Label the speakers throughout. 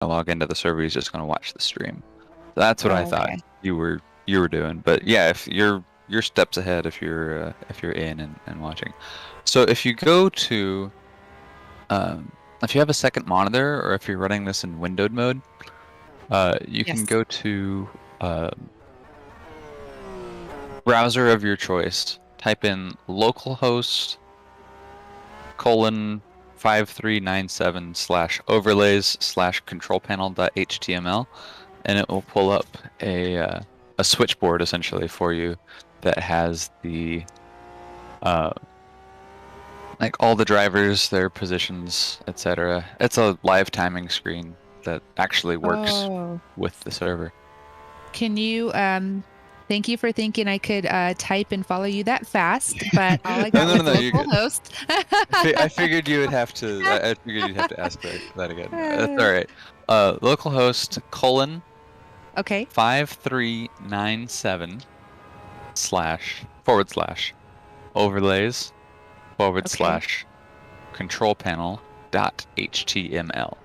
Speaker 1: log into the server, he's just going to watch the stream. So that's what I thought
Speaker 2: Okay.
Speaker 1: you were doing. But yeah, if you're steps ahead if you're in and watching. So if you go to if you have a second monitor or if you're running this in windowed mode, you can
Speaker 2: Yes.
Speaker 1: go to browser of your choice. Type in localhost colon 5397 /overlays /control panel.html, and it will pull up a switchboard essentially for you that has the like all the drivers, their positions, etc. It's a live timing screen that actually works
Speaker 2: Oh,
Speaker 1: with the server.
Speaker 2: can you thank you for thinking I could type and follow you that fast, but all I
Speaker 1: No,
Speaker 2: got
Speaker 1: no, no,
Speaker 2: was
Speaker 1: no, you're good.
Speaker 2: localhost.
Speaker 1: I figured you would have to. I figured you'd have to ask that again. That's all right. Localhost colon
Speaker 2: Okay.
Speaker 1: 5397 / overlays
Speaker 2: Okay.
Speaker 1: / control panel .html.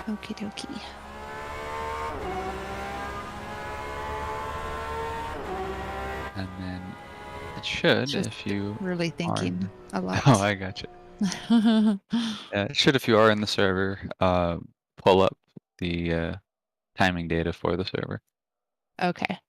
Speaker 2: Okie dokie.
Speaker 1: And then it should,
Speaker 2: Just
Speaker 1: if you
Speaker 2: really
Speaker 1: are
Speaker 2: thinking
Speaker 1: in.
Speaker 2: a lot.
Speaker 1: Oh, I gotcha. Yeah, it should, if you are in the server, pull up the timing data for the server.
Speaker 2: Okay.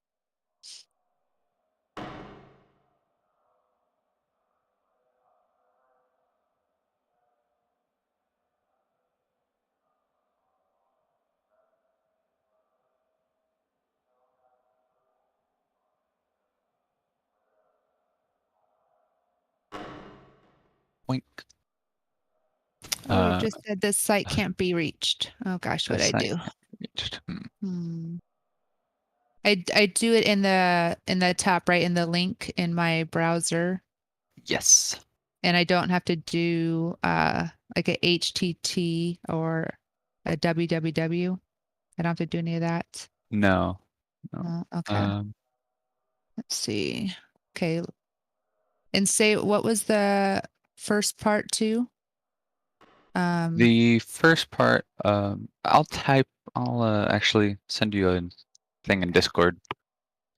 Speaker 1: Wink.
Speaker 2: Oh, it just said this site can't be reached. Oh gosh,
Speaker 1: The
Speaker 2: what I
Speaker 1: site
Speaker 2: do?
Speaker 1: can't be reached.
Speaker 2: Hmm. I do it in the top right in the link in my browser,
Speaker 1: Yes.
Speaker 2: and I don't have to do like a HTT or a www. I don't have to do any of that.
Speaker 1: No. No.
Speaker 2: Okay. Let's see. Okay. And say what was the first part too?
Speaker 1: The first part, I'll actually send you a thing in Discord.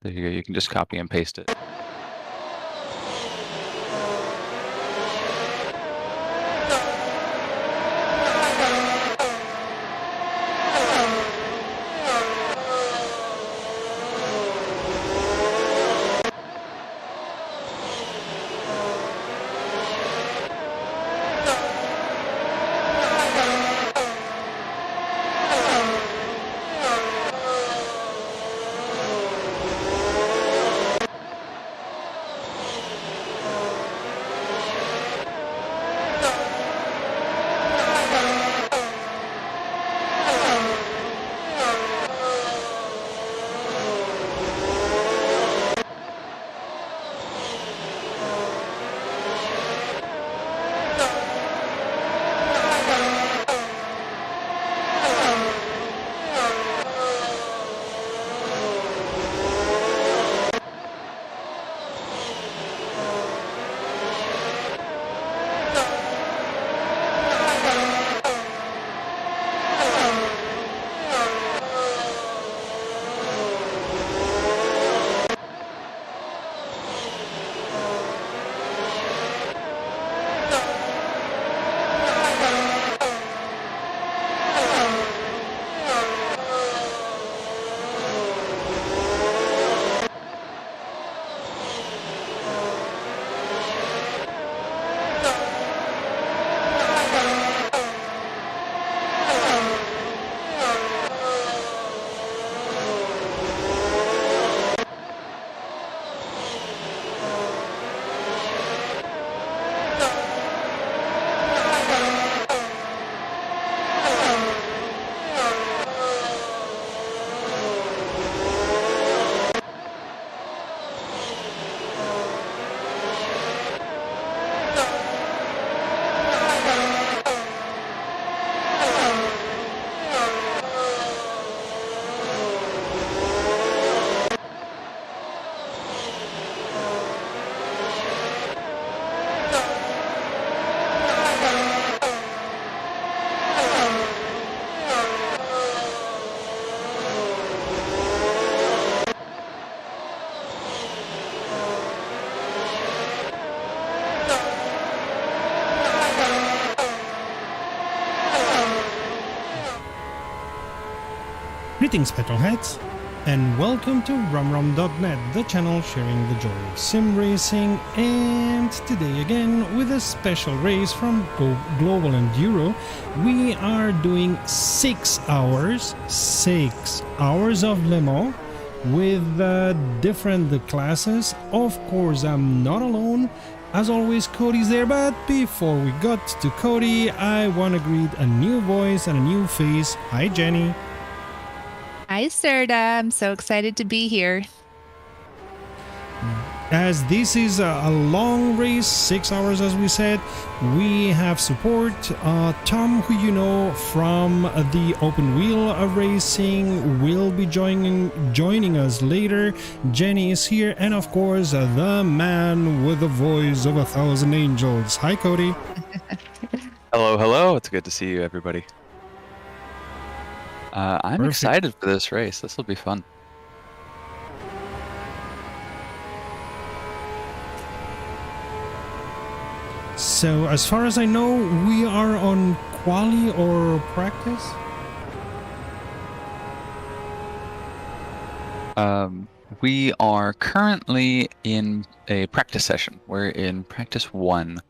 Speaker 1: There you go. You can just copy and paste it.
Speaker 3: Greetings, petrolheads, and welcome to RumRum.net, the channel sharing the joy of sim racing, and today again with a special race from Global Enduro. We are doing 6 hours of Le Mans with different classes. Of course, I'm not alone. As always, Cody's there, but before we got to Cody, I want to greet a new voice and a new face. Hi, Jenny.
Speaker 2: Hi, Serta. I'm so excited to be here.
Speaker 3: As this is a long race, 6 hours as we said, we have support. Tom, who you know from the open wheel racing, will be joining us later. Jenny is here, and of course, the man with the voice of 1,000 angels. Hi, Cody.
Speaker 1: Hello. It's good to see you, everybody. I'm
Speaker 3: Perfect.
Speaker 1: excited for this race. This will be fun.
Speaker 3: So, as far as I know, we are on quali or practice?
Speaker 1: We are currently in a practice session. We're in practice 1.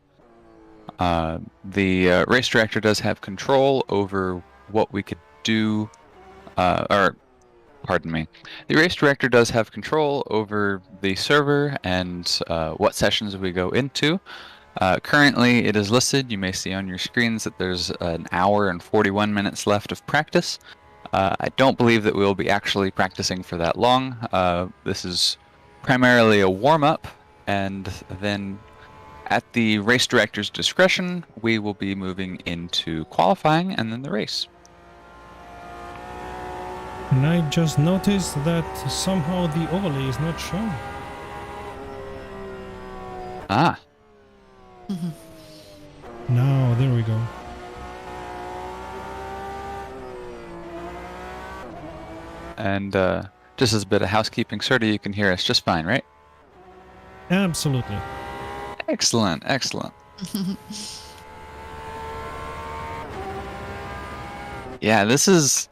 Speaker 1: The race director does have control over what we could do, pardon me. The race director does have control over the server and what sessions we go into. Currently, it is listed. You may see on your screens that there's an hour and 41 minutes left of practice. I don't believe that we'll be actually practicing for that long. This is primarily a warm-up, and then at the race director's discretion, we will be moving into qualifying and then the race.
Speaker 3: And I just noticed that somehow the overlay is not shown.
Speaker 1: Ah.
Speaker 3: Now, there we go.
Speaker 1: And just as a bit of housekeeping, Serta, you can hear us just fine, right?
Speaker 3: Absolutely.
Speaker 1: Excellent. Yeah,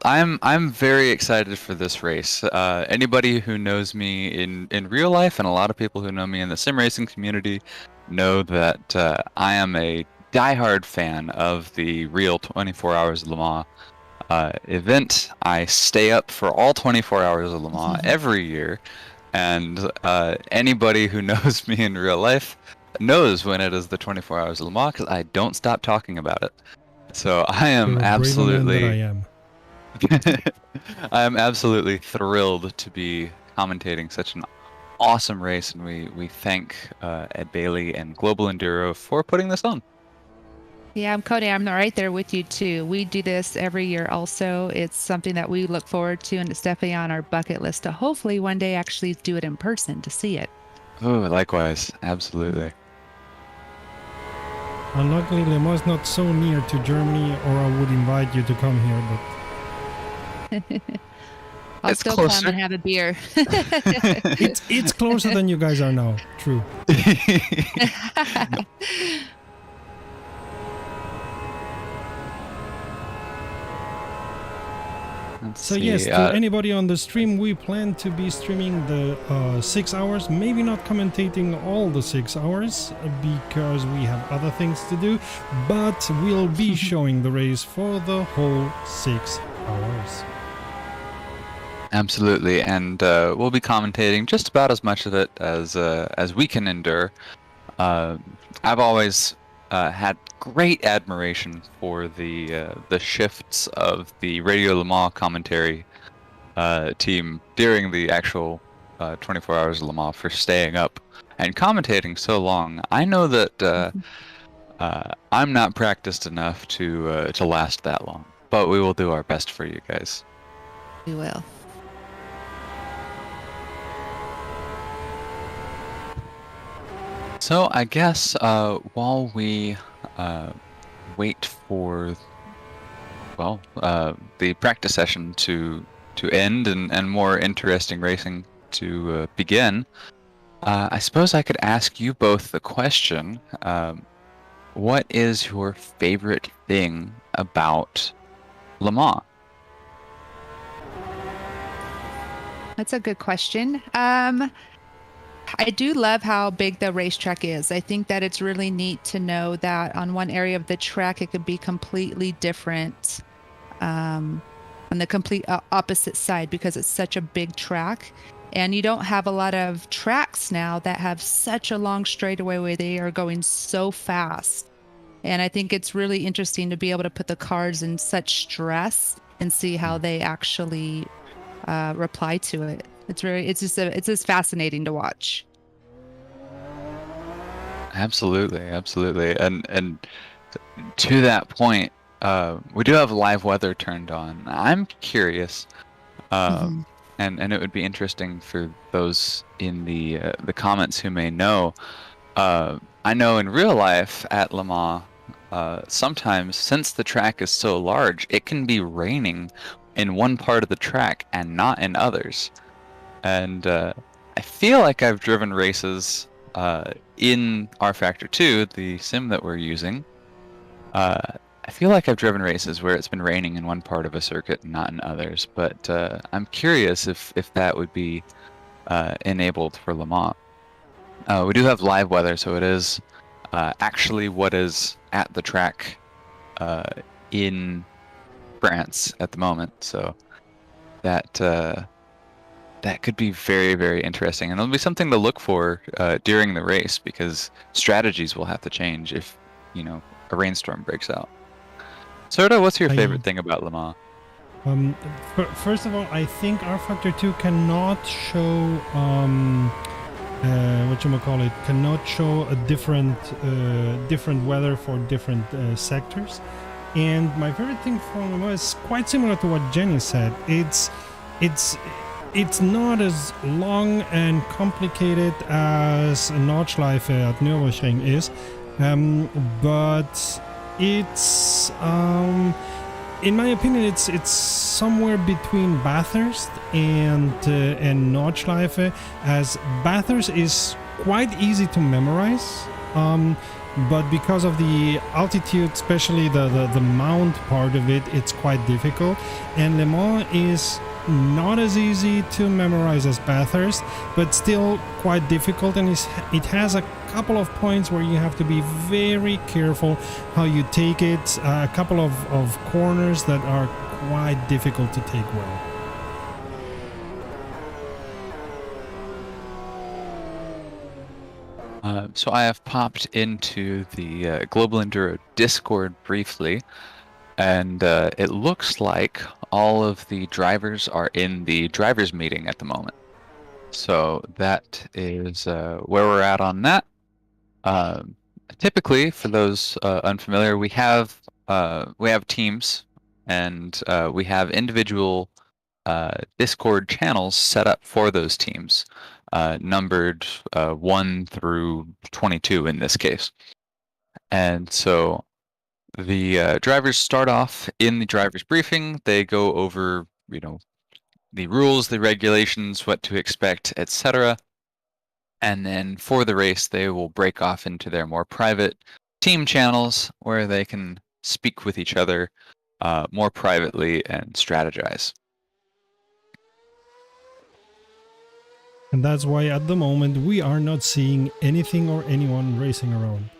Speaker 1: I'm very excited for this race. Anybody who knows me in real life, and a lot of people who know me in the sim racing community, know that I am a diehard fan of the real 24 Hours of Le Mans event. I stay up for all 24 Hours of Le Mans every year, and anybody who knows me in real life knows when it is the 24 Hours of Le Mans, because I don't stop talking about it. So I am
Speaker 3: You're a
Speaker 1: absolutely,
Speaker 3: braver man than I am.
Speaker 1: I am absolutely thrilled to be commentating such an awesome race, and we thank Ed Bailey and Global Enduro for putting this on.
Speaker 2: Yeah, I'm Cody. I'm right there with you too. We do this every year also. It's something that we look forward to, and it's definitely on our bucket list to hopefully one day actually do it in person to see it.
Speaker 1: Oh, likewise. Absolutely.
Speaker 3: Unluckily, Le Mans is not so near to Germany, or I would invite you to come here, but...
Speaker 2: I'll
Speaker 1: It's
Speaker 2: still
Speaker 1: closer.
Speaker 2: come and have a beer.
Speaker 3: It's closer than you guys are now. True. So yes, to anybody on the stream, we plan to be streaming the 6 hours, maybe not commentating all the 6 hours because we have other things to do, but we'll be showing the race for the whole 6 hours.
Speaker 1: Absolutely, and we'll be commentating just about as much of it as we can endure. I've always had great admiration for the shifts of the Radio Le Mans commentary team during the actual 24 Hours of Le Mans for staying up and commentating so long. I know that I'm not practiced enough to last that long, but we will do our best for you guys.
Speaker 2: We will.
Speaker 1: So I guess while we wait for the practice session to end and more interesting racing to begin, I suppose I could ask you both the question: what is your favorite thing about Le Mans?
Speaker 2: That's a good question. I do love how big the racetrack is. I think that it's really neat to know that on one area of the track, it could be completely different um, on the complete opposite side because it's such a big track. And you don't have a lot of tracks now that have such a long straightaway where they are going so fast. And I think it's really interesting to be able to put the cars in such stress and see how they actually reply to it. It's just fascinating to watch.
Speaker 1: Absolutely, absolutely. And to that point, we do have live weather turned on. I'm curious,
Speaker 2: Hmm.
Speaker 1: and it would be interesting for those in the comments who may know. I know in real life at Le Mans, sometimes since the track is so large, it can be raining in one part of the track and not in others. And I feel like I've driven races in R Factor 2, the sim that we're using. Uh, I feel like I've driven races where it's been raining in one part of a circuit and not in others, but I'm curious if that would be enabled for Le Mans. We do have live weather, so it is actually what is at the track uh, in France at the moment. So that that could be very, very interesting, and it'll be something to look for during the race because strategies will have to change if a rainstorm breaks out. Sorta, what's your
Speaker 3: I
Speaker 1: favorite thing about Le Mans?
Speaker 3: um, first of all, I think R Factor 2 cannot show what you call it, cannot show a different weather for different sectors. And my favorite thing from them is quite similar to what Jenny said. It's it's not as long and complicated as Nordschleife at Nürburgring is, but it's in my opinion, it's somewhere between Bathurst and Nordschleife, as Bathurst is quite easy to memorize, but because of the altitude, especially the mount part of it, it's quite difficult. And Le Mans is not as easy to memorize as Bathurst, but still quite difficult, and it has a couple of points where you have to be very careful how you take it, a couple of corners that are quite difficult to take well.
Speaker 1: So I have popped into the Global Enduro Discord briefly, and it looks like all of the drivers are in the drivers meeting at the moment. So that is where we're at on that. Um, Typically, for those unfamiliar, we have teams and we have individual Discord channels set up for those teams, numbered 1 through 22 in this case. And so the drivers start off in the drivers briefing. They go over, the rules, the regulations, what to expect, etc. And then for the race, they will break off into their more private team channels where they can speak with each other more privately and strategize.
Speaker 3: And that's why at the moment we are not seeing anything or anyone racing around.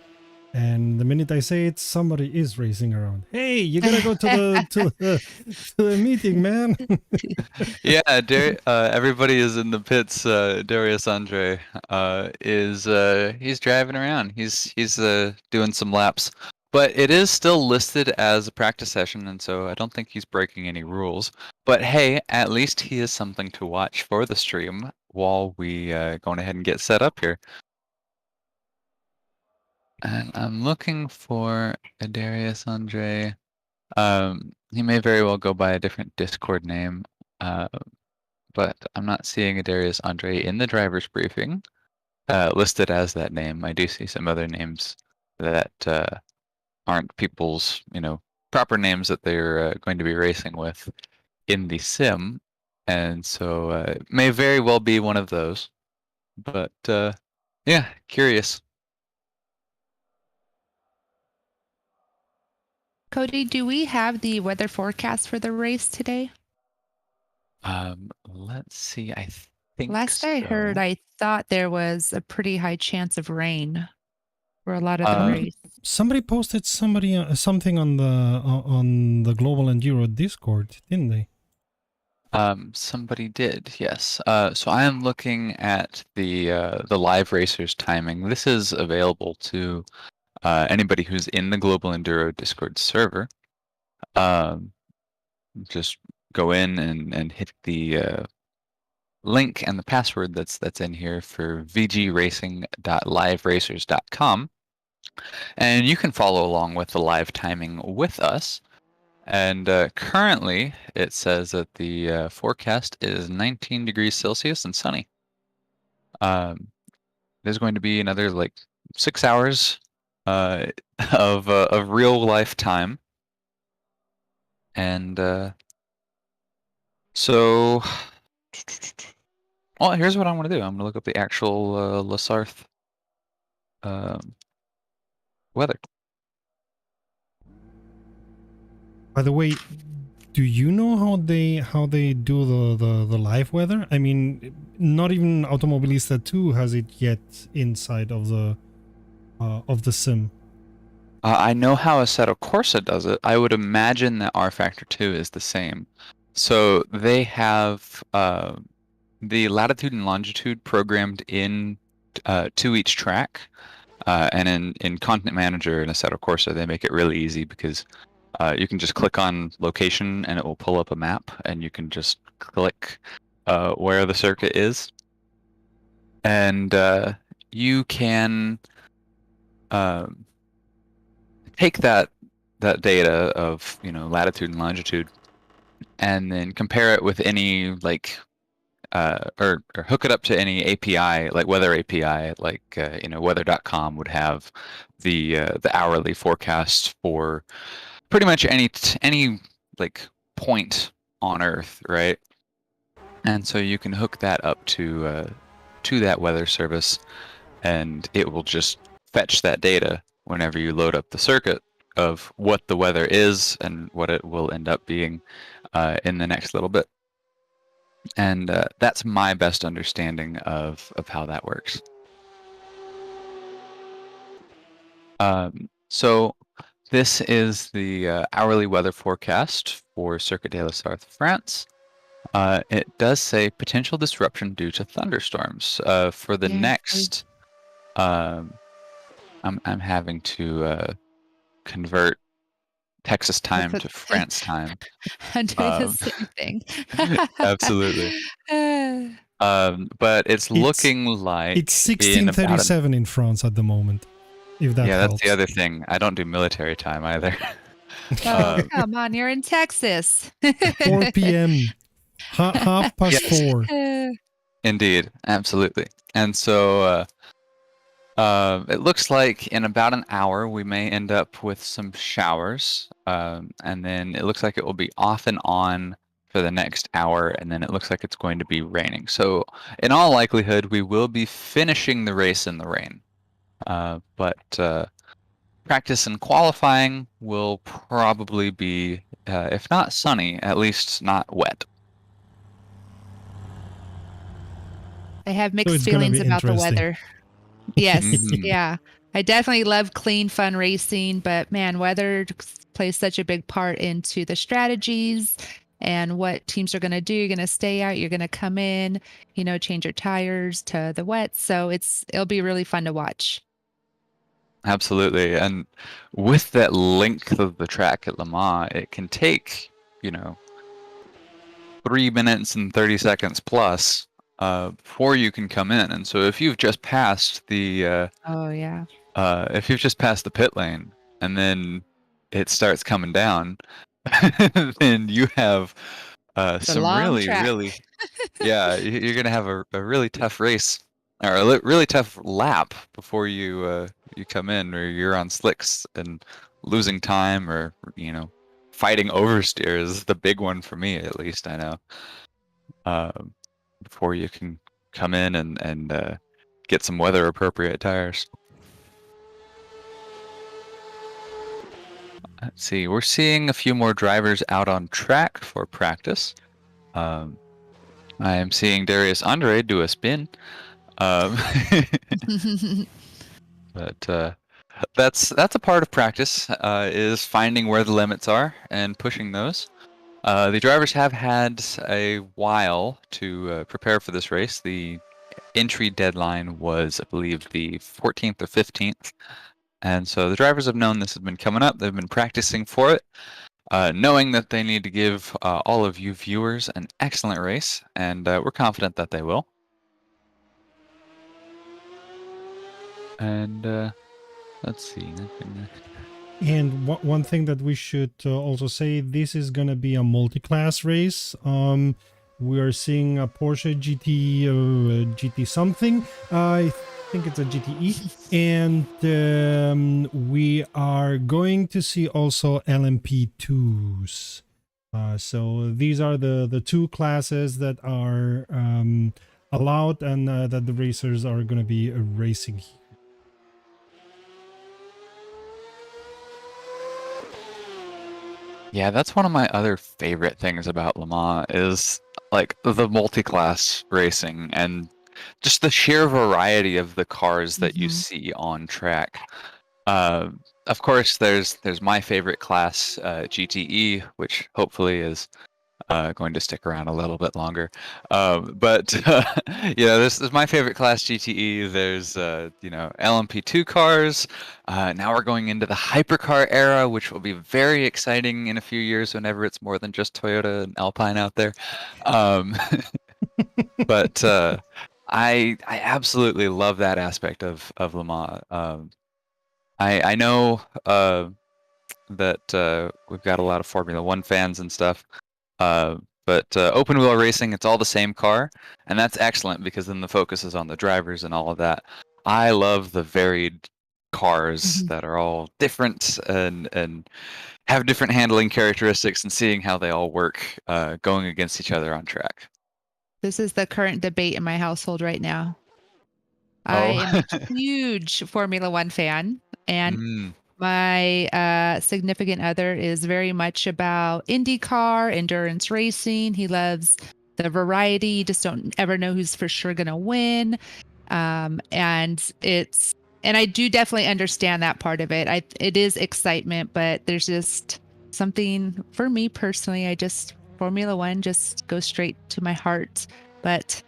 Speaker 3: And the minute I say it, somebody is racing around. Hey, you gotta go to the meeting, man.
Speaker 1: Yeah, everybody is in the pits. Darius Andre is he's driving around. He's doing some laps, but it is still listed as a practice session, and so I don't think he's breaking any rules. But hey, at least he is something to watch for the stream while we going ahead and get set up here. And I'm looking for a Darius Andre. He may very well go by a different Discord name. But I'm not seeing a Darius Andre in the driver's briefing listed as that name. I do see some other names that aren't people's, proper names that they're going to be racing with in the sim, and so it may very well be one of those. But yeah, curious.
Speaker 2: Cody, do we have the weather forecast for the race today?
Speaker 1: Let's see. I think
Speaker 2: Last I heard,
Speaker 1: so.
Speaker 2: I thought there was a pretty high chance of rain for a lot of the
Speaker 1: Uh,
Speaker 2: race.
Speaker 3: Somebody posted something on the Global Enduro Discord, didn't they?
Speaker 1: Somebody did, yes. So I am looking at the live racers timing. This is available to anybody who's in the Global Enduro Discord server. Um, just go in and hit the link and the password that's in here for vgracing.liveracers.com, and you can follow along with the live timing with us. And currently, it says that the forecast is 19 degrees Celsius and sunny. There's going to be another like 6 hours uh, of real life time, and so, well, here's what I want to do. I'm going to look up the actual Lasarth um, weather.
Speaker 3: By the way, do you know how they do the live weather? I mean, not even Automobilista 2 has it yet inside of the sim.
Speaker 1: I know how Assetto Corsa does it. I would imagine that R Factor 2 is the same. So they have the latitude and longitude programmed in to each track. And in Content Manager and Assetto Corsa, they make it really easy because you can just click on location and it will pull up a map, and you can just click where the circuit is, and you can take that data of latitude and longitude, and then compare it with any like or hook it up to any API, like weather API, like weather.com would have the hourly forecast for pretty much any like point on Earth, right? And so you can hook that up to that weather service, and it will just fetch that data whenever you load up the circuit of what the weather is and what it will end up being in the next little bit. And that's my best understanding of how that works. So this is the hourly weather forecast for Circuit de la Sarthe, France. It does say potential disruption due to thunderstorms. For the
Speaker 2: Yes,
Speaker 1: next, um, I'm having to convert Texas
Speaker 2: that's
Speaker 1: time
Speaker 2: what
Speaker 1: to France time.
Speaker 2: I'm doing the
Speaker 1: Um,
Speaker 2: same thing.
Speaker 1: absolutely. But it's
Speaker 3: It's
Speaker 1: looking
Speaker 3: it's
Speaker 1: like in about an
Speaker 3: 1637 in France at the moment, if that
Speaker 1: yeah, that's the
Speaker 3: helps.
Speaker 1: other thing. I don't do military time either.
Speaker 2: Oh,
Speaker 1: Um,
Speaker 2: come on, you're in Texas.
Speaker 3: 4 p.m. Half past
Speaker 1: yes,
Speaker 3: 4.
Speaker 1: indeed, absolutely. And so it looks like in about an hour we may end up with some showers, and then it looks like it will be off and on for the next hour, and then it looks like it's going to be raining. So in all likelihood, we will be finishing the race in the rain. But practice and qualifying will probably be, if not sunny, at least not wet.
Speaker 2: I have
Speaker 3: So
Speaker 2: mixed
Speaker 3: it's gonna
Speaker 2: feelings
Speaker 3: be
Speaker 2: about the
Speaker 3: interesting.
Speaker 2: weather. Yes,
Speaker 1: Mhm.
Speaker 2: yeah. I definitely love clean, fun racing, but man, weather plays such a big part into the strategies and what teams are going to do. You're going to stay out, you're going to come in, change your tires to the wet. So it'll be really fun to watch.
Speaker 1: Absolutely. And with that length of the track at Le Mans, it can take, you know, 3 minutes and 30 seconds plus before you can come in. And so if you've just passed
Speaker 2: Oh, yeah.
Speaker 1: if you've just passed the pit lane and then it starts coming down, then you have
Speaker 2: It's a
Speaker 1: some
Speaker 2: long
Speaker 1: really,
Speaker 2: track.
Speaker 1: really, yeah, you're gonna have a really tough race or a really tough lap before you come in, or you're on slicks and losing time, or fighting oversteer is the big one for me, at least I know. Um, Before you can come in and get some weather appropriate tires. Let's see, we're seeing a few more drivers out on track for practice. I am seeing Darius Andre do a spin. Um, but that's a part of practice, is finding where the limits are and pushing those. The drivers have had a while to prepare for this race. The entry deadline was, I believe, the 14th or 15th. And so the drivers have known this has been coming up. They've been practicing for it, knowing that they need to give all of you viewers an excellent race, and we're confident that they will. And let's see.
Speaker 3: And one thing that we should also say, this is gonna be a multi-class race. We are seeing a Porsche GT something. I think it's a GTE, and we are going to see also LMP2s. So these are the two classes that are allowed, and that the racers are going to be racing.
Speaker 1: Yeah, that's one of my other favorite things about Le Mans is like the multi-class racing and just the sheer variety of the cars that you see on track. Of course, there's my favorite class, GTE, which hopefully is going to stick around a little bit longer. But yeah, this is my favorite class, GTE. There's LMP2 cars. Now we're going into the hypercar era, which will be very exciting in a few years whenever it's more than just Toyota and Alpine out there. But I absolutely love that aspect of Le Mans. I know that we've got a lot of Formula One fans and stuff. But open wheel racing, it's all the same car, and that's excellent because then the focus is on the drivers and all of that. I love the varied cars that are all different and have different handling characteristics, and seeing how they all work going against each other on track.
Speaker 2: This is the current debate in my household right now. I am a huge Formula One fan, and my significant other is very much about IndyCar, endurance racing. He loves the variety. You just don't ever know who's for sure going to win. And I do definitely understand that part of it. It is excitement, but there's just something for me personally. Formula One just goes straight to my heart. But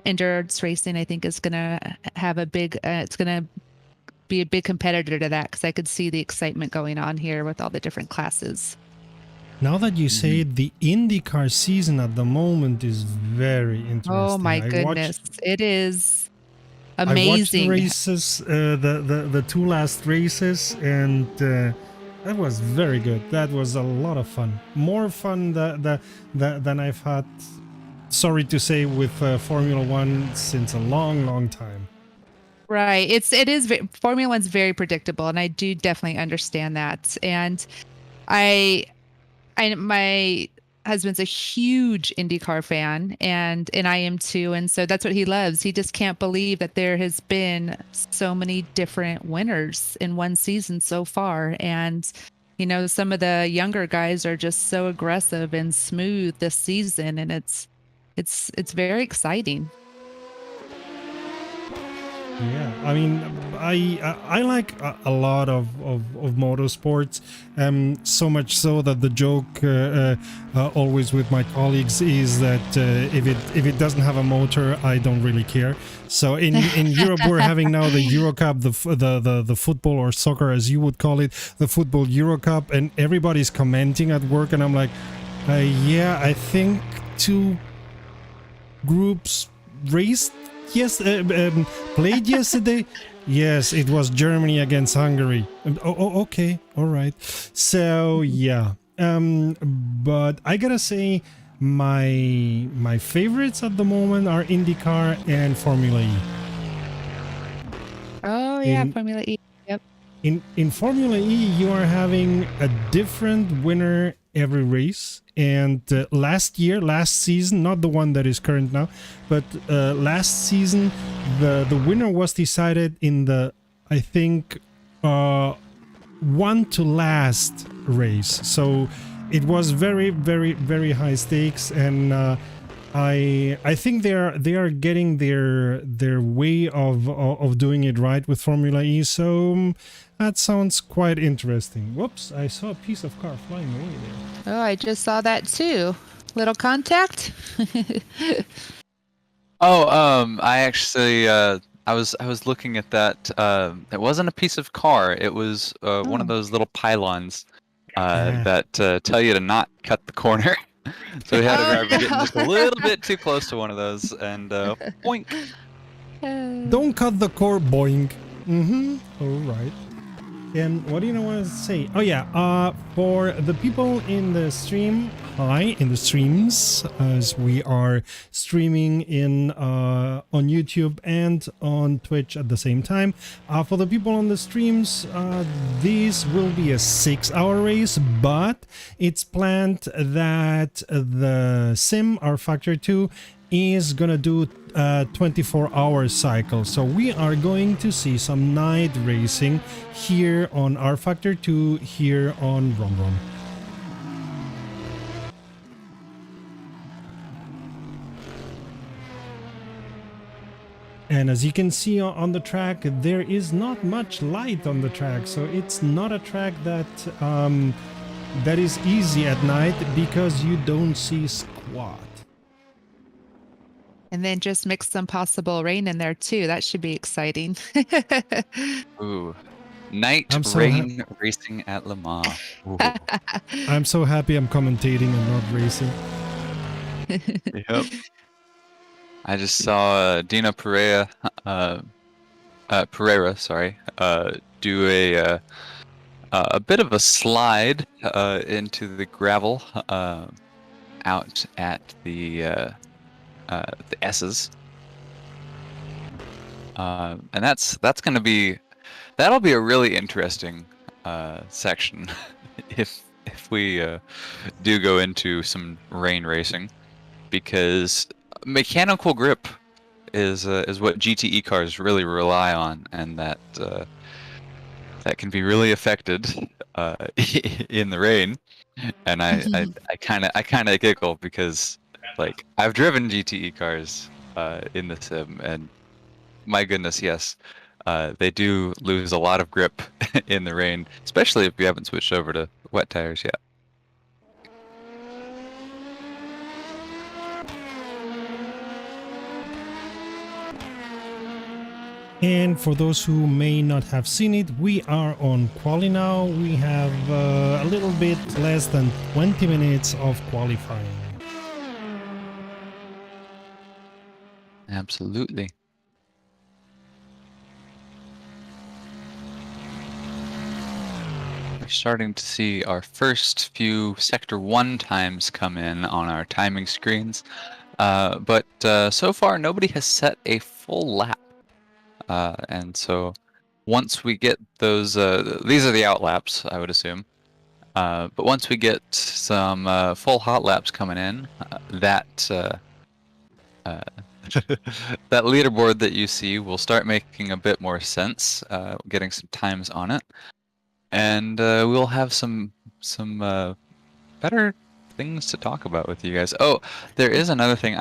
Speaker 2: endurance racing, I think, is going to have it's going to be a big competitor to that, because I could see the excitement going on here with all the different classes.
Speaker 3: Now that you say it, the IndyCar season at the moment is very interesting.
Speaker 2: Oh my goodness, it is amazing.
Speaker 3: I watched the races, the two last races, and that was very good. That was a lot of fun. More fun than I've had, sorry to say, with Formula One since a long time.
Speaker 2: Right. Formula One's very predictable, and I do definitely understand that. And my husband's a huge IndyCar fan, and I am too. And so that's what he loves. He just can't believe that there has been so many different winners in one season so far. And, some of the younger guys are just so aggressive and smooth this season, and it's very exciting.
Speaker 3: Yeah, I mean, I like a lot of motorsports, so much so that the joke always with my colleagues is that if it doesn't have a motor, I don't really care. So in Europe, we're having now the Euro Cup, the football or soccer as you would call it, the football Euro Cup, and everybody's commenting at work, and I'm like, yeah, I think two groups raced. Yes, played yesterday. Yes, it was Germany against Hungary. Okay, all right. So yeah, but I gotta say, my favorites at the moment are IndyCar and Formula E.
Speaker 2: Oh yeah, Formula E. Yep.
Speaker 3: In Formula E, you are having a different winner every race. And last season, not the one that is current now, but last season, the winner was decided in the, I think, one to last race. So it was very, very, very high stakes, and I think they are getting their way of doing it right with Formula E. So that sounds quite interesting. Whoops! I saw a piece of car flying away there.
Speaker 2: Oh, I just saw that too. Little contact.
Speaker 1: Oh, I actually, I was looking at that. It wasn't a piece of car. It was one of
Speaker 2: Oh.
Speaker 1: those little pylons
Speaker 3: Ah.
Speaker 1: that tell you to not cut the corner. So we had a
Speaker 2: Oh,
Speaker 1: driver getting
Speaker 2: no.
Speaker 1: just a little bit too close to one of those, and boink.
Speaker 3: Don't cut the cord, boing. Mm-hmm. All right. And what do you want to say? Oh yeah, for the people in the stream, hi, in the streams, as we are streaming in on YouTube and on Twitch at the same time. For the people on the streams, this will be a 6-hour race, but it's planned that the sim, our Factor 2, is gonna do a 24-hour cycle, so we are going to see some night racing here on R Factor 2 here on RomRom. And as you can see on the track, there is not much light on the track, so it's not a track that that is easy at night because you don't see squat.
Speaker 2: And then just mix some possible rain in there too. That should be exciting.
Speaker 1: Ooh, night
Speaker 3: I'm so
Speaker 1: rain racing at Le Mans. Ooh.
Speaker 3: I'm so happy I'm commentating and not racing.
Speaker 1: Yep. I just saw Dina Pereira, sorry, do a bit of a slide into the gravel out at the S's, and that'll be a really interesting section if we do go into some rain racing, because mechanical grip is what GTE cars really rely on, and that can be really affected in the rain. And I kind of giggle because, like, I've driven GTE cars in the sim, and my goodness, yes, they do lose a lot of grip in the rain, especially if you haven't switched over to wet tires yet.
Speaker 3: And for those who may not have seen it, we are on quali now. We have a little bit less than 20 minutes of qualifying.
Speaker 1: Absolutely. We're starting to see our first few Sector 1 times come in on our timing screens, but so far nobody has set a full lap. And so once we get those, these are the out laps, I would assume. But once we get some full hot laps coming in, that that leaderboard that you see will start making a bit more sense, getting some times on it, and we'll have some better things to talk about with you guys. Oh, there is another thing.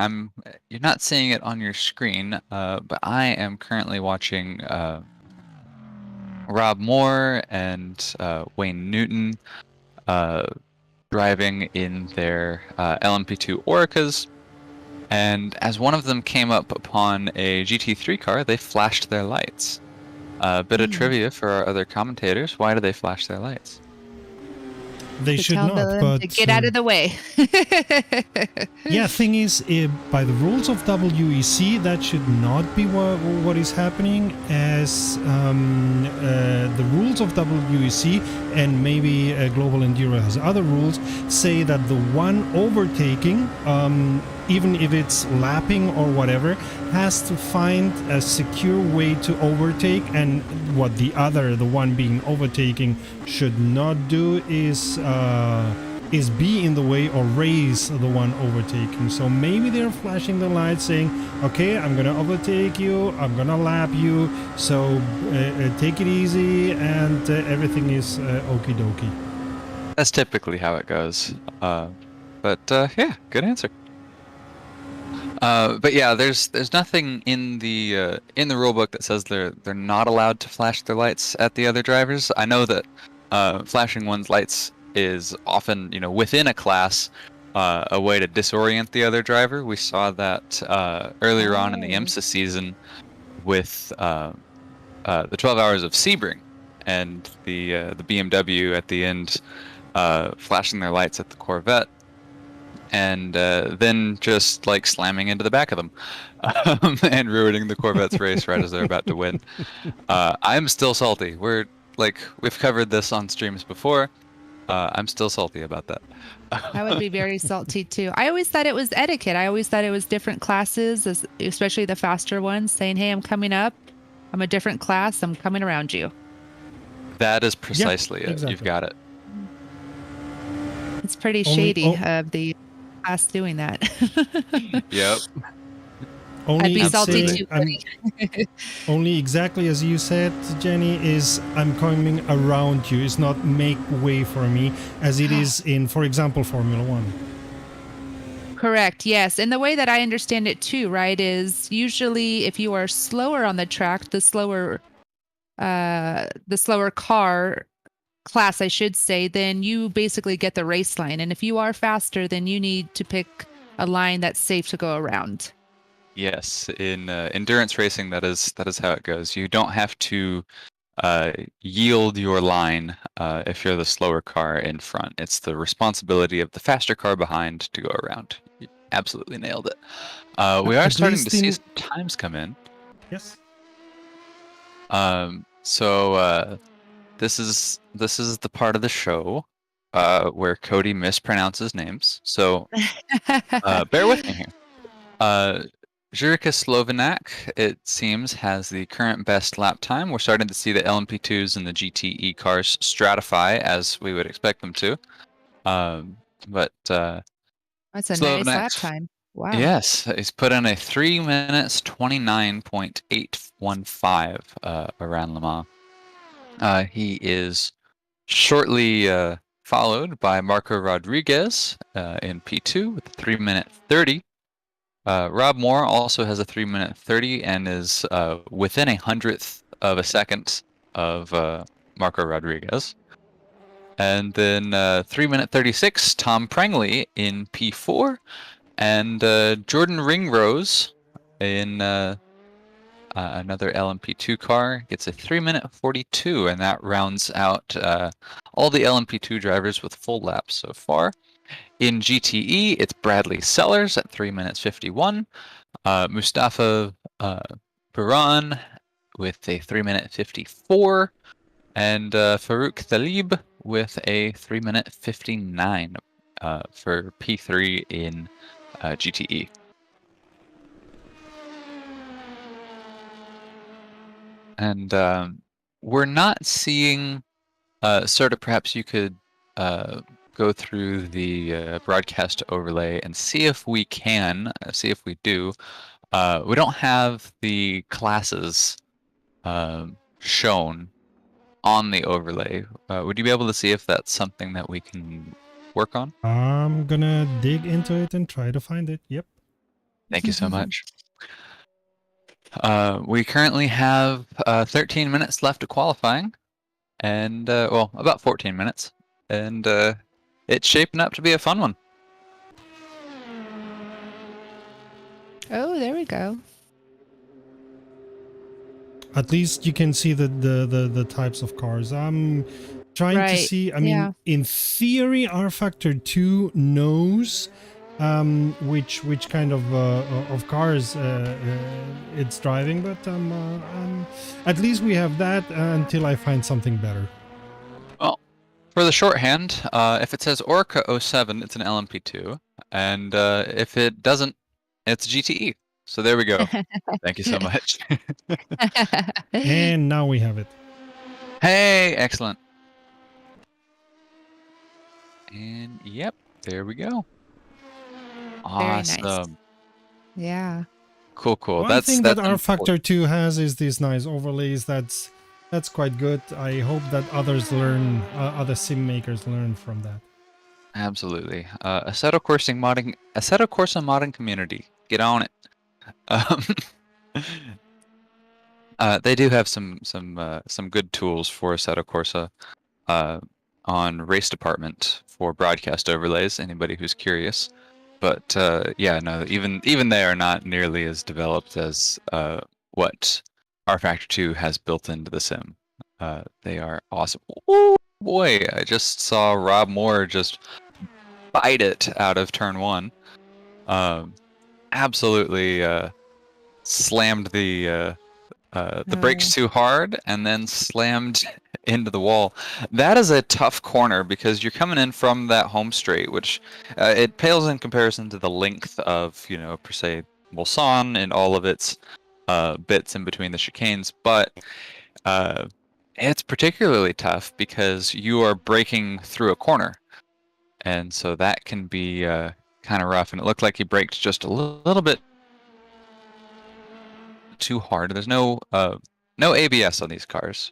Speaker 1: You're not seeing it on your screen, but I am currently watching Rob Moore and Wayne Newton driving in their LMP2 Oricas, and as one of them came up upon a GT3 car, they flashed their lights. A bit of trivia for our other commentators: why do they flash their lights?
Speaker 3: They
Speaker 2: To
Speaker 3: should
Speaker 2: tell
Speaker 3: not,
Speaker 2: them
Speaker 3: but
Speaker 2: to get out of the way.
Speaker 3: yeah, thing is, by the rules of WEC, that should not be what is happening, as the rules of WEC, and maybe Global Enduro has other rules, say that the one overtaking, even if it's lapping or whatever, has to find a secure way to overtake, and what the one being overtaking, should not do is be in the way or raise the one overtaking. So maybe they're flashing the lights saying, okay, I'm gonna overtake you, I'm gonna lap you, so take it easy, and everything is okie dokie.
Speaker 1: That's typically how it goes. But yeah, good answer. But yeah, there's nothing in the rulebook that says they're not allowed to flash their lights at the other drivers. I know that flashing one's lights is often, within a class, a way to disorient the other driver. We saw that earlier on in the
Speaker 2: Oh.
Speaker 1: IMSA season with the 12 hours of Sebring and the BMW at the end flashing their lights at the Corvette. And then just like slamming into the back of them and ruining the Corvette's race right as they're about to win. I'm still salty. We've covered this on streams before. I'm still salty about that.
Speaker 2: I would be very salty too. I always thought it was etiquette. I always thought it was different classes, especially the faster ones, saying, "Hey, I'm coming up. I'm a different class. I'm coming around you."
Speaker 1: That is precisely it.
Speaker 3: exactly.
Speaker 1: You've got it.
Speaker 2: It's pretty
Speaker 3: Only-
Speaker 2: shady of the class doing that.
Speaker 1: Yep.
Speaker 3: Only
Speaker 2: I'd be
Speaker 3: it's,
Speaker 2: salty
Speaker 3: uh,
Speaker 2: too,
Speaker 3: I'm-
Speaker 2: buddy.
Speaker 3: Only exactly as you said, Jenny, is I'm coming around you. It's not make way for me, as it is in, for example, Formula One.
Speaker 2: Correct. Yes. And the way that I understand it too, right, is usually if you are slower on the track, the slower car class, I should say, then you basically get the race line. And if you are faster, then you need to pick a line that's safe to go around.
Speaker 1: Yes, in endurance racing, that is how it goes. You don't have to yield your line if you're the slower car in front. It's the responsibility of the faster car behind to go around. You absolutely nailed it. We are
Speaker 3: At
Speaker 1: starting
Speaker 3: least
Speaker 1: to see
Speaker 3: in-
Speaker 1: some times come in.
Speaker 3: Yes.
Speaker 1: So this is the part of the show where Cody mispronounces names. So bear with me here. Jurka Slovenak, it seems, has the current best lap time. We're starting to see the LMP2s and the GTE cars stratify as we would expect them to. But
Speaker 2: That's a nice lap
Speaker 1: Slovenak's,
Speaker 2: time. Wow.
Speaker 1: yes, he's put in a 3 minutes 29.815 around Le Mans. He is shortly followed by Marco Rodriguez in P2 with 3 minute 30. Rob Moore also has a 3 minute 30 and is within 100th of a second of Marco Rodriguez. And then 3 minute 36, Tom Prangley in P4. And Jordan Ringrose in another LMP2 car gets a 3 minute 42. And that rounds out all the LMP2 drivers with full laps so far. In GTE, it's Bradley Sellers at 3 minutes 51. Mustafa Buran with a 3 minute 54. And Farouk Thalib with a 3 minute 59 for P3 in GTE. And we're not seeing, Serta, perhaps you could go through the broadcast overlay and see if we can, see if we do. We don't have the classes shown on the overlay. Would you be able to see if that's something that we can work on?
Speaker 3: I'm gonna dig into it and try to find it. Yep.
Speaker 1: Thank you so much. We currently have 13 minutes left of qualifying, and well, about 14 minutes, and it's shaping up to be a fun one.
Speaker 2: Oh, there we go.
Speaker 3: At least you can see the types of cars. I'm trying to
Speaker 2: Right,
Speaker 3: see. I mean,
Speaker 2: yeah.
Speaker 3: in theory, R Factor 2 knows which kind of cars it's driving, but at least we have that until I find something better.
Speaker 1: Well, for the shorthand, if it says Orca 07, it's an LMP2, and if it doesn't, it's GTE. So there we go. Thank you so much.
Speaker 3: And now we have it.
Speaker 1: Hey, excellent. And yep, there we go.
Speaker 2: nice.
Speaker 1: Awesome.
Speaker 2: Yeah.
Speaker 1: Cool.
Speaker 3: One thing that R
Speaker 1: important.
Speaker 3: Factor 2 has is these nice overlays. That's quite good. I hope that others learn, other sim makers learn from that.
Speaker 1: Absolutely. Assetto Corsa modding community. Get on it. Um, they do have some good tools for Assetto Corsa on Race Department for broadcast overlays. Anybody who's curious, but yeah, no, even they are not nearly as developed as what rFactor 2 has built into the sim. They are awesome. Oh boy, I just saw Rob Moore just bite it out of turn one. Absolutely slammed the brakes too hard and then slammed into the wall. That is a tough corner because you're coming in from that home straight, which it pales in comparison to the length of, per se, Mulsanne and all of its bits in between the chicanes, but it's particularly tough because you are braking through a corner, and so that can be kind of rough. And it looked like he braked just a little bit too hard. There's no ABS on these cars,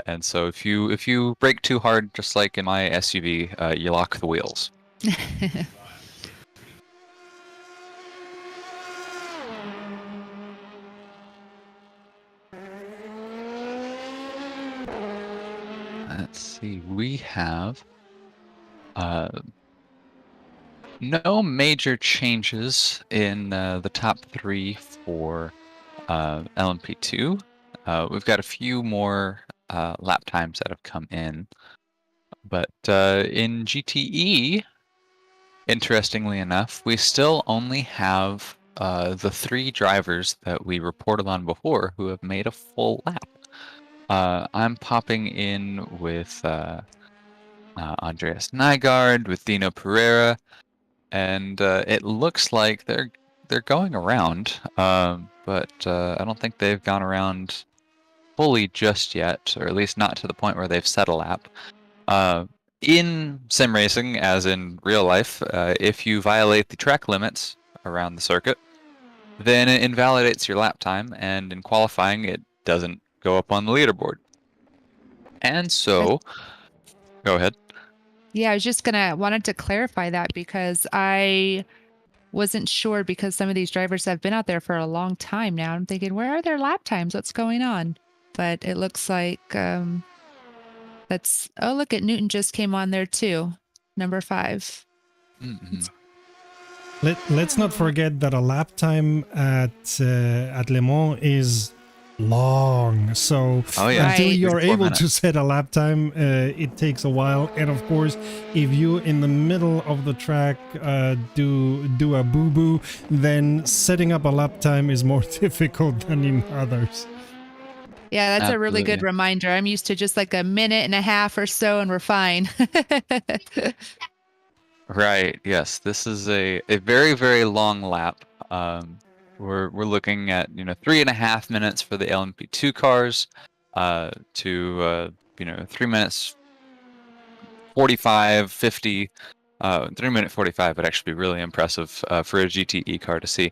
Speaker 1: and so if you brake too hard, just like in my SUV, you lock the wheels. Let's see. We have no major changes in the top three for LMP2. We've got a few more lap times that have come in, but in GTE, interestingly enough, we still only have the 3 drivers that we reported on before who have made a full lap. I'm popping in with Andreas Nygaard, with Dino Pereira, and it looks like they're going around, but I don't think they've gone around fully just yet, or at least not to the point where they've set a lap. In sim racing, as in real life, if you violate the track limits around the circuit, then it invalidates your lap time, and in qualifying, it doesn't go up on the leaderboard. And so, go ahead.
Speaker 2: Yeah, I was just wanted to clarify that because I wasn't sure, because some of these drivers have been out there for a long time now. I'm thinking, where are their lap times? What's going on? But it looks like that's, oh, look at Newton just came on there too. Number 5.
Speaker 1: Mm-hmm.
Speaker 3: Let's not forget that a lap time at Le Mans is long. So
Speaker 1: Oh, yeah.
Speaker 3: until
Speaker 2: Right.
Speaker 3: you're
Speaker 1: 34
Speaker 3: able
Speaker 1: minutes.
Speaker 3: to set a lap time, it takes a while. And of course, if you in the middle of the track do a boo-boo, then setting up a lap time is more difficult than in others.
Speaker 2: Yeah, that's a really good
Speaker 1: Absolutely.
Speaker 2: reminder. I'm used to just like a minute and a half or so, and we're fine.
Speaker 1: Right. Yes. This is a very, very long lap. We're looking at 3.5 minutes for the LMP2 cars, to 3 minutes 45, 50. 3-minute 45 would actually be really impressive for a GTE car to see.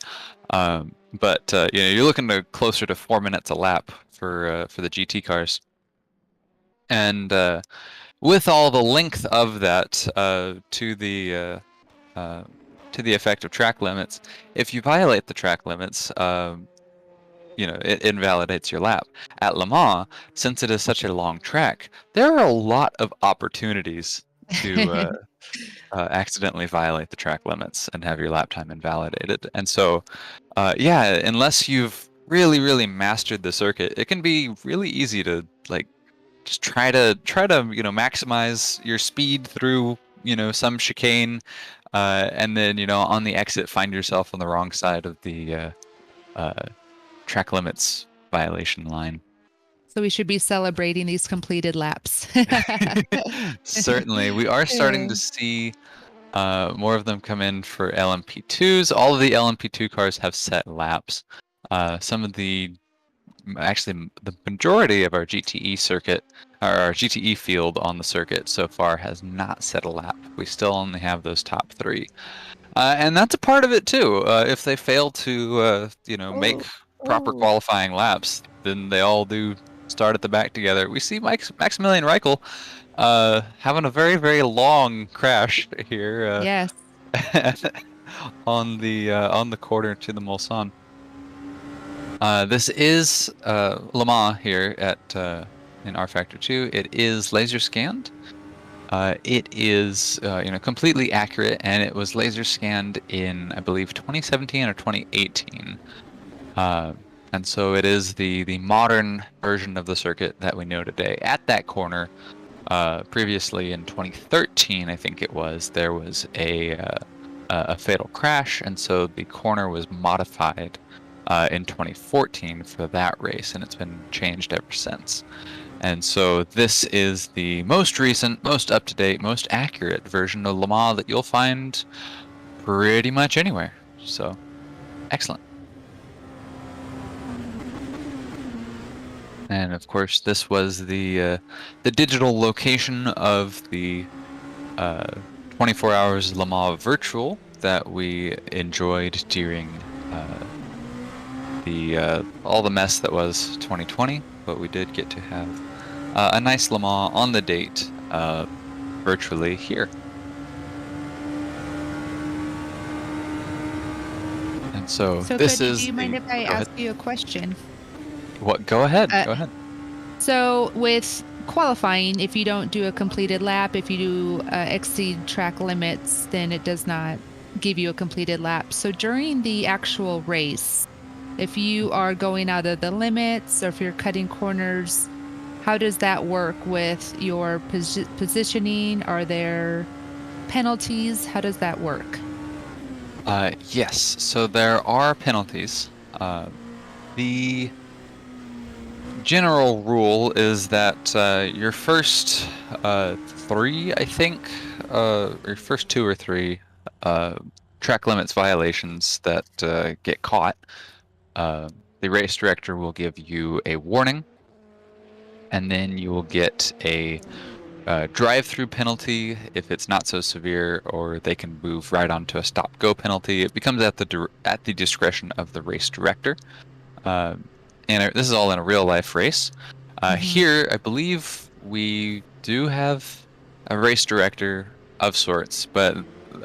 Speaker 1: But you're looking to closer to 4 minutes a lap for the GT cars, and with all the length of that to the effect of track limits, if you violate the track limits, it invalidates your lap. At Le Mans, since it is such a long track, there are a lot of opportunities to accidentally violate the track limits and have your lap time invalidated. And so, yeah, unless you've really, really mastered the circuit, it can be really easy to just try to maximize your speed through some chicane, and then on the exit find yourself on the wrong side of the track limits violation line.
Speaker 2: So we should be celebrating these completed laps.
Speaker 1: Certainly, we are starting to see more of them come in for LMP2s. All of the LMP2 cars have set laps. Actually, the majority of our GTE circuit, or our GTE field on the circuit so far, has not set a lap. We still only have those top 3, and that's a part of it too. If they fail to, make proper qualifying laps, then they all do start at the back together. We see Maximilian Reichel having a very, very long crash here.
Speaker 2: Yes.
Speaker 1: on the quarter to the Mulsanne. This is Le Mans here at in R Factor 2. It is laser scanned. It is completely accurate, and it was laser scanned in, I believe, 2017 or 2018. And so it is the modern version of the circuit that we know today. At that corner, previously in 2013, I think it was, there was a fatal crash, and so the corner was modified in 2014 for that race, and it's been changed ever since. And so this is the most recent, most up-to-date, most accurate version of Le Mans that you'll find pretty much anywhere. So, excellent. And of course, this was the digital location of the 24 Hours Le Mans Virtual that we enjoyed during all the mess that was 2020, but we did get to have a nice Le Mans on the date virtually here. And so this
Speaker 2: Cody,
Speaker 1: is.
Speaker 2: do you mind if I ask you a question?
Speaker 1: What? Go ahead. Go ahead.
Speaker 2: So with qualifying, if you don't do a completed lap, if you do exceed track limits, then it does not give you a completed lap. So during the actual race, if you are going out of the limits or if you're cutting corners, how does that work with your positioning? Are there penalties? How does that work?
Speaker 1: Yes, so there are penalties. The general rule is that your first three, I think, or your first two or three track limits violations that get caught, the race director will give you a warning, and then you will get a drive-through penalty if it's not so severe, or they can move right onto a stop-go penalty. It becomes at the discretion of the race director. And this is all in a real-life race. Here, I believe we do have a race director of sorts, but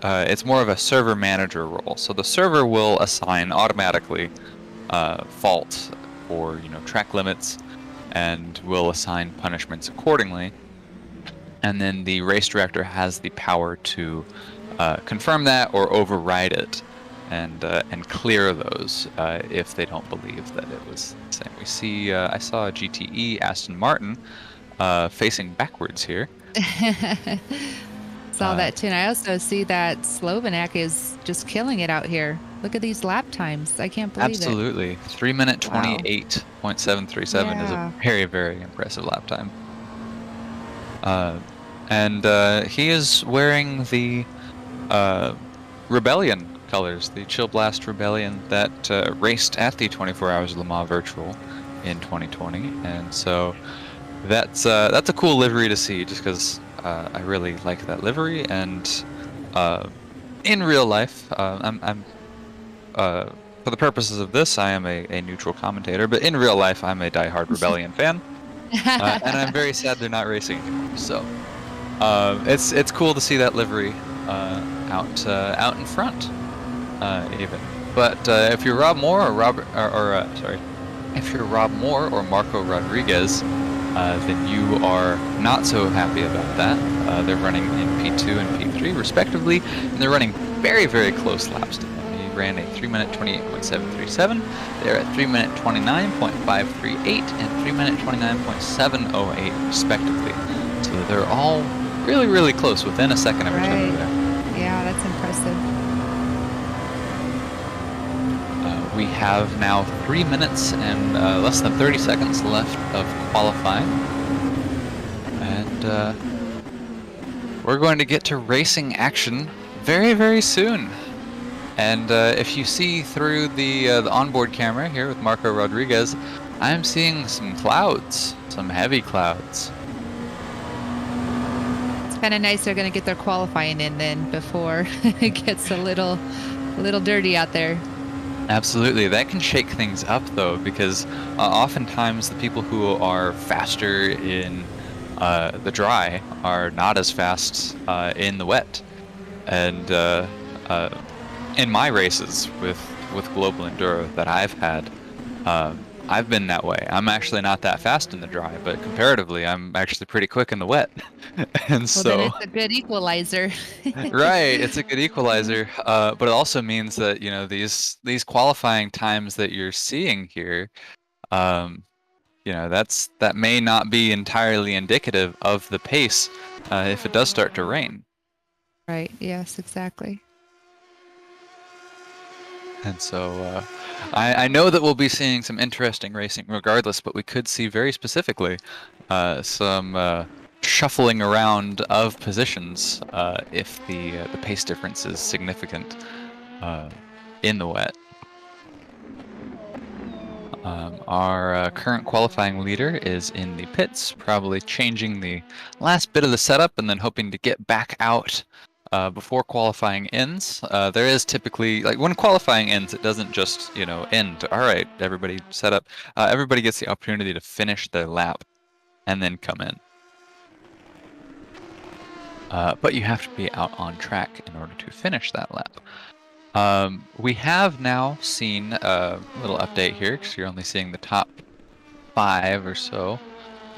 Speaker 1: it's more of a server manager role. So the server will assign automatically fault or track limits, and will assign punishments accordingly. And then the race director has the power to confirm that or override it, and clear those if they don't believe that it was the same. We see, I saw a GTE Aston Martin facing backwards here.
Speaker 2: Saw that too. And I also see that Slovenak is just killing it out here. Look at these lap times. I can't believe
Speaker 1: Absolutely. 3 minute 28.737 is a very, very impressive lap time. And he is wearing the Rebellion colors, the Chill Blast Rebellion that raced at the 24 Hours Le Mans Virtual in 2020. And so that's a cool livery to see, just because I really like that livery. And in real life, I'm for the purposes of this, I am a neutral commentator, but in real life, I'm a diehard Rebellion fan. And I'm very sad they're not racing anymore. So it's cool to see that livery out in front, even. But if you're Rob Moore or if you're Rob Moore or Marco Rodriguez, then you are not so happy about that. They're running in P2 and P3 respectively, and they're running very, very close laps to him. He ran a 3 minute 28.737. They're at 3 minute 29.538 and 3 minute 29.708 respectively. So they're all really, really close, within a second of each other there.
Speaker 2: Yeah, that's impressive.
Speaker 1: We have now 3 minutes and less than 30 seconds left of qualifying. And we're going to get to racing action very, very soon. And if you see through the onboard camera here with Marco Rodriguez, I'm seeing some clouds, some heavy clouds.
Speaker 2: It's kind of nice they're going to get their qualifying in then before it gets a little dirty out there.
Speaker 1: Absolutely. That can shake things up, though, because oftentimes the people who are faster in the dry are not as fast in the wet. And in my races with Global Enduro that I've had, I've been that way. I'm actually not that fast in the dry, but comparatively, I'm actually pretty quick in the wet. And
Speaker 2: Well, then
Speaker 1: so,
Speaker 2: it's a good equalizer.
Speaker 1: right, it's a good equalizer. But it also means that, you know, these qualifying times that you're seeing here, um, you know, that may not be entirely indicative of the pace if it does start to rain.
Speaker 2: Right. Yes, exactly.
Speaker 1: And so I know that we'll be seeing some interesting racing regardless, but we could see very specifically some shuffling around of positions if the pace difference is significant in the wet. Our current qualifying leader is in the pits, probably changing the last bit of the setup and then hoping to get back out before qualifying ends. There is typically, like when qualifying ends, it doesn't just, you know, end. All right, everybody set up. Everybody gets the opportunity to finish their lap and then come in. But you have to be out on track in order to finish that lap. We have now seen a little update here because you're only seeing the top 5 or so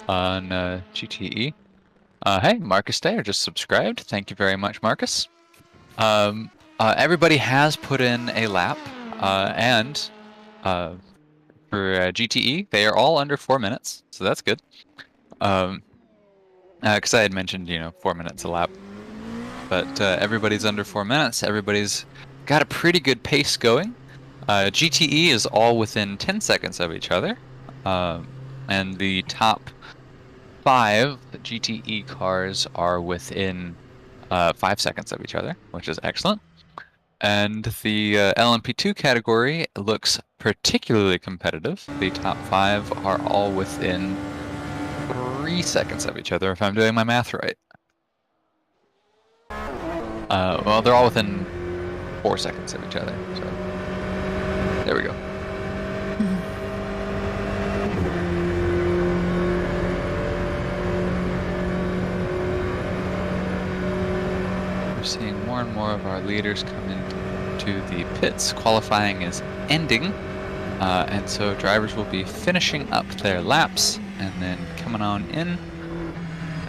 Speaker 1: on GTE. Hey, Marcus Dayer just subscribed. Thank you very much, Marcus. Everybody has put in a lap, and for GTE, they are all under 4 minutes, so that's good. Because I had mentioned, you know, 4 minutes a lap, but everybody's under 4 minutes. Everybody's got a pretty good pace going. GTE is all within 10 seconds of each other, and the top 5 GTE cars are within 5 seconds of each other, which is excellent. And the LMP2 category looks particularly competitive. The top 5 are all within 3 seconds of each other, if I'm doing my math right. Well, they're all within 4 seconds of each other, so there we go. We're seeing more and more of our leaders come into the pits. Qualifying is ending, and so drivers will be finishing up their laps and then coming on in.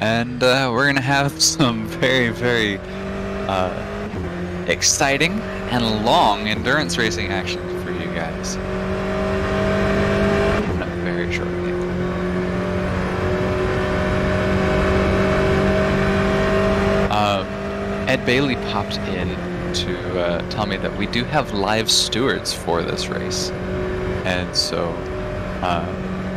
Speaker 1: And we're going to have some very, very exciting and long endurance racing action for you guys very shortly. Ed Bailey popped in to tell me that we do have live stewards for this race, and so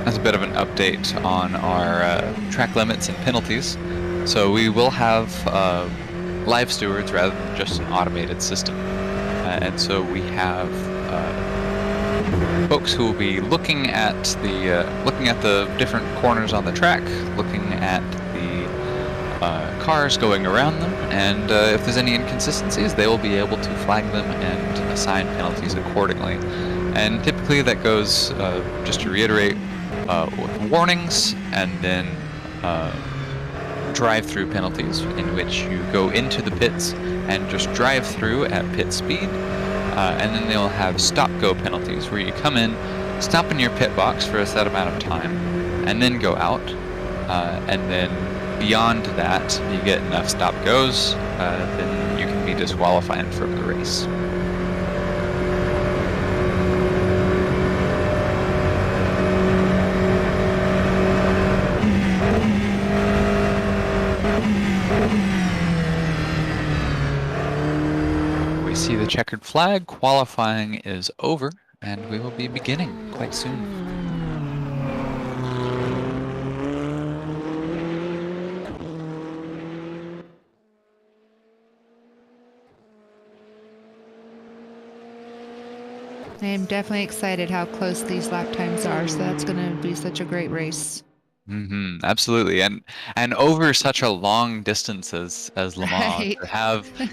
Speaker 1: as a bit of an update on our track limits and penalties, so we will have live stewards rather than just an automated system, and so we have folks who will be looking at the different corners on the track, looking at the cars going around them, and if there's any inconsistencies, they will be able to flag them and assign penalties accordingly. And typically that goes, just to reiterate, with warnings and then drive-through penalties, in which you go into the pits and just drive through at pit speed, and then they'll have stop-go penalties, where you come in, stop in your pit box for a set amount of time, and then go out, and then beyond that, you get enough stop-goes, then you can be disqualified from the race. We see the checkered flag. Qualifying is over, and we will be beginning quite soon.
Speaker 2: I am definitely excited how close these lap times are, so that's going to be such a great race.
Speaker 1: Absolutely, and over such a long distance as Le Mans,
Speaker 2: Right.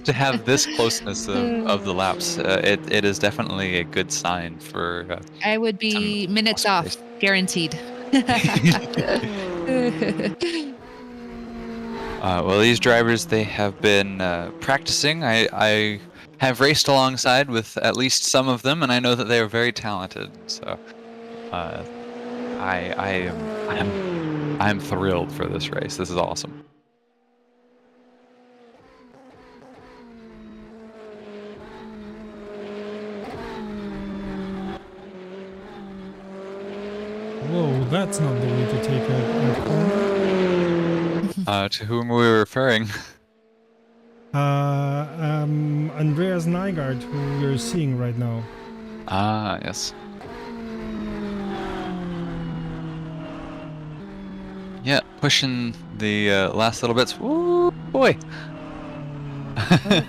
Speaker 1: to have this closeness of the laps, it is definitely a good sign for
Speaker 2: I would be minutes off,
Speaker 1: race.
Speaker 2: guaranteed.
Speaker 1: Well, these drivers, they have been practicing. I have raced alongside with at least some of them, and I know that they are very talented. So, I'm thrilled for this race. This is awesome.
Speaker 3: Whoa, that's not the way to take a corner.
Speaker 1: To whom are we referring?
Speaker 3: Andreas Nygaard, who we're seeing right now.
Speaker 1: Ah, yes. Yeah, pushing the last little bits. Woo, boy.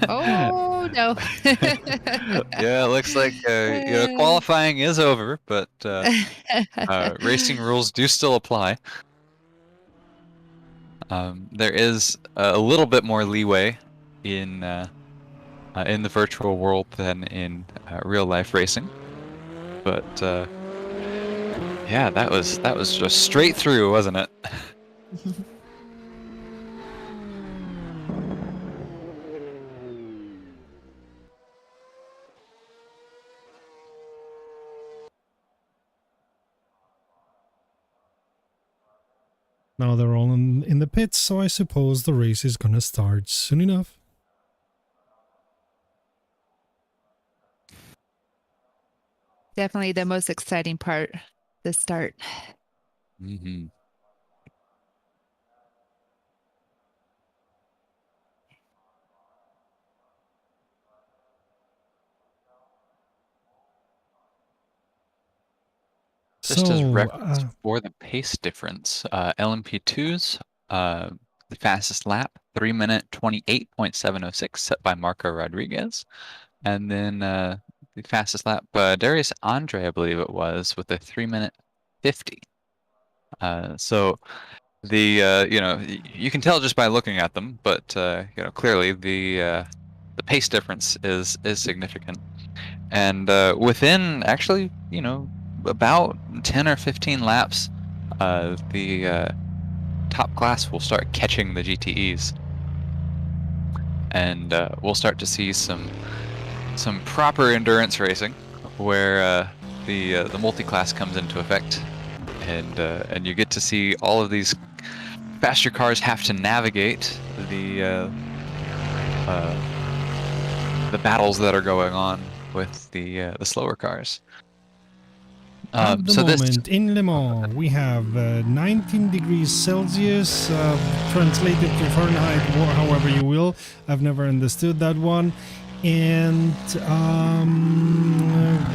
Speaker 2: Oh no.
Speaker 1: Yeah, it looks like qualifying is over, but racing rules do still apply. There is a little bit more leeway in the virtual world than in real life racing, but yeah, that was just straight through, wasn't it?
Speaker 3: Now they're all in the pits, so I suppose the race is gonna start soon enough.
Speaker 2: Definitely the most exciting part, the start.
Speaker 1: Mm-hmm. Just as
Speaker 3: So,
Speaker 1: reference for the pace difference, LMP2's the fastest lap, 3-minute 28.706, set by Marco Rodriguez. And then the fastest lap, Darius Andre, I believe it was, with a 3-minute 50. So the you can tell just by looking at them, but clearly the pace difference is significant. And within actually about 10 or 15 laps, the top class will start catching the GTEs, and we'll start to see some proper endurance racing where the multi-class comes into effect, and you get to see all of these faster cars have to navigate the battles that are going on with the slower cars.
Speaker 3: at the
Speaker 1: So
Speaker 3: moment, in Le Mans, we have 19 degrees Celsius, translated to Fahrenheit, however you will. I've never understood that one. And,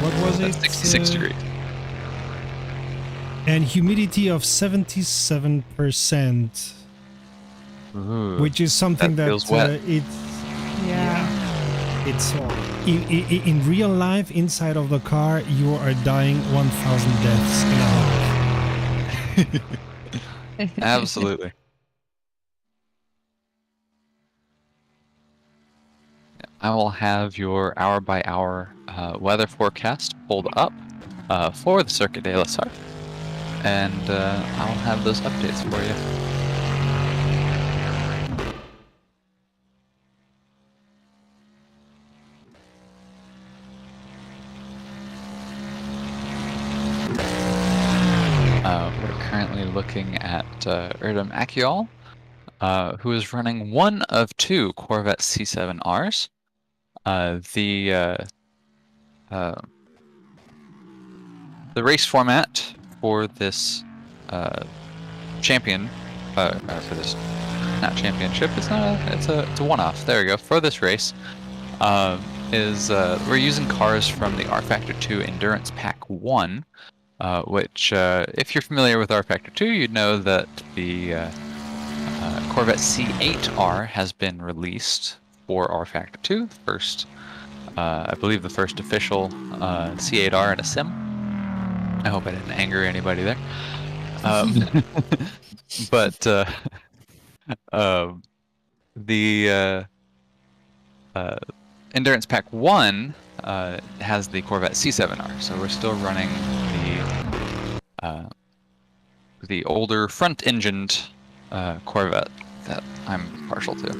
Speaker 3: what was it?
Speaker 1: 66 degrees.
Speaker 3: And humidity of 77%,
Speaker 1: Ooh,
Speaker 3: which is something
Speaker 1: that feels wet.
Speaker 3: It's in real life, inside of the car, you are dying 1,000 deaths in a half.
Speaker 1: Absolutely. I will have your hour-by-hour weather forecast pulled up for the Circuit de la Sarthe, and I'll have those updates for you. We're currently looking at Erdem Akiol, who is running one of two Corvette C7Rs. The race format for this champion, for this not championship, it's a one-off. There we go. For this race, is we're using cars from the rFactor 2 Endurance Pack 1, which, if you're familiar with rFactor 2, you'd know that the Corvette C8R has been released for rFactor 2. First, I believe the first official C8R in a sim. I hope I didn't anger anybody there. But the Endurance Pack 1 has the Corvette C7R, so we're still running the older front-engined Corvette that I'm partial to.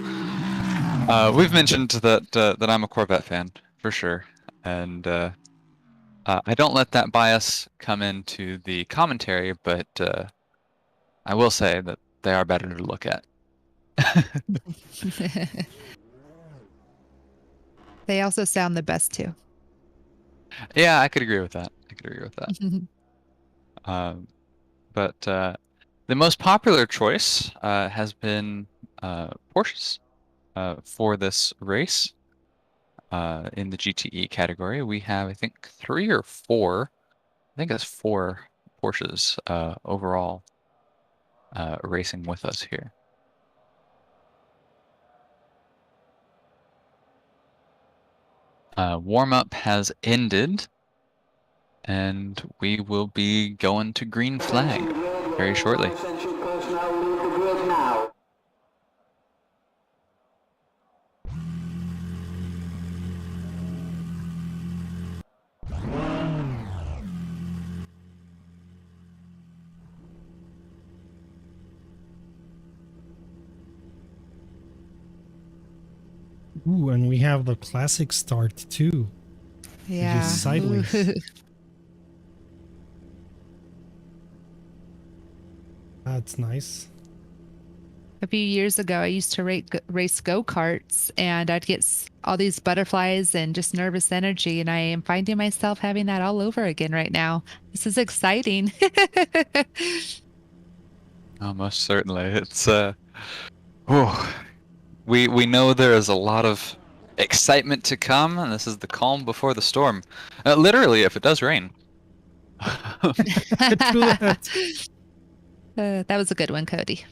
Speaker 1: We've mentioned that I'm a Corvette fan for sure, and I don't let that bias come into the commentary, but I will say that they are better to look at.
Speaker 2: They also sound the best too.
Speaker 1: Yeah, I could agree with that. I could agree with that. But the most popular choice has been Porsches for this race. In the GTE category, we have, I think, 3 or 4. I think it's 4 Porsches overall racing with us here. Warm-up has ended, and we will be going to green flag very shortly.
Speaker 3: Ooh, and we have the classic start too.
Speaker 2: Yeah.
Speaker 3: Just sideways. That's nice.
Speaker 2: A few years ago, I used to race go-karts, and I'd get all these butterflies and just nervous energy, and I am finding myself having that all over again right now. This is exciting.
Speaker 1: Oh, most certainly. It's we know there is a lot of excitement to come, and this is the calm before the storm. Literally, if it does rain.
Speaker 3: True that.
Speaker 2: That was a good one, Cody.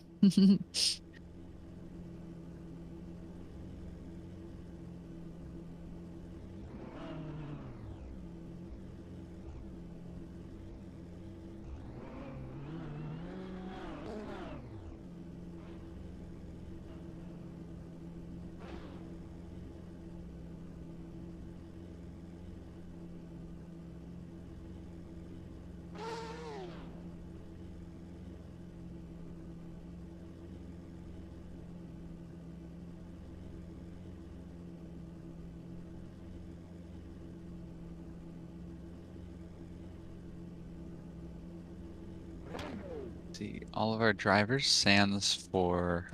Speaker 1: See, all of our drivers, sans for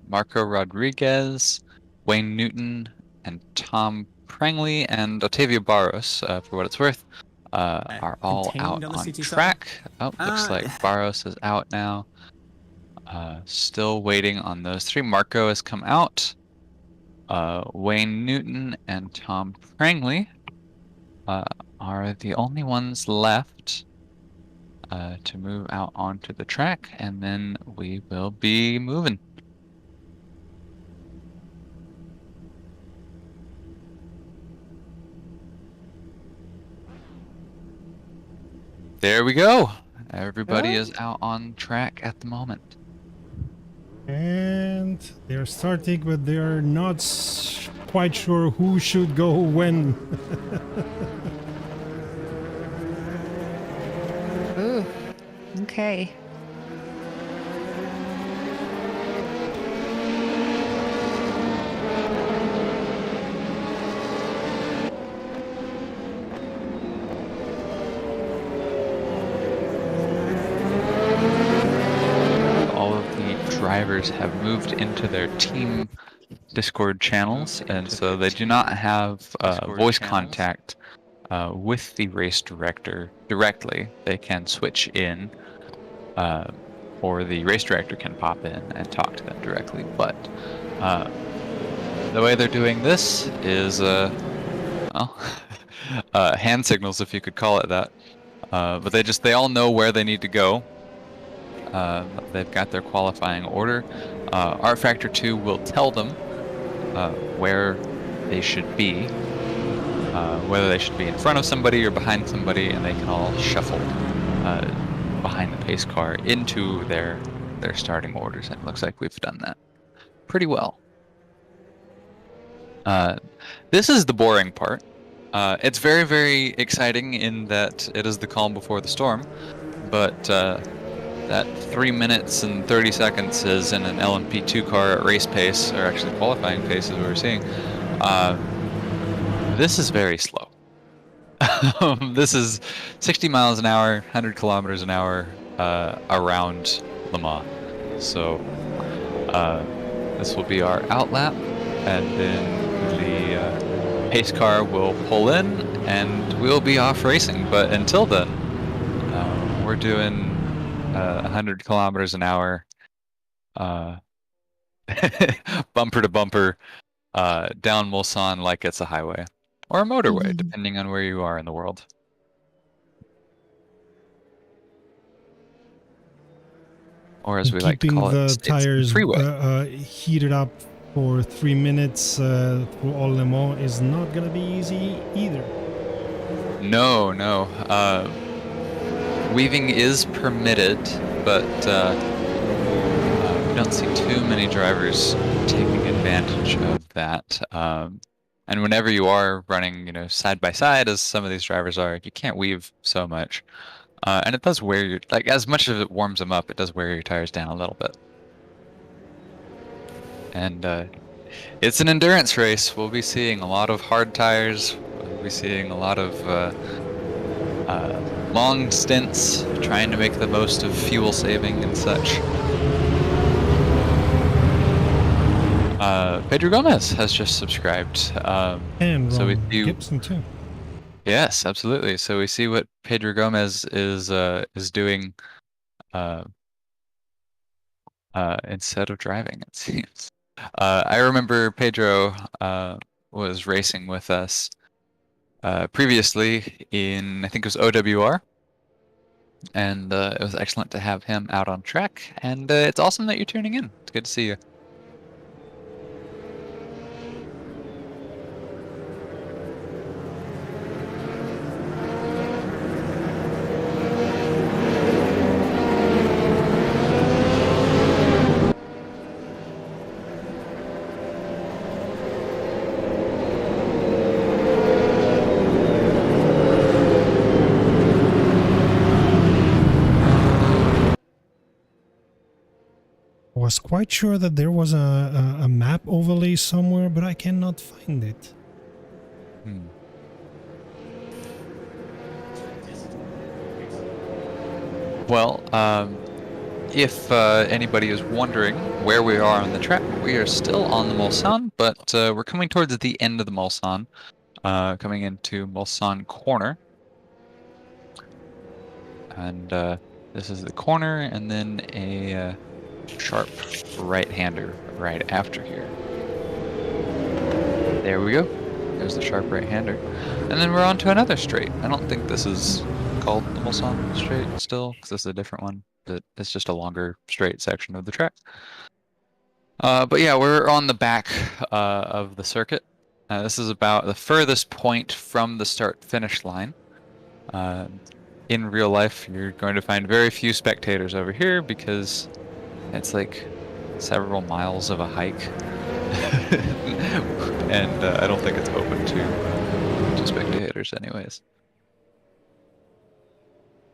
Speaker 1: Marco Rodriguez, Wayne Newton, and Tom Prangley, and Otavio Barros, for what it's worth, are all out on track. Oh, looks like Barros is out now. Still waiting on those 3. Marco has come out. Wayne Newton and Tom Prangley are the only ones left to move out onto the track, and then we will be moving. There we go. Everybody is out on track at the moment.
Speaker 3: And they're starting, but they're not quite sure who should go when.
Speaker 2: Ooh, okay.
Speaker 1: All of the drivers have moved into their team Discord channels, and so they do not have voice contact with the race director directly. They can switch in, or the race director can pop in and talk to them directly. But the way they're doing this is, well, hand signals, if you could call it that. But they all know where they need to go. They've got their qualifying order. rFactor 2 will tell them where they should be, whether they should be in front of somebody or behind somebody, and they can all shuffle behind the pace car into their starting orders. And it looks like we've done that pretty well. This is the boring part. It's very, very exciting in that it is the calm before the storm, but that 3 minutes and 30 seconds is in an LMP2 car at race pace, or actually qualifying pace as we were seeing. This is very slow. This is 60 miles an hour, 100 kilometers an hour around Le Mans. So this will be our outlap, and then the pace car will pull in, and we'll be off racing. But until then, we're doing 100 kilometers an hour, bumper to bumper, down Mulsanne like it's a highway or a motorway, depending on where you are in the world. Or as we like to
Speaker 3: Keeping
Speaker 1: call it,
Speaker 3: the
Speaker 1: it's
Speaker 3: tires
Speaker 1: freeway.
Speaker 3: heated up for 3 minutes through all Le Mans is not gonna be easy either.
Speaker 1: No. Weaving is permitted, but we don't see too many drivers taking advantage of that. And whenever you are running, side by side, as some of these drivers are, you can't weave so much. And it does wear your, like, as much as it warms them up, it does wear your tires down a little bit. And it's an endurance race. We'll be seeing a lot of hard tires. We'll be seeing a lot of long stints, trying to make the most of fuel saving and such. Pedro Gomez has just subscribed.
Speaker 3: And
Speaker 1: so we see,
Speaker 3: Gibson too.
Speaker 1: Yes, absolutely. So we see what Pedro Gomez is doing instead of driving, it seems. I remember Pedro was racing with us previously in, I think it was OWR, and it was excellent to have him out on track, and it's awesome that you're tuning in. It's good to see you.
Speaker 3: Was quite sure that there was a map overlay somewhere, but I cannot find it.
Speaker 1: Well, if anybody is wondering where we are on the track, we are still on the Mulsanne, but we're coming towards the end of the Mulsanne, coming into Mulsanne Corner. And this is the corner, and then a sharp right-hander right after here. There we go. There's the sharp right-hander. And then we're on to another straight. I don't think this is called the Mulsanne straight still, because this is a different one, but it's just a longer straight section of the track. But yeah, we're on the back of the circuit. This is about the furthest point from the start-finish line. In real life, you're going to find very few spectators over here because it's like several miles of a hike. And I don't think it's open to spectators anyways.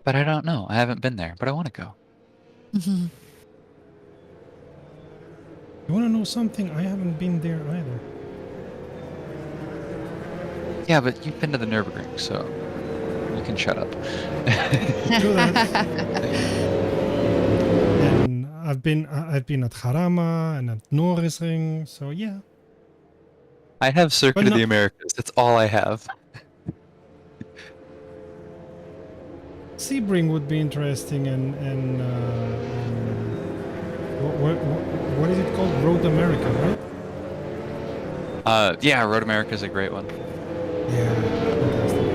Speaker 1: But I don't know. I haven't been there, but I want to go.
Speaker 3: You want to know something? I haven't been there either.
Speaker 1: Yeah, but you've been to the Nürburgring, so you can shut up.
Speaker 3: Do that. And I've been at Jarama and at Nürburgring, so yeah.
Speaker 1: I have Circuit of the Americas. That's all I have.
Speaker 3: Sebring would be interesting, and what is it called? Road America, right?
Speaker 1: Yeah, Road America is a great one.
Speaker 3: Yeah, fantastic.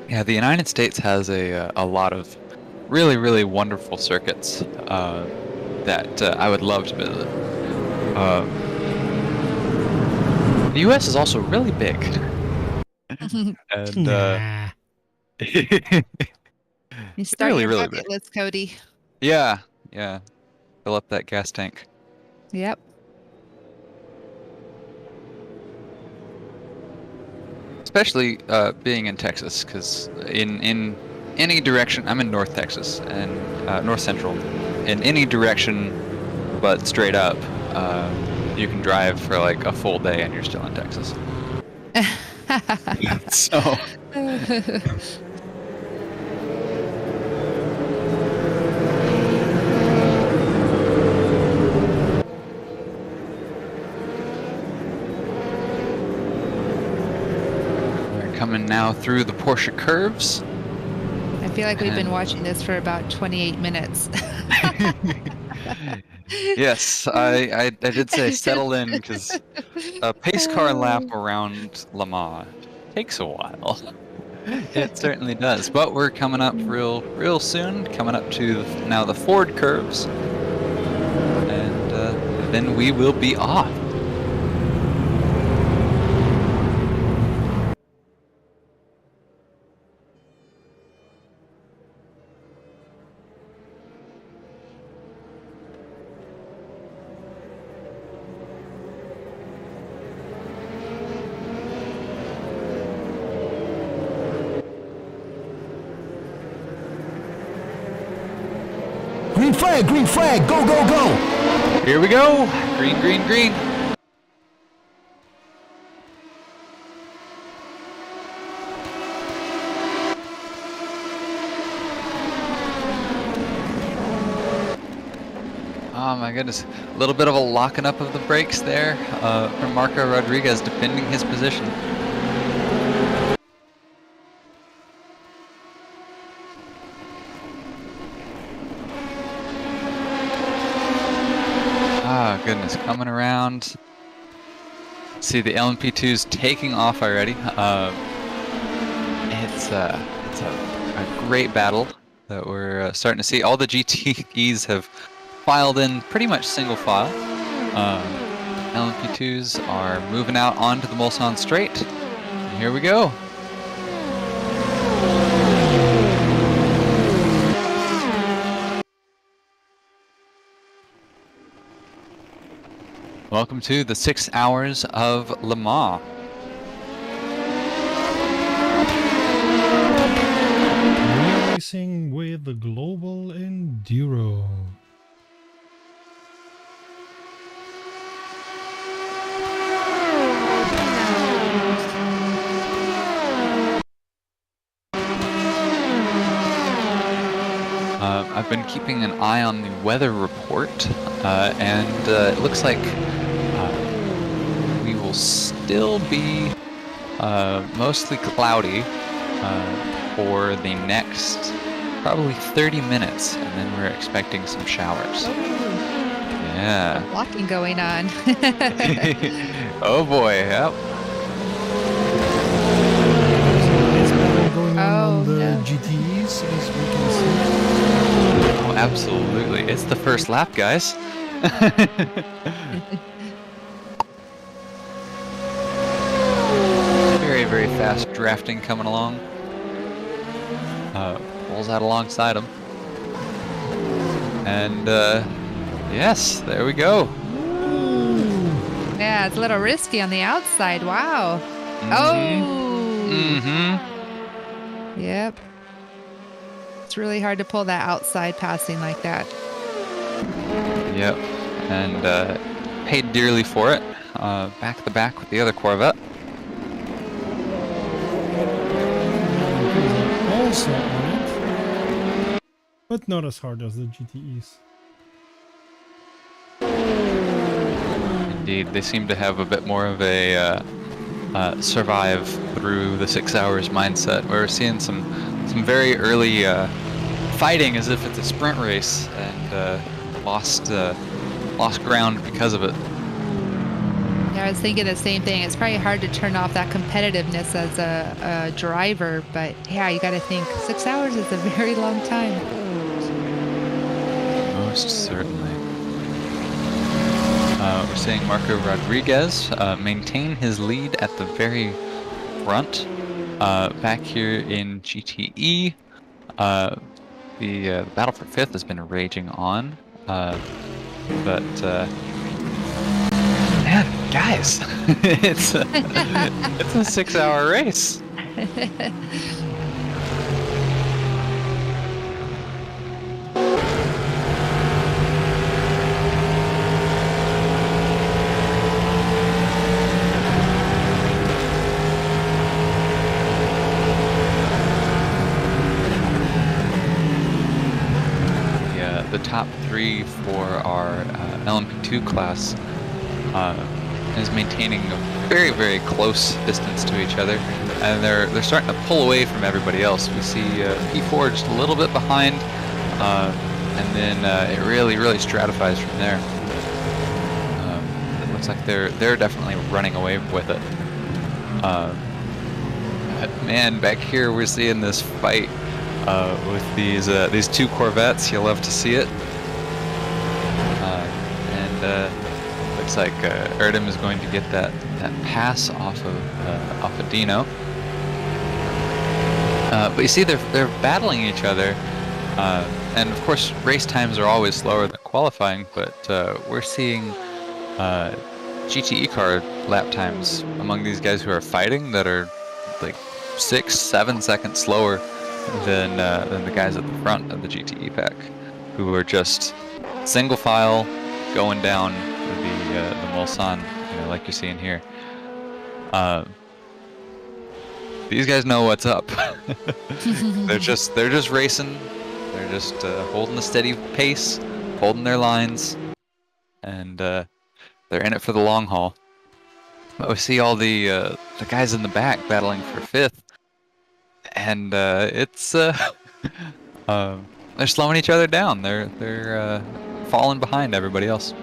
Speaker 1: Yeah, the United States has a lot of really, really wonderful circuits that I would love to visit. The U.S. is also really big, and
Speaker 3: Nah.
Speaker 2: You start
Speaker 1: really,
Speaker 2: your
Speaker 1: really big.
Speaker 2: bucket list, Cody.
Speaker 1: Yeah, yeah. Fill up that gas tank.
Speaker 2: Yep.
Speaker 1: Especially being in Texas, because in any direction, I'm in North Texas and North Central. In any direction, but straight up, you can drive for like a full day and you're still in Texas. So we're coming now through the Porsche curves.
Speaker 2: I feel like we've been
Speaker 1: And-
Speaker 2: watching this for about 28 minutes.
Speaker 1: Yes, I did say settle in because a pace car lap around Le Mans takes a while. It certainly does, but we're coming up real soon, coming up to now the Ford curves, and then we will be off.
Speaker 4: Green flag, go, go, go!
Speaker 1: Here we go, green, green, green. Oh my goodness, a little bit of a locking up of the brakes there from Marco Rodriguez defending his position. Ah, goodness, coming around. See the LMP2's taking off already. It's a great battle that we're starting to see. All the GTEs have filed in pretty much single file. LMP2s are moving out onto the Mulsanne straight. And here we go. Welcome to the 6 hours of Le Mans.
Speaker 3: We're racing with the Global Enduro.
Speaker 1: I've been keeping an eye on the weather report, and it looks like we will still be mostly cloudy for the next probably 30 minutes, and then we're expecting some showers. Yeah.
Speaker 2: Blocking going on.
Speaker 1: Oh boy, yep.
Speaker 3: It's battle going on
Speaker 2: Oh,
Speaker 3: the
Speaker 2: no.
Speaker 3: GTEs, as we can see.
Speaker 1: Oh, absolutely. It's the first lap, guys. Very, very fast drafting coming along. Pulls out alongside him. And, yes, there we go.
Speaker 2: Yeah, it's a little risky on the outside. Wow. Oh.
Speaker 1: Mm-hmm.
Speaker 2: Yep. It's really hard to pull that outside passing like that.
Speaker 1: Yep. And, paid dearly for it. Back to back with the other Corvette.
Speaker 3: Also on it, but not as hard as the GTEs.
Speaker 1: Indeed, they seem to have a bit more of a survive through the 6 hours mindset. We're seeing some very early fighting as if it's a sprint race, and lost ground because of it.
Speaker 2: Yeah, I was thinking the same thing. It's probably hard to turn off that competitiveness as a driver, but yeah, you got to think 6 hours is a very long time.
Speaker 1: Most certainly. We're seeing Marco Rodriguez maintain his lead at the very front. Back here in GTE, the battle for fifth has been raging on. But man, guys, it's a 6-hour race. The top three for our LMP2 class is maintaining a very, very close distance to each other, and they're starting to pull away from everybody else. We see P4 just a little bit behind, and then it really, really stratifies from there. It looks like they're definitely running away with it. But man, back here we're seeing this fight. With these two Corvettes, you'll love to see it. And looks like Erdem is going to get that pass off of Dino. But you see, they're battling each other, and of course, race times are always slower than qualifying. But we're seeing GTE car lap times among these guys who are fighting that are like 6-7 seconds slower than the guys at the front of the GTE pack, who are just single file going down the Mulsanne, like you're seeing here. These guys know what's up. They're just racing. They're just holding a steady pace, holding their lines, and they're in it for the long haul. But we see all the guys in the back battling for fifth. And it's they're slowing each other down. They're falling behind everybody else.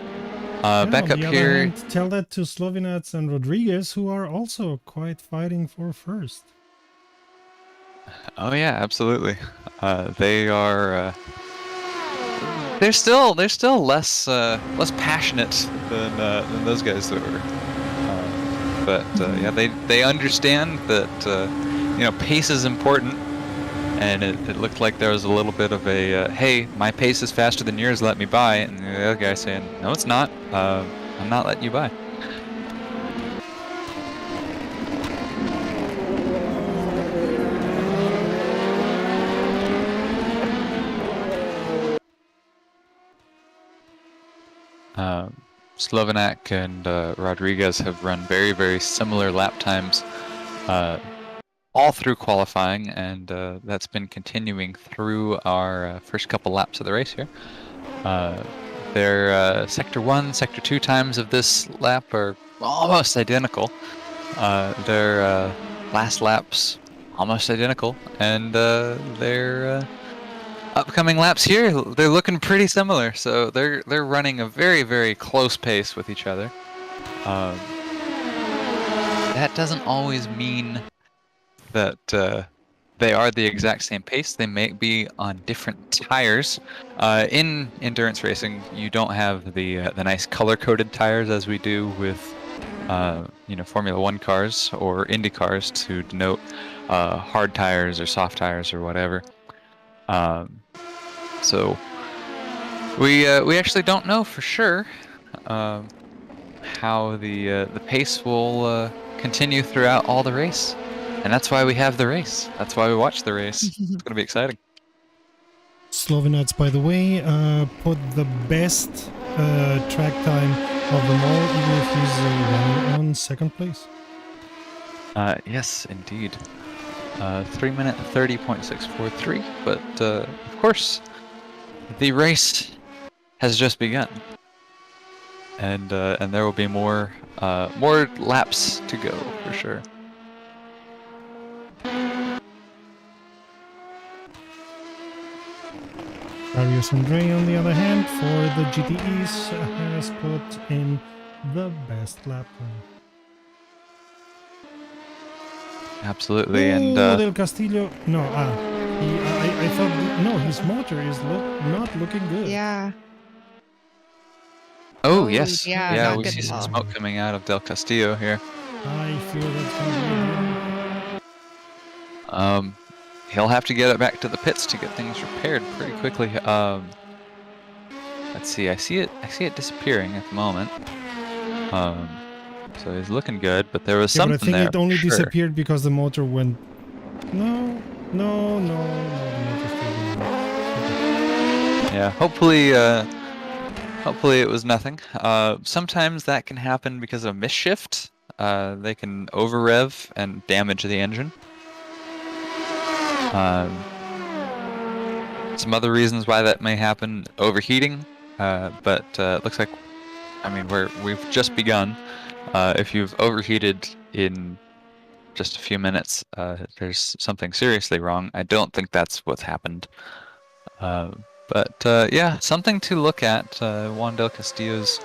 Speaker 1: Back up here.
Speaker 3: Hand, tell that to Slovinats and Rodriguez, who are also quite fighting for first.
Speaker 1: Oh yeah, absolutely. They are. They're still less passionate than those guys were. But yeah, they understand that. Pace is important, and it looked like there was a little bit of a, hey, my pace is faster than yours, let me by, and the other guy saying, no, it's not, I'm not letting you by. Slovenak and Rodriguez have run very, very similar lap times all through qualifying, and that's been continuing through our first couple laps of the race here. Their Sector 1, Sector 2 times of this lap are almost identical. Their last laps almost identical, and their upcoming laps here, they're looking pretty similar. So they're running a very, very close pace with each other. That doesn't always mean that they are the exact same pace. They may be on different tires. In endurance racing, you don't have the nice color-coded tires as we do with Formula One cars or Indy cars to denote hard tires or soft tires or whatever. So we actually don't know for sure how the pace will continue throughout all the race. And that's why we have the race. That's why we watch the race. It's going to be exciting.
Speaker 3: Slovinats, by the way, put the best track time of them all, even if he's running on second place.
Speaker 1: Yes, indeed. 3 minute 30.643. But of course, the race has just begun, and there will be more laps to go for sure.
Speaker 3: Darius Andre, on the other hand, for the GTEs, has put in the best lap time.
Speaker 1: Absolutely, and
Speaker 3: Del Castillo. No, I thought no, his motor is not looking good.
Speaker 2: Yeah.
Speaker 1: Oh,
Speaker 2: Oh,
Speaker 1: yes.
Speaker 2: yeah,
Speaker 1: Yeah,
Speaker 2: not
Speaker 1: we
Speaker 2: good
Speaker 1: see
Speaker 2: at
Speaker 1: some
Speaker 2: all.
Speaker 1: smoke coming out of Del Castillo here.
Speaker 3: I fear that's gonna be a deal.
Speaker 1: He'll have to get it back to the pits to get things repaired pretty quickly. Let's see. I see it disappearing at the moment. So he's looking good, but there was
Speaker 3: Yeah, but I
Speaker 1: something
Speaker 3: think
Speaker 1: there
Speaker 3: it only
Speaker 1: for sure.
Speaker 3: disappeared because the motor went. No, no, no, no. The motor's still going.
Speaker 1: Yeah, hopefully it was nothing. Sometimes that can happen because of misshift. They can over rev and damage the engine. Some other reasons why that may happen: overheating. But it looks like, I mean, we've just begun. If you've overheated in just a few minutes, there's something seriously wrong. I don't think that's what's happened. But yeah, something to look at. Juan del Castillo's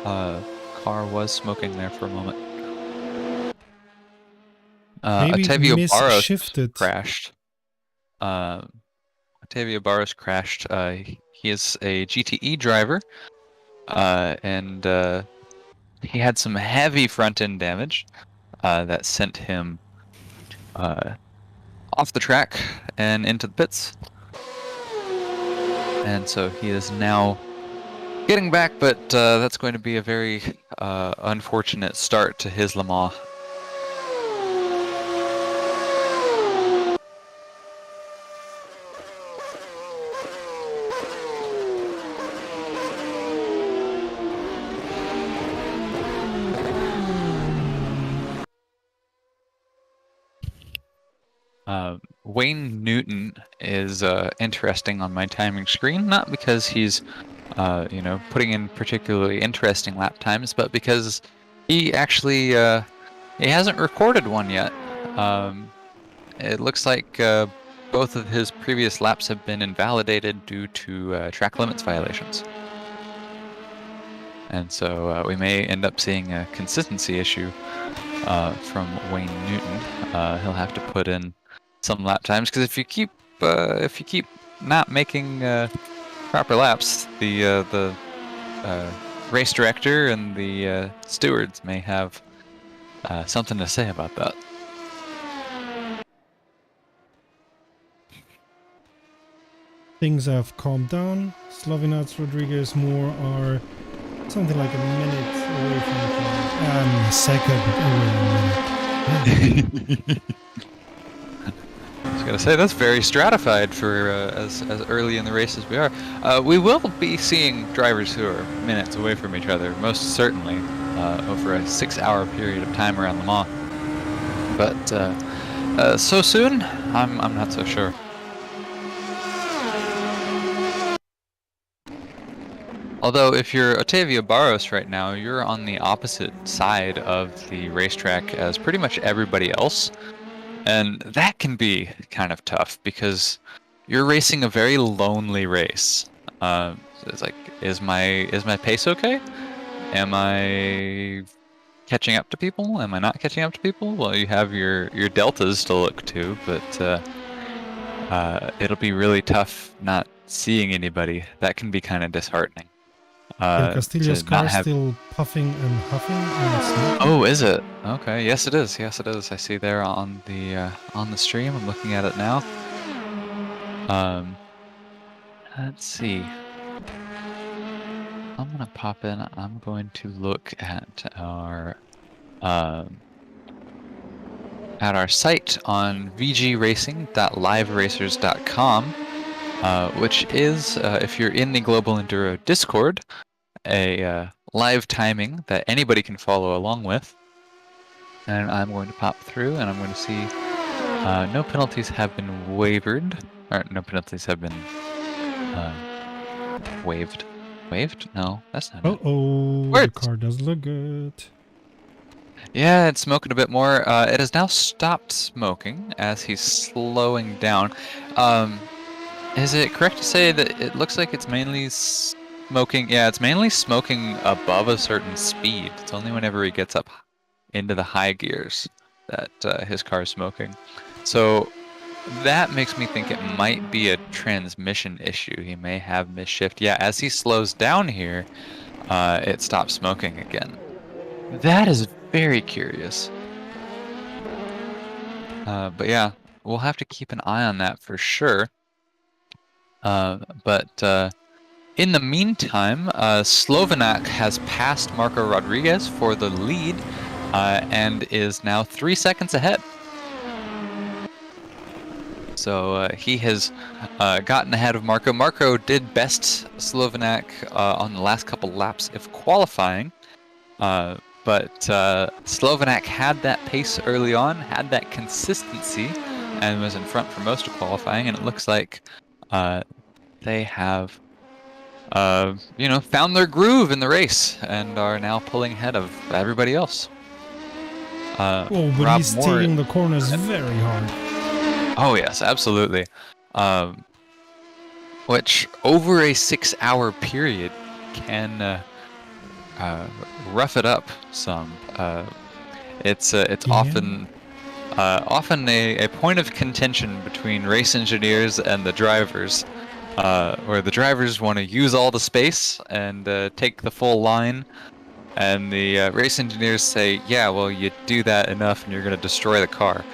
Speaker 1: car was smoking there for a moment.
Speaker 3: Maybe
Speaker 1: Octavio Barros
Speaker 3: misshifted.
Speaker 1: crashed. Octavio Barros crashed. He is a GTE driver, and he had some heavy front end damage that sent him off the track and into the pits. And so he is now getting back, but that's going to be a very unfortunate start to his Le Mans. Wayne Newton is interesting on my timing screen, not because he's putting in particularly interesting lap times, but because he actually he hasn't recorded one yet. It looks like both of his previous laps have been invalidated due to track limits violations. And so we may end up seeing a consistency issue from Wayne Newton. He'll have to put in some lap times, because if you keep not making proper laps, the race director and the stewards may have something to say about that.
Speaker 3: Things have calmed down. Slavinats Rodriguez Moore are something like a minute away from the car. A second away.
Speaker 1: I was gonna say, that's very stratified for as early in the race as we are. We will be seeing drivers who are minutes away from each other, most certainly, over a 6-hour period of time around Le Mans. But so soon, I'm not so sure. Although, if you're Octavio Barros right now, you're on the opposite side of the racetrack as pretty much everybody else. And that can be kind of tough, because you're racing a very lonely race. So it's like, is my pace okay? Am I catching up to people? Am I not catching up to people? Well, you have your deltas to look to, but it'll be really tough not seeing anybody. That can be kind of disheartening.
Speaker 3: Castillo's
Speaker 1: To not
Speaker 3: car
Speaker 1: have...
Speaker 3: still puffing and huffing and smoking.
Speaker 1: Oh, is it? Okay. Yes, it is. Yes, it is. I see there on the stream. I'm looking at it now. Let's see. I'm gonna pop in. I'm going to look at our site on vgracing.liveracers.com, which is, if you're in the Global Enduro Discord, a live timing that anybody can follow along with. And I'm going to pop through, and I'm going to see no penalties have been wavered, or no penalties have been waived. Waived? No, that's not it.
Speaker 3: Uh-oh, the
Speaker 1: Words.
Speaker 3: car does look good.
Speaker 1: Yeah, it's smoking a bit more. It has now stopped smoking as he's slowing down. Is it correct to say that it looks like it's mainly smoking? Yeah, it's mainly smoking above a certain speed. It's only whenever he gets up into the high gears that his car is smoking. So that makes me think it might be a transmission issue. He may have misshift. Yeah, as he slows down here, it stopped smoking again. That is very curious. But yeah, we'll have to keep an eye on that for sure. But in the meantime, Slovenac has passed Marco Rodriguez for the lead and is now 3 seconds ahead. So he has gotten ahead of Marco. Marco did best Slovenac on the last couple laps of qualifying. But Slovenac had that pace early on, had that consistency, and was in front for most of qualifying. And it looks like they have, found their groove in the race and are now pulling ahead of everybody else.
Speaker 3: Oh, but
Speaker 1: Rob
Speaker 3: he's
Speaker 1: Moore,
Speaker 3: taking the corners very hard.
Speaker 1: oh yes, absolutely. Which over a 6-hour period can rough it up some. It's
Speaker 3: Yeah.
Speaker 1: often a point of contention between race engineers and the drivers, where the drivers want to use all the space and take the full line, and the race engineers say, "Yeah, well, you do that enough, and you're going to destroy the car."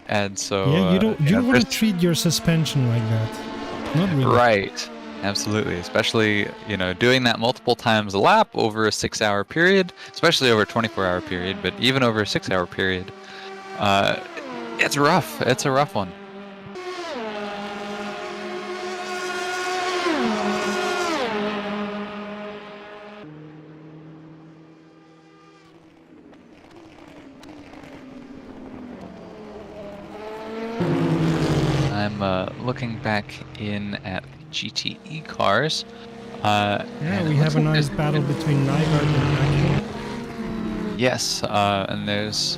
Speaker 1: And so
Speaker 3: Yeah, you don't want to
Speaker 1: there's-
Speaker 3: treat your suspension like that. Not really.
Speaker 1: Right. Absolutely. Especially, doing that multiple times a lap over a 6-hour period, especially over a 24-hour period, but even over a 6-hour period, it's rough. It's a rough one. I'm looking back in at GTE cars.
Speaker 3: Yeah,
Speaker 1: and
Speaker 3: we
Speaker 1: it
Speaker 3: have
Speaker 1: looks
Speaker 3: a
Speaker 1: like
Speaker 3: nice
Speaker 1: there's
Speaker 3: battle
Speaker 1: been-
Speaker 3: between Nygaard and Ackle.
Speaker 1: Yes, and there's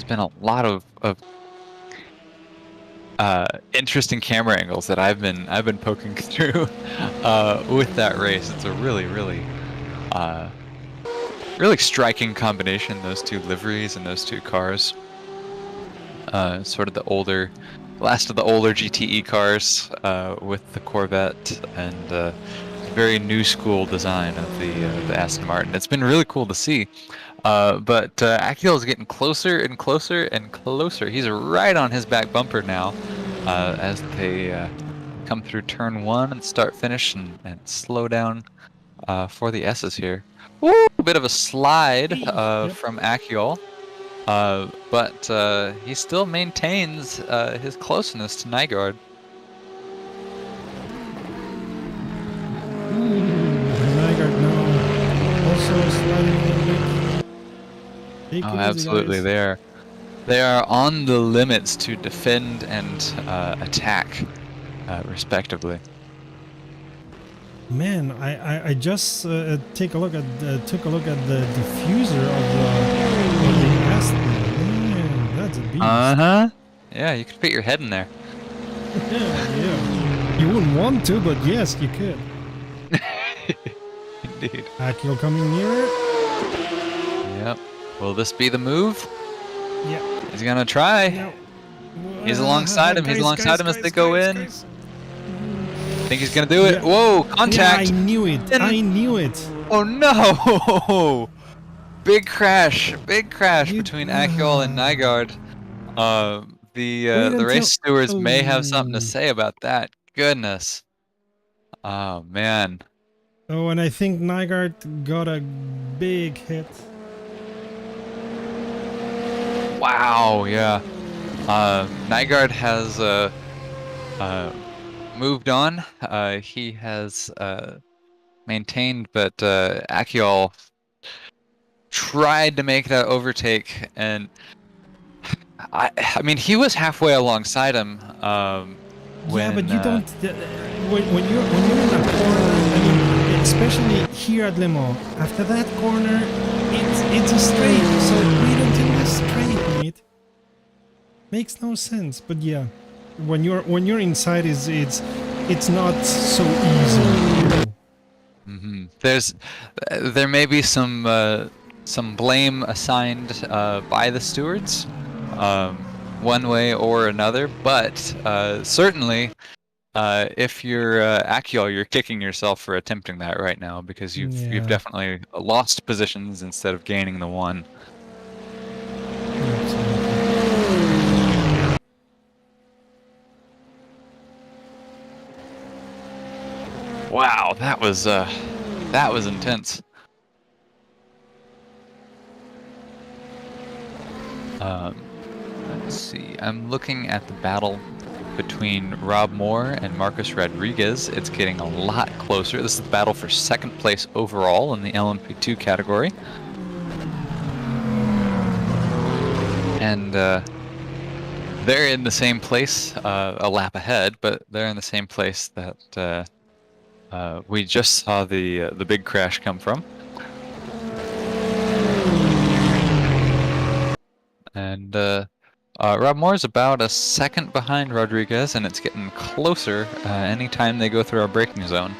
Speaker 1: been a lot of interesting camera angles that I've been poking through with that race. It's a really striking combination, those two liveries and those two cars. Sort of last of the older GTE cars with the Corvette and very new school design of the Aston Martin. It's been really cool to see. But Akil is getting closer and closer and closer. He's right on his back bumper now as they come through turn 1 and start finish and slow down for the S's here. Woo! A bit of a slide
Speaker 3: Yep.
Speaker 1: from Akil. But he still maintains his closeness to Nygaard.
Speaker 3: Nygaard now also sliding a little bit. Take
Speaker 1: Oh,
Speaker 3: it easy,
Speaker 1: absolutely.
Speaker 3: guys.
Speaker 1: They are on the limits to defend and attack, respectively.
Speaker 3: Man, I just took a look at the diffuser of the Aston. Man, that's a beast.
Speaker 1: Uh-huh. Yeah, you could fit your head in there.
Speaker 3: Yeah. You wouldn't want to, but yes, you could.
Speaker 1: Indeed.
Speaker 3: Akil coming nearer.
Speaker 1: Yep. Will this be the move?
Speaker 3: Yeah.
Speaker 1: He's gonna try.
Speaker 3: No.
Speaker 1: He's alongside him. He's
Speaker 3: Guys,
Speaker 1: alongside him as they go in.
Speaker 3: guys.
Speaker 1: Think he's gonna do it?
Speaker 3: Yeah.
Speaker 1: Whoa!
Speaker 3: Yeah,
Speaker 1: Contact!
Speaker 3: I knew it.
Speaker 1: And-
Speaker 3: I knew it.
Speaker 1: Oh no! Big crash
Speaker 3: You-
Speaker 1: between Akil and Nygaard. The
Speaker 3: until-
Speaker 1: race stewards may have
Speaker 3: Oh.
Speaker 1: something to say about that. Goodness. Oh man.
Speaker 3: Oh, and I think Nygaard got a big hit.
Speaker 1: Wow. Yeah. Nygaard has moved on. He has maintained, but Akil tried to make that overtake, and I mean, he was halfway alongside him.
Speaker 3: Yeah, but you don't. When you're in a corner, I mean, especially here at Le Mans, after that corner, it's a straight. So wait until the straight, mate. Makes no sense. But yeah, when you're inside, it's not so easy.
Speaker 1: Mm-hmm. There may be some blame assigned by the stewards, one way or another, but certainly If you're Achiol, you're kicking yourself for attempting that right now because you've
Speaker 3: Yeah.
Speaker 1: definitely lost positions instead of gaining the one.
Speaker 3: Absolutely.
Speaker 1: Wow, that was intense. Let's see. I'm looking at the battle between Rob Moore and Marcus Rodriguez. It's getting a lot closer. This is the battle for second place overall in the LMP2 category. And they're in the same place, a lap ahead, but they're in the same place that we just saw the big crash come from. And Rob Moore is about a second behind Rodriguez, and it's getting closer anytime they go through our braking zone.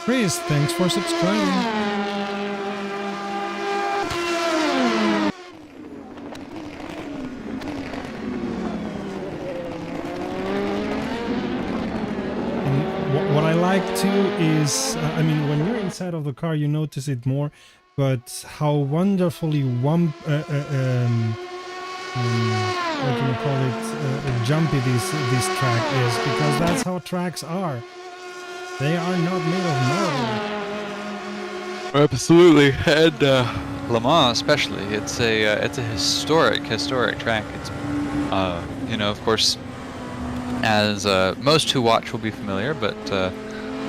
Speaker 3: Chris, thanks for subscribing. What I like too is, I mean, when you're inside of the car, you notice it more, but how wonderfully what do you call it, jumpy this track is, because that's how tracks are. They are not made of marble.
Speaker 1: Absolutely, and Le Mans especially. It's a historic track. It's you know, of course, as most who watch will be familiar, but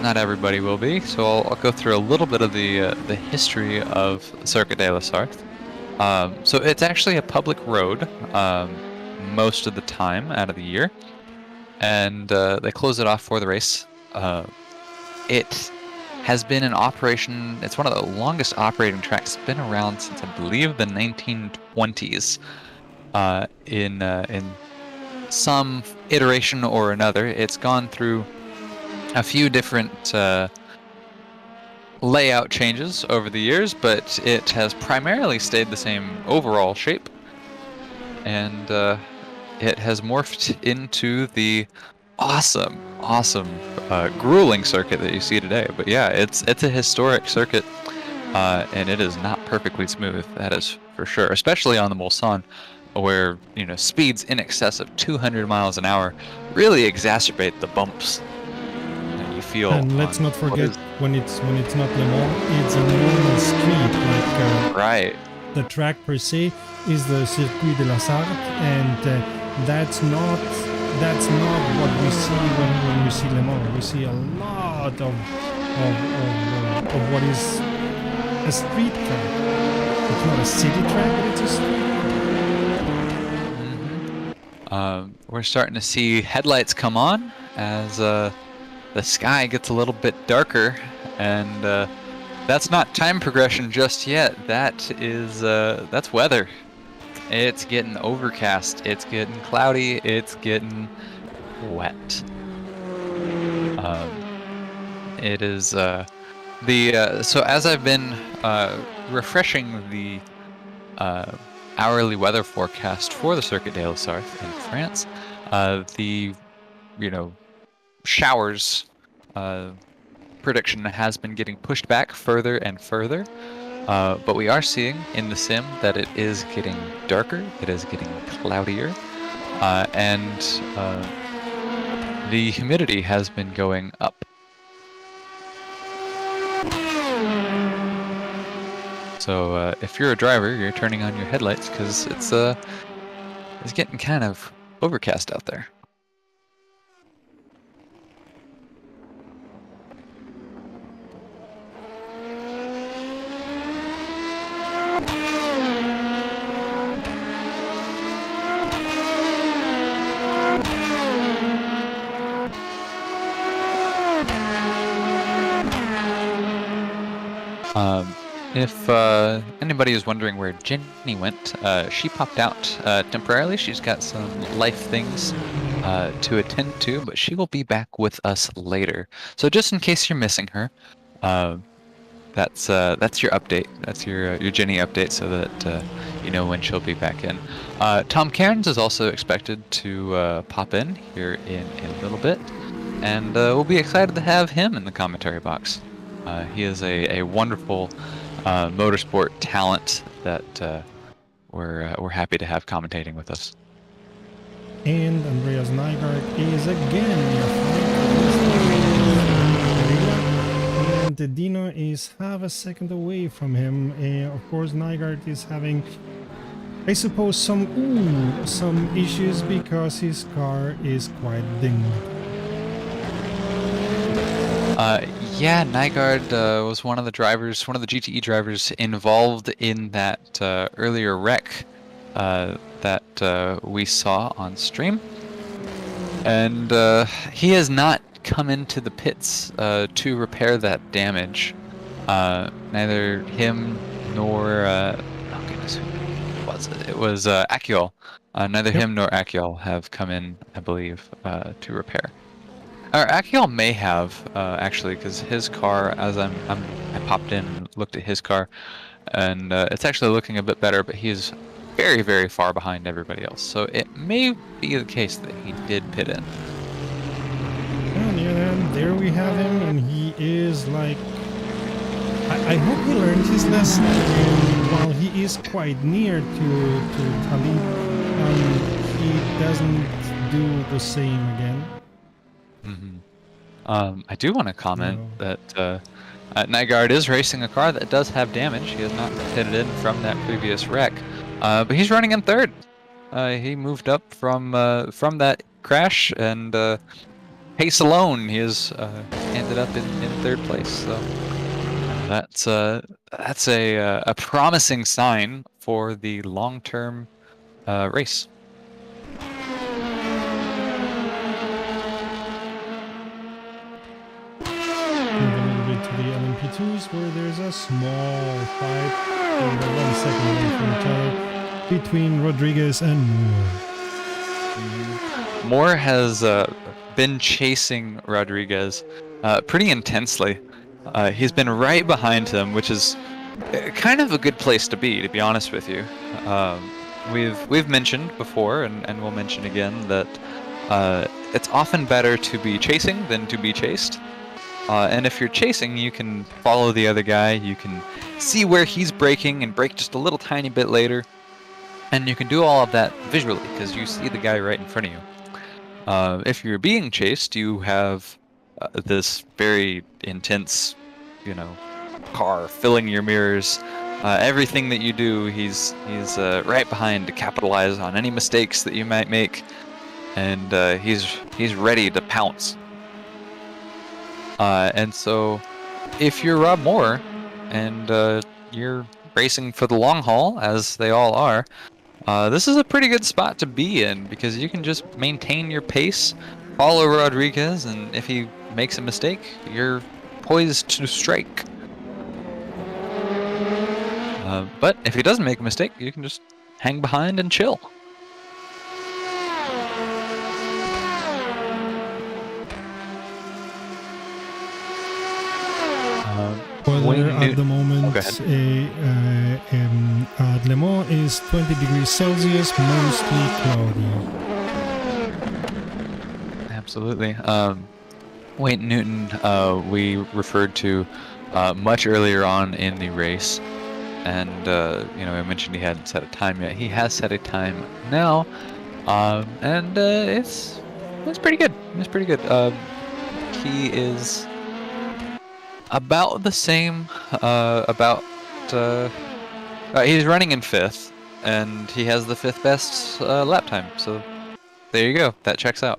Speaker 1: not everybody will be. So I'll go through a little bit of the history of Circuit de la Sarthe. So it's actually a public road most of the time out of the year, and they close it off for the race. It has been in operation. It's one of the longest operating tracks. It's been around since I believe the 1920s. In some iteration or another, it's gone through a few different layout changes over the years, but it has primarily stayed the same overall shape, and it has morphed into the awesome grueling circuit that you see today. But yeah, it's a historic circuit, and it is not perfectly smooth, that is for sure, especially on the Mulsanne, where, you know, speeds in excess of 200 miles an hour really exacerbate the bumps that you feel.
Speaker 3: And let's not forget, when it's not Le Mans, it's a normal street. Like
Speaker 1: right.
Speaker 3: The track per se is the Circuit de la Sarthe, and that's not what we see when we see Le Mans. We see a lot of what is a street track. It's not a city track, but it's a street track.
Speaker 1: We're starting to see headlights come on as the sky gets a little bit darker, and that's not time progression just yet. That is that's weather. It's getting overcast, it's getting cloudy, it's getting wet. It is so as I've been refreshing the hourly weather forecast for the Circuit de la Sarthe in France, the showers prediction has been getting pushed back further and further. But we are seeing in the sim that it is getting darker, it is getting cloudier, and the humidity has been going up. So if you're a driver, you're turning on your headlights because it's getting kind of overcast out there. If anybody is wondering where Jenny went, she popped out temporarily. She's got some life things to attend to, but she will be back with us later. So just in case you're missing her, that's your update. That's your Jenny update, so that you know when she'll be back in. Tom Cairns is also expected to pop in here in a little bit, and we'll be excited to have him in the commentary box. He is a wonderful motorsport talent that we're happy to have commentating with us.
Speaker 3: And Andreas Nygaard is again and Dino is half a second away from him. Of course, Nygaard is having, I suppose, some issues because his car is quite dinged.
Speaker 1: Yeah, Nygaard was one of the GTE drivers involved in that earlier wreck that we saw on stream, and he has not come into the pits to repair that damage. Neither him nor oh goodness, who was it? It was Akiol. Neither him nor Akiol have come in, I believe, to repair. Or Akiol may have actually, because his car, as I popped in and looked at his car, and it's actually looking a bit better, but he's very, very far behind everybody else. So it may be the case that he did pit in.
Speaker 3: Well, near then, there we have him, and he is like, I hope he learned his lesson. And while he is quite near to Talib, he doesn't do the same again.
Speaker 1: I do want to comment that Nygaard is racing a car that does have damage. He has not pitted in from that previous wreck, but he's running in third. He moved up from that crash, and pace alone, he has ended up in third place. So that's a promising sign for the long-term race.
Speaker 3: To the LMP2s, where there's a small fight in the 1 second from each other between Rodriguez and Moore.
Speaker 1: Moore has been chasing Rodriguez pretty intensely. He's been right behind him, which is kind of a good place to be honest with you. We've mentioned before, and we'll mention again, that it's often better to be chasing than to be chased. And if you're chasing, you can follow the other guy, you can see where he's braking and brake just a little tiny bit later, and you can do all of that visually because you see the guy right in front of you. If you're being chased, you have this very intense, car filling your mirrors. Everything that you do, he's right behind to capitalize on any mistakes that you might make, and he's ready to pounce. And so, if you're Rob Moore, and you're racing for the long haul, as they all are, this is a pretty good spot to be in, because you can just maintain your pace, follow Rodriguez, and if he makes a mistake, you're poised to strike. But if he doesn't make a mistake, you can just hang behind and chill.
Speaker 3: Weather at the moment
Speaker 1: at
Speaker 3: Le Mans is 20 degrees Celsius, mostly cloudy.
Speaker 1: Absolutely. Wayne Newton, we referred to much earlier on in the race, and I mentioned he hadn't set a time yet. He has set a time now, and it's pretty good. It's pretty good. He is about the same. He's running in 5th, and he has the 5th best lap time. So there you go. That checks out.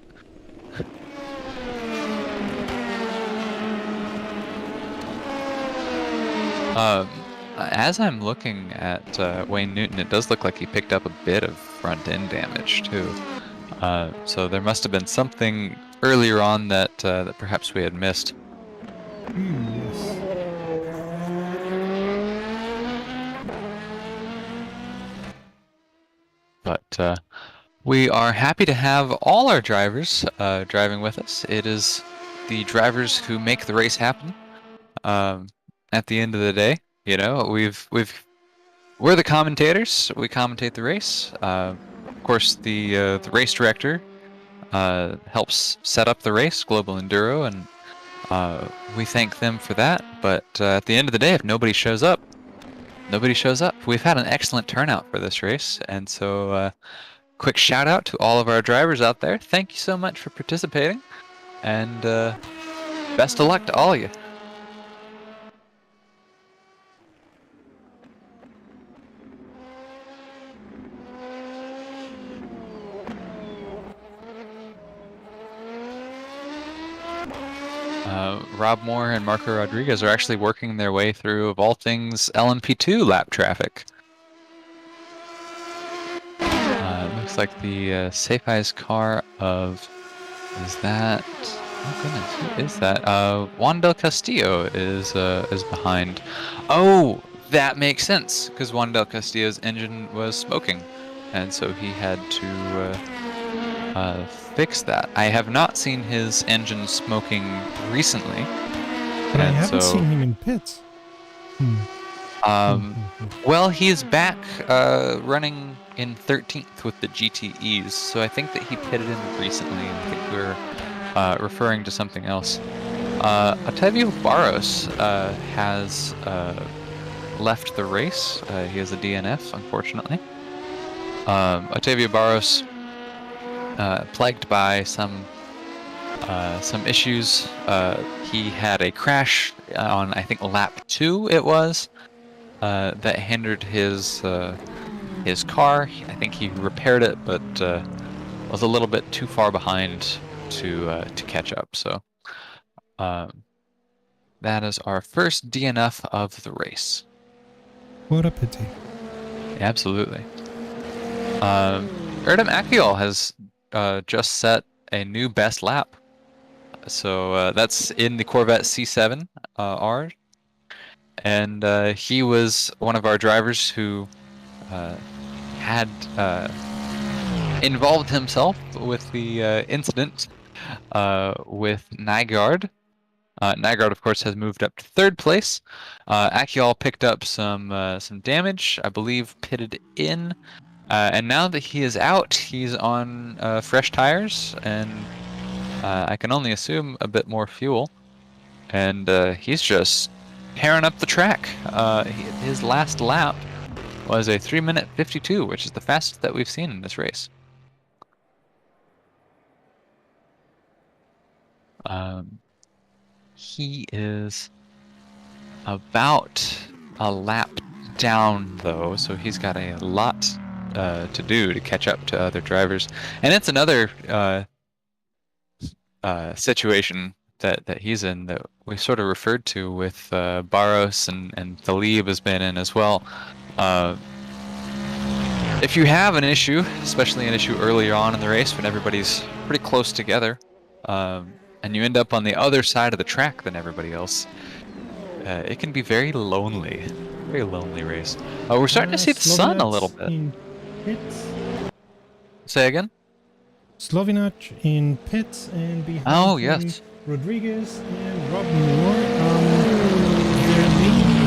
Speaker 1: As I'm looking at Wayne Newton, it does look like he picked up a bit of front end damage too. So there must have been something earlier on that perhaps we had missed.
Speaker 3: Yes.
Speaker 1: But we are happy to have all our drivers driving with us. It is the drivers who make the race happen. at the end of the day. You know, we're the commentators. We commentate the race. Of course, the race director helps set up the race, Global Enduro, and we thank them for that. But at the end of the day, if nobody shows up, nobody shows up. We've had an excellent turnout for this race, and so quick shout out to all of our drivers out there. Thank you so much for participating, and best of luck to all of you. Rob Moore and Marco Rodriguez are actually working their way through, of all things, LMP2 lap traffic. Looks like the Safe Eyes car of, is that, oh goodness, who is that? Juan del Castillo is behind. Oh, that makes sense, because Juan del Castillo's engine was smoking, and so he had to fix that. I have not seen his engine smoking recently,
Speaker 3: But I
Speaker 1: and
Speaker 3: haven't
Speaker 1: so
Speaker 3: seen him in pits.
Speaker 1: well, he is back running in 13th with the GTEs, so I think that he pitted in recently, and I think we're referring to something else. Otavio Barros has left the race. He has a DNF, unfortunately. Otavio Barros, plagued by some issues. He had a crash on, I think, lap 2 it was, that hindered his car. I think he repaired it, but was a little bit too far behind to catch up. So that is our first DNF of the race.
Speaker 3: What a pity.
Speaker 1: Absolutely. Erdem Akiol has just set a new best lap. So that's in the Corvette C7 R. And he was one of our drivers who had involved himself with the incident with Nygaard. Nygaard, of course, has moved up to 3rd place. Akiol picked up some damage, I believe, pitted in. And now that he is out, he's on fresh tires, and I can only assume a bit more fuel. And he's just tearing up the track. His last lap was a 3-minute 52, which is the fastest that we've seen in this race. He is about a lap down, though, so he's got a lot to do to catch up to other drivers. And it's another situation that he's in that we sort of referred to with Barros and Talib has been in as well. If you have an issue, especially an issue earlier on in the race when everybody's pretty close together, and you end up on the other side of the track than everybody else, it can be very lonely. Very lonely race. We're starting to see the sun a little bit.
Speaker 3: In pits.
Speaker 1: Say again?
Speaker 3: Slovinac in pits, and behind
Speaker 1: Oh,
Speaker 3: him,
Speaker 1: yes.
Speaker 3: Rodriguez and Rob Moore. There may be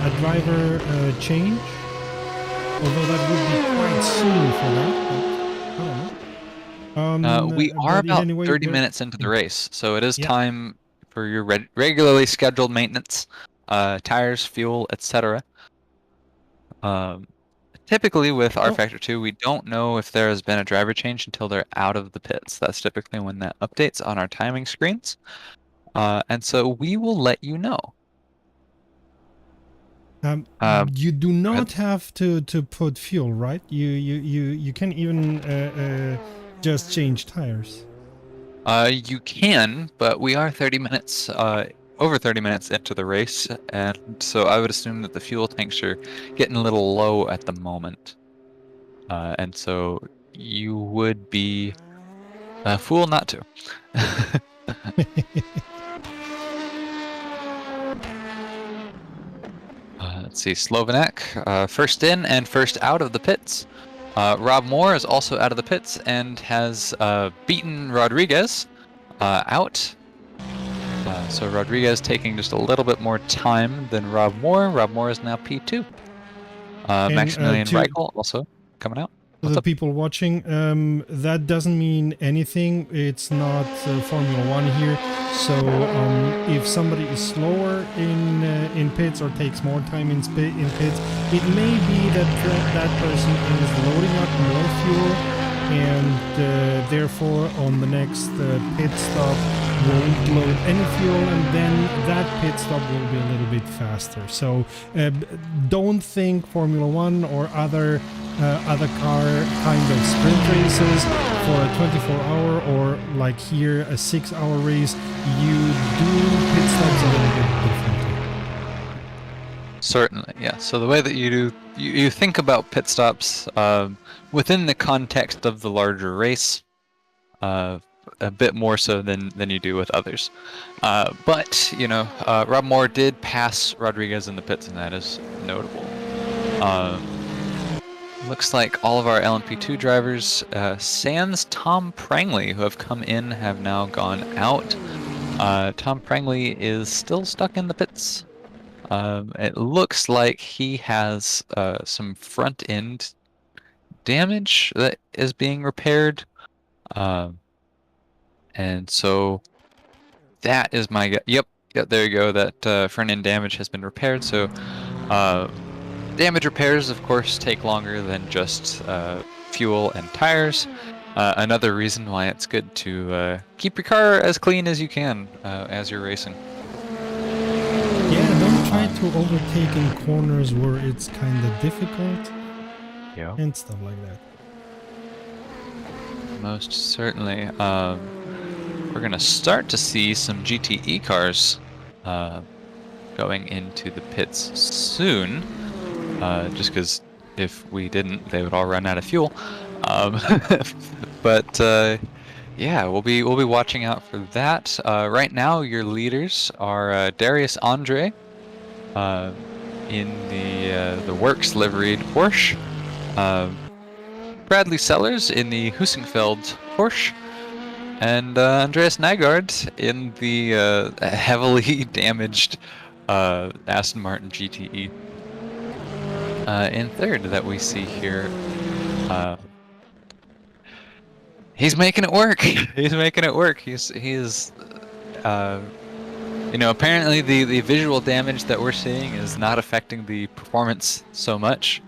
Speaker 3: a driver change, although that would be quite soon for that. But I don't know.
Speaker 1: We are
Speaker 3: but
Speaker 1: about
Speaker 3: anyway,
Speaker 1: 30 minutes into the race, so it is
Speaker 3: Yeah.
Speaker 1: time for your regularly scheduled maintenance, tires, fuel, etc. Typically with
Speaker 3: Oh.
Speaker 1: rFactor 2, we don't know if there has been a driver change until they're out of the pits. That's typically when that updates on our timing screens. And so we will let you know.
Speaker 3: You do not have to put fuel, right? You can even just change tires.
Speaker 1: You can, but we are 30 minutes, over 30 minutes into the race, and so I would assume that the fuel tanks are getting a little low at the moment. And so you would be a fool not to. Let's see, Slovinac, first in and first out of the pits. Rob Moore is also out of the pits and has beaten Rodriguez out. So Rodriguez taking just a little bit more time than Rob Moore. Rob Moore is now P2. Maximilian
Speaker 3: to
Speaker 1: Reichel also coming out. What's
Speaker 3: the
Speaker 1: up?
Speaker 3: people watching, that doesn't mean anything. It's not Formula One here. So if somebody is slower in pits or takes more time in pits, it may be that that person is loading up more fuel, and therefore on the next pit stop won't load any fuel, and then that pit stop will be a little bit faster. So don't think Formula One or other car kind of sprint races for a 24-hour or like here a 6-hour race. You do pit stops a little bit differently.
Speaker 1: Certainly, yeah. So the way that you think about pit stops within the context of the larger race, a bit more so than you do with others. But Rob Moore did pass Rodriguez in the pits, and that is notable. Looks like all of our LMP2 drivers, sans Tom Prangley, who have come in, have now gone out. Tom Prangley is still stuck in the pits. It looks like he has some front end damage that is being repaired. And so that is my guess. Yep, there you go. That front end damage has been repaired. So damage repairs, of course, take longer than just fuel and tires. Another reason why it's good to keep your car as clean as you can as you're racing.
Speaker 3: Yeah, don't try to overtake in corners where it's kind of difficult.
Speaker 1: Yeah.
Speaker 3: And stuff like that.
Speaker 1: Most certainly. We're going to start to see some GTE cars going into the pits soon. Just because if we didn't, they would all run out of fuel. But yeah, we'll be watching out for that. Right now, your leaders are Darius Andre in the Works liveried Porsche, Bradley Sellers in the Hussenfeld Porsche, and Andreas Nygaard in the heavily damaged Aston Martin GTE. In third that we see here, he's making it work. He's making it work. He's apparently the visual damage that we're seeing is not affecting the performance so much,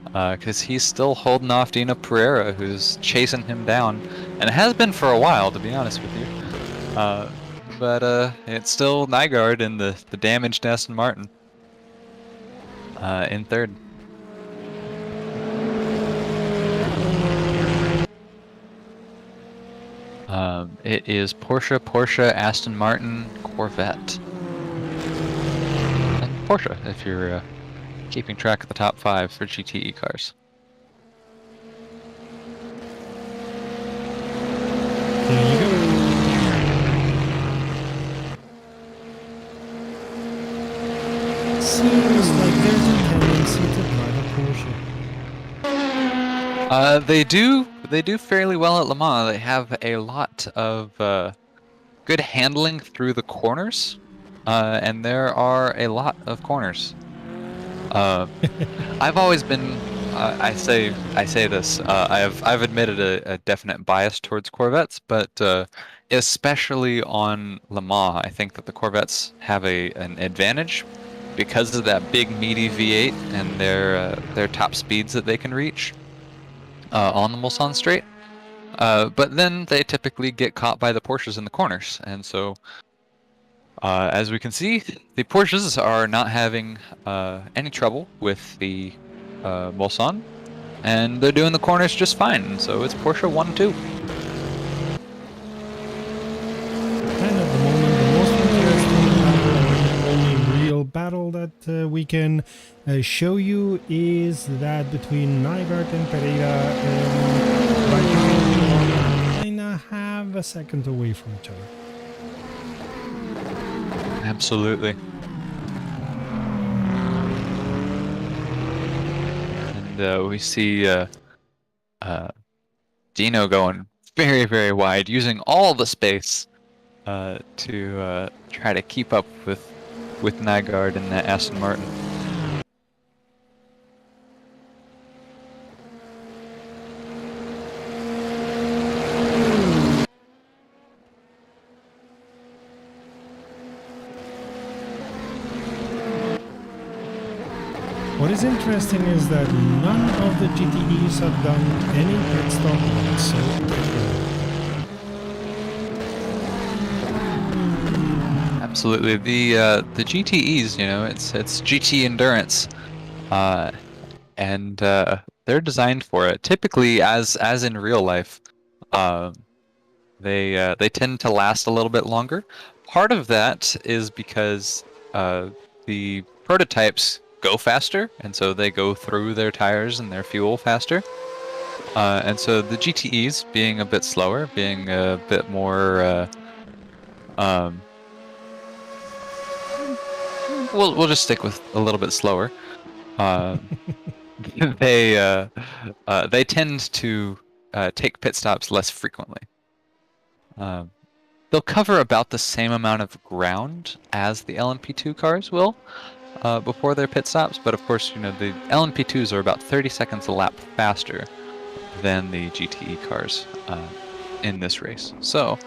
Speaker 1: because he's still holding off Dino Pereira, who's chasing him down, and it has been for a while, to be honest with you. But it's still Nygaard and the damaged Aston Martin in third. It is Porsche, Aston Martin, Corvette, and Porsche if you're keeping track of the top 5 for GTE cars.
Speaker 3: There you go. Seems like there's a tendency to drive a Porsche.
Speaker 1: They do fairly well at Le Mans. They have a lot of good handling through the corners, and there are a lot of corners. I've always been, I say this, I've admitted a definite bias towards Corvettes, but especially on Le Mans, I think that the Corvettes have an advantage because of that big meaty V8 and their top speeds that they can reach on the Mulsanne straight. But then they typically get caught by the Porsches in the corners, and so as we can see, the Porsches are not having any trouble with the Mulsanne, and they're doing the corners just fine. So it's Porsche 1-2.
Speaker 3: And at the moment, the most interesting battle, only real battle that we can show you is that between Nygaard and Pereira, and right now we are half a second away from each other.
Speaker 1: Absolutely. And we see Dino going very, very wide, using all the space to try to keep up with Nygaard and that Aston Martin.
Speaker 3: What is interesting is that none of the GTEs have done any pit stop whatsoever.
Speaker 1: Absolutely, the GTEs, you know, it's GT endurance, and they're designed for it. Typically, as in real life, they tend to last a little bit longer. Part of that is because the prototypes go faster, and so they go through their tires and their fuel faster. And so the GTEs, being a bit slower, being a bit more, we'll just stick with a little bit slower. They tend to take pit stops less frequently. They'll cover about the same amount of ground as the LMP2 cars will before their pit stops, but of course, you know, the LMP2s are about 30 seconds a lap faster than the GTE cars in this race. So,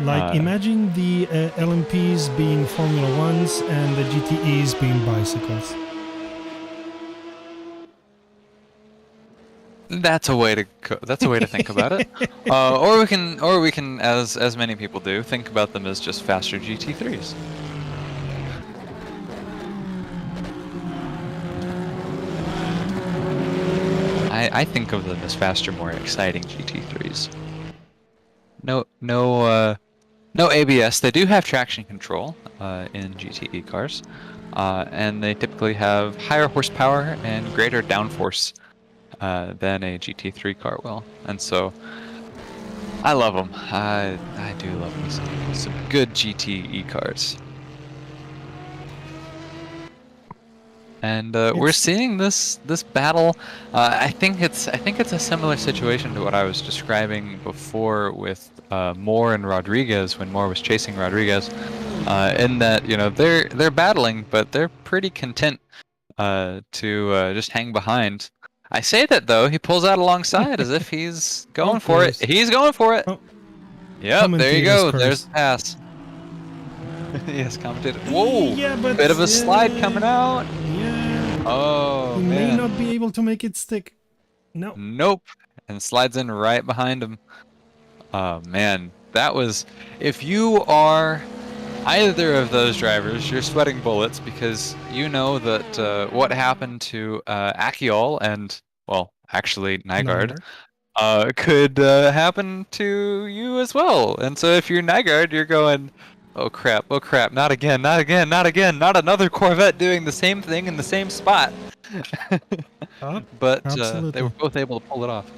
Speaker 3: like, imagine the LMPs being Formula Ones and the GTEs being bicycles.
Speaker 1: that's a way to think about it. Or we can, as many people do, think about them as just faster GT3s. I think of them as faster, more exciting GT3s. No ABS. They do have traction control in GTE cars, and they typically have higher horsepower and greater downforce than a GT3 car will. And so, I love them. I do love me some good GTE cars. And we're seeing this battle. I think it's a similar situation to what I was describing before with Moore and Rodriguez when Moore was chasing Rodriguez. In that, you know, they're battling, but they're pretty content to just hang behind. I say that though, he pulls out alongside as if he's going for it. He's going for it.
Speaker 3: Oh.
Speaker 1: Yep, there you go. There's the pass. Yes, commentator. Whoa!
Speaker 3: Yeah, but
Speaker 1: bit of a slide coming out.
Speaker 3: Yeah.
Speaker 1: Oh,
Speaker 3: he
Speaker 1: man.
Speaker 3: may not be able to make it stick. No.
Speaker 1: Nope. And slides in right behind him. Oh, man. That was... If you are either of those drivers, you're sweating bullets because you know that what happened to Akiol and, well, actually Nygaard, could happen to you as well. And so if you're Nygaard, you're going... Oh crap, not again, not another Corvette doing the same thing in the same spot. But they were both able to pull it off.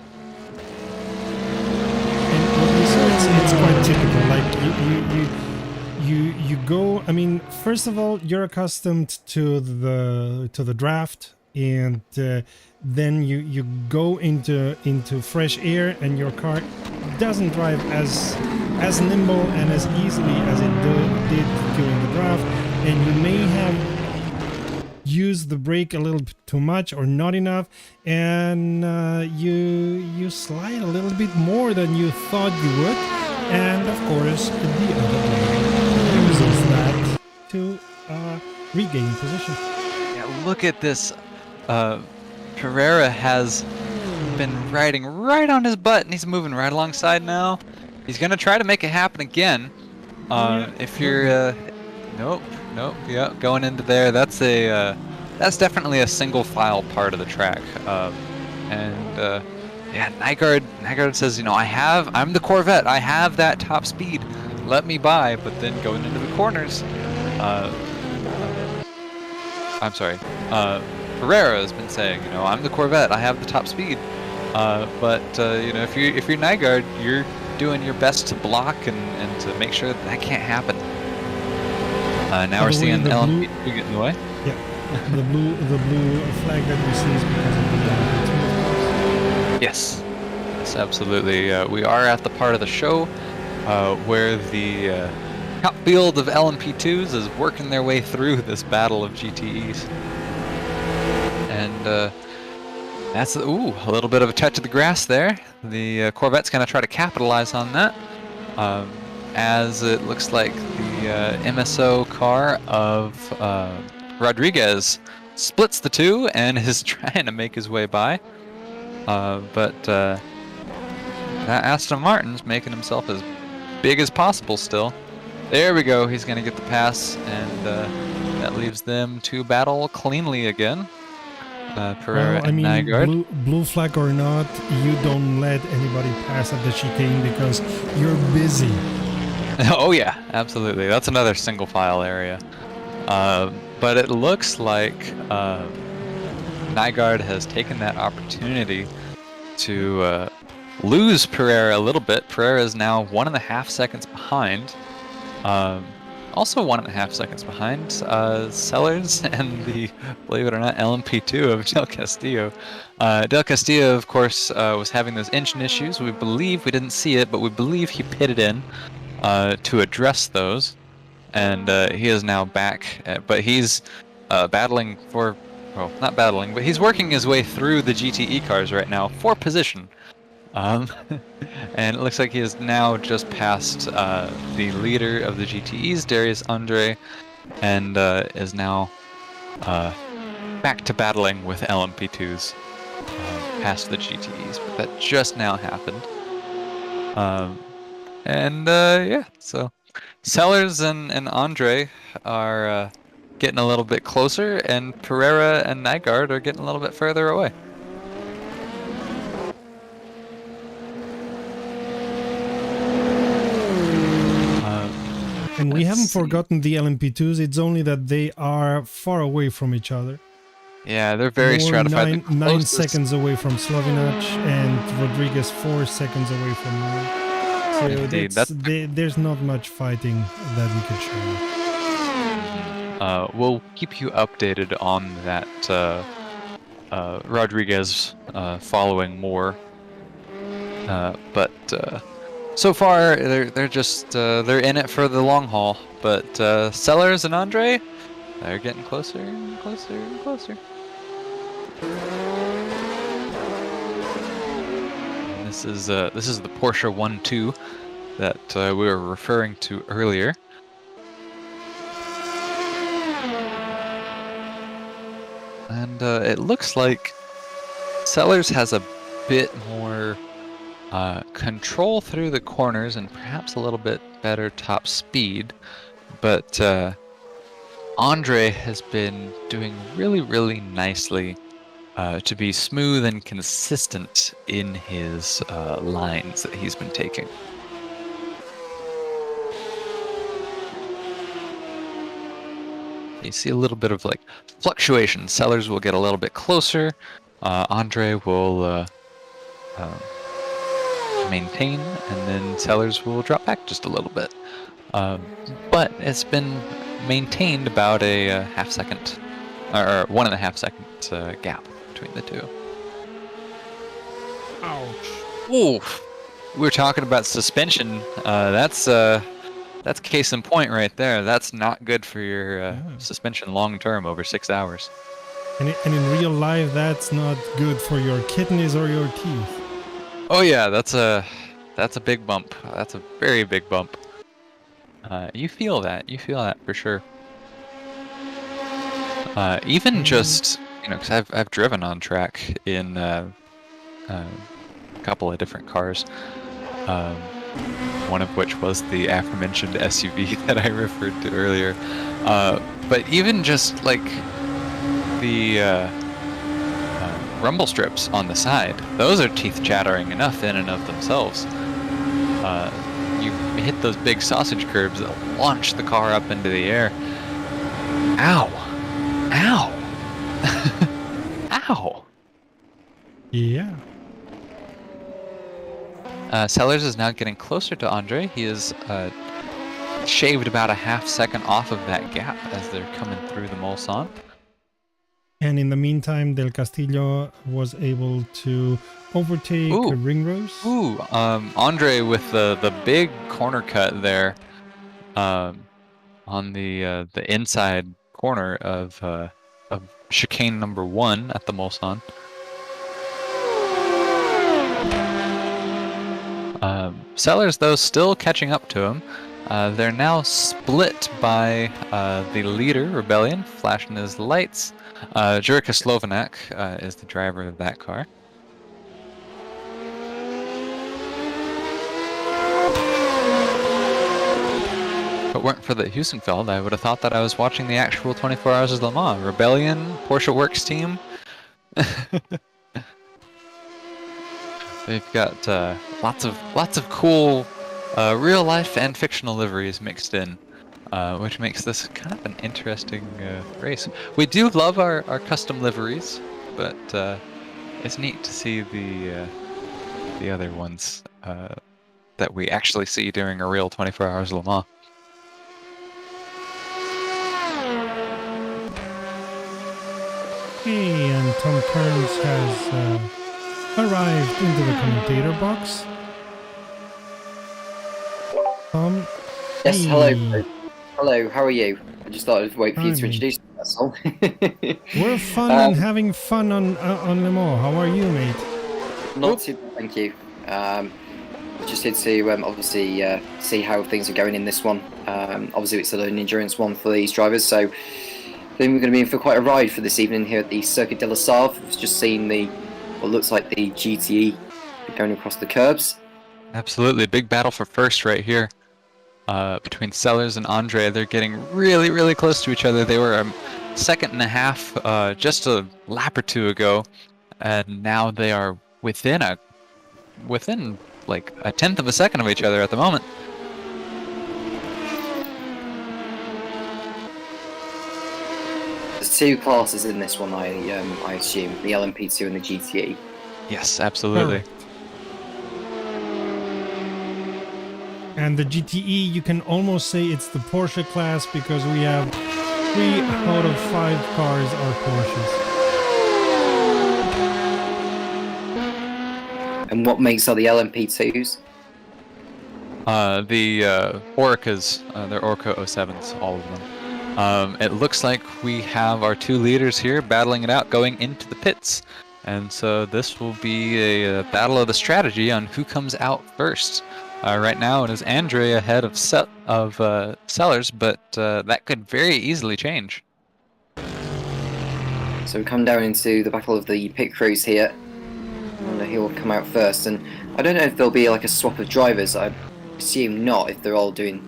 Speaker 3: And what you said, it's quite typical. Like you go, I mean, first of all, you're accustomed to the draft, and then you go into fresh air, and your car doesn't drive as nimble and as easily as it did during the draft, and you may have used the brake a little bit too much or not enough, and you slide a little bit more than you thought you would, and of course the other guy uses that to regain position.
Speaker 1: Yeah, look at this. Pereira has been riding right on his butt, and he's moving right alongside now. He's gonna try to make it happen again. If you're, nope, yeah, going into there. That's definitely a single file part of the track. Yeah, Nygaard says, you know, I'm the Corvette. I have that top speed. Let me by. But then going into the corners, I'm sorry. Pereira has been saying, you know, I'm the Corvette. I have the top speed. But you know, if you're Nygaard, you're doing your best to block and to make sure that can't happen. Now we're seeing the LMP2 get in the way.
Speaker 3: Yeah, the blue flag that we see is because of the
Speaker 1: Yes, absolutely. We are at the part of the show where the top field of LMP2s is working their way through this battle of GTEs. And that's, ooh, a little bit of a touch of the grass there. The Corvette's going to try to capitalize on that, as it looks like the MSO car of Rodriguez splits the two and is trying to make his way by. But that Aston Martin's making himself as big as possible still. There we go, he's going to get the pass, and that leaves them to battle cleanly again. Pereira
Speaker 3: Well, I
Speaker 1: and
Speaker 3: mean,
Speaker 1: Nygaard.
Speaker 3: blue flag or not, you don't let anybody pass at the chicane because you're busy.
Speaker 1: Oh yeah, absolutely. That's another single file area. But it looks like Nygaard has taken that opportunity to lose Pereira a little bit. Pereira is now 1.5 seconds behind. Also 1.5 seconds behind Sellers and the, believe it or not, LMP2 of Del Castillo. Del Castillo, of course, was having those engine issues. We believe, we didn't see it, but we believe he pitted in to address those. And he is now back, but he's battling for, well, not battling, but he's working his way through the GTE cars right now for position. And it looks like he is now just past the leader of the GTEs, Darius Andre, and is now back to battling with LMP2s past the GTEs. But that just now happened. Yeah, so Sellers and Andre are getting a little bit closer, and Pereira and Nygaard are getting a little bit further away.
Speaker 3: And we haven't
Speaker 1: Let's see.
Speaker 3: forgotten the LMP2s, it's only that they are far away from each other.
Speaker 1: Yeah, they're very
Speaker 3: More
Speaker 1: stratified. The
Speaker 3: nine
Speaker 1: closest-
Speaker 3: seconds away from Slovinac, and Rodriguez 4 seconds away from me. So
Speaker 1: Indeed,
Speaker 3: there's not much fighting that we could show.
Speaker 1: We'll keep you updated on that Rodriguez following more. But so far they're just they're in it for the long haul. But Sellers and Andre, they're getting closer and closer and closer. And this is the Porsche 1-2 that we were referring to earlier. And it looks like Sellers has a bit more control through the corners and perhaps a little bit better top speed. But Andre has been doing really, really nicely to be smooth and consistent in his lines that he's been taking. You see a little bit of like fluctuation. Sellers will get a little bit closer. Andre will maintain, and then Sellers will drop back just a little bit. But it's been maintained about a half second, or 1.5 second gap between the two.
Speaker 3: Ouch.
Speaker 1: Oof. We were talking about suspension. That's case in point right there. That's not good for your suspension long term over 6 hours.
Speaker 3: And in real life, that's not good for your kidneys or your teeth.
Speaker 1: Oh yeah, that's a big bump. That's a very big bump. You feel that. You feel that for sure. Even just, because I've driven on track in a couple of different cars. One of which was the aforementioned SUV that I referred to earlier. But even just like the rumble strips on the side, those are teeth chattering enough in and of themselves. You hit those big sausage curbs that launch the car up into the air. Ow! Ow! Ow!
Speaker 3: Yeah.
Speaker 1: Sellers is now getting closer to Andre. He is shaved about a half second off of that gap as they're coming through the Mulsanne.
Speaker 3: And in the meantime, Del Castillo was able to overtake
Speaker 1: Ooh.
Speaker 3: Ringrose.
Speaker 1: Ooh, Andre with the big corner cut there, on the inside corner of chicane number 1 at the Mulsanne. Sellers, though, still catching up to him. They're now split by the leader, Rebellion, flashing his lights. Jurika Slovanek is the driver of that car. If it weren't for the Heusenfeld, I would have thought that I was watching the actual 24 Hours of Le Mans. Rebellion, Porsche Works team. They've got lots of cool real life and fictional liveries mixed in, which makes this kind of an interesting race. We do love our custom liveries, but it's neat to see the other ones that we actually see during a real 24 Hours Le Mans.
Speaker 3: Hey, and Tom Kearns has arrived into the commentator box. Tom?
Speaker 5: Yes,
Speaker 3: hey.
Speaker 5: hello. Hello, how are you? I just thought I'd wait for you
Speaker 3: Hi,
Speaker 5: to
Speaker 3: mate.
Speaker 5: introduce me, that's all.
Speaker 3: We're fun and having fun on Le Mans. How are you, mate?
Speaker 5: Not too bad, thank you. Just here to obviously see how things are going in this one. Obviously, it's an endurance one for these drivers, so I think we're going to be in for quite a ride for this evening here at the Circuit de la Sarthe. We've just seen what looks like the GTE going across the curbs.
Speaker 1: Absolutely, big battle for first right here. Between Sellers and Andre, they're getting really, really close to each other. They were a second and a half just a lap or two ago, and now they are within like a tenth of a second of each other at the moment.
Speaker 5: There's two classes in this one, I assume, the LMP2 and the GTE.
Speaker 1: Yes, absolutely.
Speaker 3: Perfect. And the GTE, you can almost say it's the Porsche class because we have 3 out of 5 cars are Porsches.
Speaker 5: And what makes are the LMP2s?
Speaker 1: The Oricas, they're Orca 07s, all of them. It looks like we have our 2 leaders here battling it out going into the pits. And so this will be a battle of the strategy on who comes out first. Right now it is Andre ahead of Sellers, but that could very easily change.
Speaker 5: So we come down into the battle of the pit crews here. I wonder who will come out first, and I don't know if there'll be like a swap of drivers. I assume not, if they're all doing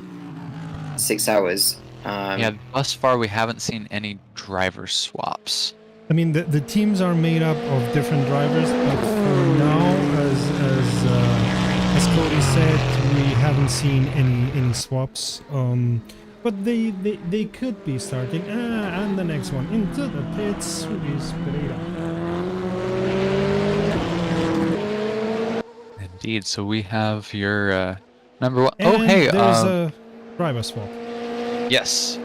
Speaker 5: 6 hours.
Speaker 1: Yeah, thus far we haven't seen any driver swaps.
Speaker 3: I mean, the teams are made up of different drivers, but for now, as Cody said, we haven't seen any swaps. But they could be starting. And the next one into the pits is Pereira.
Speaker 1: Indeed. So we have your number 1.
Speaker 3: And
Speaker 1: oh, hey.
Speaker 3: there's a driver swap.
Speaker 1: Yes.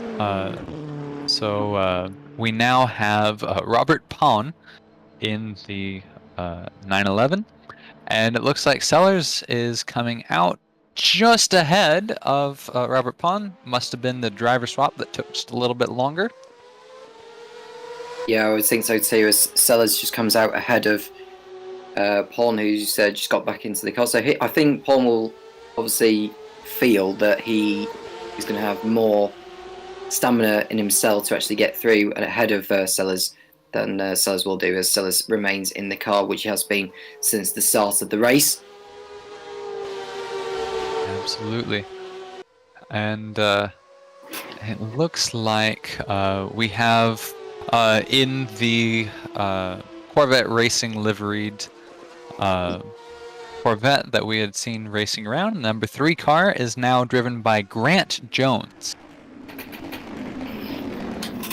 Speaker 1: So we now have Robert Paun in the 911, and it looks like Sellers is coming out just ahead of Robert Paun. Must have been the driver swap that took just a little bit longer.
Speaker 5: Yeah, I would think so too, as Sellers just comes out ahead of Pawn, who's just got back into the car. So I think Pawn will obviously feel that he is going to have more stamina in himself to actually get through and ahead of Sellers than Sellers will do, as Sellers remains in the car, which he has been since the start of the race.
Speaker 1: Absolutely. And it looks like we have in the Corvette Racing liveried Corvette that we had seen racing around. Number 3 car is now driven by Grant Jones.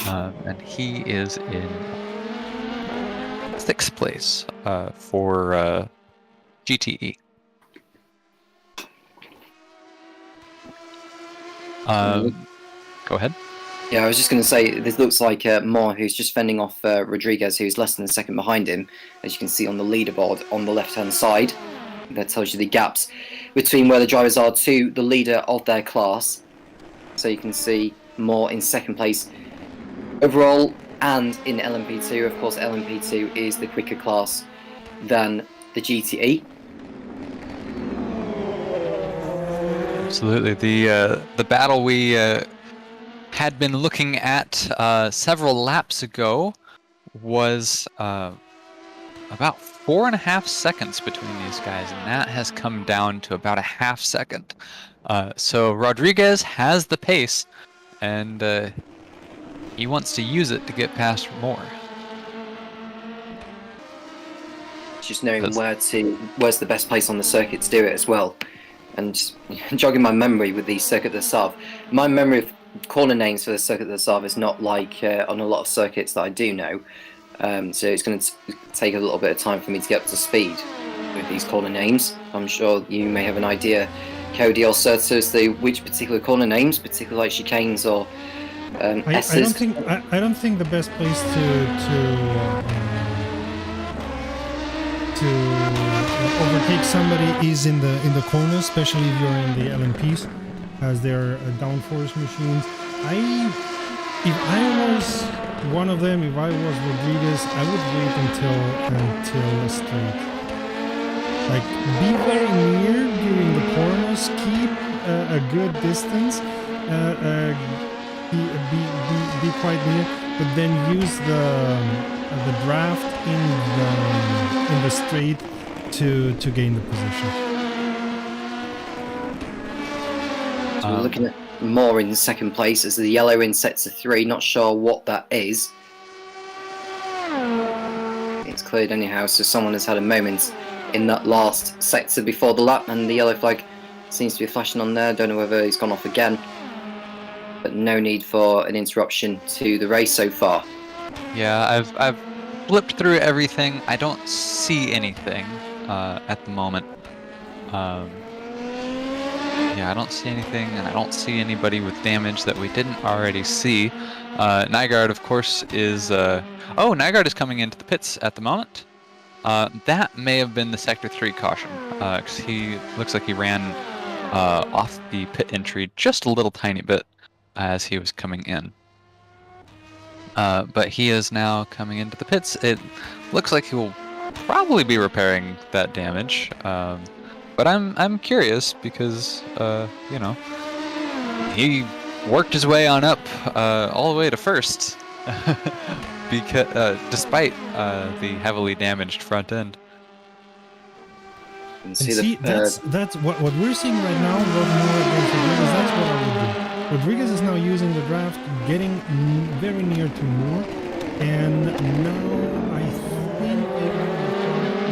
Speaker 1: And he is in 6th place for GTE. Go ahead.
Speaker 5: Yeah, I was just going to say, this looks like Moore, who's just fending off Rodriguez, who's less than a second behind him, as you can see on the leaderboard on the left-hand side. That tells you the gaps between where the drivers are to the leader of their class. So you can see Moore in second place overall, and in LMP2. Of course, LMP2 is the quicker class than the GTE.
Speaker 1: Absolutely. The battle we had been looking at several laps ago was about 4.5 seconds between these guys, and that has come down to about a half second. So Rodriguez has the pace, and he wants to use it to get past Moore.
Speaker 5: Just knowing where's the best place on the circuit to do it as well. And jogging my memory with the Circuit de Save, my memory of corner names for the Circuit de Save is not like on a lot of circuits that I do know. So it's going to take a little bit of time for me to get up to speed with these corner names. I'm sure you may have an idea, Cody or Serta, as to which particular corner names, particularly like chicanes or S's.
Speaker 3: I don't think the best place to overtake somebody is in the corner, especially if you're in the LMPs, as they're downforce machines. If I was one of them, if I was Rodriguez, I would wait until the straight. Like, be very near during the corners, keep a good distance, be quite near, but then use the draft in the straight to gain the position.
Speaker 5: So we're looking at Moore in second place as the yellow in sector 3. Not sure what that is. It's cleared anyhow, so someone has had a moment in that last sector before the lap, and the yellow flag seems to be flashing on there. Don't know whether he's gone off again, but no need for an interruption to the race so far.
Speaker 1: Yeah, I've flipped through everything. I don't see anything at the moment. Yeah, I don't see anything, and I don't see anybody with damage that we didn't already see. Nygaard, of course, is... Oh, Nygaard is coming into the pits at the moment. That may have been the Sector 3 caution, because he looks like he ran off the pit entry just a little tiny bit as he was coming in. But he is now coming into the pits. It looks like he will probably be repairing that damage. But I'm curious because you know, he worked his way on up all the way to first, because despite the heavily damaged front end.
Speaker 5: And
Speaker 3: that's what we're seeing right now. What more against Rodriguez? That's what I would do. Rodriguez is now using the draft, getting very near to Moore, and now I think,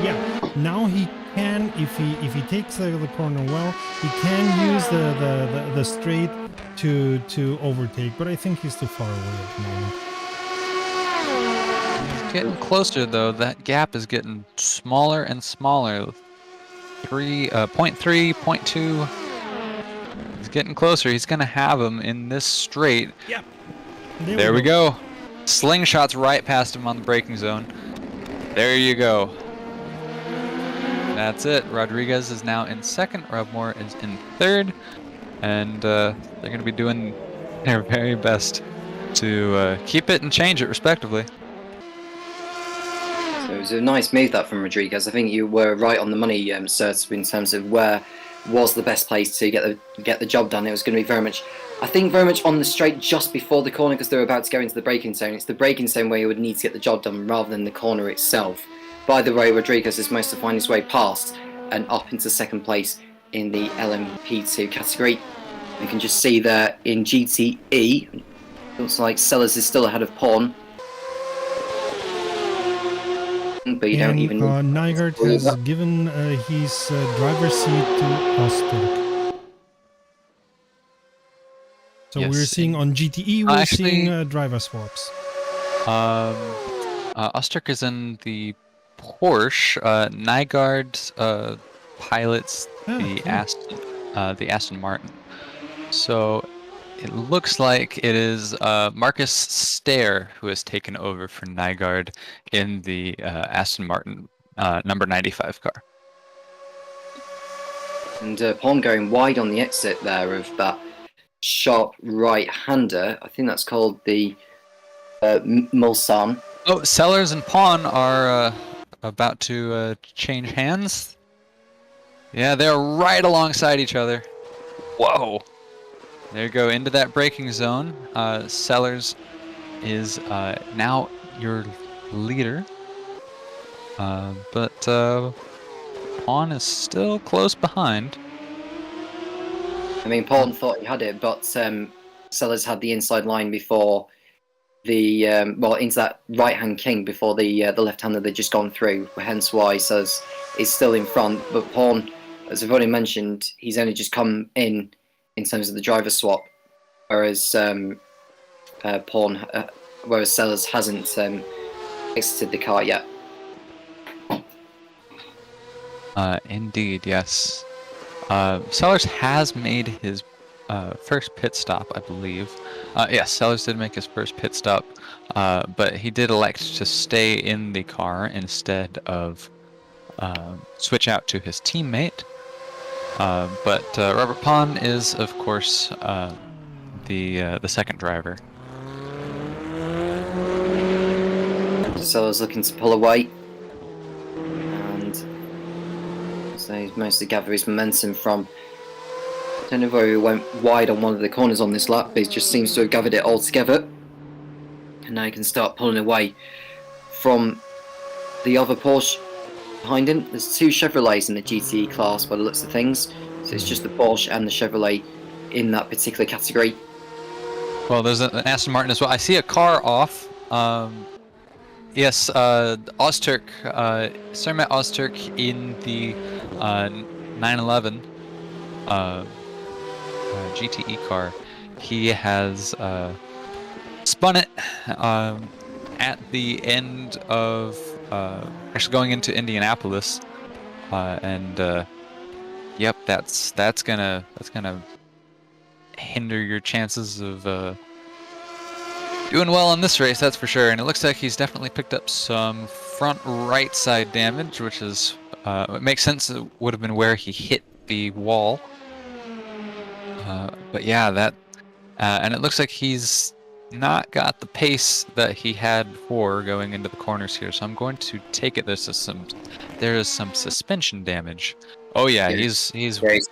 Speaker 3: yeah, now he can, if he takes the corner well, he can use the straight to overtake. But I think he's too far away at the moment.
Speaker 1: He's getting closer though. That gap is getting smaller and smaller. 0.3, 0.2. He's getting closer. He's gonna have him in this straight.
Speaker 3: Yep.
Speaker 1: There we go. Slingshots right past him on the braking zone. There you go. That's it. Rodriguez is now in second. Rob Moore is in third, and they're going to be doing their very best to keep it and change it, respectively.
Speaker 5: So it was a nice move that from Rodriguez. I think you were right on the money, Serta, in terms of where was the best place to get the job done. It was going to be very much on the straight just before the corner, because they were about to go into the braking zone. It's the braking zone where you would need to get the job done rather than the corner itself. By the way, Rodriguez has managed to find his way past and up into second place in the LMP2 category. You can just see there in GTE, looks like Sellers is still ahead of Pawn. But you don't even...
Speaker 3: Nygaard has given his driver's seat to Oster. So
Speaker 1: Yes.
Speaker 3: we're seeing on GTE, we're seeing driver swaps.
Speaker 1: Osterk is in the Porsche. Nygaard pilots the
Speaker 3: cool.
Speaker 1: Aston Martin. So it looks like it is Marcus Stair who has taken over for Nygaard in the Aston Martin number 95 car.
Speaker 5: And Pon going wide on the exit there of that sharp right-hander. I think that's called the Mulsan.
Speaker 1: Oh, Sellers and Pawn are about to change hands. Yeah, they're right alongside each other. Whoa. There you go, into that braking zone. Sellers is now your leader. But Pawn is still close behind.
Speaker 5: I mean, Paul thought he had it, but Sellers had the inside line before the into that right-hand king before the left-hander they'd just gone through. Hence why Sellers is still in front. But Pawn, as I've already mentioned, he's only just come in terms of the driver swap, whereas whereas Sellers hasn't exited the car yet.
Speaker 1: Indeed, yes. Sellers has made his first pit stop, I believe. Yes, Sellers did make his first pit stop, but he did elect to stay in the car instead of switch out to his teammate. But Robert Pond is, of course, the second driver.
Speaker 5: Sellers looking to pull away, and so he's managed to gather his momentum from. I don't know whether he went wide on one of the corners on this lap, but he just seems to have gathered it all together. And now he can start pulling away from the other Porsche behind him. There's two Chevrolets in the GTE class by the looks of things. So it's just the Porsche and the Chevrolet in that particular category.
Speaker 1: Well, there's an Aston Martin as well. I see a car off. Yes, Ozturk, Sermet Ozturk in the 911 GTE car. He has spun it at the end of actually going into Indianapolis, and yep, that's gonna hinder your chances of doing well in this race, that's for sure. And it looks like he's definitely picked up some front right side damage, which is it makes sense. It would have been where he hit the wall. But yeah, that and it looks like he's not got the pace that he had before going into the corners here. So I'm going to take it there is some suspension damage. Oh yeah, he's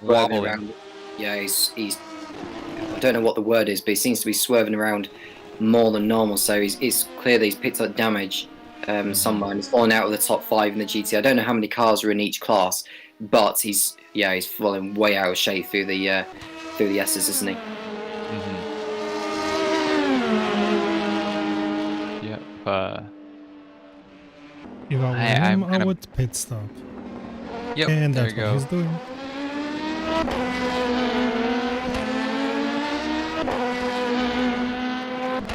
Speaker 1: wobbling.
Speaker 5: Around. Yeah, he's I don't know what the word is, but he seems to be swerving around more than normal. So it's clear that he's picked up damage somewhere, and he's fallen out of the top 5 in the GT. I don't know how many cars are in each class, but he's falling way out of shape through the S's, isn't he?
Speaker 1: Yep.
Speaker 3: If I were him, I would pit stop.
Speaker 1: Yep.
Speaker 3: And
Speaker 1: there
Speaker 3: that's
Speaker 1: you
Speaker 3: what
Speaker 1: go.
Speaker 3: he's doing.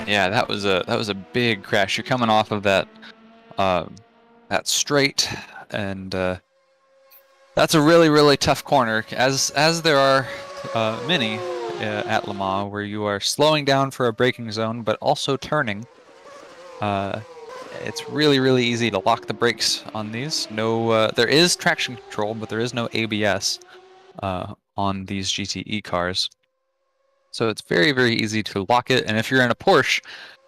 Speaker 1: Yeah, that was a big crash. You're coming off of that straight, and that's a really tough corner, as there are many at Le Mans, where you are slowing down for a braking zone but also turning. It's really easy to lock the brakes on these. No, there is traction control, but there is no ABS on these GTE cars. So it's very easy to lock it, and if you're in a Porsche,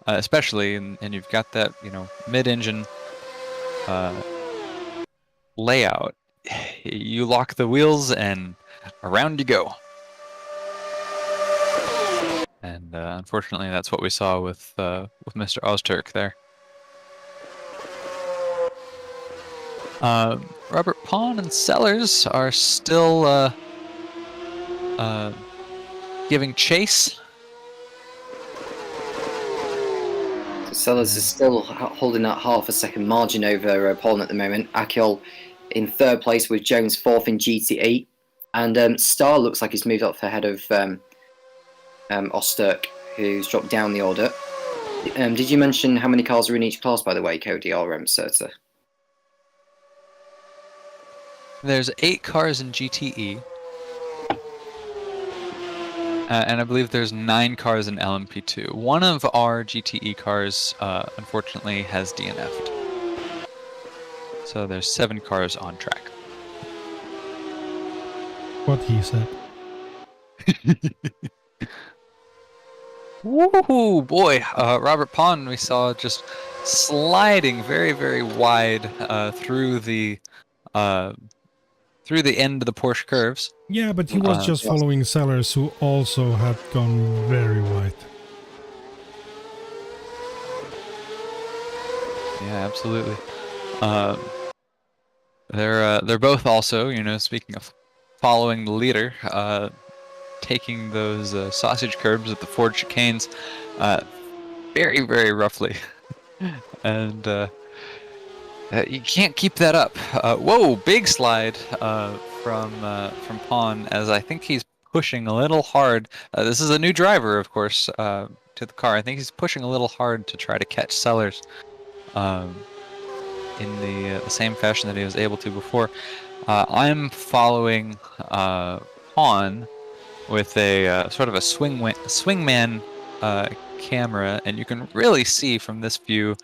Speaker 1: especially, and you've got that mid-engine layout, you lock the wheels and around you go. And unfortunately, that's what we saw with Mr. Ozturk there. Robert Pawn and Sellers are still giving chase.
Speaker 5: So Sellers is still holding that half a second margin over Paul at the moment. Akiol in 3rd place with Jones 4th in GTE, and Starr looks like he's moved up ahead of Ozturk, who's dropped down the order. Did you mention how many cars are in each class, by the way, Cody or Serta?
Speaker 1: There's 8 cars in GTE. And I believe there's 9 cars in LMP2. One of our GTE cars, unfortunately, has DNF'd. So there's 7 cars on track.
Speaker 3: What he said.
Speaker 1: Woohoo, boy! Robert Pond we saw just sliding very, very wide through the end of the Porsche curves.
Speaker 3: Yeah, but he was just following Sellers, who also had gone very wide.
Speaker 1: Yeah, absolutely. They're both also, you know, speaking of following the leader, taking those sausage curbs at the Ford chicanes very, very roughly. And you can't keep that up. Whoa, big slide from Pawn, as I think he's pushing a little hard. This is a new driver, of course, to the car. I think he's pushing a little hard to try to catch Sellers in the same fashion that he was able to before. I'm following Pawn with a sort of a swingman camera, and you can really see from this view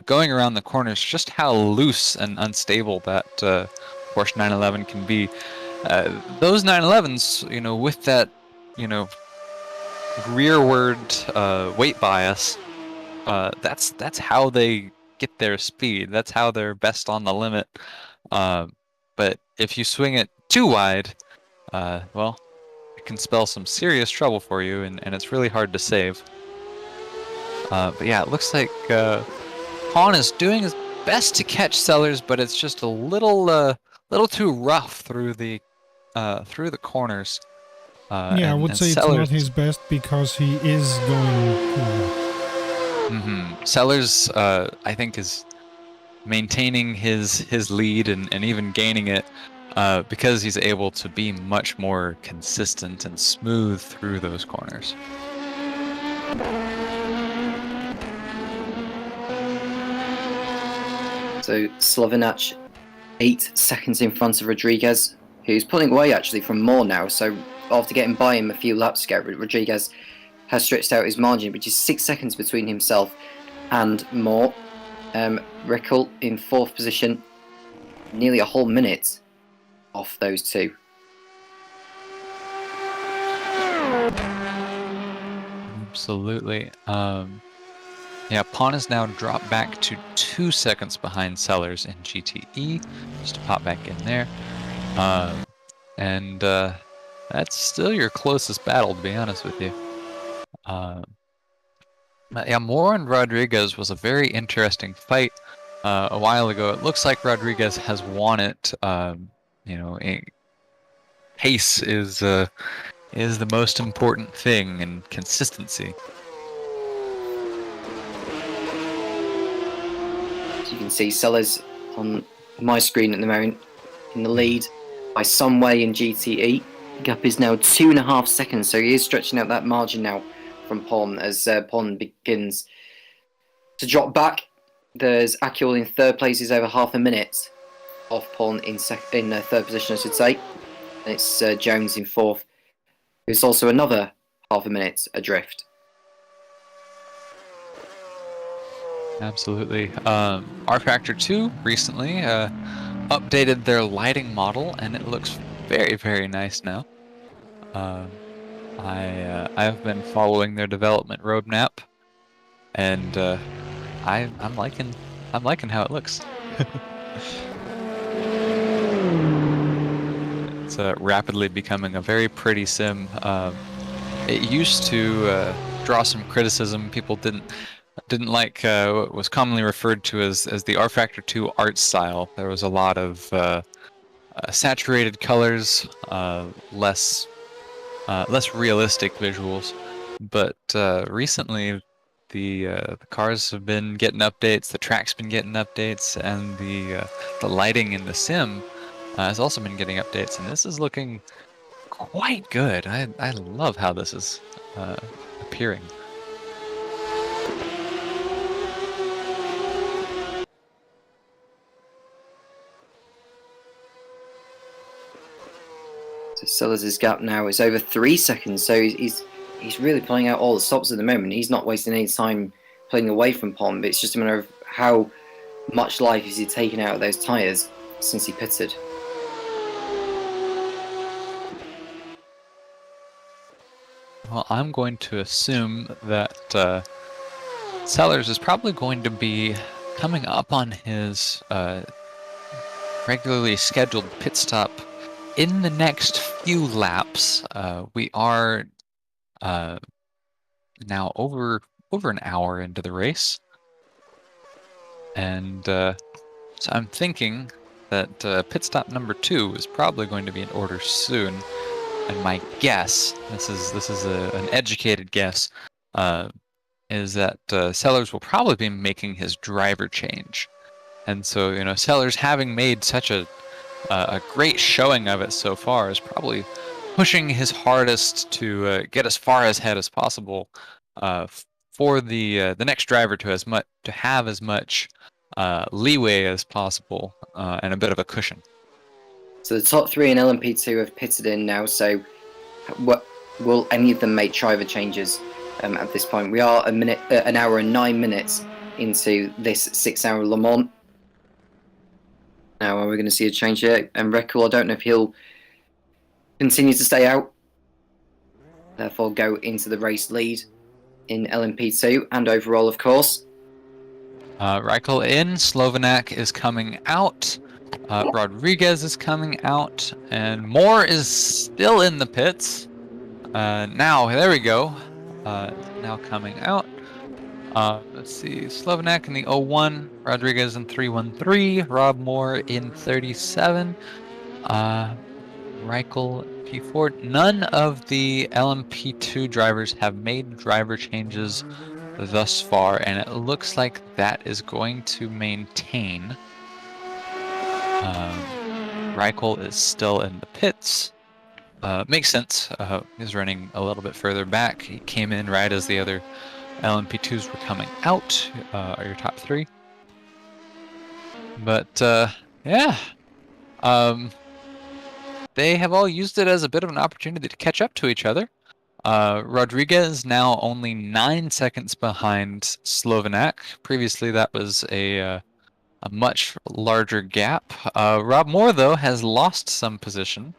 Speaker 1: going around the corners just how loose and unstable that Porsche 911 can be. Those 911s, you know, with that, you know, rearward weight bias, that's how they get their speed. That's how they're best on the limit. But if you swing it too wide, well, it can spell some serious trouble for you, and it's really hard to save. But yeah, it looks like Pawn is doing his best to catch Sellers, but it's just a little too rough through the corners.
Speaker 3: Yeah, I would say
Speaker 1: Sellers,
Speaker 3: it's not his best because he is going cool.
Speaker 1: Sellers, I think, is maintaining his lead and even gaining it because he's able to be much more consistent and smooth through those corners.
Speaker 5: So Slovinac 8 seconds in front of Rodriguez, who's pulling away actually from Moore now. So after getting by him a few laps ago, Rodriguez has stretched out his margin, which is 6 seconds between himself and Moore. Rickel in 4th position, nearly a whole minute off those two.
Speaker 1: Absolutely. Yeah, Pawn is now dropped back to 2 seconds behind Sellers in GTE, just to pop back in there. And that's still your closest battle, to be honest with you. Yeah, Moore and Rodriguez was a very interesting fight a while ago. It looks like Rodriguez has won it. You know, pace is the most important thing, and consistency.
Speaker 5: As you can see, Sellers on my screen at the moment in the lead by some way in GTE. The gap is now 2.5 seconds, so he is stretching out that margin now from Pon as Pon begins to drop back. There's Akil in 3rd place, is over half a minute off Pon in 3rd position, I should say. And it's Jones in 4th. It's also another half a minute adrift.
Speaker 1: Absolutely. rFactor 2 recently updated their lighting model, and it looks very, very nice now. I've been following their development roadmap, and I'm liking how it looks. It's rapidly becoming a very pretty sim. It used to draw some criticism. People didn't like what was commonly referred to as the rFactor 2 art style. There was a lot of saturated colors, less realistic visuals. But recently, the cars have been getting updates, the track's been getting updates, and the lighting in the sim has also been getting updates. And this is looking quite good. I love how this is appearing.
Speaker 5: So So Sellers' gap now is over 3 seconds. So he's really pulling out all the stops at the moment. He's not wasting any time pulling away from Pom. But it's just a matter of how much life is he taking out of those tyres since he pitted.
Speaker 1: Well, I'm going to assume that Sellers is probably going to be coming up on his regularly scheduled pit stop in the next few laps. We are now over an hour into the race, and so I'm thinking that pit stop number 2 is probably going to be in order soon. And my guess, this is an educated guess, is that Sellers will probably be making his driver change. And so, you know, Sellers, having made such a great showing of it so far, is probably pushing his hardest to get as far ahead as possible for the next driver to have as much leeway as possible and a bit of a cushion.
Speaker 5: So the top 3 in LMP2 have pitted in now. So, what will any of them make driver changes at this point? We are an hour and 9 minutes into this 6-hour Le Mans. Now, are we going to see a change here? And Reckle, I don't know if he'll continue to stay out, therefore go into the race lead in LMP2 and overall, of course.
Speaker 1: Reichl in, Slovenak is coming out, Rodriguez is coming out, and Moore is still in the pits. Now, there we go. Now coming out. Let's see, Slovenak in the 01, Rodriguez in 313, Rob Moore in 37, Reichl P4. None of the LMP2 drivers have made driver changes thus far, and it looks like that is going to maintain. Reichl is still in the pits. Makes sense. He's running a little bit further back. He came in right as the other LMP2s were coming out, are your top 3. But, yeah. They have all used it as a bit of an opportunity to catch up to each other. Rodriguez now only 9 seconds behind Slovenak. Previously, that was a much larger gap. Rob Moore, though, has lost some position.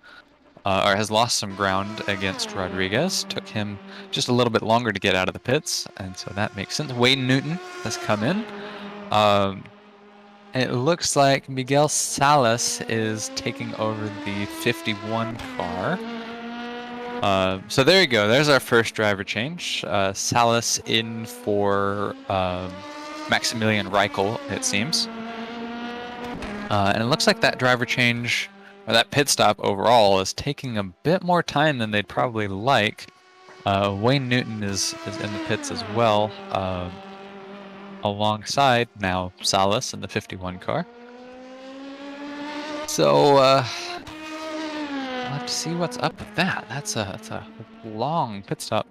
Speaker 1: Or has lost some ground against Rodriguez. Took him just a little bit longer to get out of the pits, and so that makes sense. Wayne Newton has come in. It looks like Miguel Salas is taking over the 51 car. So there you go. There's our first driver change. Salas in for Maximilian Reichl, it seems. And it looks like that driver change, or that pit stop overall, is taking a bit more time than they'd probably like. Wayne Newton is in the pits as well, alongside now Salas in the 51 car. So we'll have to see what's up with that. That's a long pit stop.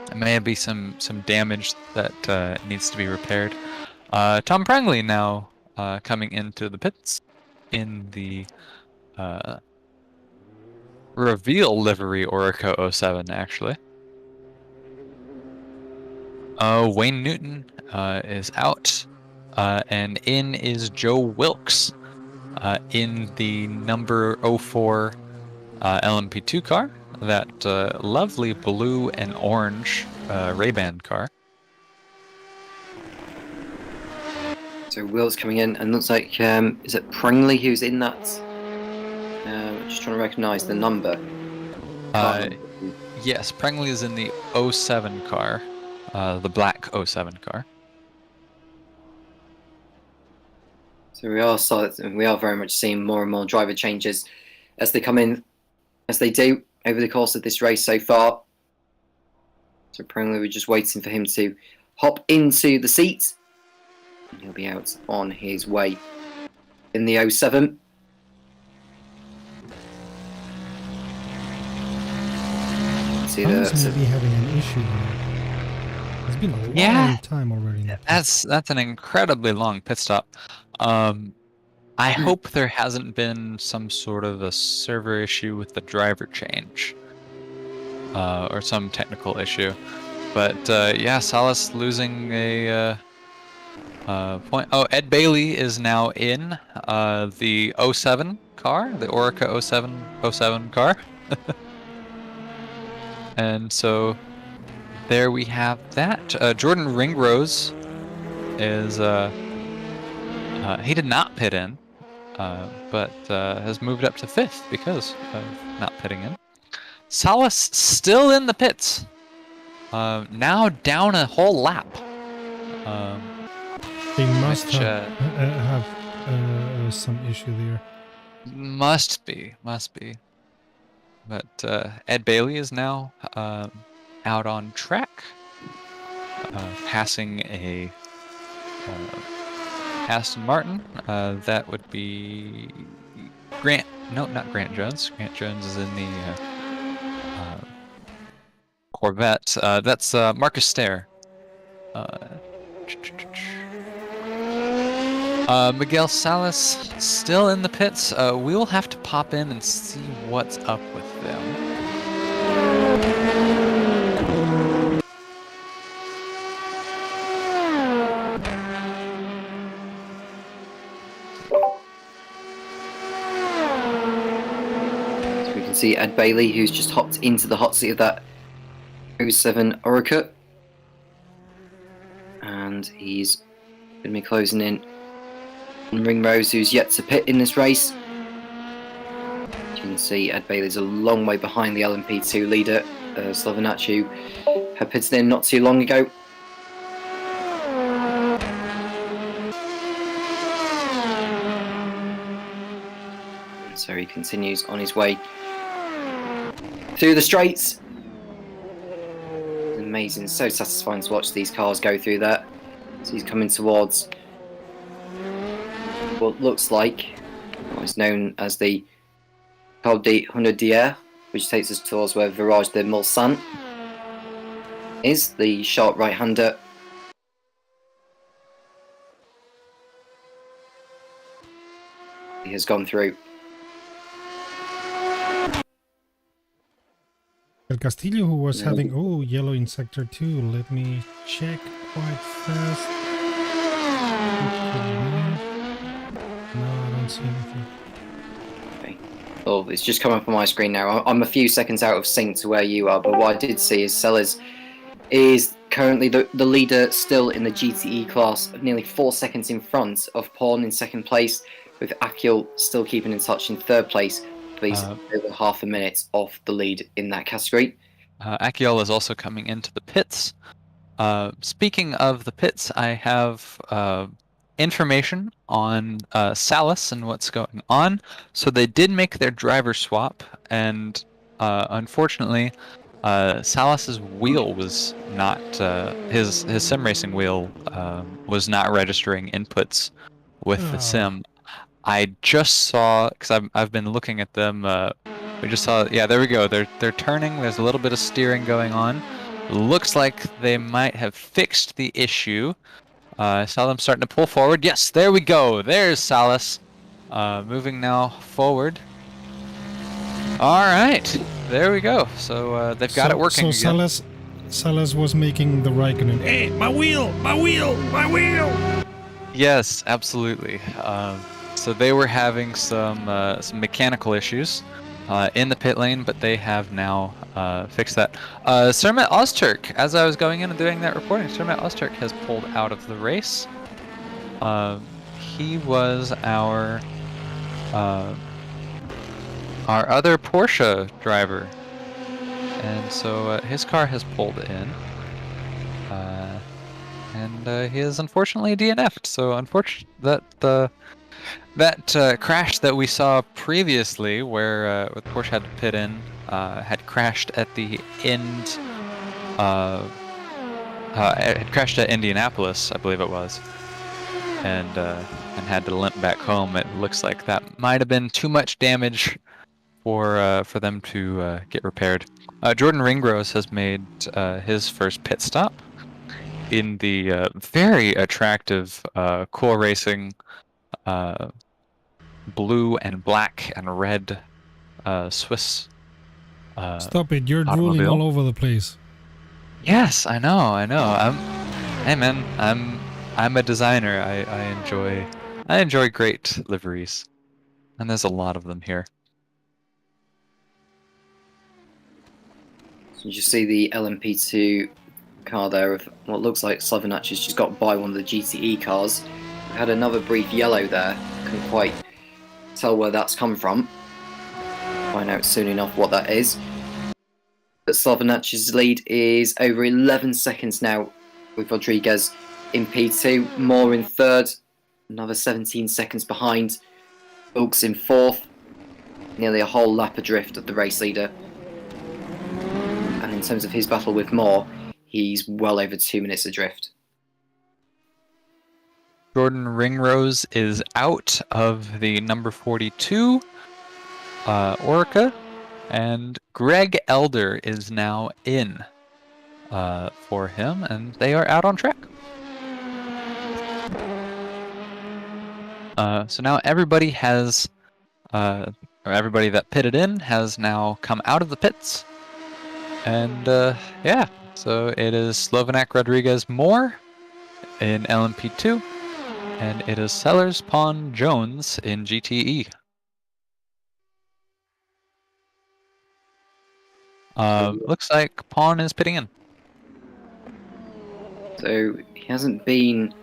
Speaker 1: There may be some damage that needs to be repaired. Tom Prangley now coming into the pits in the reveal livery Orica 07, actually. Wayne Newton is out, and in is Joe Wilkes in the number 04 LMP2 car, that lovely blue and orange Ray-Ban car.
Speaker 5: So Will's coming in, and looks like, is it Prangley who's in that? Just trying to recognise the number.
Speaker 1: Yes, Prangley is in the 07 car, the black 07 car.
Speaker 5: So we are very much seeing more and more driver changes as they come in, as they do over the course of this race so far. So Prangley, we're just waiting for him to hop into the seat. And he'll be out on his way in the 07. See
Speaker 3: Sounds maybe having an issue here. It's been a long time already.
Speaker 1: That's an incredibly long pit stop. I hope there hasn't been some sort of a server issue with the driver change, or some technical issue. But yeah, Salas losing a point. Oh, Ed Bailey is now in the 07 car, the Orica 07 car. And so there we have that. Jordan Ringrose is he did not pit in, but has moved up to 5th because of not pitting in. Salas still in the pits, now down a whole lap.
Speaker 3: They must
Speaker 1: Which,
Speaker 3: have some issue there.
Speaker 1: Must be. But Ed Bailey is now out on track, passing a Aston Martin. That would be Grant. No, not Grant Jones. Grant Jones is in the Corvette. That's Marcus Stair. Miguel Salas still in the pits. We will have to pop in and see what's up with them.
Speaker 5: So we can see Ed Bailey, who's just hopped into the hot seat of that 07 Orica. And he's going to be closing in on Ringrose, who's yet to pit in this race. As you can see, Ed Bailey's a long way behind the LMP2 leader, Slovanac, who had pitted in not too long ago. And so he continues on his way through the straights. It's amazing, so satisfying to watch these cars go through that. So he's coming towards what looks like what is known as the Col de Hunaudière, which takes us towards where Virage de Mulsanne is, the sharp right-hander. He has gone through.
Speaker 3: El Castillo, who was having yellow in sector 2. Let me check quite fast. No, I don't see anything.
Speaker 5: Okay. Oh, it's just come up on my screen now. I'm a few seconds out of sync to where you are, but what I did see is Sellers is currently the leader still in the GTE class, nearly 4 seconds in front of Pawn in second place, with Akiel still keeping in touch in third place. He's over half a minute off the lead in that category.
Speaker 1: Akiel is also coming into the pits. Speaking of the pits, I have information on Salas and what's going on. So they did make their driver swap, and unfortunately, Salas's wheel was not his sim racing wheel was not registering inputs with the sim. I just saw, because I've been looking at them. We just saw, yeah, there we go. They're turning. There's a little bit of steering going on. Looks like they might have fixed the issue. I saw them starting to pull forward. Yes, there we go. There's Salas, moving now forward. All right, there we go. So they've got it working.
Speaker 3: So Salas was making the Raikkonen. Hey, my wheel, my wheel, my wheel.
Speaker 1: Yes, absolutely. So they were having some mechanical issues in the pit lane, but they have now fixed that. Sermet Ozturk, as I was going in and doing that reporting, Sermet Ozturk has pulled out of the race. He was our other Porsche driver, and so his car has pulled in. And he is unfortunately DNF'd. So unfortunate that that crash that we saw previously, where Porsche had to pit in, had crashed at the end. It had crashed at Indianapolis, I believe it was, and had to limp back home. It looks like that might have been too much damage for them to get repaired. Jordan Ringrose has made his first pit stop in the very attractive Cool Racing blue and black and red Swiss
Speaker 3: Stop it! You're drooling
Speaker 1: automobile.
Speaker 3: all over the place.
Speaker 1: Yes, I know, I know. Hey man, I'm a designer. I enjoy great liveries, and there's a lot of them here.
Speaker 5: So you just see the LMP2 car there of what looks like Slavenach has just got by one of the GTE cars. We had another brief yellow there. Couldn't quite tell where that's come from. Find out soon enough what that is. But Slavenach's lead is over 11 seconds now, with Rodriguez in P2, Moore in third, another 17 seconds behind. Wilkes in fourth, nearly a whole lap adrift of the race leader. And in terms of his battle with Moore, he's well over 2 minutes adrift.
Speaker 1: Jordan Ringrose is out of the number 42 Orica, and Greg Elder is now in for him, and they are out on track. So now everybody has, or everybody that pitted in has now come out of the pits, and yeah, so it is Slovenak, Rodriguez, Moore in LMP2, and it is Sellers, Pon, Jones in GTE. Looks like Pon is pitting in.
Speaker 5: So he hasn't been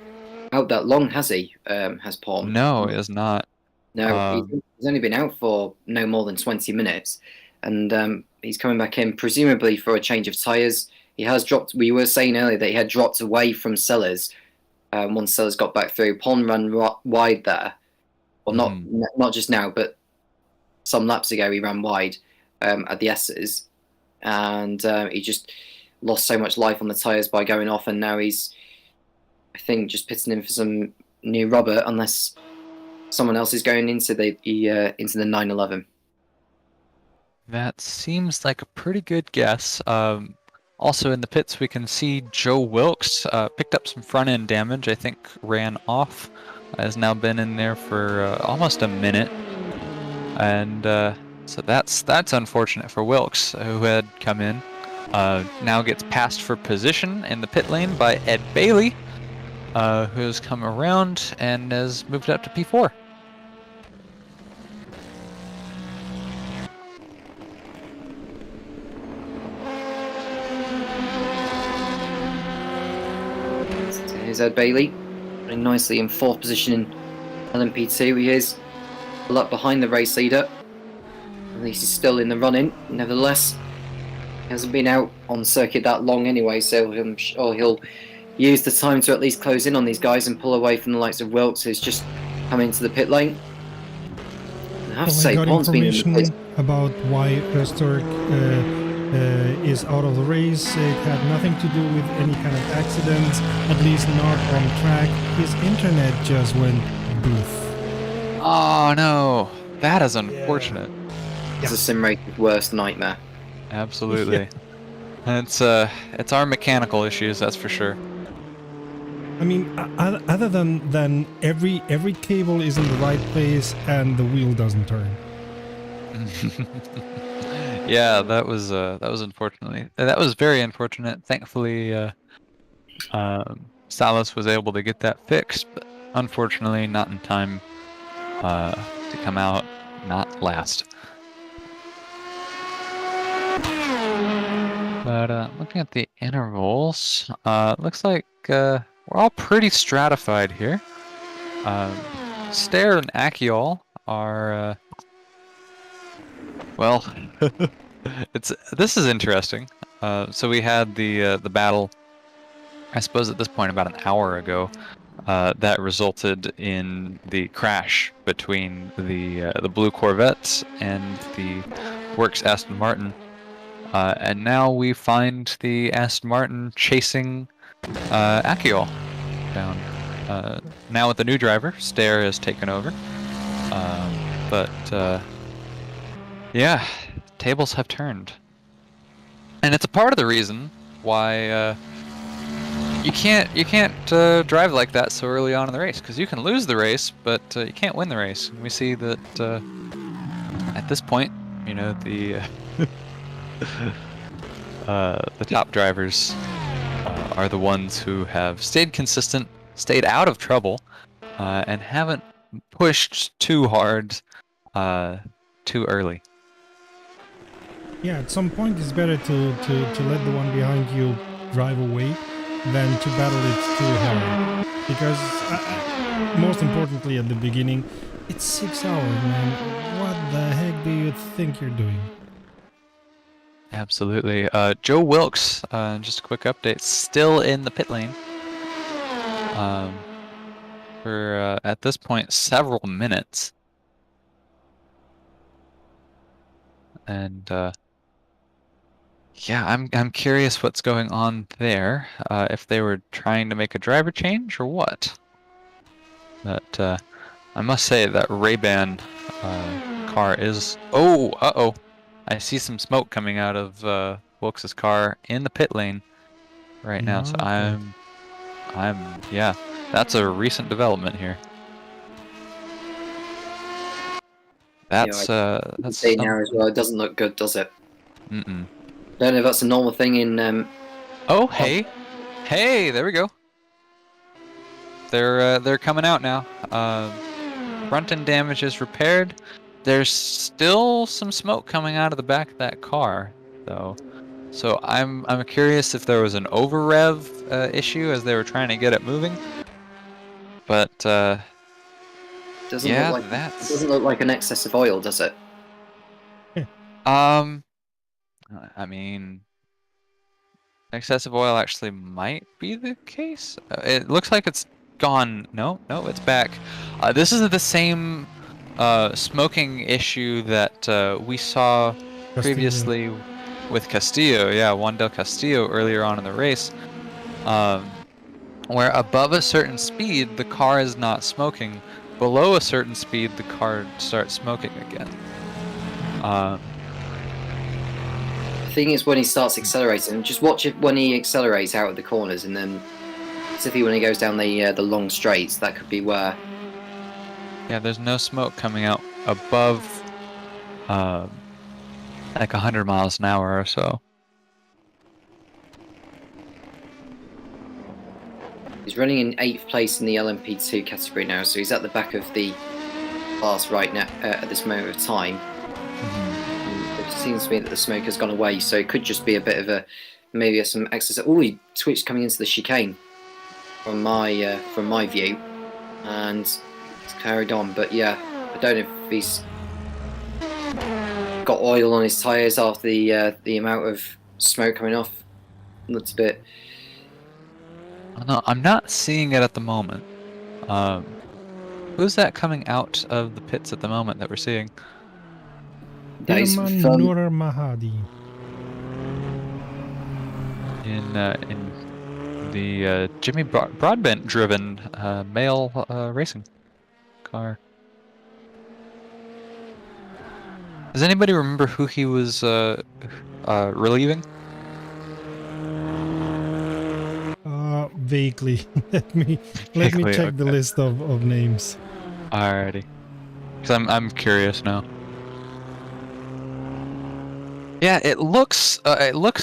Speaker 5: out that long, has he? Has Paul?
Speaker 1: No, it is not.
Speaker 5: No, he's only been out for no more than 20 minutes, and he's coming back in presumably for a change of tyres. He has dropped. We were saying earlier that he had dropped away from Sellers once Sellers got back through. Pon ran wide there, well, not just now, but some laps ago he ran wide at the S's, and he just lost so much life on the tyres by going off, and now he's, I think, just pitting in for some new rubber, unless someone else is going into the 911.
Speaker 1: That seems like a pretty good guess. Also in the pits, we can see Joe Wilkes picked up some front end damage. I think ran off. Has now been in there for almost a minute, and so that's unfortunate for Wilkes, who had come in. Now gets passed for position in the pit lane by Ed Bailey, who has come around and has moved up to P4.
Speaker 5: So here's Ed Bailey, running nicely in fourth position in LMP2. He is a lot behind the race leader. At least he's still in the running. Nevertheless, he hasn't been out on circuit that long anyway, so I'm sure he'll use the time to at least close in on these guys and pull away from the likes of Wilkes, who's just come into the pit lane. I have to say,
Speaker 3: got
Speaker 5: Bond's been in the
Speaker 3: information
Speaker 5: pit.
Speaker 3: about why Restork is out of the race. It had nothing to do with any kind of accident, at least not on track. His internet just went boof.
Speaker 1: Oh no, that is unfortunate.
Speaker 5: It's a sim race's worst nightmare.
Speaker 1: Absolutely. It's our mechanical issues, that's for sure.
Speaker 3: I mean, other than every cable is in the right place and the wheel doesn't turn.
Speaker 1: Yeah, that was unfortunately, that was very unfortunate. Thankfully, Salas was able to get that fixed, but unfortunately not in time to come out not last. But looking at the intervals, looks like we're all pretty stratified here. Stair and Akiol are well, this is interesting. So we had the battle, I suppose at this point about an hour ago, that resulted in the crash between the blue Corvettes and the Works Aston Martin. And now we find the Aston Martin chasing Akiol down. Now with the new driver, Stair has taken over. But yeah, tables have turned. And it's a part of the reason why you can't drive like that so early on in the race, because you can lose the race, but you can't win the race. And we see that at this point, you know, the top drivers are the ones who have stayed consistent, stayed out of trouble, and haven't pushed too hard too early.
Speaker 3: Yeah, at some point it's better to let the one behind you drive away than to battle it too hard. Because, most importantly at the beginning, it's 6 hours, man. What the heck do you think you're doing?
Speaker 1: Absolutely. Joe Wilkes, just a quick update, still in the pit lane. For at this point several minutes. And yeah, I'm curious what's going on there. If they were trying to make a driver change or what. But I must say that Ray-Ban car is. Oh, uh-oh! I see some smoke coming out of Wilkes' car in the pit lane right now. So
Speaker 3: Okay.
Speaker 1: yeah, that's a recent development here. That's that's
Speaker 5: Say now as
Speaker 1: something.
Speaker 5: well. It doesn't look good, does it?
Speaker 1: Mm-mm.
Speaker 5: Don't know if that's a normal thing in.
Speaker 1: Oh, hey, hey, there we go. They're coming out now. Front end damage is repaired. There's still some smoke coming out of the back of that car, though. So I'm curious if there was an over rev issue as they were trying to get it moving. But
Speaker 5: doesn't
Speaker 1: yeah,
Speaker 5: look like it
Speaker 1: that's
Speaker 5: doesn't look like an excess of oil, does it?
Speaker 1: I mean, excessive oil actually might be the case. It looks like it's gone. No, no, it's back. This is the same smoking issue that we saw
Speaker 3: Castillo.
Speaker 1: previously with Castillo. Yeah, Juan del Castillo earlier on in the race. Where above a certain speed, the car is not smoking. Below a certain speed, the car starts smoking again.
Speaker 5: The thing is, when he starts accelerating, just watch it when he accelerates out of the corners, and then specifically when he goes down the long straights, that could be where.
Speaker 1: Yeah, there's no smoke coming out above like 100 miles an hour or so.
Speaker 5: He's running in 8th place in the LMP2 category now, so he's at the back of the class right now at this moment of time. It seems to me that the smoke has gone away, so it could just be a bit of maybe some excess. Oh, he switched coming into the chicane from my view, and it's carried on. But yeah, I don't know if he's got oil on his tyres after the amount of smoke coming off. Looks a bit.
Speaker 1: No, I'm not seeing it at the moment. Who's that coming out of the pits at the moment that we're seeing?
Speaker 5: That is
Speaker 3: Irman
Speaker 5: from
Speaker 3: Nur Mahadi.
Speaker 1: In the Jimmy Broadbent driven male racing car. Does anybody remember who he was relieving?
Speaker 3: Vaguely. let me
Speaker 1: Vaguely,
Speaker 3: check the
Speaker 1: okay.
Speaker 3: list of names.
Speaker 1: Alrighty, because I'm curious now. Yeah, it looks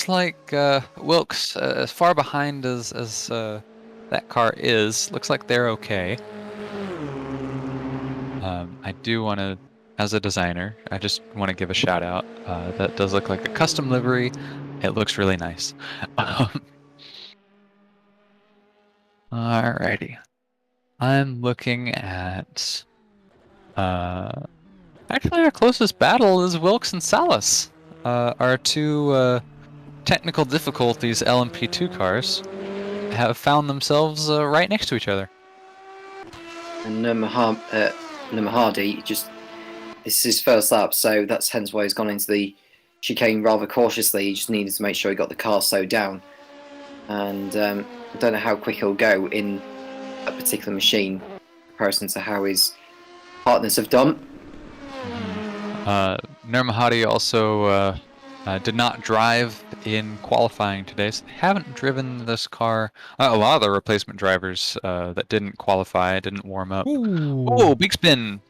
Speaker 1: like Wilkes, as far behind as that car is, looks like they're okay. I do want to, as a designer, I just want to give a shout out. That does look like a custom livery. It looks really nice. Alrighty, I'm looking at. Actually, our closest battle is Wilkes and Salas. Our two technical difficulties LMP2 cars have found themselves right next to each other.
Speaker 5: and Namahadi just. This is his first lap, so that's hence why he's gone into the chicane rather cautiously. He just needed to make sure he got the car slowed down. And I don't know how quick he'll go in a particular machine in comparison to how his partners have done.
Speaker 1: Nurmahadi also did not drive in qualifying today, so they haven't driven this car. A lot of the replacement drivers that didn't qualify, didn't warm up.
Speaker 3: Ooh,
Speaker 1: Oh, big spin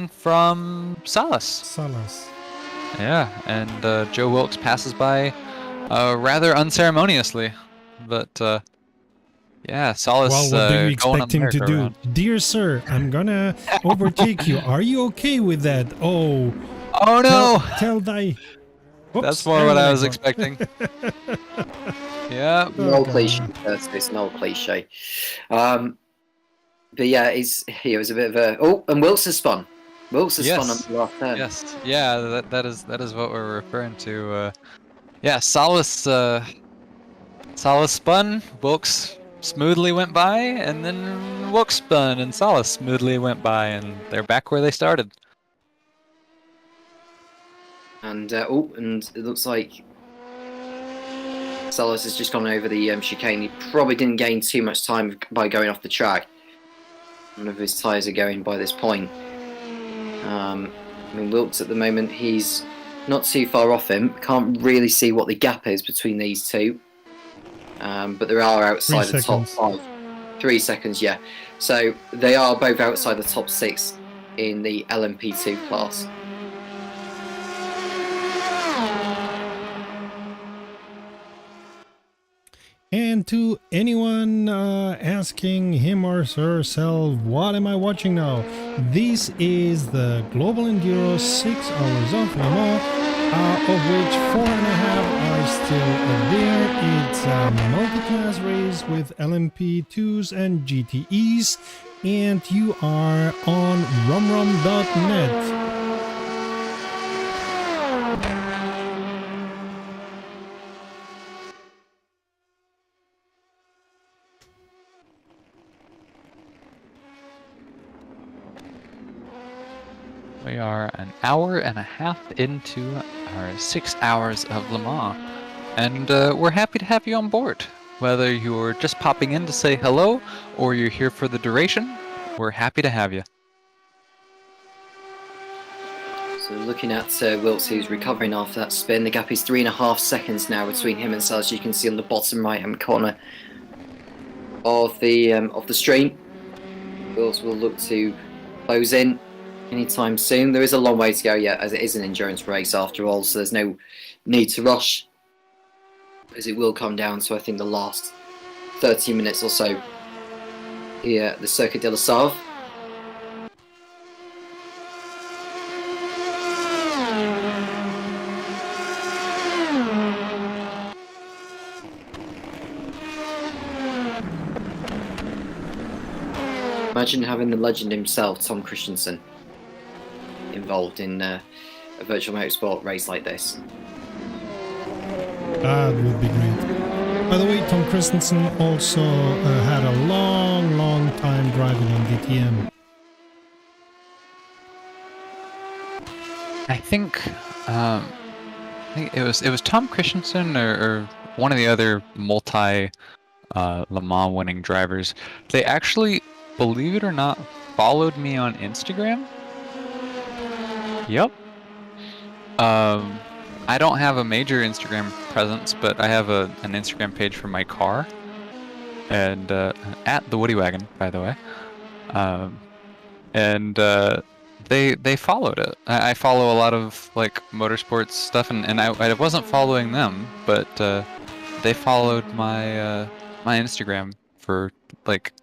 Speaker 1: from Salas.
Speaker 3: Salas.
Speaker 1: Yeah, and Joe Wilkes passes by rather unceremoniously, but yeah, Salas
Speaker 3: Well, what do you
Speaker 1: going on
Speaker 3: expect
Speaker 1: the
Speaker 3: him to do?
Speaker 1: merry-go-round.
Speaker 3: Dear sir, I'm gonna overtake you. Are you okay with that? Oh,
Speaker 1: Oh no!
Speaker 3: tell thy... Oops,
Speaker 1: That's more what
Speaker 3: and the
Speaker 1: I
Speaker 3: next
Speaker 1: was
Speaker 3: one.
Speaker 1: expecting. Yeah.
Speaker 5: An
Speaker 3: Oh,
Speaker 5: old
Speaker 3: God.
Speaker 5: cliche. It's an old cliche. But yeah, he was a bit of a. Oh, and Wilkes has spun. Wilkes has spun on
Speaker 1: Yes.
Speaker 5: the last turn.
Speaker 1: Yes. Yeah. That is what we're referring to. Yeah. Salas spun. Wilkes smoothly went by, and then Wilkes spun, and Salas smoothly went by, and they're back where they started.
Speaker 5: And and it looks like Salas has just gone over the chicane. He probably didn't gain too much time by going off the track. None of his tyres are going by this point. I mean, Wilkes at the moment, he's not too far off him. Can't really see what the gap is between these two. But they are outside
Speaker 3: 3
Speaker 5: the top
Speaker 3: seconds.
Speaker 5: 5. 3 seconds, yeah. So they are both outside the top 6 in the LMP2 class.
Speaker 3: And to anyone asking him or herself, what am I watching now? This is the Global Enduro 6 hours of Le Mans, of which 4.5 are still there. It's a multi-class race with LMP2s and GTEs, and you are on rumrum.net.
Speaker 1: We are an hour and a half into our 6 hours of Le Mans, and we're happy to have you on board. Whether you're just popping in to say hello or you're here for the duration, we're happy to have you.
Speaker 5: So looking at Wilkes, who's recovering after that spin. The gap is 3.5 seconds now between him and Salas. You can see on the bottom right-hand corner of the stream. Wilkes will look to close in anytime soon. There is a long way to go yet, as it is an endurance race after all, so there's no need to rush, as it will come down to, I think, the last 30 minutes or so here at the Circuit de la Sarve. Imagine having the legend himself, Tom Christensen, involved in a virtual motorsport race like this.
Speaker 3: That would be great. By the way, Tom Christensen also had a long time driving on DTM.
Speaker 1: I think it was Tom Christensen or one of the other multi Le Mans winning drivers. They actually, believe it or not, followed me on Instagram. Yep. I don't have a major Instagram presence, but I have an Instagram page for my car, and at the Woody Wagon, by the way. They followed it. I follow a lot of like motorsports stuff, and I wasn't following them, but they followed my my Instagram for like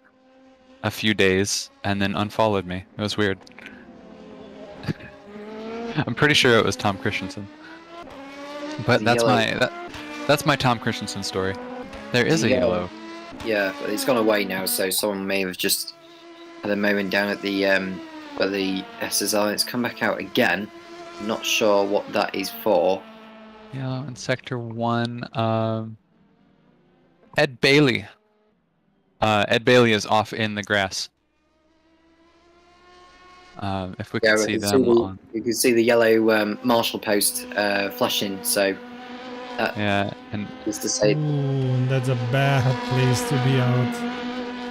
Speaker 1: a few days and then unfollowed me. It was weird. I'm pretty sure it was Tom Christensen. But that's my Tom Christensen story. There is a yellow.
Speaker 5: Yeah, but it's gone away now, so someone may have just had a moment down at the where the S's are. It's come back out again. I'm not sure what that is for.
Speaker 1: Yeah, in Sector 1, Ed Bailey. Ed Bailey is off in the grass. If we can see them on...
Speaker 5: You can see the yellow Marshall post flashing, so...
Speaker 1: yeah, and...
Speaker 5: Just to say...
Speaker 3: Ooh, that's a bad place to be out.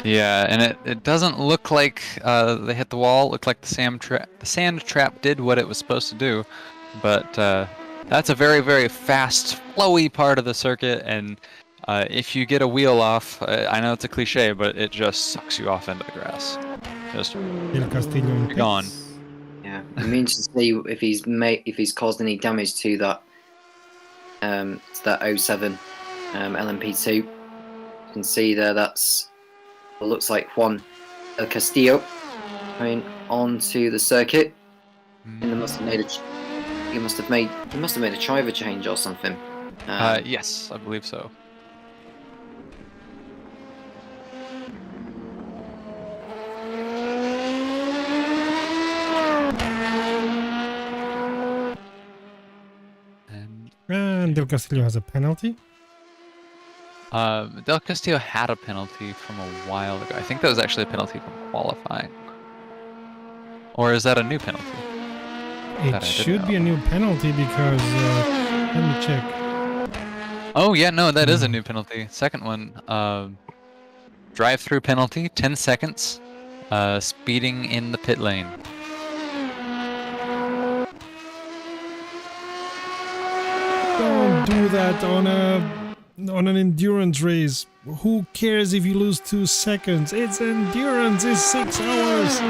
Speaker 1: Yeah, and it doesn't look like they hit the wall. It looked like the sand trap did what it was supposed to do, but that's a very, very fast, flowy part of the circuit, and if you get a wheel off, I know it's a cliche, but it just sucks you off into the grass. Just
Speaker 3: Del Castillo in
Speaker 1: you're gone.
Speaker 3: pits.
Speaker 5: Yeah, it means to see if he's caused any damage to that '07 LMP2. You can see there that's what looks like Juan El Castillo going onto the circuit. And they must have made he must have made a driver change or something.
Speaker 1: Yes, I believe so.
Speaker 3: And Del Castillo has a penalty.
Speaker 1: Del Castillo had a penalty from a while ago. I think that was actually a penalty from qualifying. Or is that a new penalty?
Speaker 3: It should be a new penalty because let me check.
Speaker 1: Oh yeah, no, that is a new penalty. Second one, drive-through penalty, 10 seconds, speeding in the pit lane.
Speaker 3: Don't do that on an endurance race. Who cares if you lose 2 seconds? It's endurance. It's 6 hours.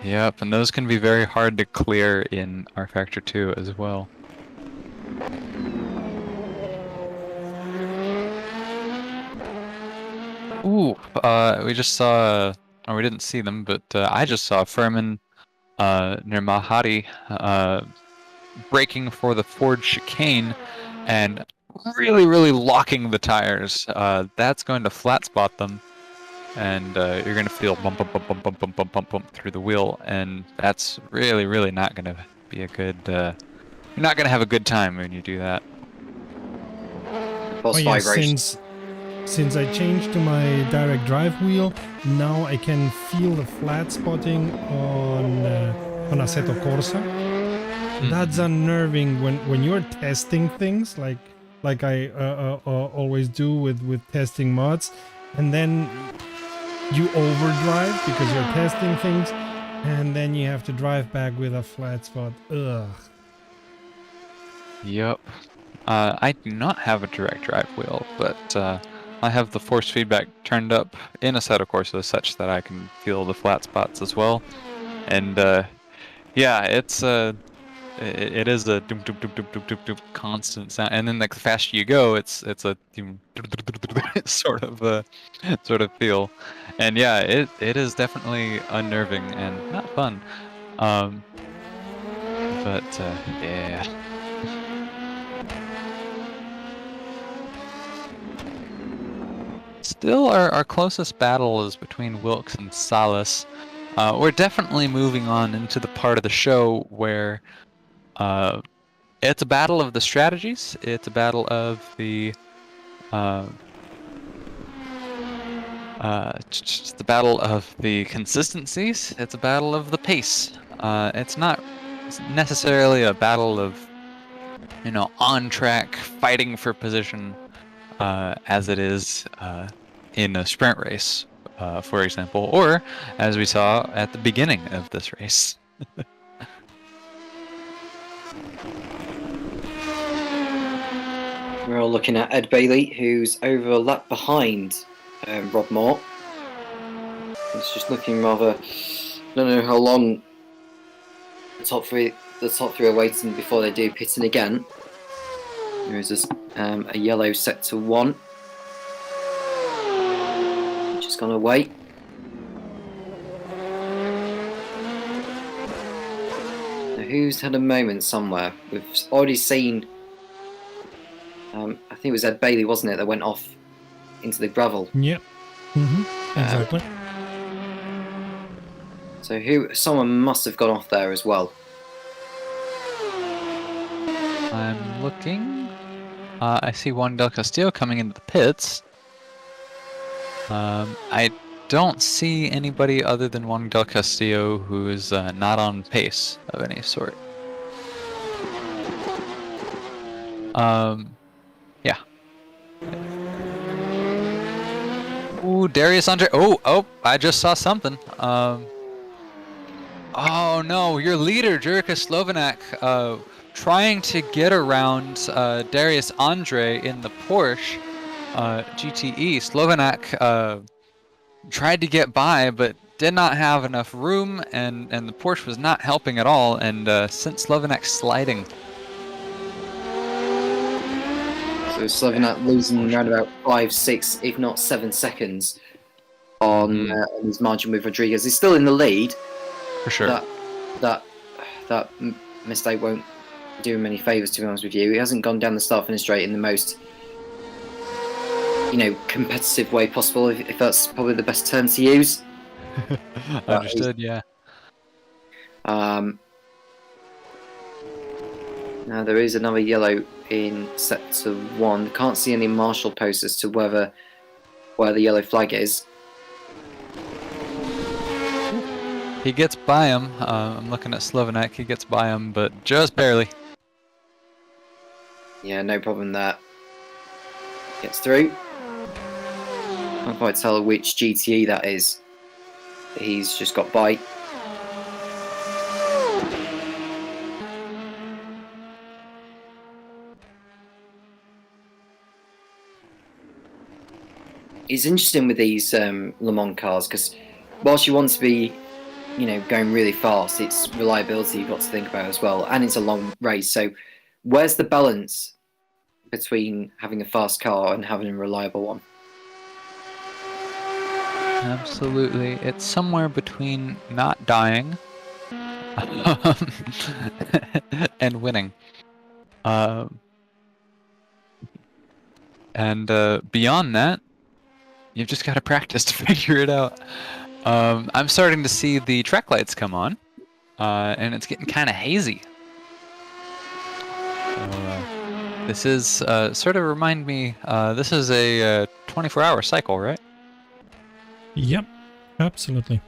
Speaker 1: Yep, and those can be very hard to clear in rFactor 2 as well. Ooh, we just saw, or we didn't see them, but I just saw Furman Nirmahari braking for the Ford chicane and really, really locking the tires. That's going to flat spot them, and you're going to feel bump, bump, bump, bump, bump, bump, bump, bump, bump through the wheel, and that's really, really not going to be a good. You're not going to have a good time when you do that.
Speaker 3: Oh yeah, since I changed to my direct drive wheel, now I can feel the flat spotting on Assetto Corsa. That's unnerving when you're testing things like I always do with testing mods, and then you overdrive because you're testing things, and then you have to drive back with a flat spot. Ugh.
Speaker 1: Yep. I do not have a direct drive wheel, but I have the force feedback turned up in Assetto Corsa such that I can feel the flat spots as well. And yeah, it is a doom, doom, doom, doom, doom, doom, doom, constant sound, and then like the faster you go, it's a sort of feel, and yeah, it is definitely unnerving and not fun, but yeah. Still, our closest battle is between Wilkes and Salas. We're definitely moving on into the part of the show where it's a battle of the strategies. It's a battle of the battle of the consistencies. It's a battle of the pace. It's not necessarily a battle of, on track fighting for position as it is in a sprint race, for example, or as we saw at the beginning of this race.
Speaker 5: We're all looking at Ed Bailey, who's over a lap behind Rob Moore. It's just looking rather. I don't know how long the top three are waiting before they do pitting again. There is a yellow sector 1, which has gone away. Now, who's had a moment somewhere? We've already seen. I think it was Ed Bailey, wasn't it, that went off into the gravel?
Speaker 3: Yep. Exactly.
Speaker 5: So someone must have gone off there as well.
Speaker 1: I'm looking. I see Juan Del Castillo coming into the pits. I don't see anybody other than Juan Del Castillo who is not on pace of any sort. Yeah. Ooh, Darius Andre. Oh, I just saw something. Oh no, your leader, Jurka Slovenak, trying to get around Darius Andre in the Porsche GTE. Slovenak tried to get by, but did not have enough room, and the Porsche was not helping at all, and sent Slovenak sliding.
Speaker 5: So Slovenak losing around about 5, 6, if not 7 seconds on his margin with Rodriguez. He's still in the lead.
Speaker 1: For sure.
Speaker 5: That mistake won't do him any favours, to be honest with you. He hasn't gone down the start-finish straight in the most, competitive way possible, if that's probably the best term to use.
Speaker 1: Understood, yeah.
Speaker 5: Now there is another yellow in sector 1. Can't see any marshal posts as to where the yellow flag is.
Speaker 1: He gets by him. I'm looking at Slovenak. He gets by him, but just barely.
Speaker 5: Yeah, no problem there. Gets through. Can't quite tell which GTE that is. He's just got by. It's interesting with these Le Mans cars, because whilst you want to be, going really fast, it's reliability you've got to think about as well, and it's a long race. So, where's the balance between having a fast car and having a reliable one?
Speaker 1: Absolutely. It's somewhere between not dying and winning. And beyond that, you've just got to practice to figure it out. I'm starting to see the track lights come on, and it's getting kind of hazy. So, this is sort of remind me, this is a 24-hour cycle, right?
Speaker 3: Yep, absolutely.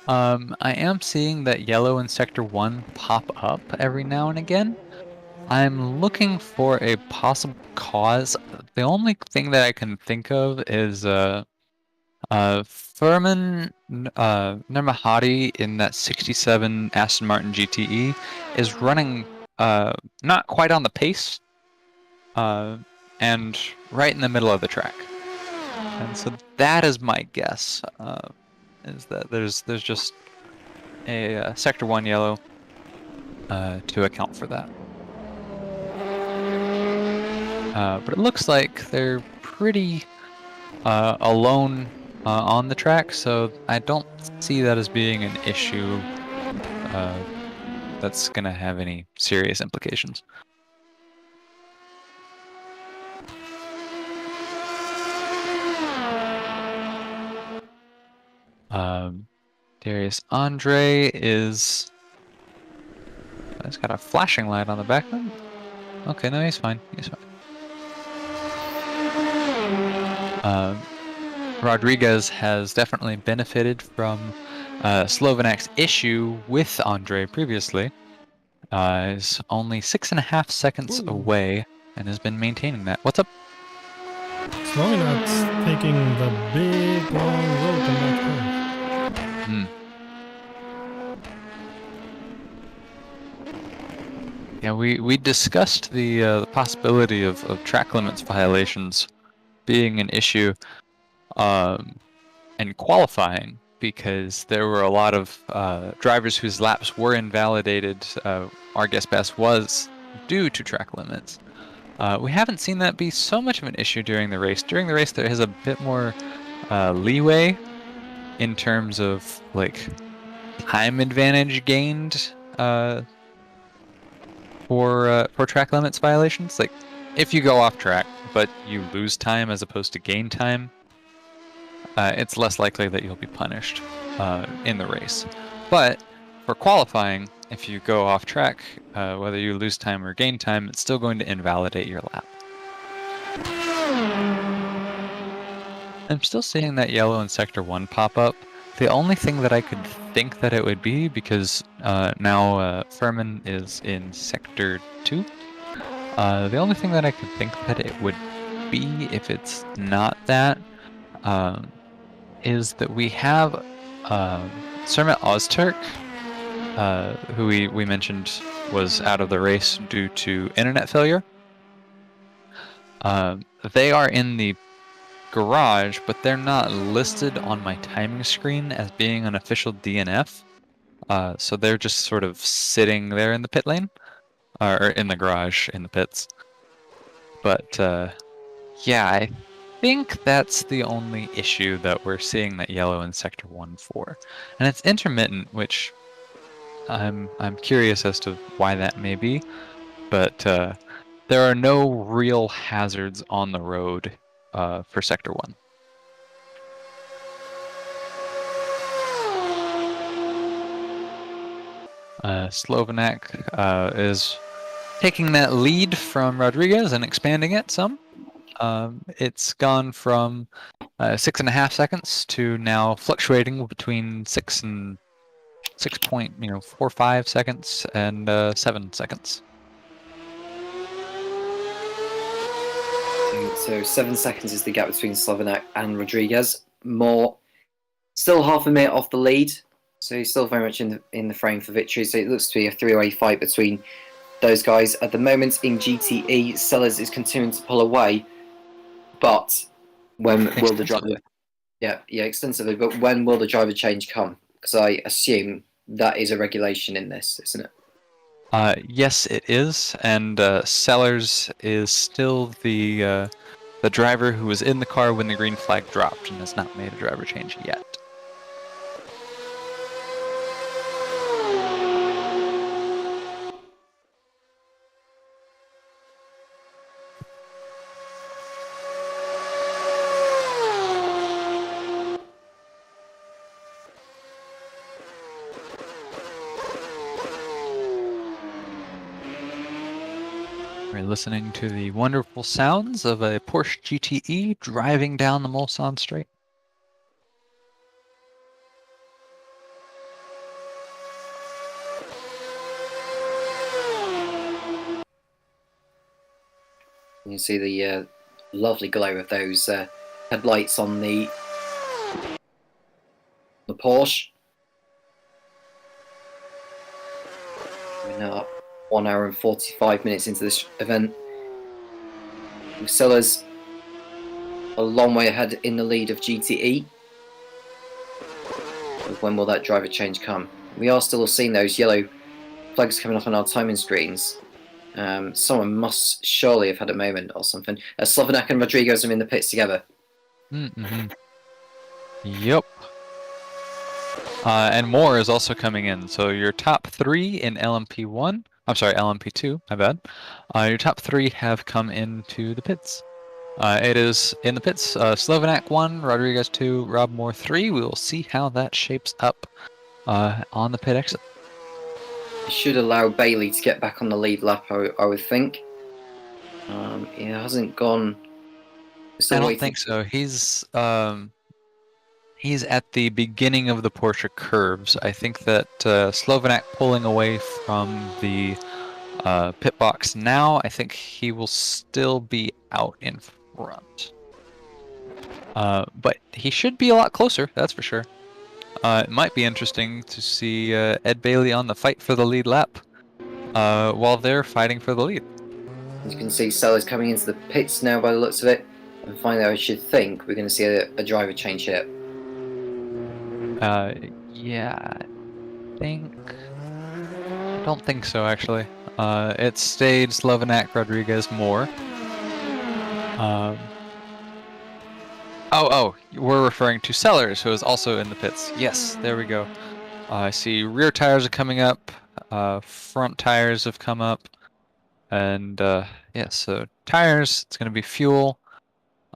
Speaker 1: I am seeing that yellow in Sector 1 pop up every now and again. I'm looking for a possible cause. The only thing that I can think of is Furman Nurmahadi in that 67 Aston Martin GTE is running not quite on the pace and right in the middle of the track. And so that is my guess, is that there's just a Sector 1 yellow to account for that. But it looks like they're pretty alone on the track, so I don't see that as being an issue that's going to have any serious implications. Darius Andre is... He's got a flashing light on the back of him. Okay, no, he's fine. He's fine. Rodriguez has definitely benefited from Slovenak's issue with Andre previously. Is only 6.5 seconds away and has been maintaining that. What's up?
Speaker 3: Slovenak's taking the big long road in that curve.
Speaker 1: Yeah, we discussed the possibility of track limits violations being an issue in qualifying, because there were a lot of drivers whose laps were invalidated. Our guess best was due to track limits. We haven't seen that be so much of an issue during the race. During the race, there is a bit more leeway in terms of like time advantage gained for track limits violations. Like if you go off track but you lose time as opposed to gain time, it's less likely that you'll be punished in the race. But for qualifying, if you go off track, whether you lose time or gain time, it's still going to invalidate your lap. I'm still seeing that yellow in Sector 1 pop up. The only thing that I could think that it would be, because now Furman is in Sector 2, the only thing that I could think that it would be, if it's not that, is that we have Sermet Ozturk, who we mentioned was out of the race due to internet failure. They are in the garage, but they're not listed on my timing screen as being an official DNF. So they're just sort of sitting there in the pit lane, or in the garage in the pits. But yeah, I think that's the only issue that we're seeing that yellow in Sector 1 for. And it's intermittent, which I'm curious as to why that may be. But there are no real hazards on the road for Sector 1. Slovenak is taking that lead from Rodriguez and expanding it some. It's gone from 6.5 seconds to now fluctuating between 6.45 seconds and 7 seconds.
Speaker 5: So 7 seconds is the gap between Slovenak and Rodriguez. More, still half a minute off the lead, so he's still very much in the frame for victory. So it looks to be a three-way fight between those guys at the moment. In GTE, Sellers is continuing to pull away, but when will the driver? Yeah, extensively. But when will the driver change come? Because I assume that is a regulation in this, isn't it?
Speaker 1: Yes, it is, and Sellers is still the driver who was in the car when the green flag dropped and has not made a driver change yet. We're listening to the wonderful sounds of a Porsche GTE driving down the Mulsanne Straight.
Speaker 5: You see the lovely glow of those headlights on the Porsche. We're now 1 hour and 45 minutes into this event. Sellers a long way ahead in the lead of GTE. When will that driver change come? We are still seeing those yellow flags coming up on our timing screens. Someone must surely have had a moment or something. Slovenak and Rodriguez are in the pits together.
Speaker 1: Mm-hmm. Yep. And more is also coming in. So your top 3 in LMP1, I'm sorry, LMP2, my bad. Your top 3 have come into the pits. It is in the pits, Slovenak 1, Rodriguez 2, Rob Moore 3. We will see how that shapes up on the pit exit.
Speaker 5: It should allow Bailey to get back on the lead lap, I would think. He hasn't gone.
Speaker 1: I don't think so. He's at the beginning of the Porsche curves. I think that Slovenak pulling away from the pit box now, I think he will still be out in front. But he should be a lot closer, that's for sure. It might be interesting to see Ed Bailey on the fight for the lead lap while they're fighting for the lead.
Speaker 5: As you can see, Sellers coming into the pits now by the looks of it. And finally, I should think we're going to see a driver change here.
Speaker 1: Yeah, I don't think so, actually. It stayed Slovenak, Rodriguez, Moore. We're referring to Sellers, who is also in the pits. Yes, there we go. I see rear tires are coming up, front tires have come up, and yeah, so tires, it's going to be fuel,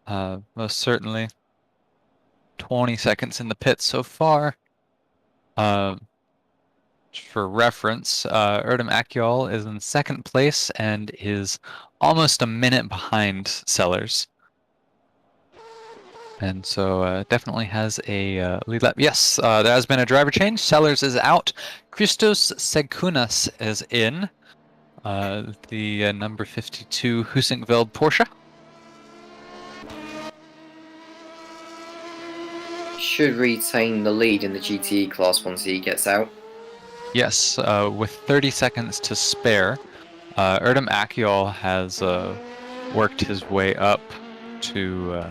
Speaker 1: most certainly. 20 seconds in the pits so far. For reference, Erdem Akyol is in second place and is almost a minute behind Sellers. And so definitely has a lead lap. Yes, there has been a driver change. Sellers is out. Christos Segunas is in. The number 52 Husingveld Porsche.
Speaker 5: should retain the lead in the GTE class once he gets out.
Speaker 1: Yes, with 30 seconds to spare, Erdem Akiol has worked his way up to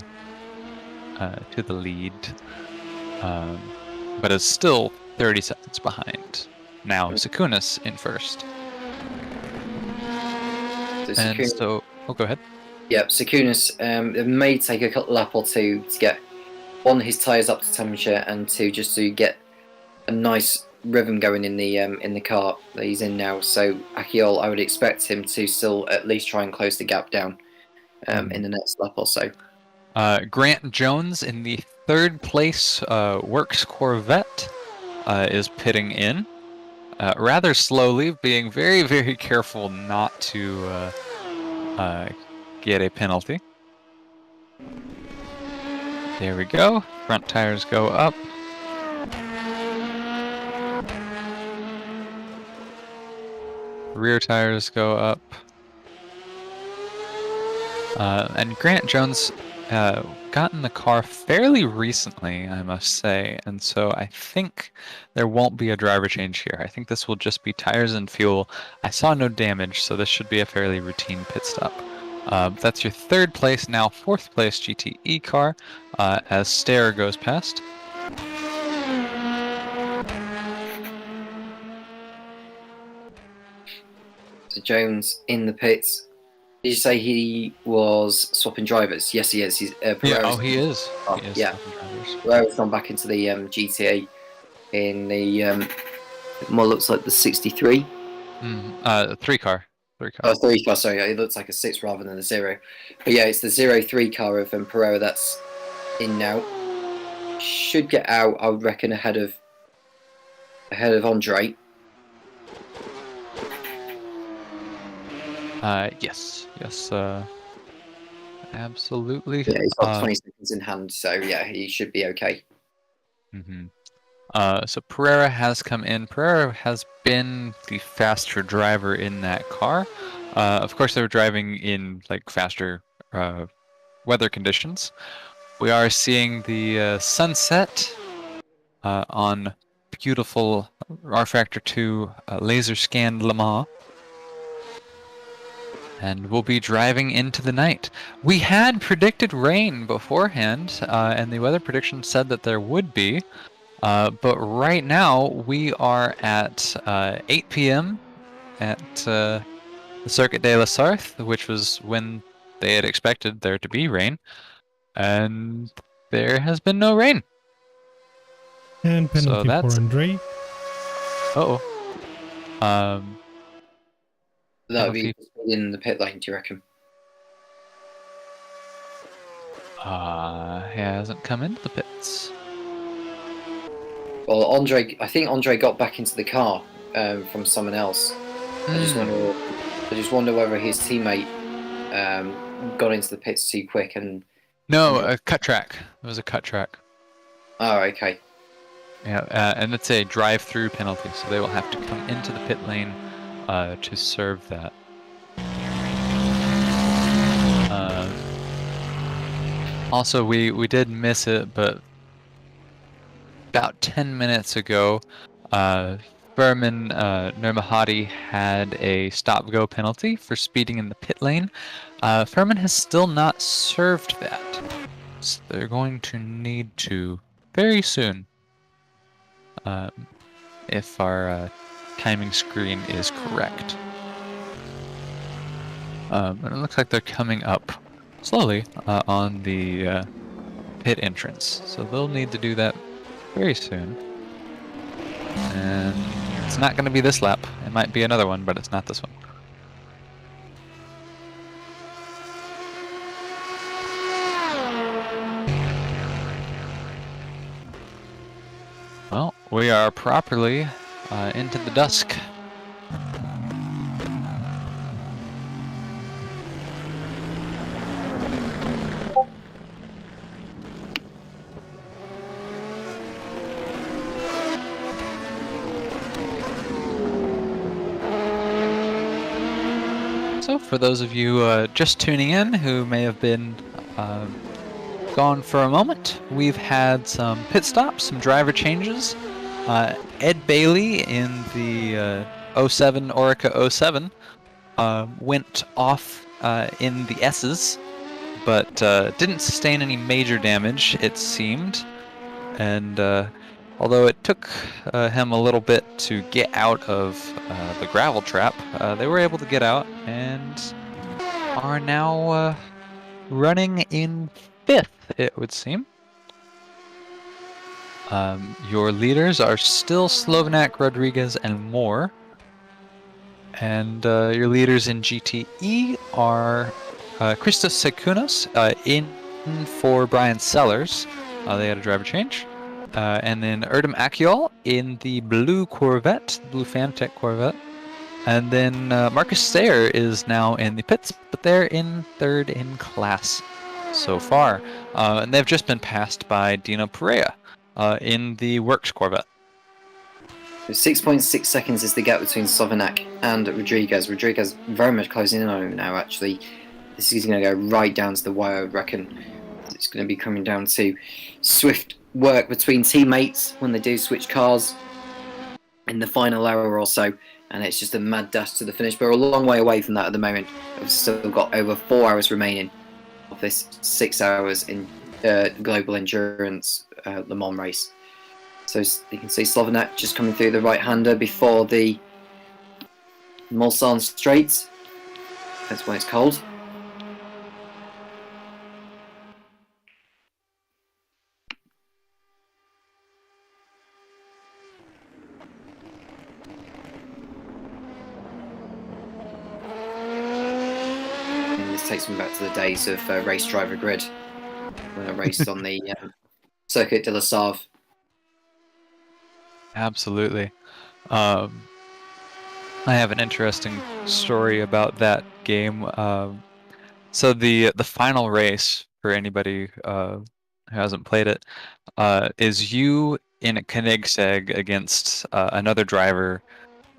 Speaker 1: the lead, but is still 30 seconds behind. Now Sakunis in first.
Speaker 5: So
Speaker 1: And so, go ahead.
Speaker 5: Yep, Sakunis, it may take a lap or two to get, one, his tyres up to temperature, and two, just to get a nice rhythm going in the car that he's in now. So Akiol, I would expect him to still at least try and close the gap down in the next lap or so.
Speaker 1: Grant Jones in the third place Works Corvette is pitting in rather slowly, being very, very careful not to get a penalty. There we go. Front tires go up. Rear tires go up. And Grant Jones got in the car fairly recently, I must say, and so I think there won't be a driver change here. I think this will just be tires and fuel. I saw no damage, so this should be a fairly routine pit stop. That's your third place, now fourth place GTE car, as Stair goes past.
Speaker 5: So Jones in the pits. Did you say he was swapping drivers? Yes, he is. He's,
Speaker 1: Yeah, he is.
Speaker 5: Oh,
Speaker 1: He is
Speaker 5: yeah.
Speaker 1: swapping drivers.
Speaker 5: Pereira's gone back into the GTA in the what looks like the 63.
Speaker 1: Three car.
Speaker 5: Oh, 3 car, sorry. It looks like a 6 rather than a 0. But yeah, it's the 03 car of Pereira that's in now. Should get out, I would reckon, ahead of Andre.
Speaker 1: Yes, absolutely.
Speaker 5: Yeah, he's got 20 seconds in hand, so yeah, he should be okay.
Speaker 1: So Pereira has come in. Pereira has been the faster driver in that car. Of course, they were driving in like faster weather conditions. We are seeing the sunset on beautiful rFactor 2 laser scanned Le Mans. And we'll be driving into the night. We had predicted rain beforehand, and the weather prediction said that there would be. But right now, we are at 8 p.m. at the Circuit de la Sarthe, which was when they had expected there to be rain. And there has been no rain.
Speaker 3: And penalty for Andre.
Speaker 1: Uh-oh.
Speaker 5: That would be in the pit lane, do you reckon?
Speaker 1: He hasn't come into the pits.
Speaker 5: Well, I think Andre got back into the car from someone else. I just wonder whether his teammate got into the pits too quick and.
Speaker 1: No, a cut track. It was a cut track.
Speaker 5: Oh, okay.
Speaker 1: Yeah, and it's a drive-through penalty, so they will have to come into the pit lane to serve that. Also, we did miss it, but about 10 minutes ago, Furman Nurmahadi had a stop-go penalty for speeding in the pit lane. Furman has still not served that, so they're going to need to very soon, if our timing screen is correct. And it looks like they're coming up slowly on the pit entrance, so they'll need to do that very soon. And it's not going to be this lap. It might be another one, but it's not this one. Well, we are properly into the dusk. So for those of you just tuning in who may have been gone for a moment. We've had some pit stops, some driver changes. Ed Bailey in the 07 Orica 07 went off in the S's, but didn't sustain any major damage, it seemed. And although it took him a little bit to get out of the gravel trap, they were able to get out and are now running in 5th, it would seem. Your leaders are still Slovenak, Rodriguez, and Moore. And your leaders in GTE are Christos Sekunos in for Brian Sellers. They had a driver change. And then Erdem Akiol in the blue Corvette, blue Fantech Corvette. And then Marcus Sayer is now in the pits, but they're in 3rd in class so far. And they've just been passed by Dino Perea in the Works Corvette.
Speaker 5: 6.6 seconds is the gap between Slovenak and Rodriguez. Rodriguez very much closing in on him now, actually. This is going to go right down to the wire, I reckon. It's going to be coming down to swift work between teammates when they do switch cars in the final hour or so. And it's just a mad dash to the finish. But we're a long way away from that at the moment. We've still got over 4 hours remaining of this 6 hours in global endurance Le Mans race. So you can see Slovenak just coming through the right-hander before the Mulsanne Straits. That's when it's cold. And this takes me back to the days of race driver grid when I raced on the Circuit de la Sarve.
Speaker 1: Absolutely. I have an interesting story about that game. So the final race, for anybody who hasn't played it, is you in a Koenigsegg against another driver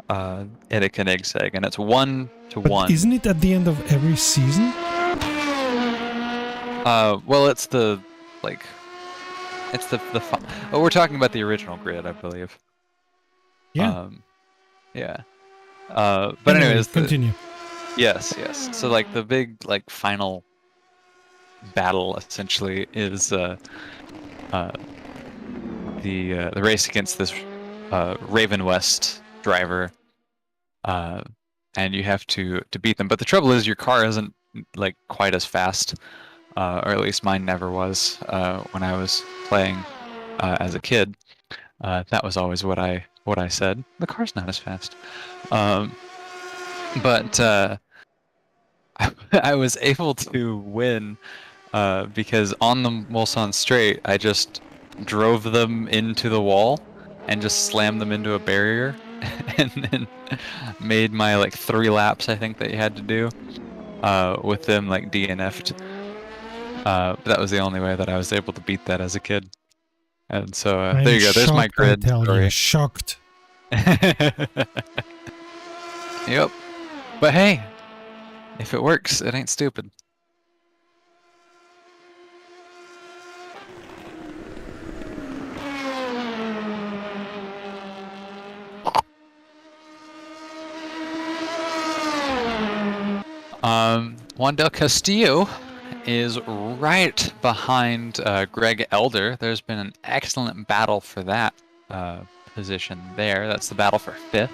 Speaker 1: in a Koenigsegg, and it's 1 to
Speaker 3: But
Speaker 1: 1.
Speaker 3: isn't it at the end of every season?
Speaker 1: Well, it's the oh, we're talking about the original grid, I believe.
Speaker 3: Yeah.
Speaker 1: Yeah. But
Speaker 3: Anyway,
Speaker 1: anyways,
Speaker 3: continue.
Speaker 1: yes. So like the big final battle essentially is the race against this Raven West driver, and you have to beat them. But the trouble is your car isn't like quite as fast, or at least mine never was when I was playing as a kid. That was always what I said. The car's not as fast. But I was able to win because on the Mulsanne Straight, I just drove them into the wall and just slammed them into a barrier, and then made my 3 laps, I think, that you had to do with them DNF'd. But that was the only way that I was able to beat that as a kid. And so there you go. There's my grid story.
Speaker 3: Shocked.
Speaker 1: Yep. But hey, if it works, it ain't stupid. Juan del Castillo is right behind Greg Elder. There's been an excellent battle for that position there. That's the battle for 5th.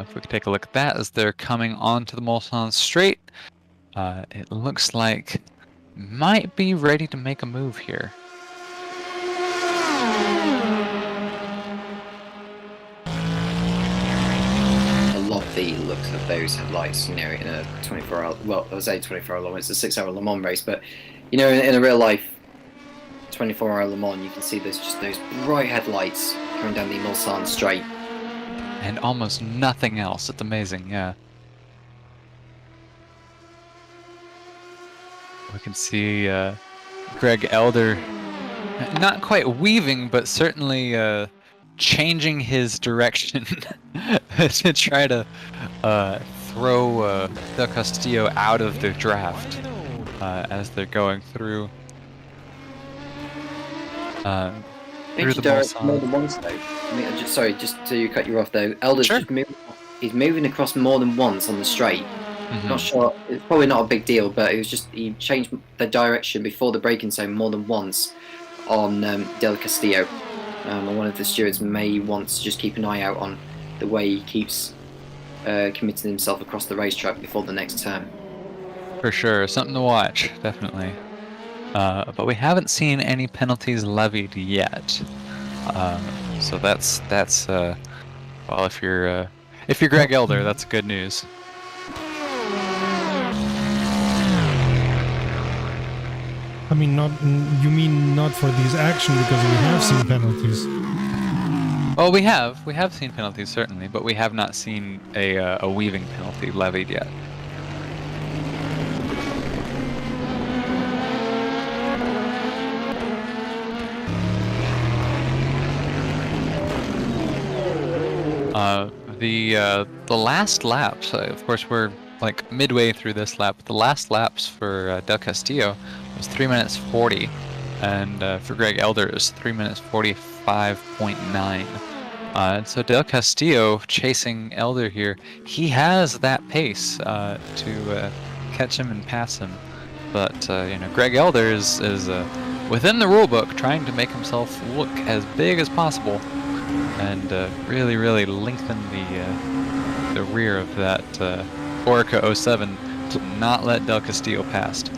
Speaker 1: If we could take a look at that as they're coming onto the Mulsanne Straight, it looks like might be ready to make a move here.
Speaker 5: I love the looks of those headlights, in a 24-hour, well, I was saying 24-hour Le Mans, it's a 6-hour Le Mans race, but, in a real life 24-hour Le Mans, you can see there's just those bright headlights coming down the Mulsanne Straight.
Speaker 1: And almost nothing else. It's amazing, yeah. We can see Greg Elder not quite weaving, but certainly changing his direction to try to throw Del Castillo out of the draft. as they're going through through
Speaker 5: Change
Speaker 1: the
Speaker 5: the direction more
Speaker 1: Mulsanne.
Speaker 5: than once though. I mean, sorry, just to cut you off though. Elder's
Speaker 1: Sure.
Speaker 5: just moving. He's moving across more than once on the straight. Not
Speaker 1: Mhm.
Speaker 5: sure. It's probably not a big deal, but it was just he changed the direction before the braking zone more than once on Del Castillo. And one of the stewards may want to just keep an eye out on the way he keeps committing himself across the racetrack before the next turn.
Speaker 1: For sure, something to watch, definitely. But we haven't seen any penalties levied yet. So that's well, if you're Greg Elder, that's good news.
Speaker 3: I mean, not you mean not for these action because we have seen penalties.
Speaker 1: Well, we have seen penalties certainly, but we have not seen a weaving penalty levied yet. The last laps, of course, we're like midway through this lap. The last laps for Del Castillo was 3 minutes 40, and for Greg Elder it was 3 minutes 45.9. And so Del Castillo chasing Elder here, he has that pace to catch him and pass him. But Greg Elder is within the rule book, trying to make himself look as big as possible, and really lengthen the rear of that Orica 07 to not let Del Castillo past.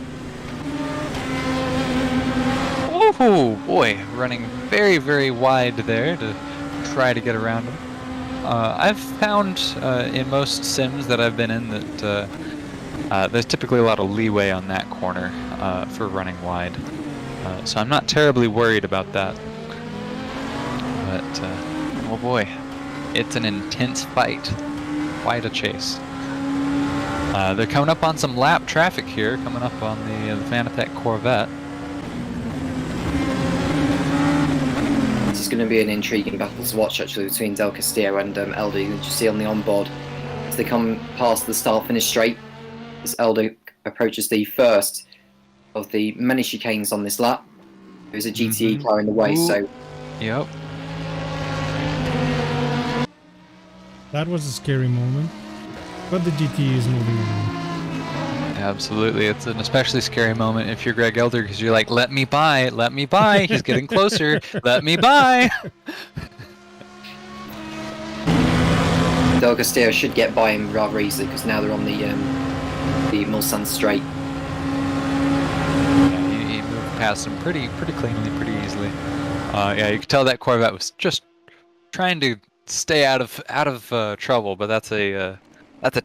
Speaker 1: Oh boy, running very wide there to try to get around him. I've found in most sims that I've been in that there's typically a lot of leeway on that corner for running wide. So I'm not terribly worried about that. But, oh boy, it's an intense fight. Quite a chase. They're coming up on some lap traffic here, coming up on the Vanatech Corvette.
Speaker 5: This is going to be an intriguing battle to watch actually between Del Castillo and Elder. You can just see on the onboard as they come past the start-finish straight, as Elder approaches the first of the many chicanes on this lap. There's a GTE car in the way, so...
Speaker 1: Yep.
Speaker 3: That was a scary moment, but the GT is moving on.
Speaker 1: Absolutely, it's an especially scary moment if you're Greg Elder because you're like, let me by, he's getting closer, let me by.
Speaker 5: Del Castillo should get by him rather easily because now they're on the Mulsanne straight.
Speaker 1: Yeah, he moved past him pretty cleanly, pretty easily. Yeah, you could tell that Corvette was just trying to stay out of trouble, but that's a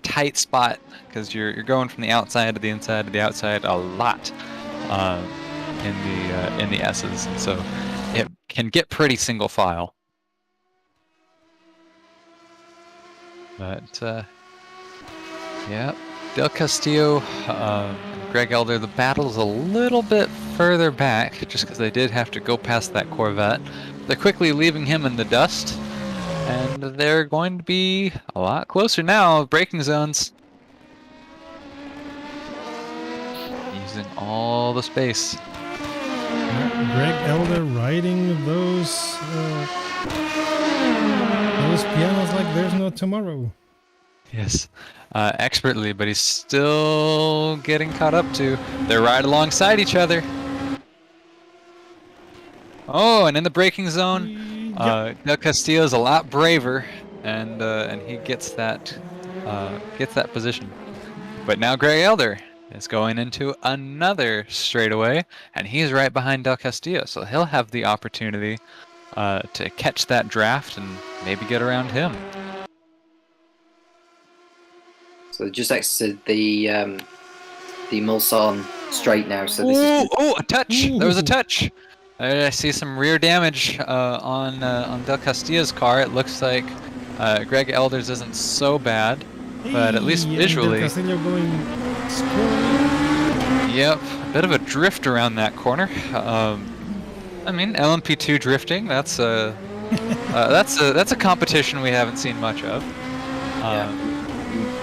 Speaker 1: tight spot because you're going from the outside to the inside to the outside a lot in the S's, and so it can get pretty single file. But yeah, Del Castillo, Greg Elder, the battle's a little bit further back just because they did have to go past that Corvette. They're quickly leaving him in the dust. And they're going to be a lot closer now, braking zones. Using all the space.
Speaker 3: Greg Elder riding those pianos like there's no tomorrow.
Speaker 1: Yes, expertly, but he's still getting caught up to. They're right alongside each other. Oh, and in the braking zone. Del Castillo's a lot braver, and he gets that position. But now Greg Elder is going into another straightaway, and he's right behind Del Castillo, so he'll have the opportunity to catch that draft and maybe get around him.
Speaker 5: So just exited the Mulsanne straight now. So this is
Speaker 1: a touch! There was a touch. I see some rear damage on Del Castillo's car. It looks like Greg Elder's isn't so bad, but at least visually.
Speaker 3: Del Castillo going squirrely.
Speaker 1: Yep, a bit of a drift around that corner. I mean, LMP2 drifting. That's a competition we haven't seen much of.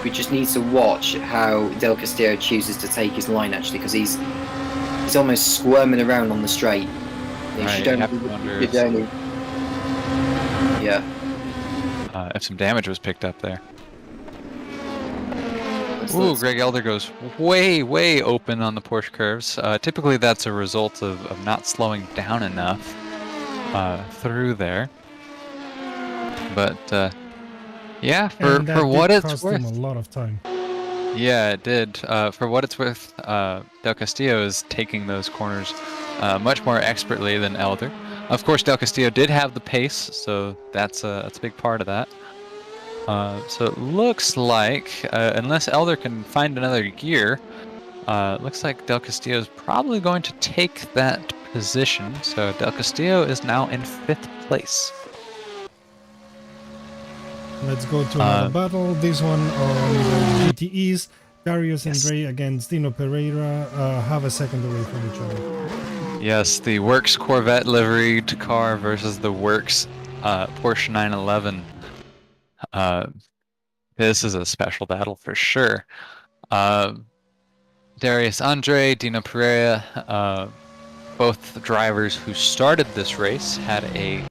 Speaker 5: we just need to watch how Del Castillo chooses to take his line, actually, because he's almost squirming around on the straight. You
Speaker 1: Right,
Speaker 5: should
Speaker 1: you
Speaker 5: only,
Speaker 1: have to wonder
Speaker 5: you should only, yeah.
Speaker 1: if some damage was picked up there.
Speaker 5: Let's-
Speaker 1: Ooh,
Speaker 5: let's-
Speaker 1: Greg Elder goes way, way open on the Porsche curves. Typically, that's a result of not slowing down enough through there. But yeah,
Speaker 3: And
Speaker 1: for
Speaker 3: that
Speaker 1: what
Speaker 3: did
Speaker 1: it's
Speaker 3: cost him a
Speaker 1: worth.
Speaker 3: lot of time.
Speaker 1: Yeah, it did. For what it's worth, Del Castillo is taking those corners much more expertly than Elder. Of course, Del Castillo did have the pace, so that's a big part of that. So it looks like, unless Elder can find another gear, looks like Del Castillo is probably going to take that position. So Del Castillo is now in 5th place.
Speaker 3: Let's go to another battle. This one on the GTEs. Darius and
Speaker 1: Yes.
Speaker 3: Dre against Dino Pereira. Have a second away from each other.
Speaker 1: Yes, the Works Corvette liveried car versus the Works Porsche 911. This is a special battle for sure. Darius Andre, Dino Pereira, both drivers who started this race had a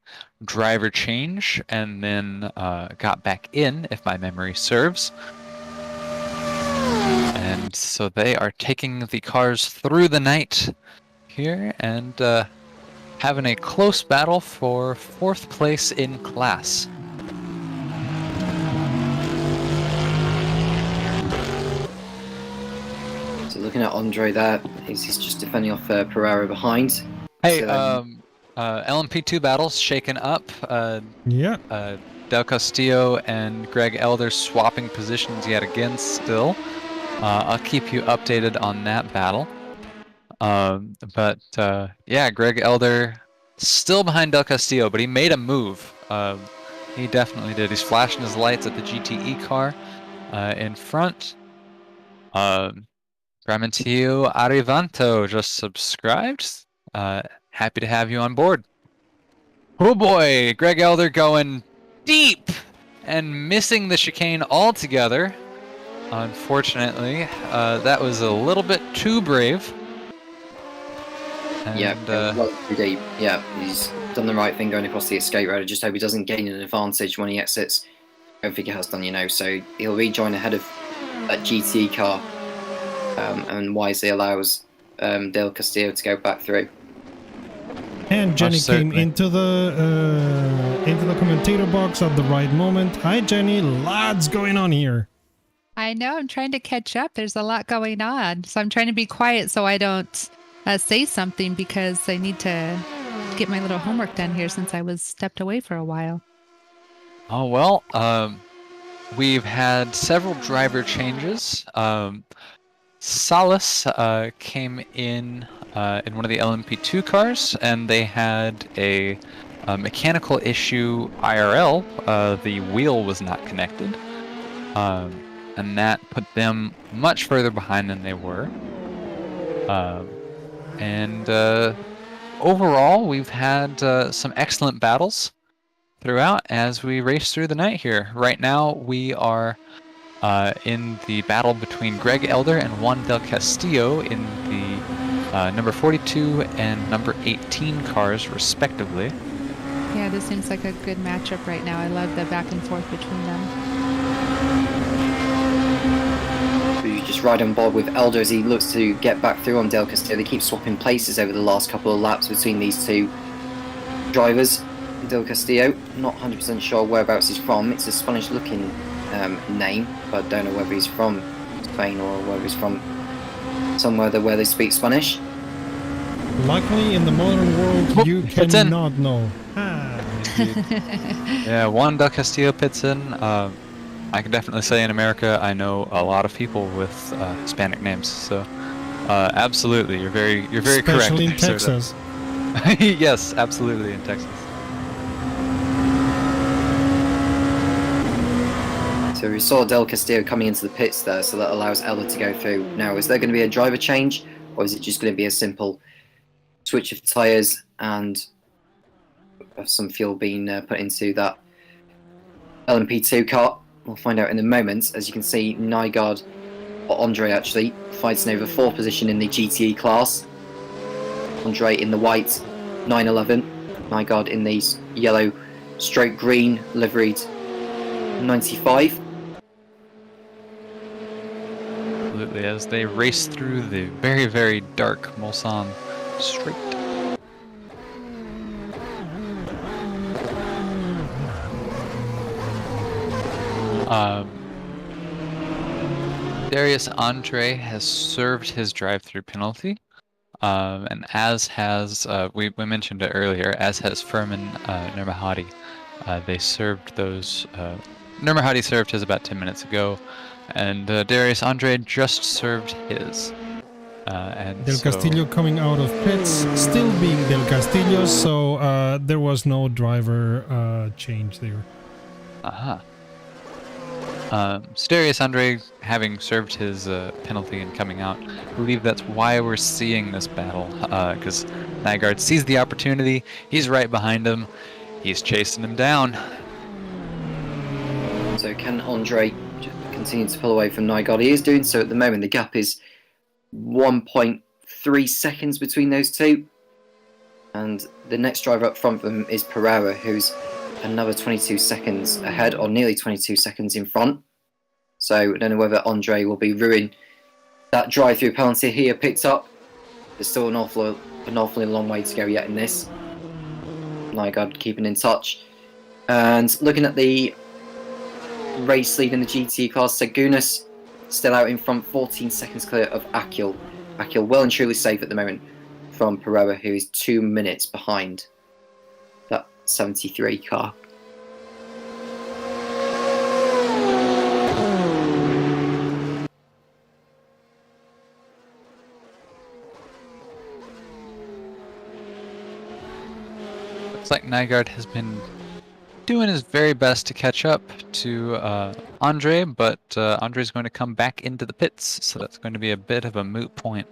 Speaker 1: driver change and then got back in, if my memory serves. And so they are taking the cars through the night here and having a close battle for 4th place in class.
Speaker 5: So looking at Andre there, he's just defending off Pereira behind.
Speaker 1: Hey,
Speaker 5: So,
Speaker 1: LMP2 battles shaken up.
Speaker 3: Yeah.
Speaker 1: Del Castillo and Greg Elder swapping positions yet again still. I'll keep you updated on that battle. But yeah, Greg Elder still behind Del Castillo, but he made a move. He definitely did. He's flashing his lights at the GTE car in front. Gramentio Arrivanto just subscribed. Happy to have you on board. Oh boy, Greg Elder going deep and missing the chicane altogether. Unfortunately, that was a little bit too brave. And,
Speaker 5: yeah, well, too deep. Yeah, he's done the right thing going across the escape road. I just hope he doesn't gain an advantage when he exits. I don't think he has done, so he'll rejoin ahead of that GT car, and wisely allows Del Castillo to go back through.
Speaker 3: And Jenny came
Speaker 1: certainly.
Speaker 3: into the commentator box at the right moment. Hi Jenny, lots going on here.
Speaker 2: I know. I'm trying to catch up. There's a lot going on. So I'm trying to be quiet so I don't say something because I need to get my little homework done here since I was stepped away for a while.
Speaker 1: Oh, well, we've had several driver changes. Salas came in one of the LMP2 cars, and they had a mechanical issue IRL. The wheel was not connected. And that put them much further behind than they were. And overall, we've had some excellent battles throughout as we race through the night here. Right now, we are in the battle between Greg Elder and Juan Del Castillo in the number 42 and number 18 cars, respectively.
Speaker 2: Yeah, this seems like a good matchup right now. I love the back and forth between them.
Speaker 5: You just ride on board with Elder as he looks to get back through on Del Castillo. They keep swapping places over the last couple of laps between these two drivers. Del Castillo, not 100% sure whereabouts he's from. It's a Spanish-looking name, but I don't know whether he's from Spain or whether he's from somewhere where they speak Spanish.
Speaker 3: Luckily, in the modern world, you
Speaker 1: It's in.
Speaker 3: cannot know. Ah.
Speaker 1: Yeah, Juan Del Castillo pits in. I can definitely say in America, I know a lot of people with Hispanic names. So, absolutely, you're very correct.
Speaker 3: Especially in
Speaker 1: there, sir.
Speaker 3: Texas.
Speaker 1: Yes, absolutely in Texas.
Speaker 5: So we saw Del Castillo coming into the pits there, so that allows Elder to go through. Now, is there going to be a driver change, or is it just going to be a simple switch of tyres and some fuel being put into that LMP2 car? We'll find out in a moment. As you can see, Nygaard, or Andre actually, fights an over 4 position in the GTE class. Andre in the white 911, Nygaard in the yellow stroke green liveried 95.
Speaker 1: Absolutely, as they race through the very, very dark Mulsanne Strait. Darius Andre has served his drive-through penalty, and as has we mentioned it earlier, as has Furman Nurmahadi. They served those. Nurmahadi served his about 10 minutes ago, and Darius Andre just served his. And
Speaker 3: Del Castillo coming out of pits, still being Del Castillo, so there was no driver change there.
Speaker 1: So Darius Andre, having served his penalty and coming out, I believe that's why we're seeing this battle, because Nygaard sees the opportunity, he's right behind him, he's chasing him down.
Speaker 5: So can Andre continue to pull away from Nygaard? He is doing so at the moment. The gap is 1.3 seconds between those two. And the next driver up front from him is Pereira, who's another 22 seconds ahead, or nearly 22 seconds in front. So I don't know whether Andre will be ruining that drive-through penalty he picked up. There's still an awfully long way to go yet in this. Nygaard keeping in touch. And looking at the race lead in the GT class, Segunas still out in front, 14 seconds clear of Akil. Akil well and truly safe at the moment from Pereira, who is 2 minutes behind that 73 car.
Speaker 1: Looks like Nygaard has been doing his very best to catch up to Andre, but Andre's going to come back into the pits, so that's going to be a bit of a moot point.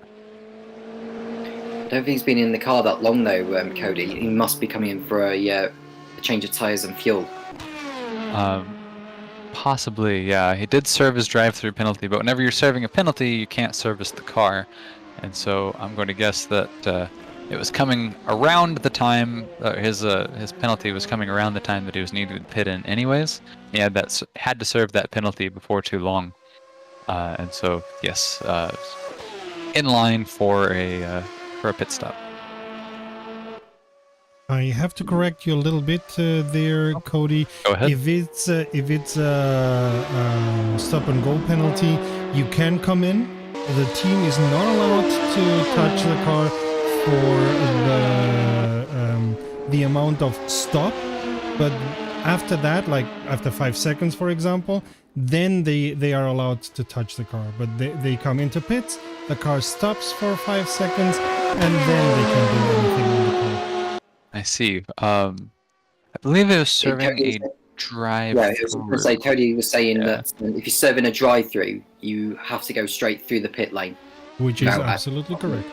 Speaker 5: I don't think he's been in the car that long though, Cody. He must be coming in for a change of tyres and fuel.
Speaker 1: Possibly, yeah. He did serve his drive-through penalty, but whenever you're serving a penalty, you can't service the car. And so I'm going to guess that it was coming around the time, his penalty was coming around the time that he was needed to pit in anyways. He had to serve that penalty before too long. And so, yes, in line for a pit stop.
Speaker 3: I have to correct you a little bit there, Cody.
Speaker 1: Go ahead.
Speaker 3: If it's a stop and go penalty, you can come in. The team is not allowed to touch the car for the amount of stop, but after that, like after 5 seconds, for example, then they are allowed to touch the car. But they come into pits, the car stops for 5 seconds, and then they can do anything on the car.
Speaker 1: I see. I believe it was serving a drive.
Speaker 5: Yeah, I was going to say, Cody was saying that if you're serving a drive-through, you have to go straight through the pit lane.
Speaker 3: Which is absolutely correct.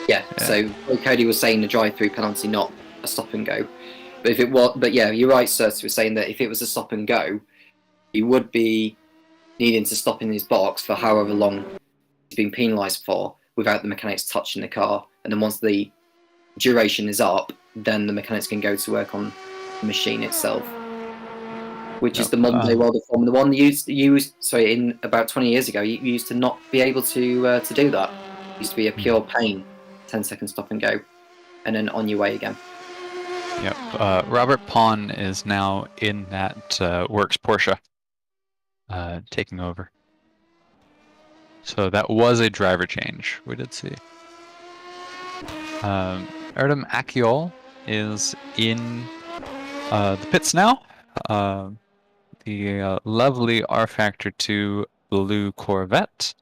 Speaker 5: Yeah, so Cody was saying the drive-through penalty, not a stop and go. But if it was, but yeah, you're right, Sir, was saying that if it was a stop and go, he would be needing to stop in his box for however long he's been penalised for without the mechanics touching the car. And then once the duration is up, then the mechanics can go to work on the machine itself. Which is the modern day world of Formula One. In about 20 years ago, you used to not be able to do that. It used to be a pure pain. 10-second stop and go, and then on your way again.
Speaker 1: Yep. Robert Pon is now in that Works Porsche, taking over. So that was a driver change we did see. Erdem Akiol is in the pits now. The lovely R Factor 2 blue Corvette.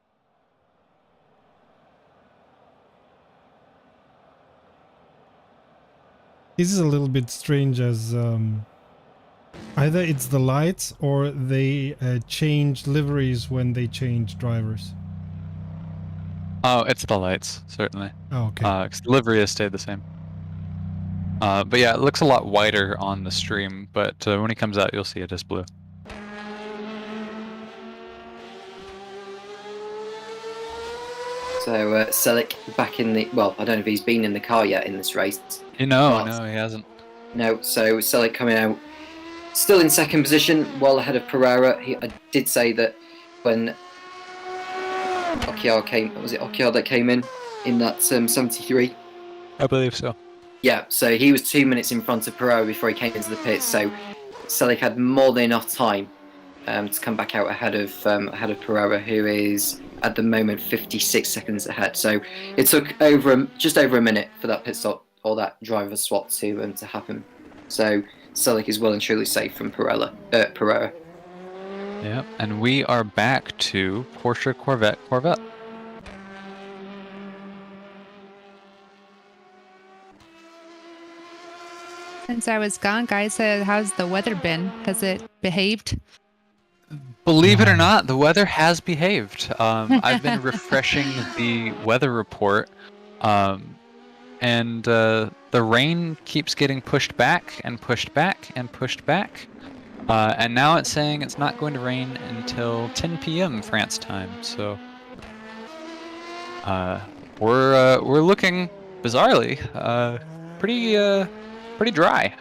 Speaker 3: This is a little bit strange, as either it's the lights or they change liveries when they change drivers.
Speaker 1: Oh, it's the lights, certainly.
Speaker 3: Oh, okay.
Speaker 1: 'Cause the livery has stayed the same. But yeah, it looks a lot whiter on the stream, but when he comes out, you'll see it is blue.
Speaker 5: So Selick back in the well, I don't know if he's been in the car yet in this race.
Speaker 1: No,
Speaker 5: But-
Speaker 1: he hasn't.
Speaker 5: No, so Selick coming out still in second position, well ahead of Pereira. I did say that when Occhiar came, was it Occhiar that came in that 73?
Speaker 1: I believe so.
Speaker 5: Yeah, so he was 2 minutes in front of Pereira before he came into the pits. So Selick had more than enough time to come back out ahead of Pereira, who is at the moment 56 seconds ahead. So it took just over a minute for that pit stop or that driver swap to happen. So Selick is well and truly safe from Pereira.
Speaker 1: Yeah, and we are back to Porsche Corvette.
Speaker 2: Since I was gone, guys, how's the weather been? Has it behaved?
Speaker 1: Believe it or not, the weather has behaved. I've been refreshing the weather report, and the rain keeps getting pushed back and pushed back and pushed back. And now it's saying it's not going to rain until 10 p.m. France time. So we're looking bizarrely pretty dry.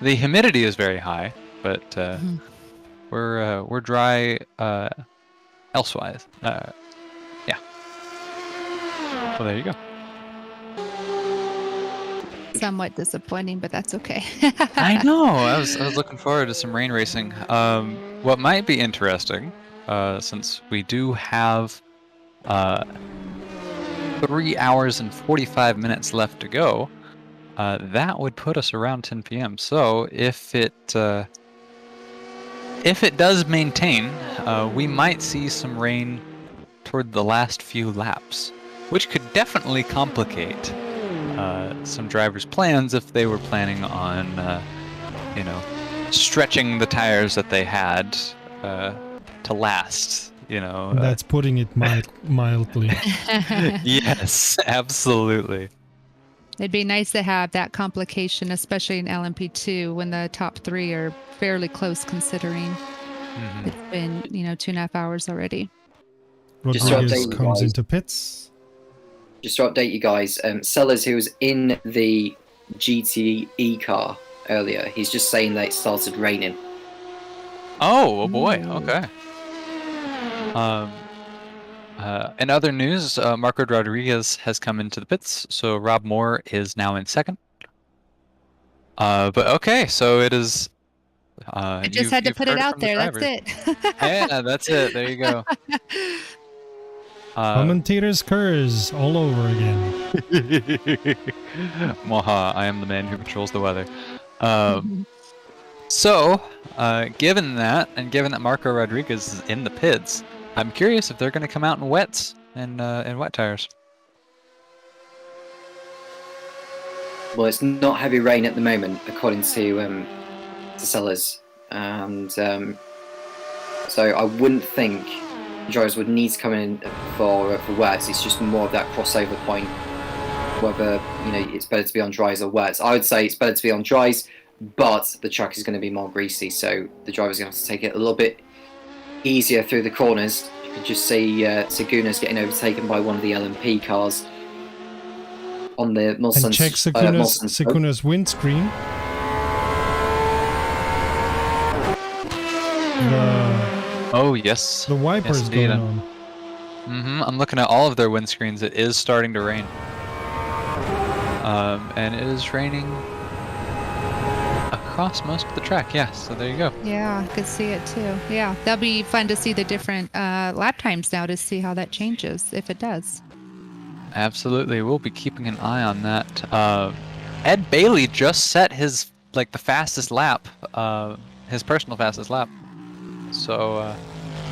Speaker 1: The humidity is very high, but we're dry elsewise. Yeah. Well, there you go.
Speaker 2: Somewhat disappointing, but that's okay.
Speaker 1: I know. I was looking forward to some rain racing. What might be interesting, since we do have 3 hours and 45 minutes left to go, that would put us around 10 p.m. So if it does maintain, we might see some rain toward the last few laps, which could definitely complicate some drivers' plans if they were planning on, stretching the tires that they had to last.
Speaker 3: That's putting it mildly.
Speaker 1: Yes, absolutely.
Speaker 2: It'd be nice to have that complication, especially in LMP2 when the top three are fairly close considering it's been, 2.5 hours already.
Speaker 5: Just to
Speaker 3: Rodriguez
Speaker 5: update you
Speaker 3: comes
Speaker 5: guys.
Speaker 3: into pits.
Speaker 5: Just to update you guys, Sellers, who was in the GTE car earlier, he's just saying that it started raining.
Speaker 1: Oh boy. Okay. In other news, Marco Rodriguez has come into the pits, so Rob Moore is now in second. But okay, so it is.
Speaker 2: I just had to put it out there. That's it.
Speaker 1: Yeah, that's it. There you go.
Speaker 3: Commentators curse all over again.
Speaker 1: Moha, I am the man who controls the weather. So, given that, and given that Marco Rodriguez is in the pits, I'm curious if they're going to come out in wets and in wet tires.
Speaker 5: Well, it's not heavy rain at the moment, according to Sellers, and so I wouldn't think drivers would need to come in for wets. It's just more of that crossover point, whether it's better to be on dries or wets. I would say it's better to be on dries, but the track is going to be more greasy, so the driver's going to have to take it a little bit easier through the corners. You can just see Seguna's getting overtaken by one of the LMP cars on the Mulsanne.
Speaker 3: And check Seguna's windscreen.
Speaker 1: Oh yes.
Speaker 3: The wipers
Speaker 1: yes,
Speaker 3: going on.
Speaker 1: I'm looking at all of their windscreens. It is starting to rain. And it is raining across most of the track. Yeah, so there you go.
Speaker 2: Yeah, I could see it too. Yeah, that'll be fun to see the different lap times now to see how that changes, if it does.
Speaker 1: Absolutely, we'll be keeping an eye on that. Ed Bailey just set his the fastest lap, his personal fastest lap. So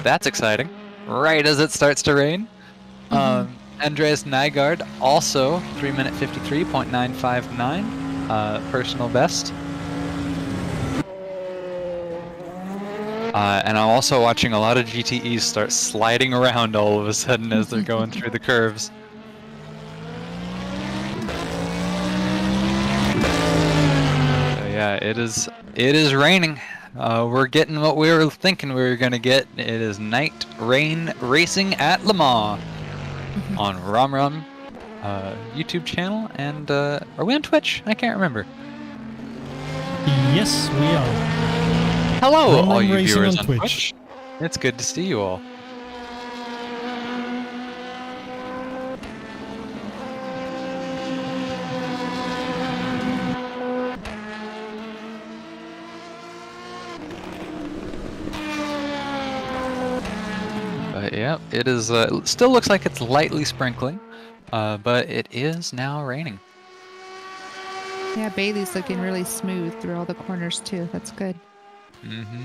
Speaker 1: that's exciting. Right as it starts to rain. Andreas Nygaard also 3-minute 53.959 personal best. And I'm also watching a lot of GTEs start sliding around all of a sudden as they're going through the curves. So yeah, it is raining. We're getting what we were thinking we were going to get. It is night rain racing at Le Mans. on RomRom YouTube channel, and are we on Twitch? I can't remember.
Speaker 3: Yes, we are.
Speaker 1: Hello,
Speaker 3: Rum
Speaker 1: all
Speaker 3: Rum
Speaker 1: you
Speaker 3: Racing
Speaker 1: viewers
Speaker 3: on
Speaker 1: on
Speaker 3: Twitch.
Speaker 1: Twitch. It's good to see you all. But yeah, it is. It still looks like it's lightly sprinkling, but it is now raining.
Speaker 2: Yeah, Bailey's looking really smooth through all the corners too. That's good.
Speaker 1: Mm-hmm.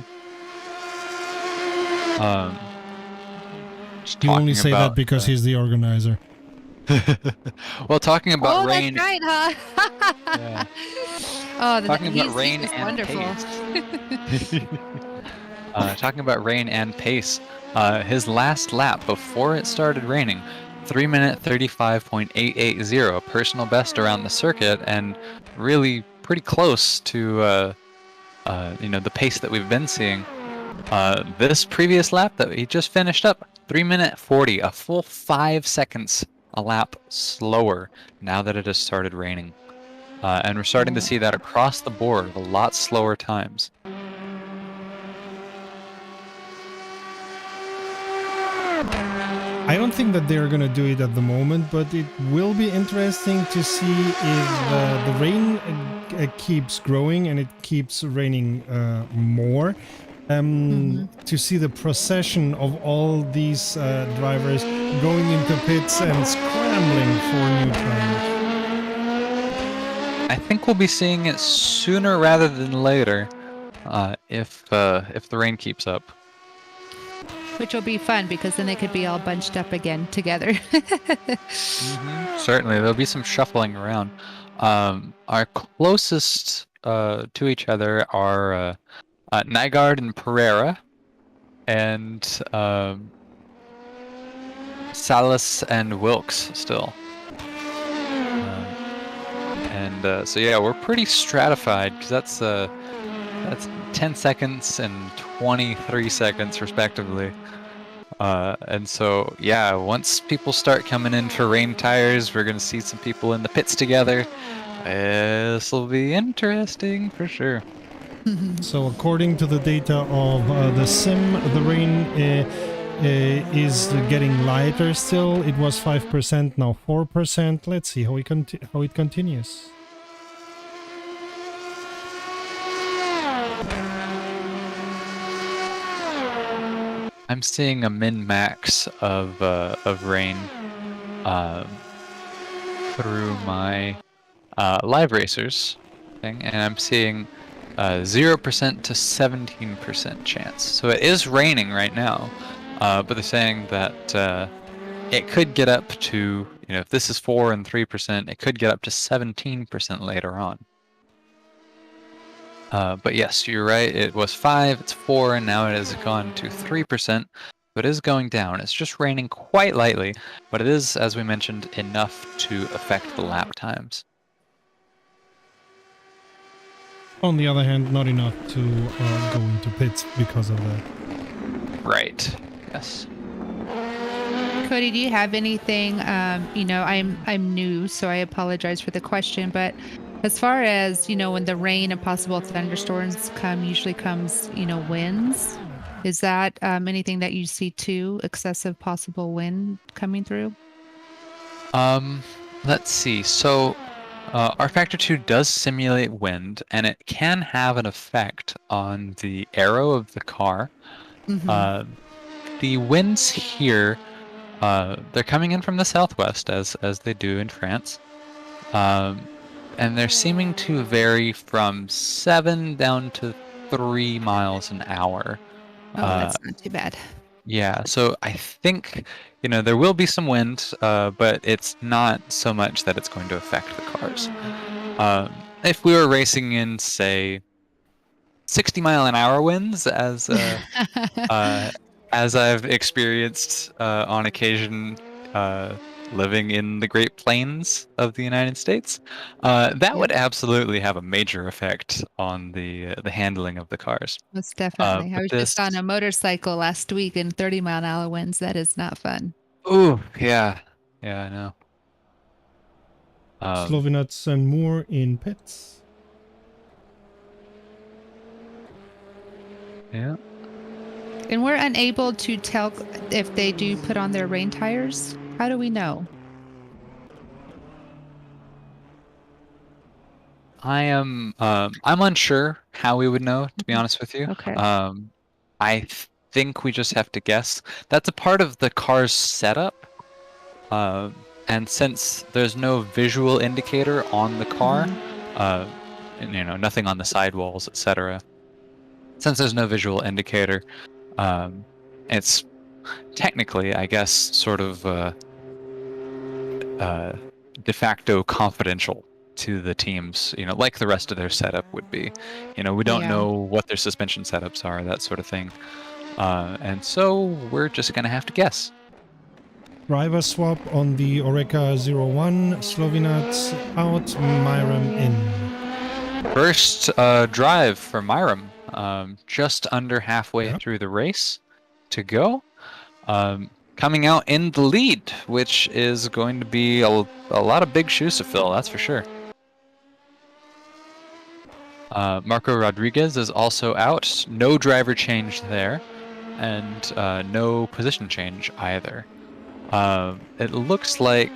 Speaker 1: Just
Speaker 3: You only
Speaker 1: talking
Speaker 3: say
Speaker 1: about,
Speaker 3: that because he's the organizer.
Speaker 1: well, talking about
Speaker 2: Oh,
Speaker 1: rain.
Speaker 2: that's right, huh?
Speaker 1: Yeah.
Speaker 2: Oh,
Speaker 1: Talking about
Speaker 2: he's
Speaker 1: rain
Speaker 2: just
Speaker 1: and
Speaker 2: wonderful.
Speaker 1: pace. Talking about rain and pace. His last lap before it started raining, 3-minute 35.880, a personal best around the circuit, and really pretty close to the pace that we've been seeing. This previous lap that he just finished up, 3-minute 40, a full 5 seconds a lap slower now that it has started raining. And we're starting to see that across the board, a lot slower times.
Speaker 3: I don't think that they're gonna do it at the moment, but it will be interesting to see if the rain keeps growing and it keeps raining more. To see the procession of all these drivers going into pits and scrambling for new tires.
Speaker 1: I think we'll be seeing it sooner rather than later, if the rain keeps up.
Speaker 2: Which will be fun because then they could be all bunched up again together.
Speaker 1: Certainly, there'll be some shuffling around. Our closest to each other are Nygaard and Pereira, and Salas and Wilkes still. So yeah, we're pretty stratified because that's 10 seconds and 23 seconds respectively. And so yeah, once people start coming in for rain tires, we're gonna see some people in the pits together. This will be interesting for sure.
Speaker 3: So according to the data of the sim, the rain is getting lighter still. It was 5%, now 4%. Let's see how it continues.
Speaker 1: I'm seeing a min-max of rain through my live racers thing, and I'm seeing 0% to 17% chance. So it is raining right now, but they're saying that it could get up to, if this is 4 and 3%, it could get up to 17% later on. But yes, you're right. It was 5, it's 4, and now it has gone to 3%. So it is going down. It's just raining quite lightly, but it is, as we mentioned, enough to affect the lap times.
Speaker 3: On the other hand, not enough to go into pits because of that.
Speaker 1: Right. Yes.
Speaker 2: Cody, do you have anything? I'm new, so I apologize for the question, but as far as when the rain and possible thunderstorms usually comes winds. Is that anything that you see too? Excessive possible wind coming through?
Speaker 1: Let's see. So, our Factor 2 does simulate wind, and it can have an effect on the aero of the car. The winds here, they're coming in from the southwest, as they do in France. And they're seeming to vary from 7 down to 3 miles an hour.
Speaker 2: Oh, that's not too bad.
Speaker 1: Yeah, so I think, there will be some wind, but it's not so much that it's going to affect the cars. If we were racing in, say, 60-mile-an-hour winds, as I've experienced on occasion living in the Great Plains of the United States, that would absolutely have a major effect on the handling of the cars.
Speaker 2: Most definitely. I
Speaker 1: But
Speaker 2: was just on a motorcycle last week in 30-mile-an-hour winds. That is not fun.
Speaker 1: Ooh, yeah. Yeah, I know.
Speaker 3: Slovinats and Moore in pits.
Speaker 1: Yeah.
Speaker 2: And we're unable to tell if they do put on their rain tires. How do we know?
Speaker 1: I'm unsure how we would know, to be honest with you.
Speaker 2: Okay.
Speaker 1: I think we just have to guess. That's a part of the car's setup. And since there's no visual indicator on the car, and nothing on the sidewalls, etc. Since there's no visual indicator, it's technically, I guess, sort of de facto confidential to the teams, like the rest of their setup would be. We don't
Speaker 2: Yeah.
Speaker 1: know what their suspension setups are, that sort of thing. And so we're just going to have to guess.
Speaker 3: Driver swap on the Oreca 01, Slovinats out, Myram in.
Speaker 1: First drive for Myram, just under halfway
Speaker 3: Yep.
Speaker 1: through the race to go. Coming out in the lead, which is going to be a lot of big shoes to fill, that's for sure. Marco Rodriguez is also out. No driver change there, and no position change either. It looks like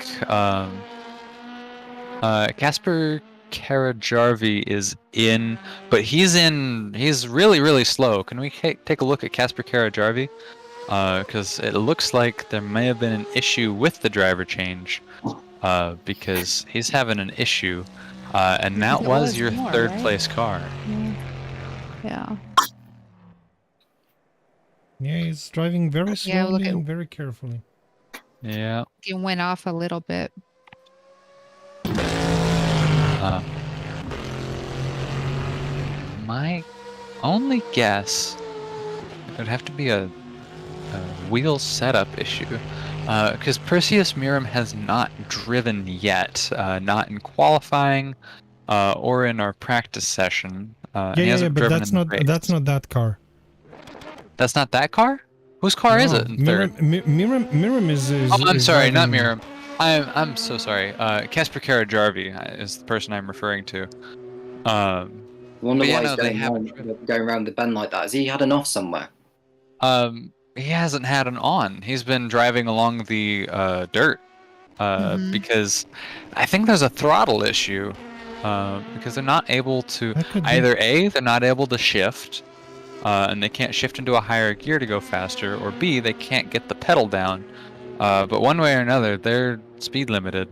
Speaker 1: Casper Karajarvi is in, but he's really, really slow. Can we take a look at Casper Karajarvi? Because it looks like there may have been an issue with the driver change, because he's having an issue, and that was your third place car.
Speaker 2: Yeah.
Speaker 3: Yeah, he's driving very
Speaker 2: Yeah, look
Speaker 3: slowly
Speaker 2: at-
Speaker 3: and very carefully.
Speaker 1: Yeah.
Speaker 2: It went off a little bit.
Speaker 1: My only guess, it would have to be a wheel setup issue, because Perseus Miram has not driven yet, not in qualifying, or in our practice session. And he hasn't
Speaker 3: But
Speaker 1: driven
Speaker 3: that's
Speaker 1: in the
Speaker 3: not
Speaker 1: race.
Speaker 3: that's not that car.
Speaker 1: That's not that car? Whose car is it in third?
Speaker 3: Miram is.
Speaker 1: Oh, I'm
Speaker 3: is
Speaker 1: sorry, not
Speaker 3: driving-
Speaker 1: Miram. I'm so sorry. Casper Karajarvi is the person I'm referring to.
Speaker 5: I wonder
Speaker 1: But yeah,
Speaker 5: why
Speaker 1: no, they
Speaker 5: he's
Speaker 1: haven't
Speaker 5: going around the bend like that. Has he had an off somewhere?
Speaker 1: He hasn't had an on. He's been driving along the dirt, because I think there's a throttle issue, because they're not able to
Speaker 3: That could be.
Speaker 1: either A, they're not able to shift, and they can't shift into a higher gear to go faster, or B, they can't get the pedal down. But one way or another, they're speed limited.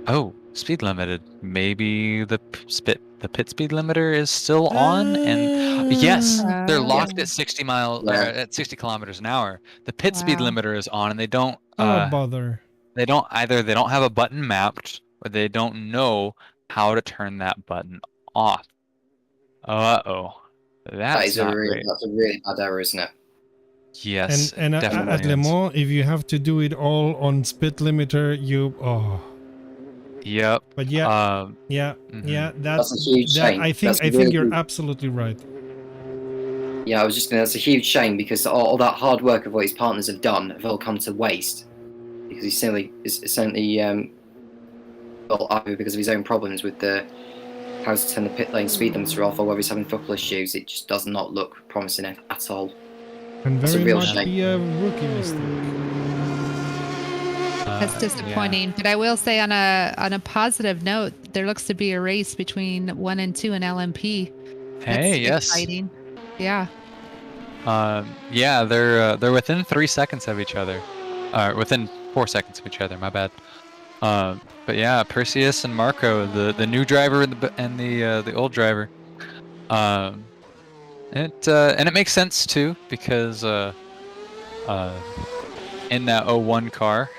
Speaker 1: Oh, speed limited. Maybe the pit speed limiter is still on, and yes, they're locked at 60 miles
Speaker 5: Yeah.
Speaker 1: at 60 kilometers an hour. The pit speed
Speaker 2: Wow.
Speaker 1: limiter is on, and they don't
Speaker 3: bother.
Speaker 1: they don't have a button mapped, or they don't know how to turn that button off. Uh-oh. That's not great.
Speaker 5: That's a really bad error, isn't it?
Speaker 1: Yes,
Speaker 3: And
Speaker 1: definitely
Speaker 3: at Le
Speaker 1: is.
Speaker 3: Mans, if you have to do it all on speed limiter,
Speaker 1: Yep.
Speaker 3: But yeah, yeah,
Speaker 5: That's a huge shame.
Speaker 3: I think
Speaker 5: really
Speaker 3: you're
Speaker 5: huge.
Speaker 3: absolutely right.
Speaker 5: Yeah, I was just gonna. That's a huge shame because all that hard work of what his partners have done have all come to waste because he's certainly well, either because of his own problems with the how to turn the pit lane speed limiter off, or whether he's having football issues. It just does not look promising at all.
Speaker 3: And
Speaker 5: That's a
Speaker 3: very
Speaker 5: real
Speaker 3: much
Speaker 5: shame.
Speaker 3: be a rookie mistake.
Speaker 2: That's disappointing. But I will say on a positive note, there looks to be a race between 1 and 2 in LMP.
Speaker 1: Hey, yes.
Speaker 2: Exciting. Yeah.
Speaker 1: Yeah, they're within 3 seconds of each other. Within 4 seconds of each other, my bad. But yeah, Perseus and Marco, the new driver and the old driver. And it makes sense too, because in that 01 car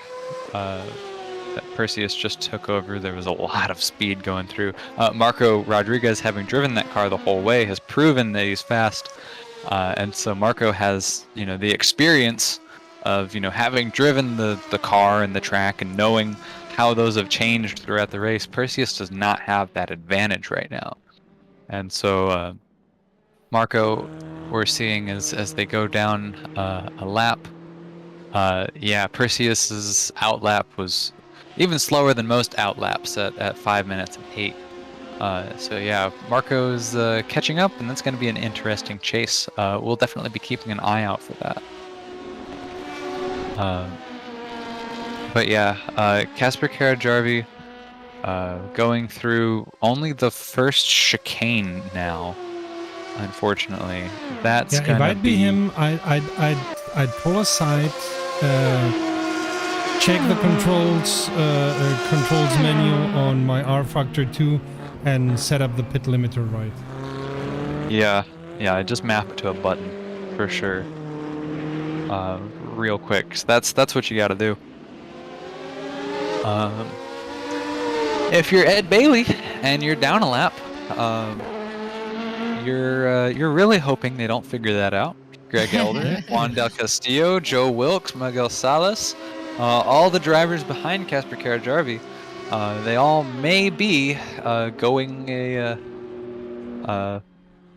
Speaker 1: that Perseus just took over, there was a lot of speed going through. Marco Rodriguez, having driven that car the whole way, has proven that he's fast, and so Marco has the experience of having driven the car and the track and knowing how those have changed throughout the race. Perseus does not have that advantage right now, and so Marco, we're seeing as they go down a lap, Yeah, Perseus's outlap was even slower than most outlaps at 5 minutes and 8. So yeah, Marco's catching up, and that's going to be an interesting chase. We'll definitely be keeping an eye out for that. But yeah, Casper Karajarvi going through only the first chicane now. Unfortunately, that's
Speaker 3: Yeah, if
Speaker 1: gonna
Speaker 3: I'd be him, I'd pull aside, check the controls menu on my rFactor 2, and set up the pit limiter right.
Speaker 1: Yeah, I just map it to a button for sure. Real quick. So that's what you got to do. If you're Ed Bailey and you're down a lap, you're really hoping they don't figure that out. Greg Elder, Juan Del Castillo, Joe Wilkes, Miguel Salas, all the drivers behind Casper Karajarvi, they all may be going a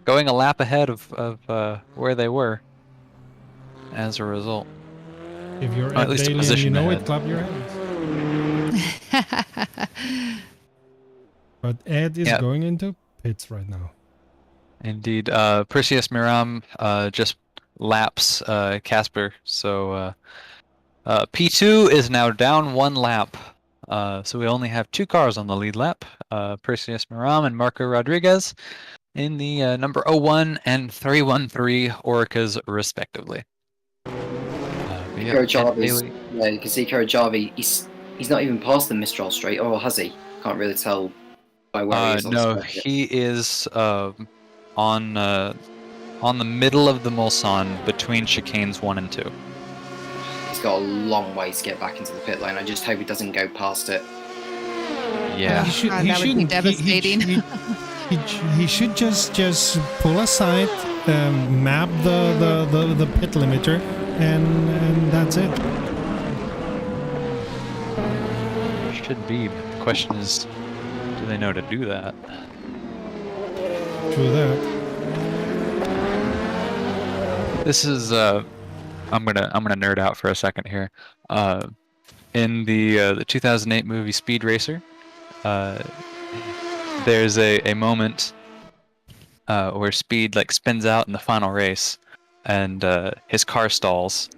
Speaker 1: lap ahead of where they were as a result.
Speaker 3: If you're
Speaker 1: At
Speaker 3: Ed
Speaker 1: least a
Speaker 3: Bailey and you
Speaker 1: position
Speaker 3: know
Speaker 1: ahead.
Speaker 3: it, clap your hands. But Ed is going into pits right now.
Speaker 1: Indeed. Perseus Miram just laps Casper, so P2 is now down 1 lap. So we only have 2 cars on the lead lap, Perseus Miram and Marco Rodriguez in the number 01 and 313 Orcas respectively.
Speaker 5: Karajarvi, yeah, you can see Karajarvi, he's not even past the Mistral straight, or has he? Can't really tell by where he is on
Speaker 1: No,
Speaker 5: the circuit.
Speaker 1: he is on the middle of the Mulsanne between chicanes 1 and 2.
Speaker 5: He's got a long way to get back into the pit lane. I just hope he doesn't go past it.
Speaker 1: Yeah.
Speaker 2: That would be devastating.
Speaker 3: He should just pull aside, map the pit limiter, and that's it.
Speaker 1: Should be, but the question is, do they know to do that?
Speaker 3: True that.
Speaker 1: This is I'm gonna nerd out for a second here. In the 2008 movie Speed Racer, there's a moment where Speed like spins out in the final race, and his car stalls,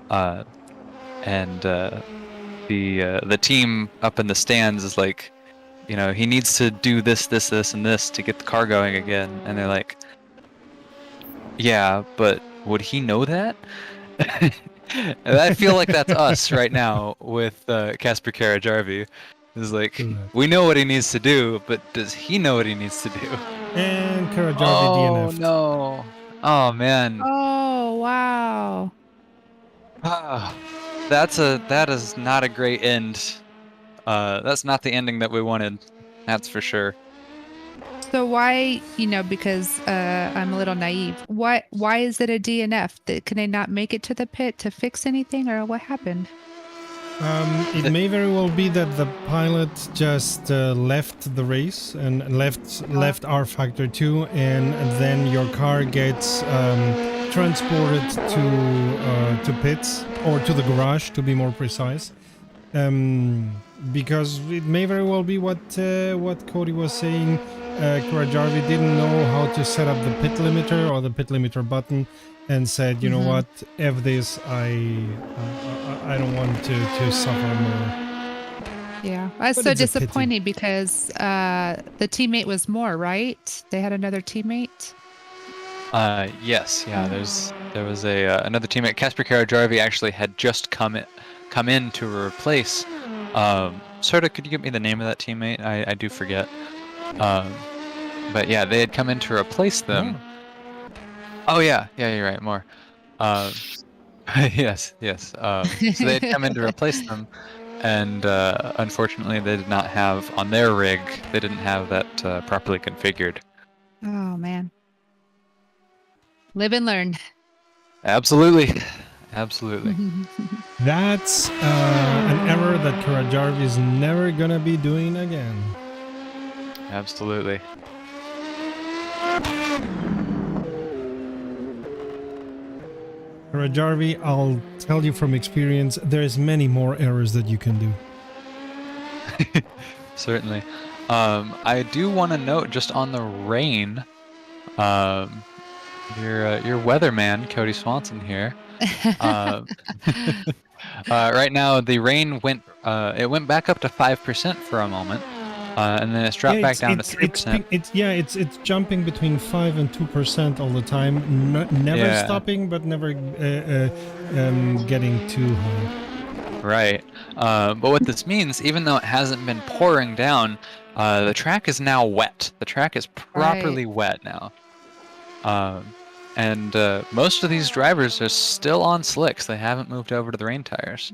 Speaker 1: and the team up in the stands is like, you know, he needs to do this, and this to get the car going again, and they're like, yeah, but would he know that? I feel like that's us right now with Casper Karajarvi. It's like, we know what he needs to do, but does he know what he needs to do?
Speaker 3: And Karajarvi
Speaker 1: Oh
Speaker 3: DNF'd.
Speaker 1: no! Oh man!
Speaker 2: Oh wow!
Speaker 1: Ah, that is not a great end. That's not the ending that we wanted. That's for sure.
Speaker 2: So why, because I'm a little naive. Why is it a DNF? Can they not make it to the pit to fix anything, or what happened?
Speaker 3: It may very well be that the pilot just left the race and left rFactor 2, and then your car gets transported to pits, or to the garage, to be more precise. Because it may very well be what Cody was saying. Karajarvi didn't know how to set up the pit limiter or the pit limiter button, and said, you know what, F this, I don't want to suffer more.
Speaker 2: Yeah, I was so disappointed because the teammate was more, right? They had another teammate.
Speaker 1: Yes, yeah. There was another teammate. Casper Karajarvi actually had just come in to replace. Sorta, could you give me the name of that teammate? I do forget. But yeah, they had come in to replace them. Oh yeah, you're right. More. Yes. So they had come in to replace them, and unfortunately, they did not have on their rig. They didn't have that properly configured.
Speaker 2: Oh man. Live and learn.
Speaker 1: Absolutely.
Speaker 3: That's an error that Karajarvi is never gonna be doing again.
Speaker 1: Absolutely.
Speaker 3: Rajarvi, I'll tell you from experience, there's many more errors that you can do.
Speaker 1: Certainly. I do want to note just on the rain, your weatherman, Cody Swanson here. Right now, the rain went back up to 5% for a moment, and then it's dropped back down to 3%.
Speaker 3: It's jumping between 5 and 2% all the time, never stopping, but never getting too high.
Speaker 1: Right. But what this means, even though it hasn't been pouring down, the track is now wet. The track is properly wet now. And most of these drivers are still on slicks. They haven't moved over to the rain tires.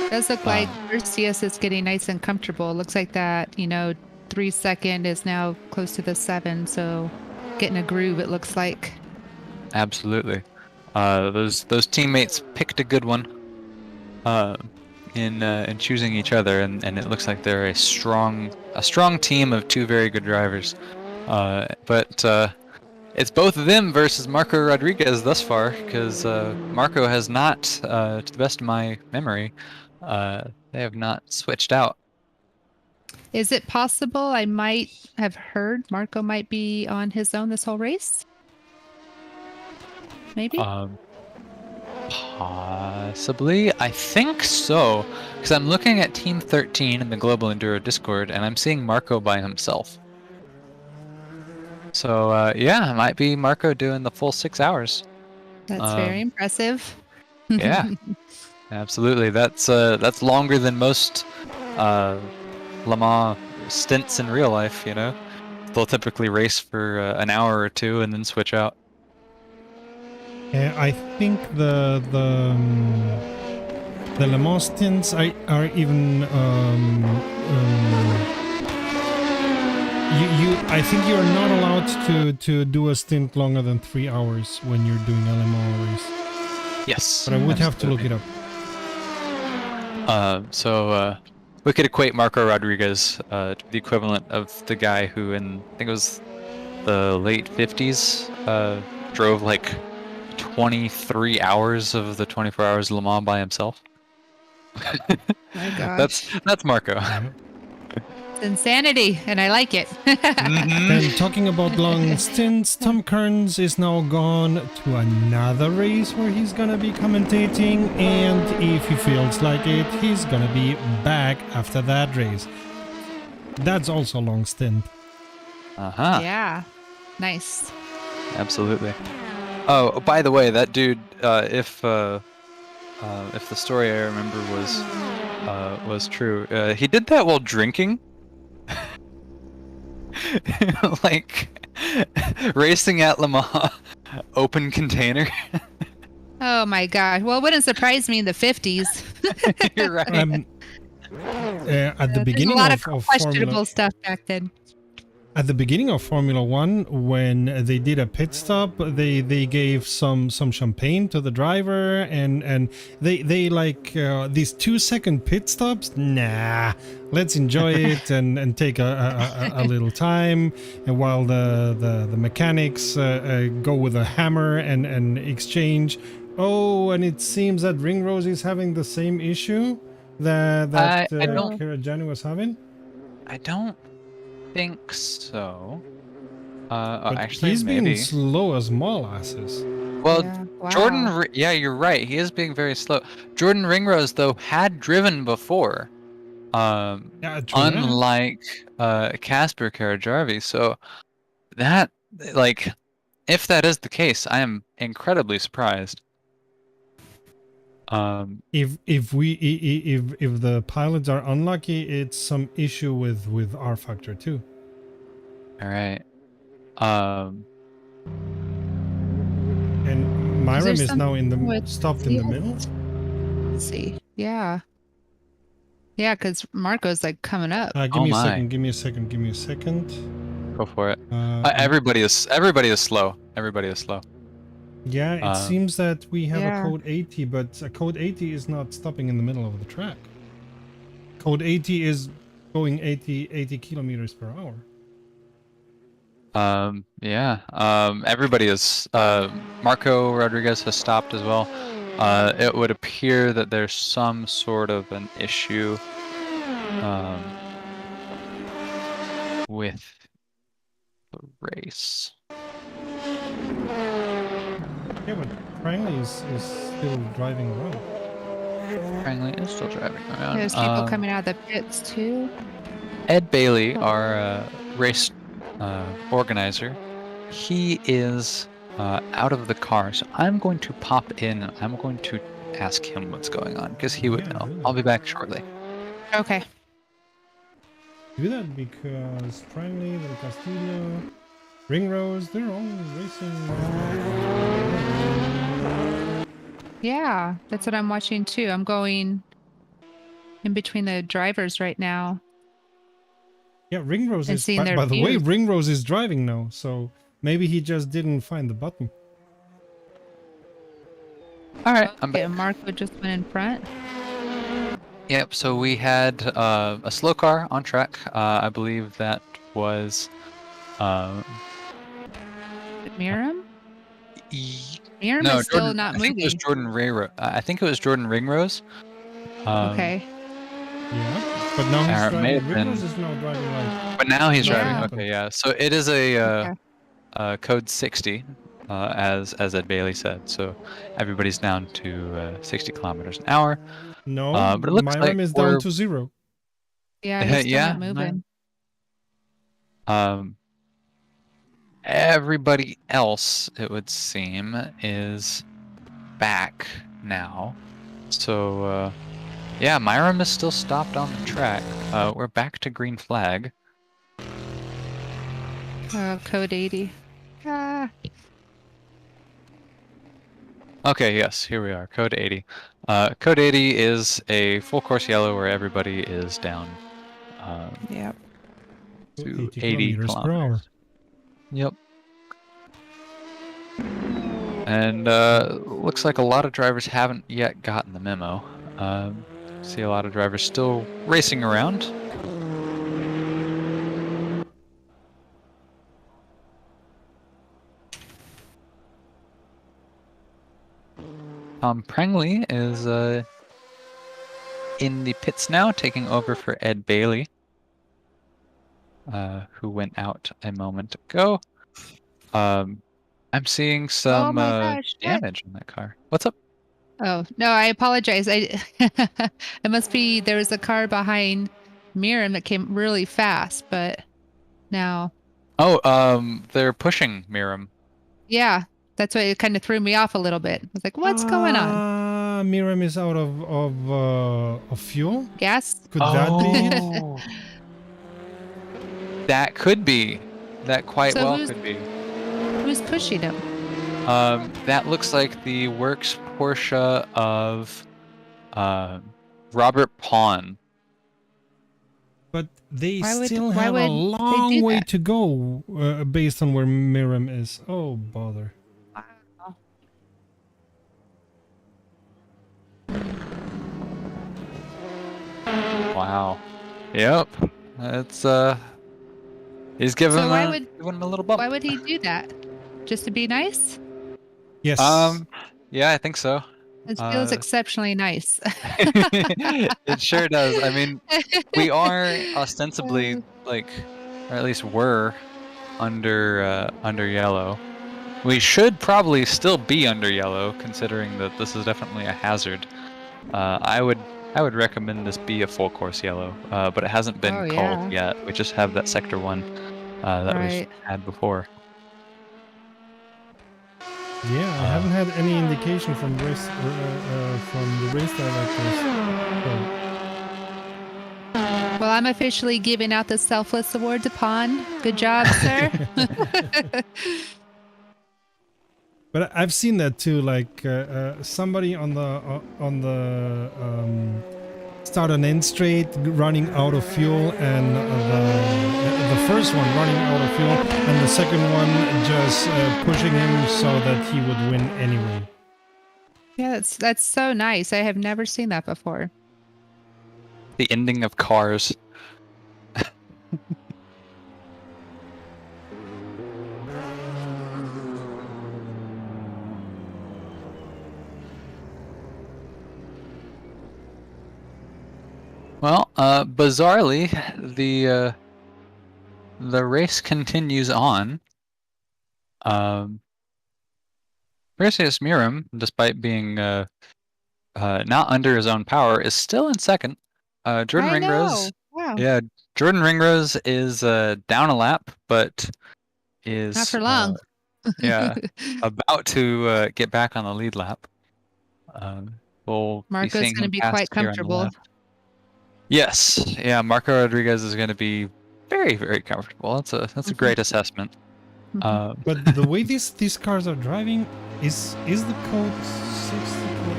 Speaker 2: It does look like Ursius is getting nice and comfortable. It looks like that, 3 second is now close to the 7, so getting a groove, it looks like.
Speaker 1: Absolutely. Those teammates picked a good one in choosing each other, and it looks like they're a strong team of two very good drivers. But it's both of them versus Marco Rodriguez thus far, because Marco has not, to the best of my memory, they have not switched out.
Speaker 2: Is it possible I might have heard Marco might be on his own this whole race? Maybe?
Speaker 1: Possibly. I think so, because I'm looking at Team 13 in the Global Enduro Discord, and I'm seeing Marco by himself. So, yeah, it might be Marco doing the full 6 hours.
Speaker 2: That's very impressive.
Speaker 1: Yeah, absolutely. That's longer than most Le Mans stints in real life, They'll typically race for an hour or two and then switch out.
Speaker 3: I think the Le Mans stints are even I think you're not allowed to do a stint longer than 3 hours when you're doing a Le Mans race.
Speaker 1: Yes,
Speaker 3: but I would have to look it up.
Speaker 1: So we could equate Marco Rodriguez to the equivalent of the guy who in I think it was the late 50s drove like 23 hours of the 24 hours of Le Mans by himself.
Speaker 2: My gosh.
Speaker 1: That's Marco.
Speaker 2: It's insanity, and I like it.
Speaker 3: And talking about long stints, Tom Kearns is now gone to another race where he's gonna be commentating, and if he feels like it, he's gonna be back after that race. That's also a long stint.
Speaker 1: Uh-huh.
Speaker 2: Yeah. Nice.
Speaker 1: Absolutely. Oh, by the way, that dude, if the story I remember was true, he did that while drinking. Like racing at Le Mans, open container.
Speaker 2: Oh my God. Well, it wouldn't surprise me in the 50s.
Speaker 1: You're right.
Speaker 3: At the beginning
Speaker 2: a lot of
Speaker 3: Formula,
Speaker 2: questionable stuff back then.
Speaker 3: at the beginning of Formula One, when they did a pit stop, they gave some champagne to the driver, and they like these 2-second pit stops. Nah, let's enjoy it and take a little time, and while the mechanics go with a hammer and exchange. Oh, and it seems that Ringrose is having the same issue that Kirajani was having.
Speaker 1: I don't think so.
Speaker 3: But
Speaker 1: Actually,
Speaker 3: he's
Speaker 1: maybe.
Speaker 3: being slow as molasses.
Speaker 1: Well,
Speaker 2: Yeah. Wow.
Speaker 1: Jordan, yeah, you're right. He is being very slow. Jordan Ringrose, though, had driven before,
Speaker 3: Yeah, true that.
Speaker 1: unlike Casper Karajarvi. So that, like, if that is the case, I am incredibly surprised.
Speaker 3: If the pilots are unlucky, it's some issue with R factor too.
Speaker 1: All right.
Speaker 3: And Myram is now
Speaker 2: something
Speaker 3: stopped in the middle.
Speaker 2: Let's see. Yeah. Yeah, because Marco's like coming up.
Speaker 3: Give me a second. Give me a second.
Speaker 1: Go for it. Everybody is slow. Everybody is slow.
Speaker 3: Yeah, it seems that we have
Speaker 2: yeah.
Speaker 3: a code 80, but a code 80 is not stopping in the middle of the track. Code 80 is going 80 kilometers per hour.
Speaker 1: Yeah. Everybody is. Marco Rodriguez has stopped as well. It would appear that there's some sort of an issue with the race.
Speaker 3: Yeah, but Prangley is still driving around.
Speaker 1: Prangley is still driving around.
Speaker 2: There's people coming out of the pits too.
Speaker 1: Ed Bailey, our race organizer, he is out of the car, so I'm going to pop in and I'm going to ask him what's going on because he would
Speaker 3: Yeah,
Speaker 1: know.
Speaker 3: really.
Speaker 1: I'll be back shortly.
Speaker 2: Okay.
Speaker 3: Do that because Prangley, Del Castillo, Ringrose, they're all racing.
Speaker 2: Yeah, that's what I'm watching too. I'm going in between the drivers right now.
Speaker 3: Yeah, Ringrose
Speaker 2: And
Speaker 3: is.
Speaker 2: seeing their
Speaker 3: By the way,
Speaker 2: views.
Speaker 3: Ringrose is driving now, so maybe he just didn't find the button.
Speaker 1: All right, I'm
Speaker 2: Okay,
Speaker 1: back.
Speaker 2: Marco just went in front.
Speaker 1: Yep, so we had a slow car on track. I believe that was
Speaker 2: Miram?
Speaker 1: E-
Speaker 2: Miram
Speaker 1: no,
Speaker 2: is still
Speaker 1: Jordan.
Speaker 2: not
Speaker 1: I think it was
Speaker 2: moving.
Speaker 1: Jordan Ray. I think it was Jordan Ringrose.
Speaker 2: Okay.
Speaker 3: Yeah, but now he's
Speaker 1: Or it may
Speaker 3: driving.
Speaker 1: have been-
Speaker 3: Ringrose is now driving like.
Speaker 1: But now he's
Speaker 3: Nothing
Speaker 1: driving.
Speaker 3: happened.
Speaker 1: Okay, yeah. So it is a
Speaker 2: Okay.
Speaker 1: code 60, as Ed Bailey said. So everybody's down to 60 kilometers an hour.
Speaker 3: No,
Speaker 1: But it looks
Speaker 3: Myram
Speaker 1: like
Speaker 3: is
Speaker 1: we're-
Speaker 3: down to 0.
Speaker 2: Yeah, he's still
Speaker 1: Yeah,
Speaker 2: not moving.
Speaker 1: Everybody else, it would seem, is back now. So yeah, Myram is still stopped on the track. We're back to green flag.
Speaker 2: Code 80. Ah.
Speaker 1: Okay, yes, here we are. Code 80. Code 80 is a full course yellow where everybody is down
Speaker 2: Yep.
Speaker 1: to
Speaker 3: 80
Speaker 1: 80
Speaker 3: kilometers per hour.
Speaker 1: kilometers. Yep. And looks like a lot of drivers haven't yet gotten the memo. See a lot of drivers still racing around. Tom Prangley is in the pits now, taking over for Ed Bailey, who went out a moment ago. I'm seeing some
Speaker 2: my gosh, what?
Speaker 1: damage on that car. What's up?
Speaker 2: Oh, no, I apologize. It must be there was a car behind Miram that came really fast, but now.
Speaker 1: Oh, they're pushing Miram.
Speaker 2: Yeah, that's why it kind of threw me off a little bit. I was like, what's going on?
Speaker 3: Myram is out of fuel.
Speaker 2: Gas?
Speaker 3: Could that be it?
Speaker 1: Oh. That could be. That quite
Speaker 2: So
Speaker 1: well
Speaker 2: who's-
Speaker 1: could be.
Speaker 2: Who's pushing him?
Speaker 1: That looks like the works Porsche of Robert Pawn.
Speaker 3: But they
Speaker 2: Why would-
Speaker 3: still
Speaker 2: why
Speaker 3: have a
Speaker 2: would they
Speaker 3: long
Speaker 2: do
Speaker 3: way
Speaker 2: that?
Speaker 3: to go based on where Myram is. Oh, bother.
Speaker 1: Wow. Yep. It's he's giving
Speaker 2: So why
Speaker 1: him,
Speaker 2: would-
Speaker 1: giving him a little bump.
Speaker 2: Why would he do that? Just to be nice?
Speaker 3: Yes.
Speaker 1: Yeah, I think so.
Speaker 2: It feels exceptionally nice.
Speaker 1: It sure does. I mean, we are ostensibly like, or at least were under yellow. We should probably still be under yellow, considering that this is definitely a hazard. I would recommend this be a full course yellow, but it hasn't been
Speaker 2: Oh,
Speaker 1: called
Speaker 2: yeah.
Speaker 1: yet. We just have that sector 1 that
Speaker 2: Right.
Speaker 1: we've had before.
Speaker 3: Yeah, I haven't had any indication from the race directors.
Speaker 2: Well, I'm officially giving out the Selfless Award to Pond. Good job, sir.
Speaker 3: But I've seen that too. Like somebody on the start and end straight running out of fuel, and the first one running out of fuel, and the second one just pushing him so that he would win anyway.
Speaker 2: Yeah, that's so nice. I have never seen that before.
Speaker 1: The ending of Cars. Well, bizarrely, the race continues on. Perseus Miram, despite being not under his own power, is still in second. Jordan
Speaker 2: I
Speaker 1: Ringrose,
Speaker 2: know. Wow.
Speaker 1: yeah, Jordan Ringrose is down a lap, but
Speaker 2: Not
Speaker 1: is
Speaker 2: for long.
Speaker 1: yeah about to get back on the lead lap. We'll be
Speaker 2: Marco's
Speaker 1: seeing
Speaker 2: going to
Speaker 1: him
Speaker 2: be
Speaker 1: pass
Speaker 2: quite
Speaker 1: here on the
Speaker 2: comfortable.
Speaker 1: left. Yes, yeah, Marco Rodriguez is going to be very, very comfortable. That's a great assessment.
Speaker 3: But the way these cars are driving, is the code 60 code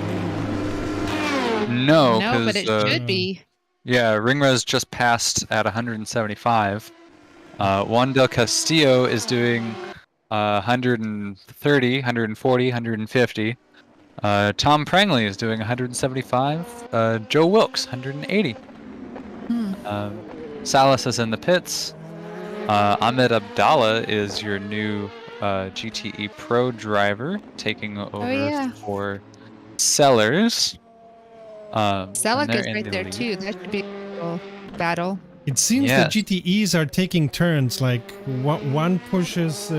Speaker 3: 81?
Speaker 1: No,
Speaker 2: No, but
Speaker 1: because
Speaker 2: it should be.
Speaker 1: yeah, Ringrose just passed at 175. Juan del Castillo is doing 130, 140, 150. Tom Prangley is doing 175. Joe Wilkes, 180. Salas is in the pits. Ahmed Abdallah is your new GTE Pro driver, taking over
Speaker 2: yeah.
Speaker 1: for Sellers. And
Speaker 2: Selleck
Speaker 1: they're
Speaker 2: is
Speaker 1: in
Speaker 2: right
Speaker 1: the
Speaker 2: there
Speaker 1: lead.
Speaker 2: too. That should be a little battle.
Speaker 3: It seems
Speaker 1: Yes.
Speaker 3: the GTEs are taking turns. Like one pushes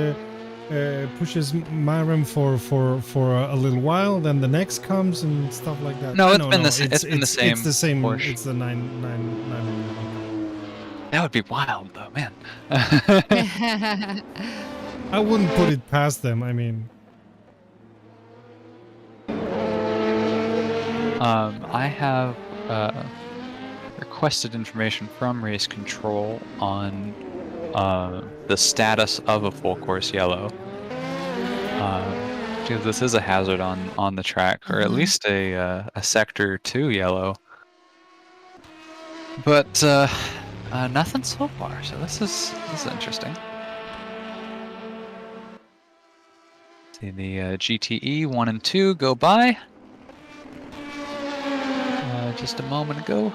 Speaker 3: Myram for a little while, then the next comes and stuff like that.
Speaker 1: No,
Speaker 3: Ah,
Speaker 1: it's been the same. It's been the same.
Speaker 3: It's the same.
Speaker 1: Porsche.
Speaker 3: It's the 9.
Speaker 1: That would be wild, though, man.
Speaker 3: I wouldn't put it past them. I mean,
Speaker 1: I have requested information from Race Control on the status of a full course yellow. Because this is a hazard on the track, or at least a sector 2 yellow. But nothing so far, so this is interesting. See the GTE 1 and 2 go by just a moment ago.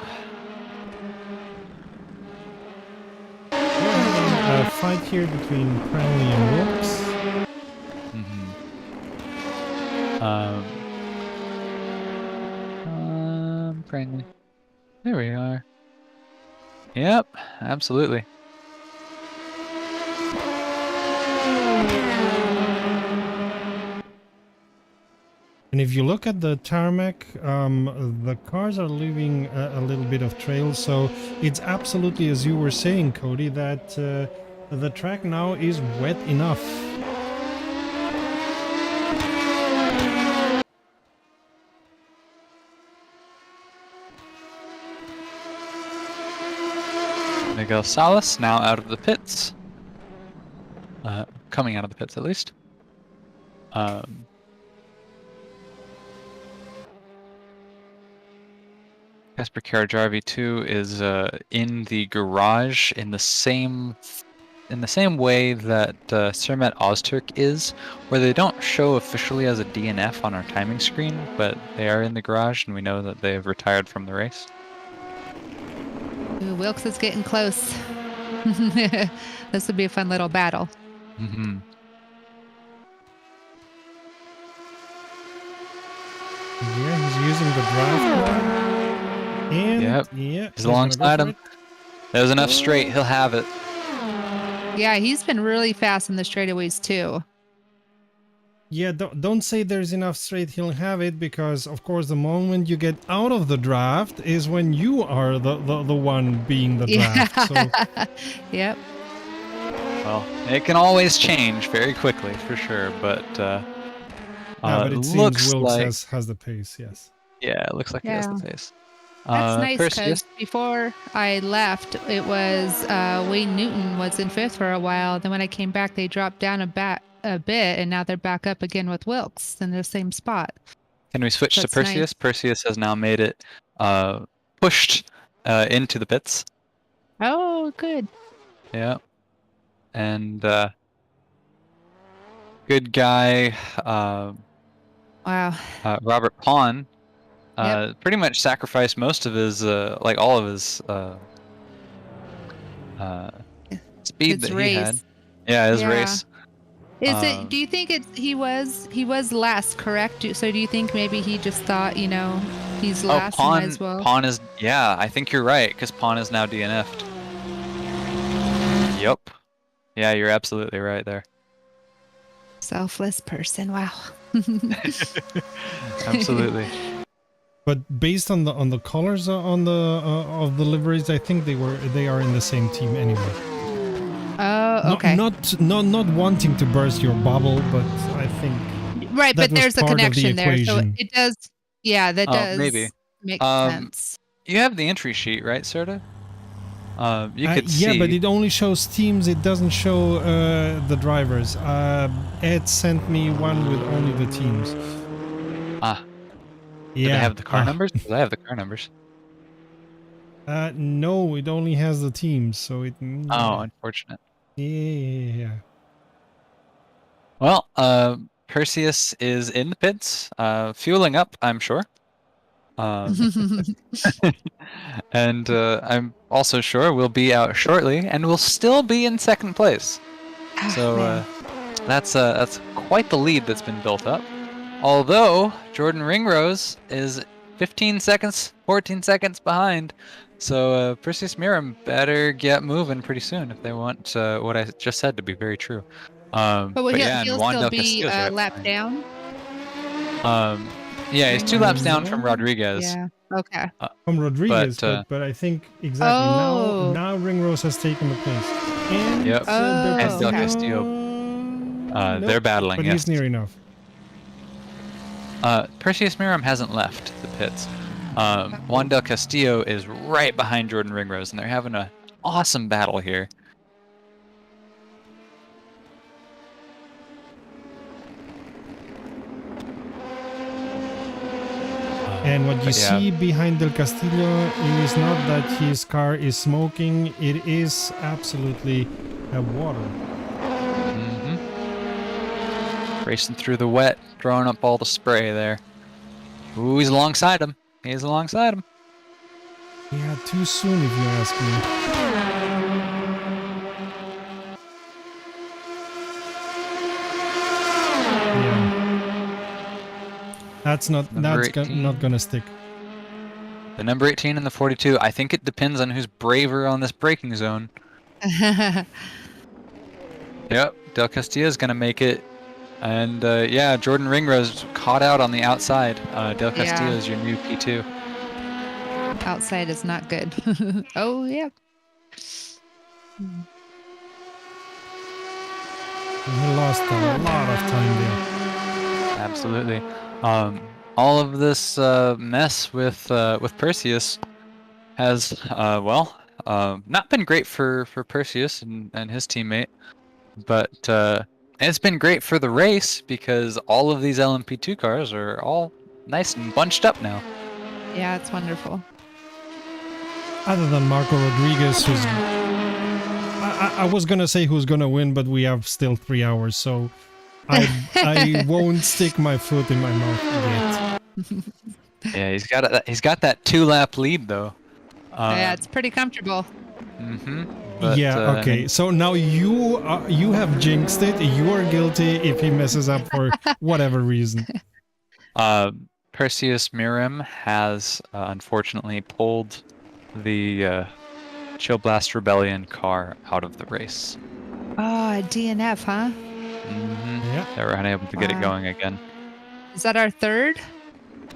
Speaker 3: a fight here between Prangley and Wilkes.
Speaker 1: Prangley. There we are. Yep, absolutely.
Speaker 3: And if you look at the tarmac, the cars are leaving a little bit of trail, so it's absolutely, as you were saying, Cody, that the track now is wet enough.
Speaker 1: Miguel Salas now out of the pits. Coming out of the pits, at least. Casper Karajarvi 2 is in the garage in the same way that Sermet Ozturk is, where they don't show officially as a DNF on our timing screen, but they are in the garage, and we know that they have retired from the race.
Speaker 2: Ooh, Wilkes is getting close. This would be a fun little battle.
Speaker 1: Mm-hmm.
Speaker 3: Yeah, he's using the draft. And
Speaker 1: Yep.
Speaker 3: Yeah,
Speaker 1: He's alongside him. There's enough straight. He'll have it.
Speaker 2: Yeah, he's been really fast in the straightaways too.
Speaker 3: Yeah, don't say there's enough straight, he'll have it, because of course the moment you get out of the draft is when you are the one being the draft. So.
Speaker 2: Yep.
Speaker 1: Well, it can always change very quickly, for sure, but
Speaker 3: But it seems Wilkes has the pace, yes.
Speaker 1: Yeah, it looks like he has the pace.
Speaker 2: That's nice, because
Speaker 1: Perseus,
Speaker 2: before I left, it was Wayne Newton was in fifth for a while. Then when I came back, they dropped down a bit, and now they're back up again with Wilkes in the same spot.
Speaker 1: can we switch to
Speaker 2: That's
Speaker 1: Perseus?
Speaker 2: nice.
Speaker 1: Perseus has now made it pushed into the pits.
Speaker 2: Oh, good.
Speaker 1: Yeah. And good guy
Speaker 2: Wow.
Speaker 1: Robert Pond
Speaker 2: Yep.
Speaker 1: pretty much sacrificed most of his like all of his speed
Speaker 2: His
Speaker 1: that
Speaker 2: race.
Speaker 1: he had. Yeah, his
Speaker 2: Yeah.
Speaker 1: race.
Speaker 2: Is it? Do you think he was last, correct? So do you think maybe he just thought, he's
Speaker 1: Oh,
Speaker 2: last, might as well?
Speaker 1: Pawn is, yeah, I think you're right, because Pawn is now DNF'd. Yep. Yeah, you're absolutely right there.
Speaker 2: Selfless person. Wow.
Speaker 1: Absolutely.
Speaker 3: But based on the colors on the of the liveries, I think they are in the same team anyway.
Speaker 2: Oh, okay.
Speaker 3: Not wanting to burst your bubble, but I think
Speaker 2: Right,
Speaker 3: that
Speaker 2: but
Speaker 3: was
Speaker 2: there's a
Speaker 3: part of the
Speaker 2: connection there, so
Speaker 3: equation.
Speaker 2: it does. Yeah, that
Speaker 1: Oh,
Speaker 2: does
Speaker 1: maybe.
Speaker 2: make sense.
Speaker 1: You have the entry sheet, right, Serta? You could
Speaker 3: Yeah,
Speaker 1: see.
Speaker 3: but it only shows teams. It doesn't show the drivers. Ed sent me one with only the teams.
Speaker 1: Ah,
Speaker 3: Yeah.
Speaker 1: do they have the car numbers? 'Cause I have the car numbers.
Speaker 3: No, it only has the teams, so it.
Speaker 1: Oh, unfortunate.
Speaker 3: Yeah.
Speaker 1: Well, Perseus is in the pits, fueling up, I'm sure. And I'm also sure we'll be out shortly, and we'll still be in second place. So that's quite the lead that's been built up. Although Jordan Ringrose is 15 seconds, 14 seconds behind. So Perseus Miram better get moving pretty soon if they want what I just said to be very true.
Speaker 2: But
Speaker 1: yeah,
Speaker 2: he'll
Speaker 1: and Juan
Speaker 2: still
Speaker 1: Del
Speaker 2: be
Speaker 1: Castillo's right
Speaker 2: lap
Speaker 1: behind.
Speaker 2: down.
Speaker 1: Yeah, he's 2 laps down from Rodriguez.
Speaker 2: Yeah. Okay.
Speaker 3: From Rodriguez,
Speaker 1: but,
Speaker 3: but I think exactly
Speaker 2: Oh.
Speaker 3: now Ringrose has taken the place. And
Speaker 1: Yep.
Speaker 3: Del
Speaker 1: And Del
Speaker 3: Castillo,
Speaker 1: Castillo, they're battling.
Speaker 3: but
Speaker 1: yes.
Speaker 3: he's near enough.
Speaker 1: Perseus Miram hasn't left the pits. Juan Del Castillo is right behind Jordan Ringrose, and they're having an awesome battle here.
Speaker 3: And what you see behind Del Castillo is not that his car is smoking, it is absolutely water.
Speaker 1: Racing through the wet, throwing up all the spray there. Ooh, he's alongside him. He's alongside him.
Speaker 3: Yeah, too soon if you ask me. Yeah. That's not gonna stick.
Speaker 1: The number 18 and the 42. I think it depends on who's braver on this braking zone. Yep, Del Castillo is gonna make it, and yeah, Jordan Ringrose caught out on the outside. Del Castillo is your new P2.
Speaker 2: Outside is not good. Oh yeah.
Speaker 3: He lost a lot of time there.
Speaker 1: Absolutely. All of this mess with Perseus has not been great for Perseus and his teammate, but it's been great for the race because all of these LMP2 cars are all nice and bunched up now.
Speaker 2: Yeah, it's wonderful.
Speaker 3: Other than Marco Rodriguez, who's I was gonna say who's gonna win, but we have still 3 hours, so I won't stick my foot in my mouth yet.
Speaker 1: Yeah, he's got that 2-lap lead though.
Speaker 2: Yeah, it's pretty comfortable.
Speaker 1: But,
Speaker 3: yeah. Okay. So now you have jinxed it. You are guilty if he messes up for whatever reason.
Speaker 1: Perseus Miram has unfortunately pulled the Chill Blast Rebellion car out of the race.
Speaker 2: Oh, a DNF, huh?
Speaker 3: Yeah.
Speaker 1: They were unable to get it going again.
Speaker 2: Is that our third?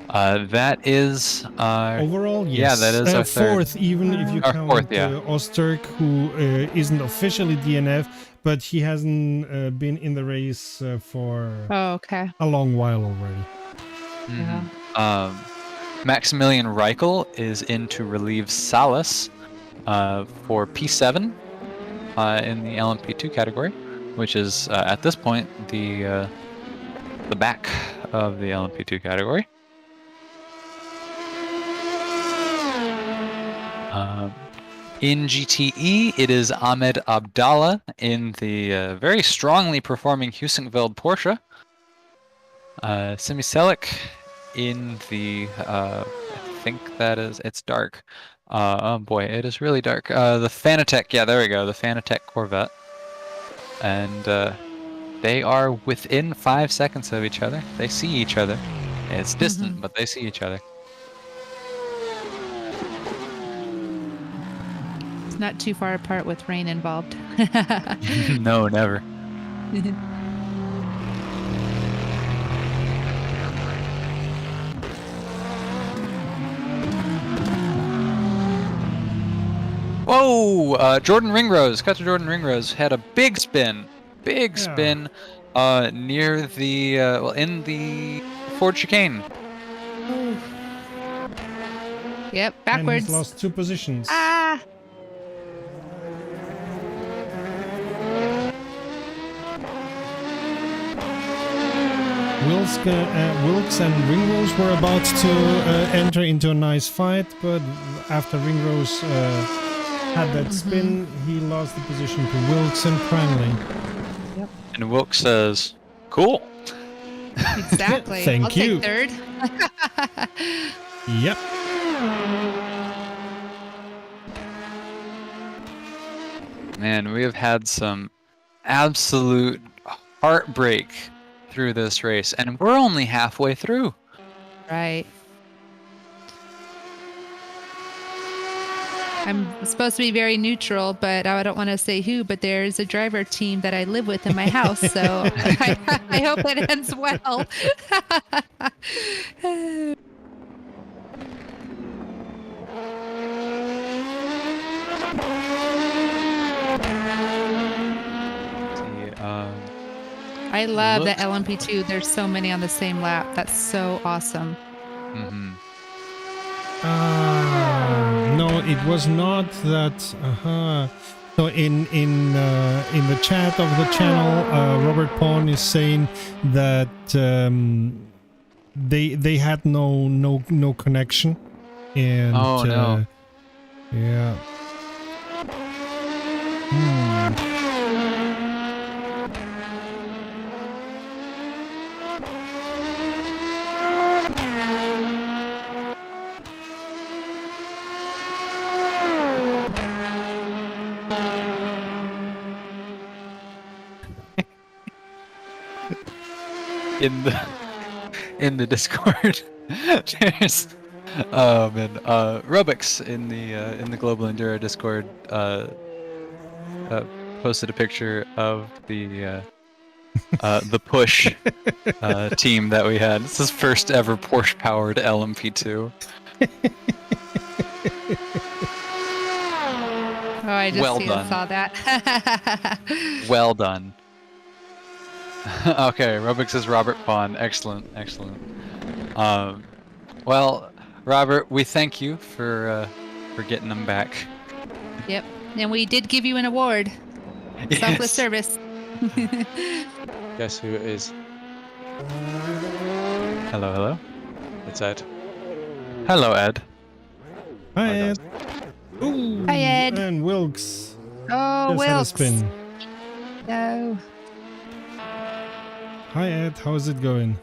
Speaker 1: That is
Speaker 3: overall, yes.
Speaker 1: Yeah, that is our
Speaker 3: fourth,
Speaker 1: third.
Speaker 3: even if you
Speaker 1: Our
Speaker 3: count
Speaker 1: fourth, yeah.
Speaker 3: Osterk, who isn't officially DNF, but he hasn't been in the race for
Speaker 2: okay.
Speaker 3: a long while already.
Speaker 2: Yeah.
Speaker 1: Maximilian Reichel is in to relieve Salas for P7 in the LMP2 category, which is at this point the back of the LMP2 category. In GTE, it is Ahmed Abdallah in the very strongly performing Heusinkveld Porsche. Simi Selik in the, I think that is, it's dark. Oh boy, it is really dark. The Fanatec, yeah, there we go, the Fanatec Corvette. And They are within 5 seconds of each other. They see each other. It's distant, but they see each other.
Speaker 2: It's not too far apart with rain involved.
Speaker 1: No, never. Whoa! Jordan Ringrose, Cutter Jordan Ringrose had a big spin. Big spin near the, well, in the Ford chicane.
Speaker 2: Yep,
Speaker 3: And
Speaker 2: backwards.
Speaker 3: he's lost 2 positions.
Speaker 2: Ah!
Speaker 3: Wilkes and Ringrose were about to enter into a nice fight, but after Ringrose had that spin, he lost the position to Wilkes and Prangley.
Speaker 2: Yep.
Speaker 1: And Wilkes says, "Cool."
Speaker 2: Exactly.
Speaker 3: Thank
Speaker 2: I'll
Speaker 3: you.
Speaker 2: take third.
Speaker 3: Yep.
Speaker 1: Man, we have had some absolute heartbreak through this race, and we're only halfway through.
Speaker 2: Right. I'm supposed to be very neutral, but I don't want to say who, but there's a driver team that I live with in my house, so I hope it ends well. I love the LMP2. There's so many on the same lap. That's so awesome.
Speaker 1: Mm-hmm.
Speaker 3: No, it was not that. So in the chat of the channel, Robert Pawn is saying that they had no connection, and
Speaker 1: Oh, no.
Speaker 3: yeah.
Speaker 1: In the Discord, there's Rubix in the Global Enduro Discord posted a picture of the push team that we had. It's his first ever Porsche powered LMP2.
Speaker 2: Oh, I just
Speaker 1: Well done.
Speaker 2: saw that.
Speaker 1: Well done. Okay, Rubix is Robert Pond. Excellent, excellent. Well, Robert, we thank you for getting them back.
Speaker 2: Yep, and we did give you an award. Selfless service.
Speaker 6: Guess who it is?
Speaker 1: Hello, hello.
Speaker 6: It's Ed.
Speaker 1: Hello, Ed.
Speaker 3: Hi,
Speaker 6: Hi,
Speaker 3: Ed. Ooh,
Speaker 2: Hi, Ed.
Speaker 3: And Wilkes.
Speaker 2: Oh,
Speaker 3: Just had a
Speaker 2: Wilkes.
Speaker 3: spin.
Speaker 2: No.
Speaker 3: Hi, Ed. How's it going?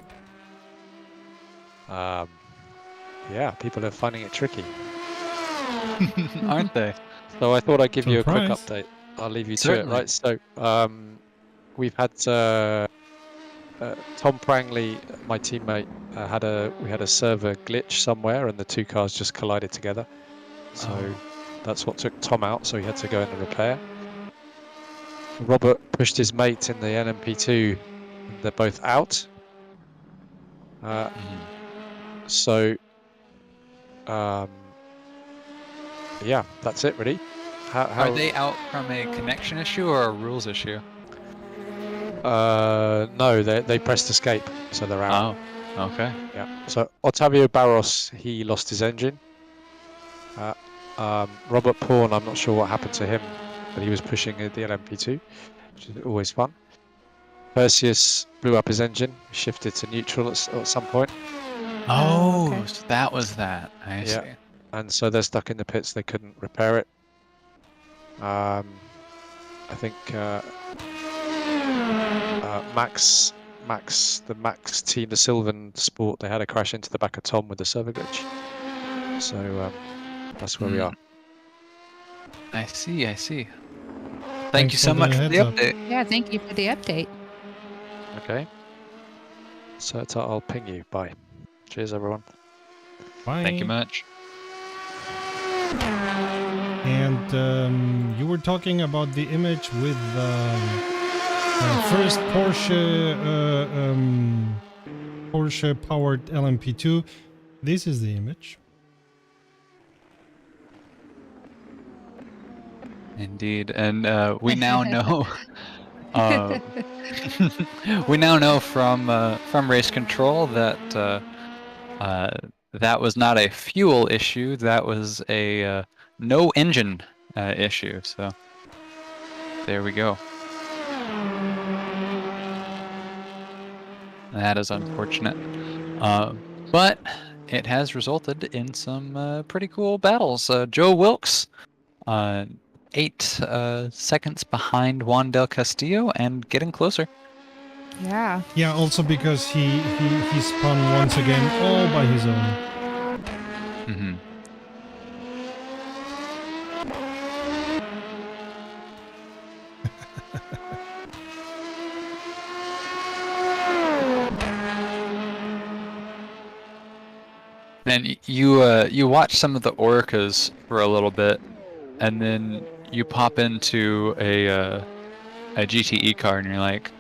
Speaker 6: Yeah, people are finding it tricky.
Speaker 1: Aren't they?
Speaker 6: So I thought I'd give you a quick
Speaker 3: Surprise.
Speaker 6: update. I'll leave you
Speaker 1: Certainly.
Speaker 6: to it, right? So, we've had Tom Prangley, my teammate, we had a server glitch somewhere, and the two cars just collided together. So that's what took Tom out. So he had to go in and repair. Robert pushed his mate in the NMP2. And they're both out. So, yeah, that's it really. How
Speaker 1: Are they out from a connection issue or a rules issue?
Speaker 6: No, they pressed escape, so they're out.
Speaker 1: Oh, okay.
Speaker 6: Yeah. So Otavio Barros, he lost his engine. Robert Pawn, I'm not sure what happened to him, but he was pushing the LMP2, which is always fun. Perseus blew up his engine, shifted to neutral at some point.
Speaker 1: Oh,
Speaker 2: okay.
Speaker 1: so that was that. I see.
Speaker 6: And so they're stuck in the pits. They couldn't repair it. I think Max, the Max team, the Sylvan Sport, they had a crash into the back of Tom with the server glitch. So that's where we are.
Speaker 1: I see. Thank
Speaker 3: Thanks
Speaker 1: you so
Speaker 3: for the
Speaker 1: much for the
Speaker 3: heads up.
Speaker 1: update.
Speaker 2: Yeah, thank you for the update.
Speaker 6: Okay. So I'll ping you. Bye. Cheers, everyone.
Speaker 3: Bye.
Speaker 1: Thank you much.
Speaker 3: And you were talking about the image with first Porsche powered LMP2. This is the image.
Speaker 1: Indeed, and we now know. We now know from race control that that was not a fuel issue. That was a no engine issue. So there we go. That is unfortunate, but it has resulted in some pretty cool battles. Joe Wilkes, 8 seconds behind Juan del Castillo and getting closer.
Speaker 2: Yeah.
Speaker 3: Yeah, also because he spun once again all by his own.
Speaker 1: Mm-hmm. And you watch some of the Orcas for a little bit, and then you pop into a GTE car, and you're like,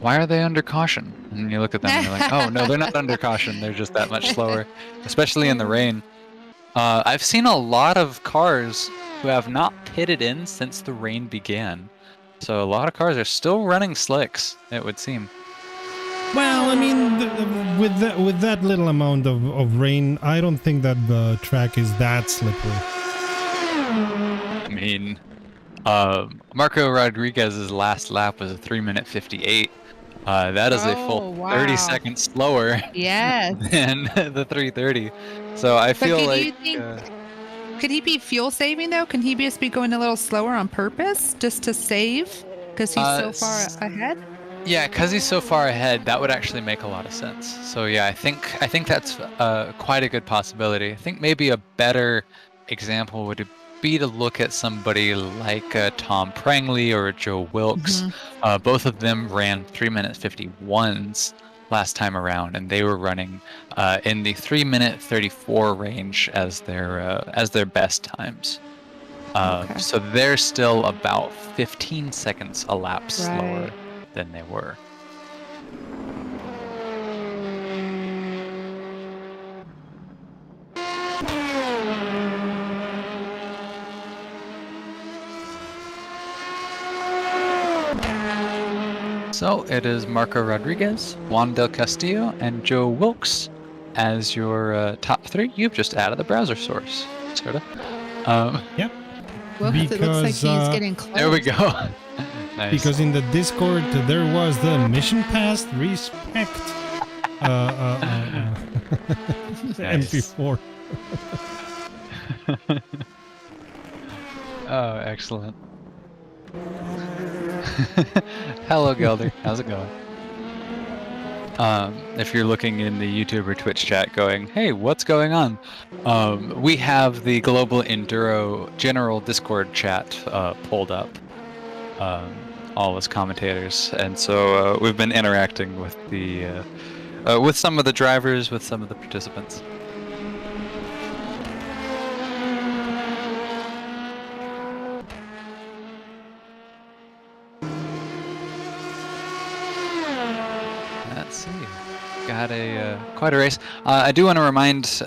Speaker 1: "Why are they under caution?" And you look at them, and you're like, "Oh no, they're not under caution. They're just that much slower, especially in the rain." I've seen a lot of cars who have not pitted in since the rain began, so a lot of cars are still running slicks, it would seem.
Speaker 3: Well, I mean, with that little amount of rain, I don't think that the track is that slippery.
Speaker 1: I mean, Marco Rodriguez's last lap was a 3-minute 58. That is a full 30 seconds slower
Speaker 2: Yes.
Speaker 1: than the 330. So I feel like.
Speaker 2: Could he be fuel saving though? Can he just be going a little slower on purpose just to save? Because he's so far ahead?
Speaker 1: Yeah, because he's so far ahead, that would actually make a lot of sense. So yeah, I think that's quite a good possibility. I think maybe a better example would be to look at somebody like Tom Prangley or Joe Wilkes.
Speaker 2: Mm-hmm.
Speaker 1: Both of them ran 3-minute 51s last time around, and they were running in the 3-minute 34 range as their best times.
Speaker 2: Okay.
Speaker 1: So they're still about 15 seconds a lap slower than they were. So it is Marco Rodriguez, Juan del Castillo, and Joe Wilkes as your top 3. You've just added the browser source, sort of.
Speaker 3: Yep.
Speaker 2: Well, because it looks like he's getting close.
Speaker 1: There we go. Nice.
Speaker 3: Because in the Discord there was the mission passed, respect. MP4.
Speaker 1: Oh, excellent. Hello, Gelder. How's it going? If you're looking in the YouTube or Twitch chat going, hey, what's going on? We have the Global Enduro General Discord chat pulled up. All as commentators, and so we've been interacting with the with some of the drivers, with some of the participants. Let's see, got a quite a race. I do want to remind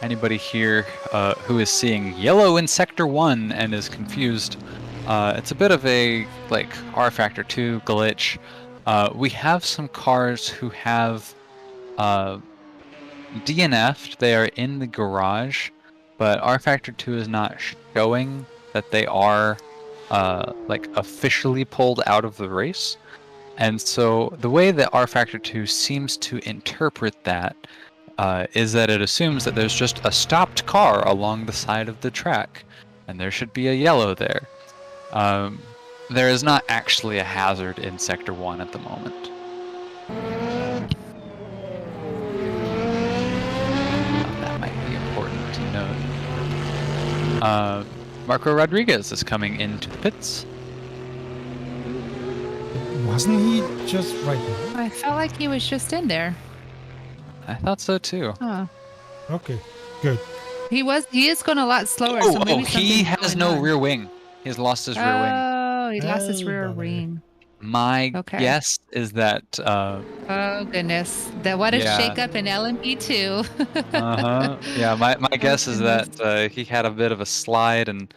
Speaker 1: anybody here who is seeing yellow in Sector 1 and is confused. It's a bit of a rF2 glitch. We have some cars who have DNF'd. They are in the garage, but rF2 is not showing that they are officially pulled out of the race. And so the way that rF2 seems to interpret that is that it assumes that there's just a stopped car along the side of the track, and there should be a yellow there. There is not actually a hazard in Sector 1 at the moment. That might be important to note. Marco Rodriguez is coming into the pits.
Speaker 3: Wasn't he just right now?
Speaker 2: I felt like he was just in there.
Speaker 1: I thought so too.
Speaker 2: Huh.
Speaker 3: Okay, good.
Speaker 2: He is going a lot slower,
Speaker 1: Oh,
Speaker 2: so maybe
Speaker 1: he
Speaker 2: something's
Speaker 1: has
Speaker 2: going
Speaker 1: no
Speaker 2: on.
Speaker 1: rear wing. He's lost his rear wing.
Speaker 2: Oh, he lost his
Speaker 3: Oh,
Speaker 2: rear
Speaker 3: bother.
Speaker 2: wing.
Speaker 1: My
Speaker 2: Okay.
Speaker 1: guess is that
Speaker 2: Oh goodness, what a
Speaker 1: yeah.
Speaker 2: shakeup in LMP2.
Speaker 1: Yeah, my guess is
Speaker 2: goodness.
Speaker 1: that he had a bit of a slide and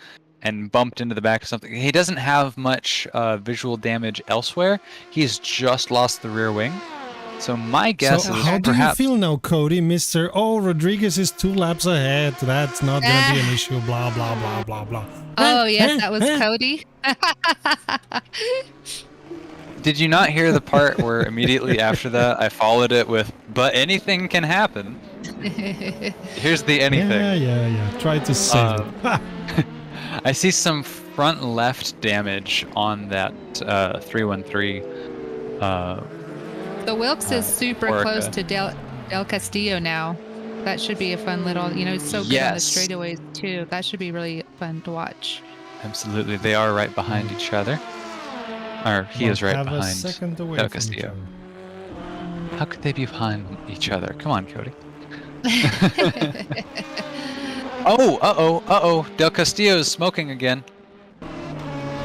Speaker 1: bumped into the back of something. He doesn't have much visual damage elsewhere. He's just lost the rear wing. So my guess
Speaker 3: So
Speaker 1: is
Speaker 3: how do you
Speaker 1: perhaps
Speaker 3: feel now, Cody? Mr. Oh, Rodriguez is 2 laps ahead. That's not going to be an issue. Blah, blah, blah, blah, blah.
Speaker 2: Oh yes, that was Cody.
Speaker 1: Did you not hear the part where immediately after that I followed it with "but anything can happen"? Here's the anything.
Speaker 3: Yeah. Try to save it.
Speaker 1: I see some front left damage on that 313.
Speaker 2: The Wilkes is super
Speaker 1: Orca.
Speaker 2: close to Del Castillo now. That should be a fun little, it's so good on the
Speaker 1: Yes.
Speaker 2: straightaways too. That should be really fun to watch.
Speaker 1: Absolutely, they are right behind each other. Or he is right
Speaker 3: Have a
Speaker 1: behind
Speaker 3: second away
Speaker 1: Del
Speaker 3: from each
Speaker 1: Castillo.
Speaker 3: other.
Speaker 1: How could they be behind each other? Come on, Cody. Oh, Del Castillo is smoking again.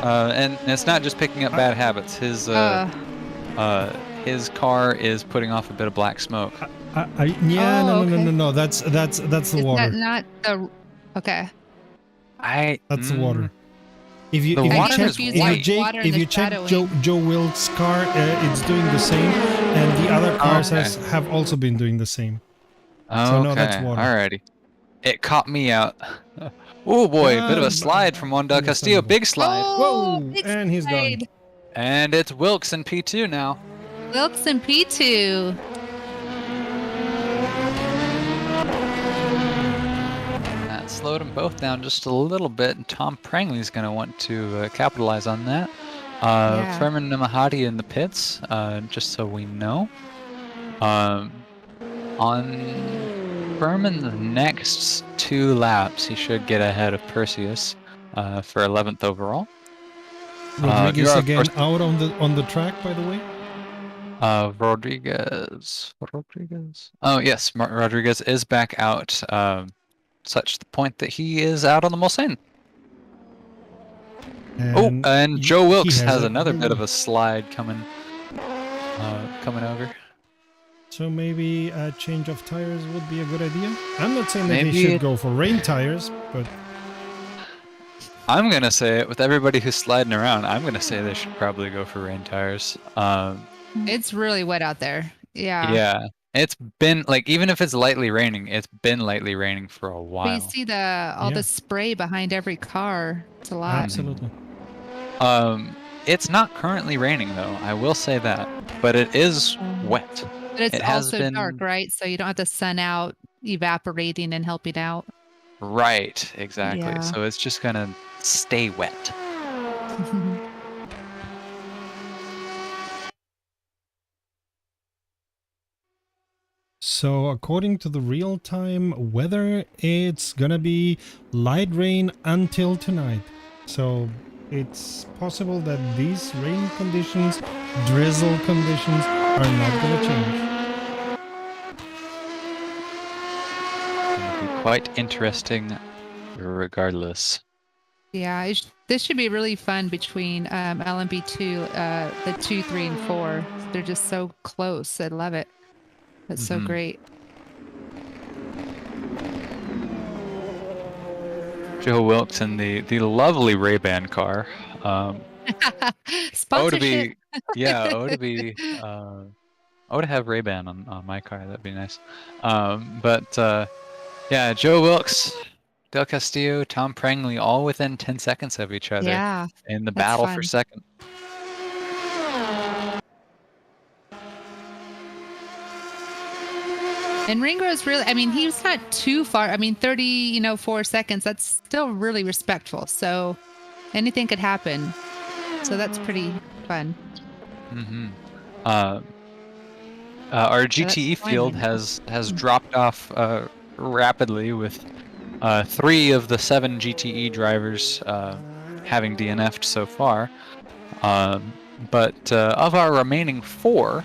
Speaker 1: And it's not just picking up bad habits. His car is putting off a bit of black smoke.
Speaker 3: No. That's the
Speaker 2: Is
Speaker 3: water.
Speaker 2: that not the? Okay.
Speaker 3: That's the water. If you
Speaker 1: The
Speaker 3: if you
Speaker 1: water
Speaker 3: check
Speaker 1: is white.
Speaker 3: if you check Joe Wilkes' car, it's doing the same, and the other cars have also been doing the same. So no, that's water.
Speaker 1: Alrighty. It caught me out. Oh boy, bit of a slide from Juan Del Castillo. Big slide.
Speaker 2: Oh,
Speaker 3: Whoa,
Speaker 2: big
Speaker 3: and he's gone.
Speaker 2: slide.
Speaker 1: And it's Wilkes in P2 now.
Speaker 2: Wilkes and P2.
Speaker 1: That slowed them both down just a little bit, and Tom Prangley's going to want to capitalize on that.
Speaker 2: Yeah.
Speaker 1: Furman Namahati in the pits, just so we know. On Furman's next 2 laps, he should get ahead of Perseus for 11th overall.
Speaker 3: Rodriguez
Speaker 1: you're, of
Speaker 3: again
Speaker 1: course,
Speaker 3: out on the track, by the way.
Speaker 1: Rodriguez. Oh yes, Rodriguez is back out. Such the point that he is out on the Mulsanne. And Joe Wilkes has another bit of a slide coming over.
Speaker 3: So maybe a change of tires would be a good idea. I'm not saying that they
Speaker 1: Maybe
Speaker 3: should go for rain tires, but
Speaker 1: I'm gonna say it with everybody who's sliding around. I'm gonna say they should probably go for rain tires.
Speaker 2: It's really wet out there. Yeah.
Speaker 1: Yeah, it's been like, even if it's lightly raining, it's been lightly raining for a while.
Speaker 2: But you see all the spray behind every car. It's a lot.
Speaker 3: absolutely.
Speaker 1: It's not currently raining though. I will say that, but it is wet.
Speaker 2: But it's
Speaker 1: It has
Speaker 2: also
Speaker 1: been-
Speaker 2: dark, right? So you don't have the sun out evaporating and helping out.
Speaker 1: Right, exactly.
Speaker 2: Yeah.
Speaker 1: So it's just gonna stay wet.
Speaker 3: So according to the real-time weather, it's gonna be light rain until tonight. So it's possible that these rain conditions, drizzle conditions, are not gonna change.
Speaker 1: It'll be quite interesting regardless.
Speaker 2: Yeah, this should be really fun between LMP2, the 2, 3, and 4. They're just so close. I love it. That's so great.
Speaker 1: Joe Wilkes in the lovely Ray-Ban car.
Speaker 2: Sponsorship.
Speaker 1: I would have Ray-Ban on my car. That'd be nice. Yeah, Joe Wilkes, Del Castillo, Tom Prangley, all within 10 seconds of each other
Speaker 2: Yeah,
Speaker 1: in the
Speaker 2: that's
Speaker 1: battle for
Speaker 2: fun.
Speaker 1: second.
Speaker 2: And Ringro's really, I mean, he's not too far. I mean, 30, 4 seconds, that's still really respectful. So anything could happen. So that's pretty fun.
Speaker 1: Our GTE field has dropped off rapidly, with 3 of the 7 GTE drivers having DNF'd so far. But of our remaining 4,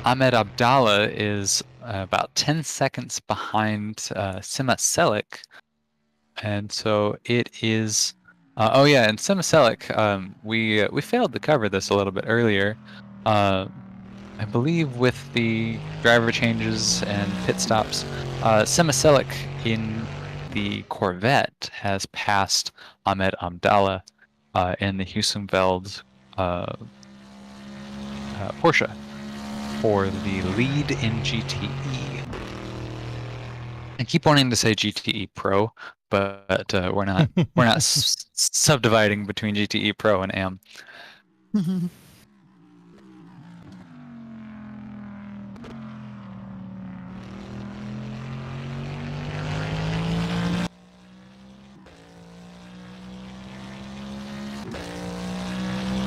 Speaker 1: Ahmed Abdallah is about 10 seconds behind Sima Selik. And so it is. Oh yeah, and Sima Selik, we failed to cover this a little bit earlier. I believe with the driver changes and pit stops, Sima Selik in the Corvette has passed Ahmed Abdallah in the Husumveld Porsche for the lead in GTE. I keep wanting to say GTE Pro, but we're not subdividing between GTE Pro and AM.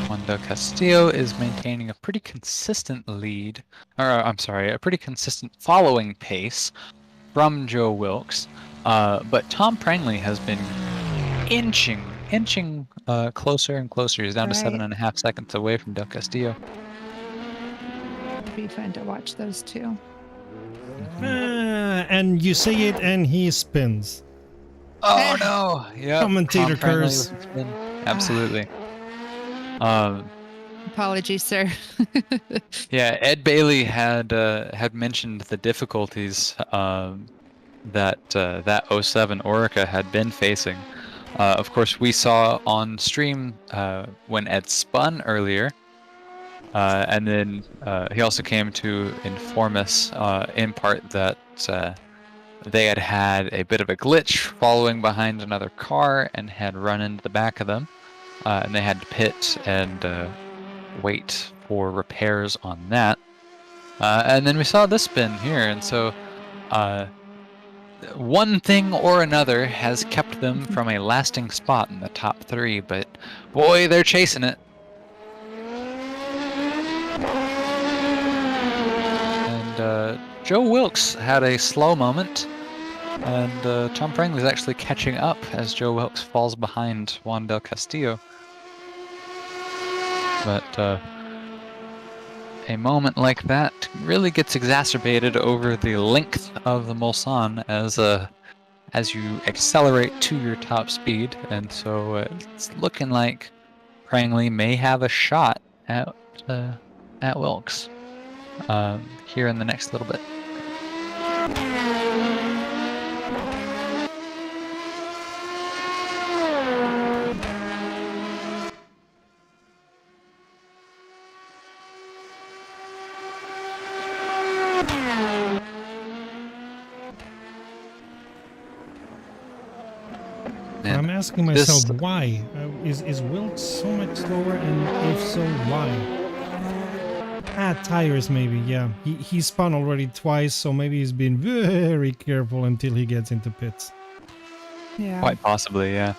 Speaker 1: Juan del Castillo is maintaining a pretty consistent lead, or I'm sorry, a pretty consistent following pace from Joe Wilkes, but Tom Prangley has been inching closer and closer. He's down to 7.5 seconds away from Del Castillo.
Speaker 2: It'd be fun to watch those two.
Speaker 3: And you say it and he spins.
Speaker 1: Oh no! Yeah,
Speaker 3: Commentator curse.
Speaker 1: Absolutely.
Speaker 2: Apologies, sir.
Speaker 1: Yeah, Ed Bailey had mentioned the difficulties that 07 Orica had been facing. Of course, we saw on stream when Ed spun earlier, and then he also came to inform us in part that they had a bit of a glitch following behind another car and had run into the back of them, and they had to pit and wait for repairs on that. And then we saw this spin here, and so one thing or another has kept them from a lasting spot in the top 3, but boy, they're chasing it. And Joe Wilkes had a slow moment, and Tom Prangley is actually catching up as Joe Wilkes falls behind Juan del Castillo. But a moment like that really gets exacerbated over the length of the Mulsanne as you accelerate to your top speed, and so it's looking like Prangley may have a shot at Wilkes here in the next little bit.
Speaker 3: I'm asking myself why is Wilkes so much slower, and if so, why? Tires maybe. Yeah, he spun already twice, so maybe he's been very careful until he gets into pits.
Speaker 2: Yeah.
Speaker 1: Quite possibly, yeah.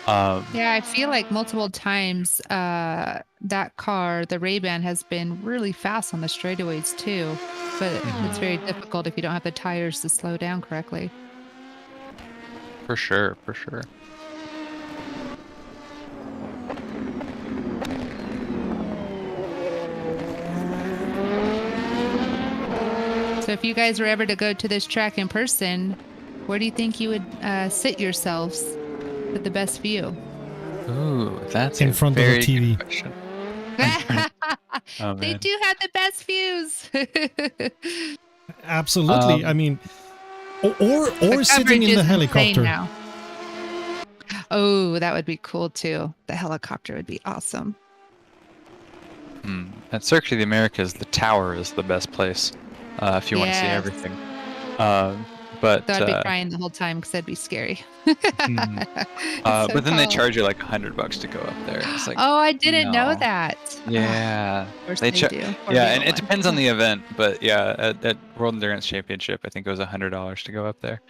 Speaker 2: Yeah, I feel like multiple times that car, the Ray-Ban, has been really fast on the straightaways too, but it's very difficult if you don't have the tires to slow down correctly.
Speaker 1: For sure, for sure.
Speaker 2: So if you guys were ever to go to this track in person, where do you think you would sit yourselves with the best view?
Speaker 1: Ooh, that's
Speaker 3: in front of the TV.
Speaker 1: Oh,
Speaker 2: they do have the best views.
Speaker 3: Absolutely. I mean, or sitting in the helicopter.
Speaker 2: Now. Oh, that would be cool too. The helicopter would be awesome.
Speaker 1: At Circuit of the Americas, the tower is the best place if you want to see everything. But
Speaker 2: so I'd be crying the whole time because that'd be scary.
Speaker 1: But then they charge you like $100 to go up there. It's like,
Speaker 2: oh, I didn't know that.
Speaker 1: Yeah,
Speaker 2: of course they do.
Speaker 1: Yeah, and it depends on the event, but yeah, at World Endurance Championship, I think it was $100 to go up there.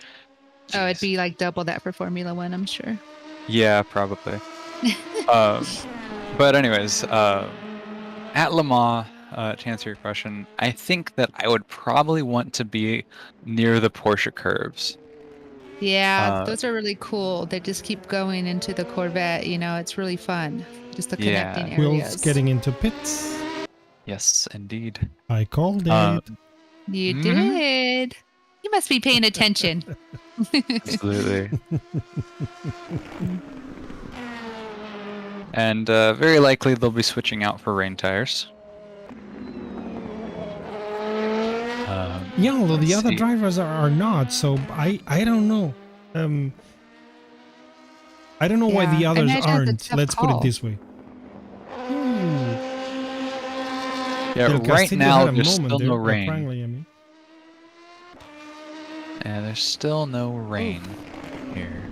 Speaker 1: Jeez.
Speaker 2: Oh, it'd be like double that for Formula One, I'm sure.
Speaker 1: Yeah, probably. But anyways, at Le Mans, to answer your question, I think that I would probably want to be near the Porsche curves.
Speaker 2: Yeah, those are really cool. They just keep going into the Corvette. You know, it's really fun. Just the
Speaker 1: Yeah.
Speaker 2: connecting
Speaker 3: Will's
Speaker 2: areas.
Speaker 3: getting into pits.
Speaker 1: Yes, indeed.
Speaker 3: I called it.
Speaker 1: Um,
Speaker 2: You
Speaker 1: Mhm.
Speaker 2: did. You must be paying attention.
Speaker 1: Absolutely. And very likely they'll be switching out for rain tires.
Speaker 3: Yeah, although the
Speaker 1: let's
Speaker 3: other
Speaker 1: see.
Speaker 3: drivers are not, so I don't know. I don't know why
Speaker 2: Yeah,
Speaker 3: the
Speaker 2: I
Speaker 3: others
Speaker 2: imagine it's a
Speaker 3: aren't.
Speaker 2: tough
Speaker 3: Let's put it
Speaker 2: call.
Speaker 3: this way. Ooh,
Speaker 1: Yeah,
Speaker 3: Del
Speaker 1: right
Speaker 3: Castillo
Speaker 1: now
Speaker 3: had a
Speaker 1: there's
Speaker 3: moment
Speaker 1: still
Speaker 3: there.
Speaker 1: no rain.
Speaker 3: Prangley, I mean.
Speaker 1: Yeah, there's still no rain here.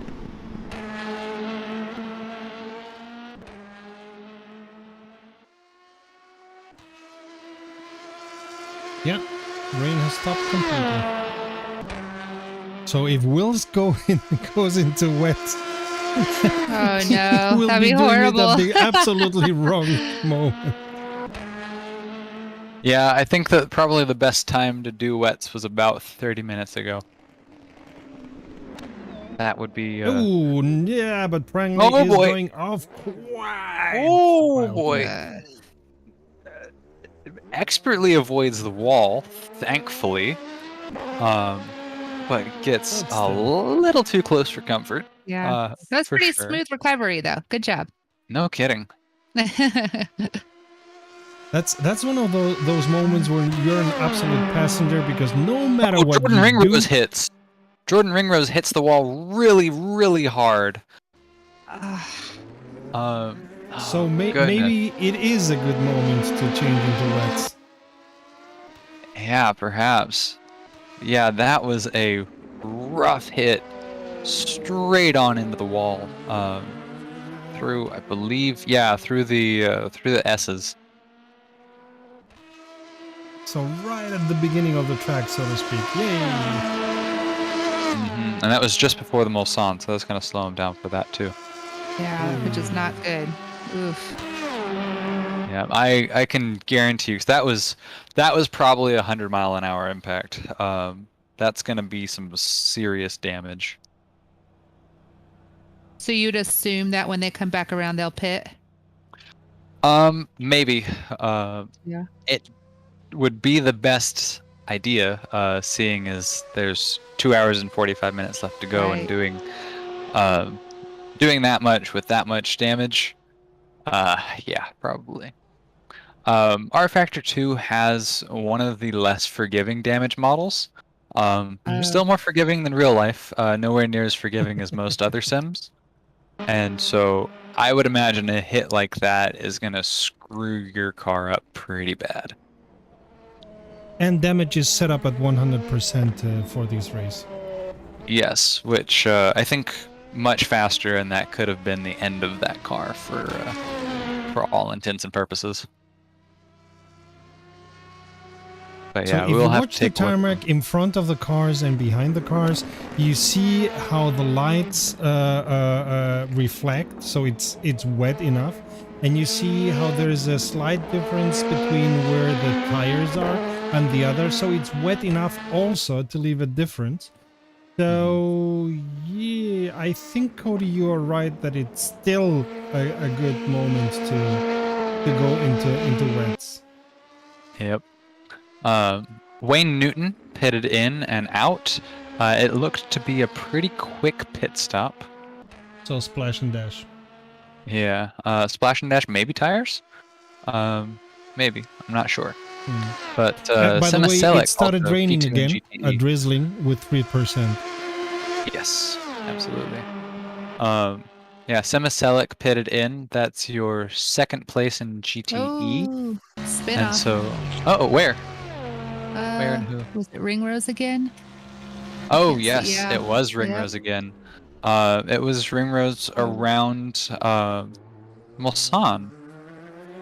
Speaker 3: Yeah, rain has stopped completely. So if Will's goes into wet,
Speaker 2: Oh
Speaker 3: he
Speaker 2: no,
Speaker 3: will
Speaker 2: that'd
Speaker 3: be
Speaker 2: be
Speaker 3: doing
Speaker 2: horrible.
Speaker 3: it at the absolutely wrong moment.
Speaker 1: Yeah, I think that probably the best time to do wets was about 30 minutes ago. That would be.
Speaker 3: Oh yeah, but Prangley
Speaker 1: Oh,
Speaker 3: is
Speaker 1: boy.
Speaker 3: going off quite.
Speaker 1: Oh
Speaker 3: wild.
Speaker 1: boy!
Speaker 2: Uh,
Speaker 1: Expertly avoids the wall, thankfully, but gets
Speaker 3: But
Speaker 1: a
Speaker 3: still.
Speaker 1: little too close for comfort.
Speaker 2: yeah, that was
Speaker 1: For
Speaker 2: pretty
Speaker 1: sure.
Speaker 2: smooth recovery though. Good job.
Speaker 1: No kidding.
Speaker 3: That's one of those moments where you're an absolute passenger because no matter
Speaker 1: Oh,
Speaker 3: what
Speaker 1: Jordan
Speaker 3: you
Speaker 1: Ringrose
Speaker 3: do,
Speaker 1: hits. Jordan Ringrose hits the wall really, really hard.
Speaker 3: so
Speaker 1: Oh, goodness.
Speaker 3: maybe it is a good moment to change into wets.
Speaker 1: Yeah, perhaps. Yeah, that was a rough hit, straight on into the wall. Through, I believe, yeah, through the S's.
Speaker 3: So right at the beginning of the track, so to speak. Yay!
Speaker 1: And that was just before the Mulsanne, so that's gonna slow him down for that too.
Speaker 2: Yeah, which is not good. Oof.
Speaker 1: Yeah, I can guarantee you, 'cause that was probably 100-mile-an-hour impact. That's gonna be some serious damage.
Speaker 2: So you'd assume that when they come back around, they'll pit?
Speaker 1: Maybe.
Speaker 2: Yeah.
Speaker 1: It would be the best idea, seeing as there's 2 hours and 45 minutes left to go, and
Speaker 2: Right.
Speaker 1: doing that much with that much damage. Yeah, probably. R Factor 2 has one of the less forgiving damage models. Still more forgiving than real life, nowhere near as forgiving as most other sims. And so I would imagine a hit like that is going to screw your car up pretty bad.
Speaker 3: And damage is set up at 100% for this race.
Speaker 1: Yes, which I think much faster, and that could have been the end of that car for all intents and purposes. But
Speaker 3: So
Speaker 1: yeah,
Speaker 3: if you
Speaker 1: we'll have
Speaker 3: watch
Speaker 1: to
Speaker 3: the
Speaker 1: take a look.
Speaker 3: tarmac in front of the cars and behind the cars, you see how the lights reflect, so it's wet enough, and you see how there's a slight difference between where the tires are and the other, so it's wet enough also to leave a difference. So yeah, I think, Cody, you are right that it's still a good moment to go into wets.
Speaker 1: Yep. Wayne Newton pitted in and out. It looked to be a pretty quick pit stop.
Speaker 3: So splash and dash.
Speaker 1: Yeah. Splash and dash, maybe tires? Maybe. I'm not sure. But
Speaker 3: By the way,
Speaker 1: Semiselic
Speaker 3: it started
Speaker 1: also
Speaker 3: raining
Speaker 1: P2 and
Speaker 3: again,
Speaker 1: GTE.
Speaker 3: drizzling with 3%.
Speaker 1: Yes, absolutely. Yeah, Semiselic pitted in. That's your second place in GTE.
Speaker 2: Oh, spin
Speaker 1: And
Speaker 2: off.
Speaker 1: so, where? Where and who?
Speaker 2: Was it Ringrose again?
Speaker 1: Oh,
Speaker 2: Can't see-
Speaker 1: yes,
Speaker 2: yeah.
Speaker 1: it was
Speaker 2: Yep.
Speaker 1: Ringrose again. It was Ringrose around Mulsanne.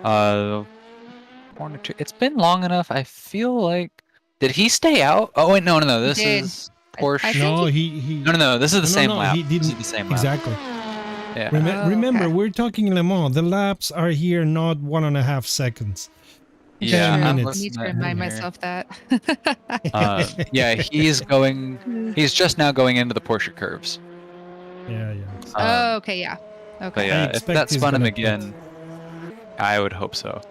Speaker 1: Corner two. It's been long enough. I feel like. Did he stay out? Oh wait, no. This
Speaker 2: did.
Speaker 1: is Porsche.
Speaker 2: I think
Speaker 3: No, he
Speaker 1: No. This is the same
Speaker 3: no,
Speaker 1: lap.
Speaker 3: he
Speaker 1: This
Speaker 3: didn't.
Speaker 1: is the same lap.
Speaker 3: Exactly.
Speaker 1: Yeah.
Speaker 2: Oh,
Speaker 3: Remember,
Speaker 2: okay.
Speaker 3: we're talking Le Mans. The laps are here not 1.5 seconds.
Speaker 1: Yeah,
Speaker 3: 10
Speaker 2: True.
Speaker 3: minutes.
Speaker 2: I need to
Speaker 1: looking at
Speaker 2: remind
Speaker 1: him here.
Speaker 2: myself that.
Speaker 1: Yeah, he's going. He's just now going into the Porsche curves.
Speaker 3: Yeah.
Speaker 2: Oh, okay, yeah.
Speaker 1: But
Speaker 2: Okay.
Speaker 1: yeah, if
Speaker 3: expect
Speaker 1: that
Speaker 3: he's
Speaker 1: spun him
Speaker 3: gonna pit.
Speaker 1: again, I would hope so.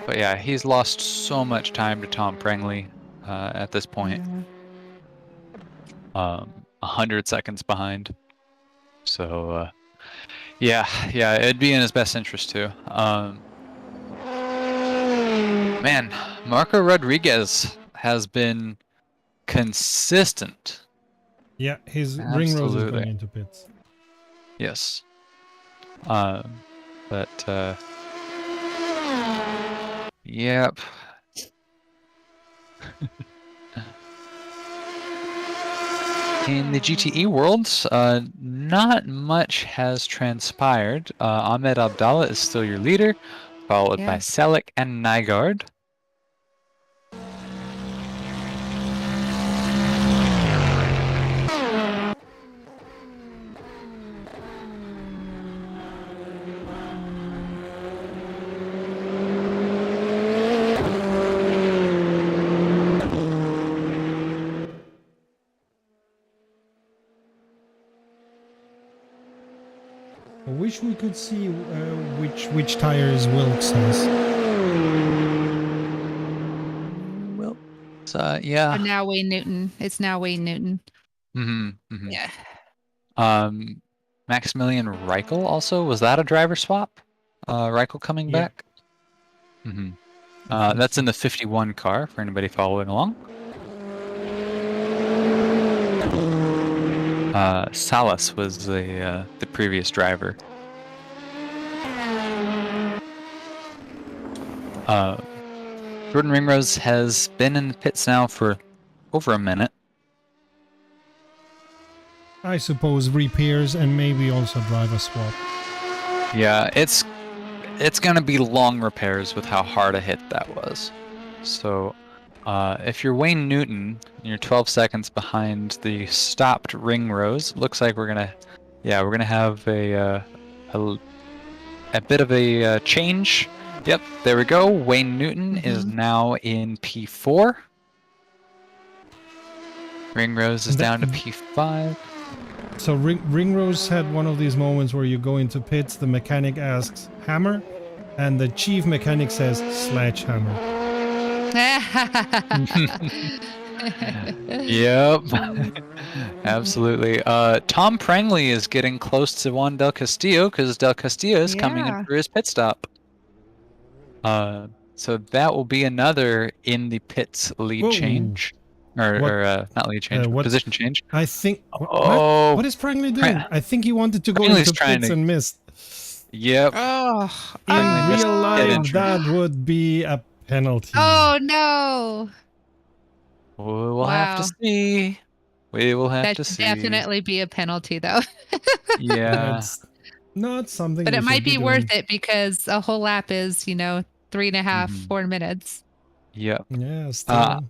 Speaker 1: But yeah, he's lost so much time to Tom Prengley at this point. 100 seconds behind. So yeah, it'd be in his best interest too. Man, Marco Rodriguez has been consistent.
Speaker 3: Yeah, his Ringrose is going
Speaker 1: Absolutely.
Speaker 3: into pits.
Speaker 1: Yes. But yep. In the GTE world, not much has transpired. Ahmed Abdallah is still your leader, followed by
Speaker 2: Yeah.
Speaker 1: Selleck and Nygaard.
Speaker 3: I wish we could see which tires Wilkes has.
Speaker 1: Well, yeah.
Speaker 2: So now Wayne Newton. It's now Wayne Newton. Yeah.
Speaker 1: Maximilian Reichel also, was that a driver swap? Reichel coming
Speaker 3: Yeah.
Speaker 1: back? That's in the 51 car for anybody following along. Salas was the previous driver. Jordan Ringrose has been in the pits now for over a minute.
Speaker 3: I suppose repairs and maybe also driver swap.
Speaker 1: Yeah, it's gonna be long repairs with how hard a hit that was. So, if you're Wayne Newton, you're 12 seconds behind the stopped Ringrose. Looks like we're gonna have a bit of a change. Yep, there we go. Wayne Newton is now in P4. Ringrose is down to P5.
Speaker 3: So Ringrose had one of these moments where you go into pits, the mechanic asks hammer, and the chief mechanic says sledgehammer.
Speaker 1: Yep. Absolutely. Tom Prengley is getting close to Juan Del Castillo because Del Castillo is coming in for his pit stop. So that will be another in the pits lead change. Or not lead change, but position change.
Speaker 3: I think. What is Prengley doing? I think he wanted to go into pits and missed.
Speaker 1: Yep.
Speaker 2: Oh,
Speaker 3: in real life, that would be a penalty.
Speaker 2: Oh no!
Speaker 1: We'll have to see. We will have to see.
Speaker 2: Definitely be a penalty, though.
Speaker 1: Yeah.
Speaker 3: It's not something.
Speaker 2: But it might be worth it because a whole lap is, 3.5, 4 minutes.
Speaker 1: Yep.
Speaker 3: Yeah. Still.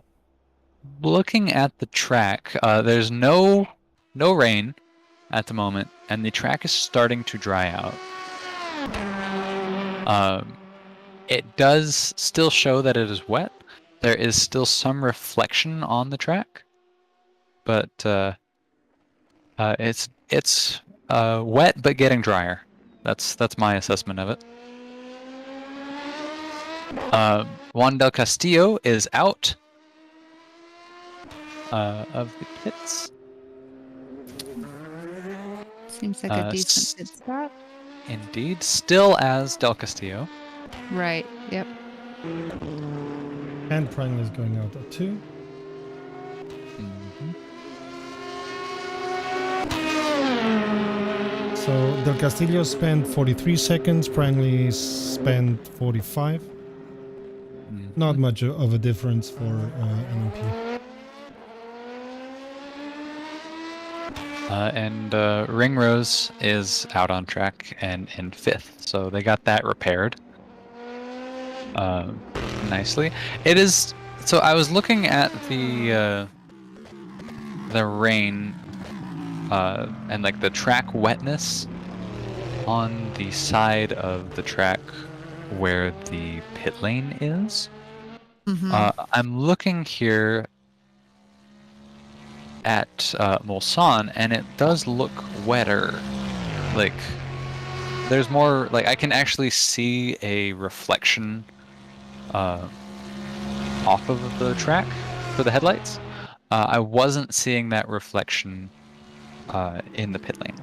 Speaker 1: Looking at the track, there's no rain at the moment, and the track is starting to dry out. It does still show that it is wet. There is still some reflection on the track, but it's wet but getting drier. That's my assessment of it. Juan Del Castillo is out of the pits.
Speaker 2: Seems like a decent pit stop.
Speaker 1: Indeed, still as Del Castillo.
Speaker 2: Right. Yep.
Speaker 3: And Prengley is going out at 2. So Del Castillo spent 43 seconds. Prengley spent 45. Not much of a difference for NMP.
Speaker 1: And Ringrose is out on track and in 5th, so they got that repaired nicely. It is so. I was looking at the rain and like the track wetness on the side of the track where the pit lane is. I'm looking here. at Mulsanne, and it does look wetter. Like, there's more, like, I can actually see a reflection off of the track for the headlights. I wasn't seeing that reflection in the pit lane.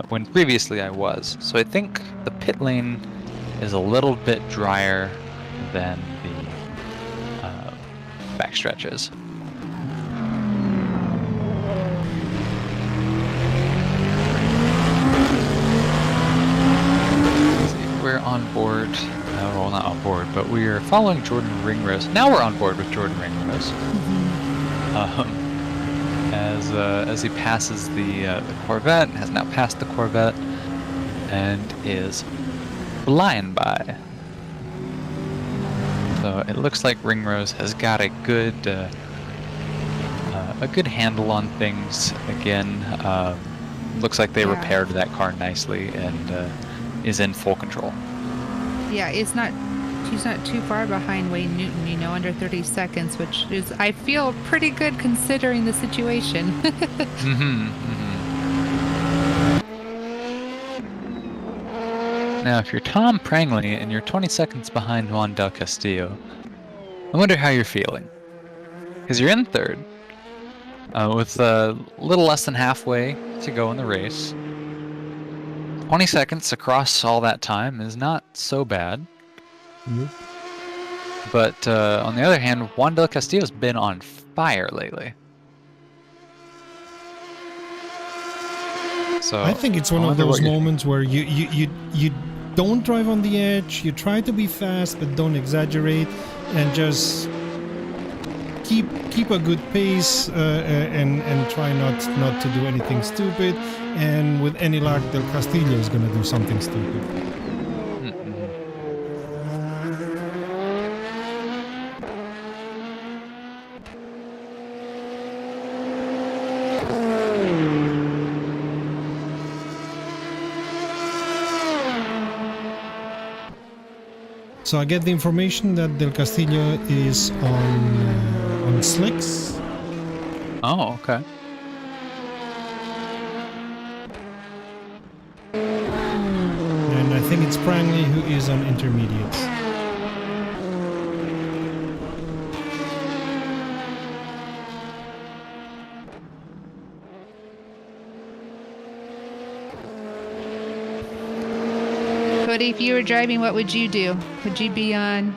Speaker 1: When previously I was. So I think the pit lane is a little bit drier than the backstretch is. We're on board. Well, not on board, but we are following Jordan Ringrose. Now we're on board with Jordan Ringrose. As he passes the Corvette, has now passed the Corvette, and is flying by. So it looks like Ringrose has got a good handle on things again. Looks like they repaired that car nicely and is in full control.
Speaker 2: Yeah, he's not too far behind Wayne Newton, you know, under 30 seconds, which is, I feel, pretty good considering the situation.
Speaker 1: Now, if you're Tom Prangley and you're 20 seconds behind Juan Del Castillo, I wonder how you're feeling. Because you're in third, with a little less than halfway to go in the race. 20 seconds across all that time is not so bad.
Speaker 3: Nope.
Speaker 1: But on the other hand, Juan Del Castillo's been on fire lately. So
Speaker 3: I think it's one of those moments where you don't drive on the edge, you try to be fast but don't exaggerate, and just keep a good pace and try not to do anything stupid. And with any luck, Del Castillo is gonna do something stupid. So I get the information that Del Castillo is on slicks.
Speaker 1: Oh, okay.
Speaker 3: And I think it's Prangley who is on intermediates.
Speaker 2: Cody, if you were driving, what would you do? Would you be on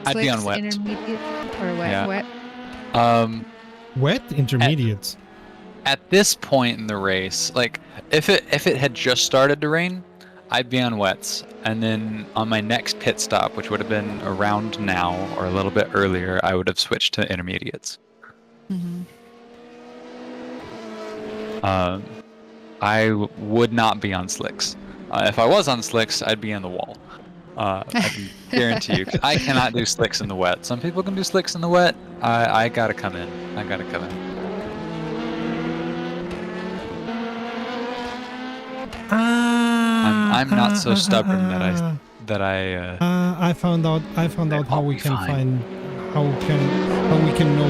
Speaker 1: I'd be on
Speaker 2: slicks,
Speaker 1: wet.
Speaker 2: intermediate, or wet?
Speaker 1: Yeah.
Speaker 2: Wet?
Speaker 3: Wet intermediates.
Speaker 1: At this point in the race, like if it had just started to rain, I'd be on wets, and then on my next pit stop, which would have been around now or a little bit earlier, I would have switched to intermediates. I would not be on slicks. If I was on slicks, I'd be in the wall. I can guarantee you. 'Cause I cannot do slicks in the wet. Some people can do slicks in the wet. I gotta come in. I gotta come in. I'm not so stubborn that
Speaker 3: I found out how we can find how we can know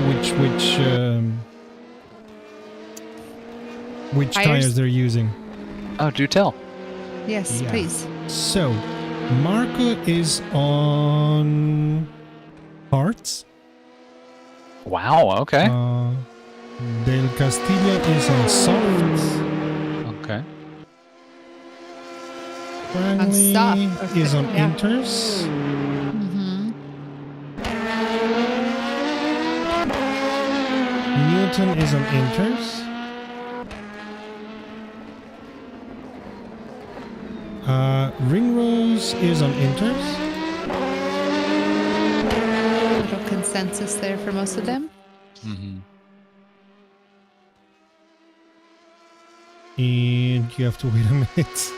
Speaker 3: which tires they're using.
Speaker 1: Oh, do tell.
Speaker 2: Yes,
Speaker 3: Yeah.
Speaker 2: please.
Speaker 3: So Marco is on parts.
Speaker 1: Wow. Okay.
Speaker 3: Del Castillo is on softs.
Speaker 1: Okay.
Speaker 3: Prangley
Speaker 2: soft, okay,
Speaker 3: is on
Speaker 2: yeah.
Speaker 3: inters. Newton is on inters. Ringrose is on inters.
Speaker 2: Little consensus there for most of them.
Speaker 3: And you have to wait a minute.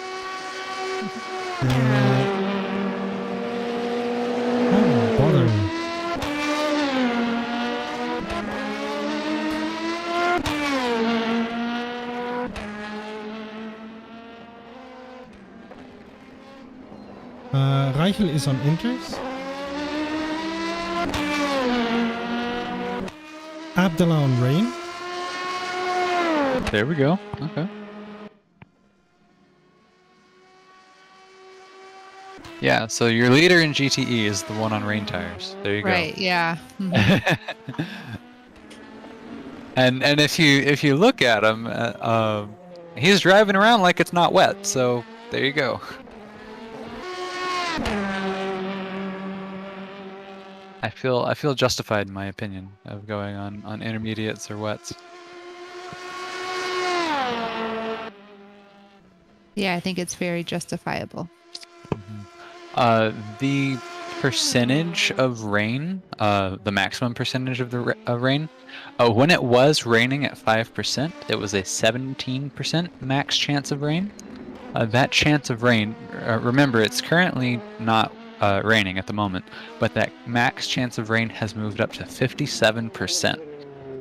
Speaker 3: Oh, bother. Reichel is on inters. Abdullah on rain.
Speaker 1: There we go. Okay. Yeah, so your leader in GTE is the one on rain tires. There you
Speaker 2: Right. Yeah. Mhm.
Speaker 1: go. and if you look at him, he's driving around like it's not wet. So there you go. I feel justified in my opinion of going on intermediates or wets.
Speaker 2: Yeah, I think it's very justifiable.
Speaker 1: The percentage of rain, the maximum percentage of the of rain, when it was raining at 5%, it was a 17% max chance of rain. That chance of rain, remember, it's currently not raining at the moment, but that max chance of rain has moved up to 57%.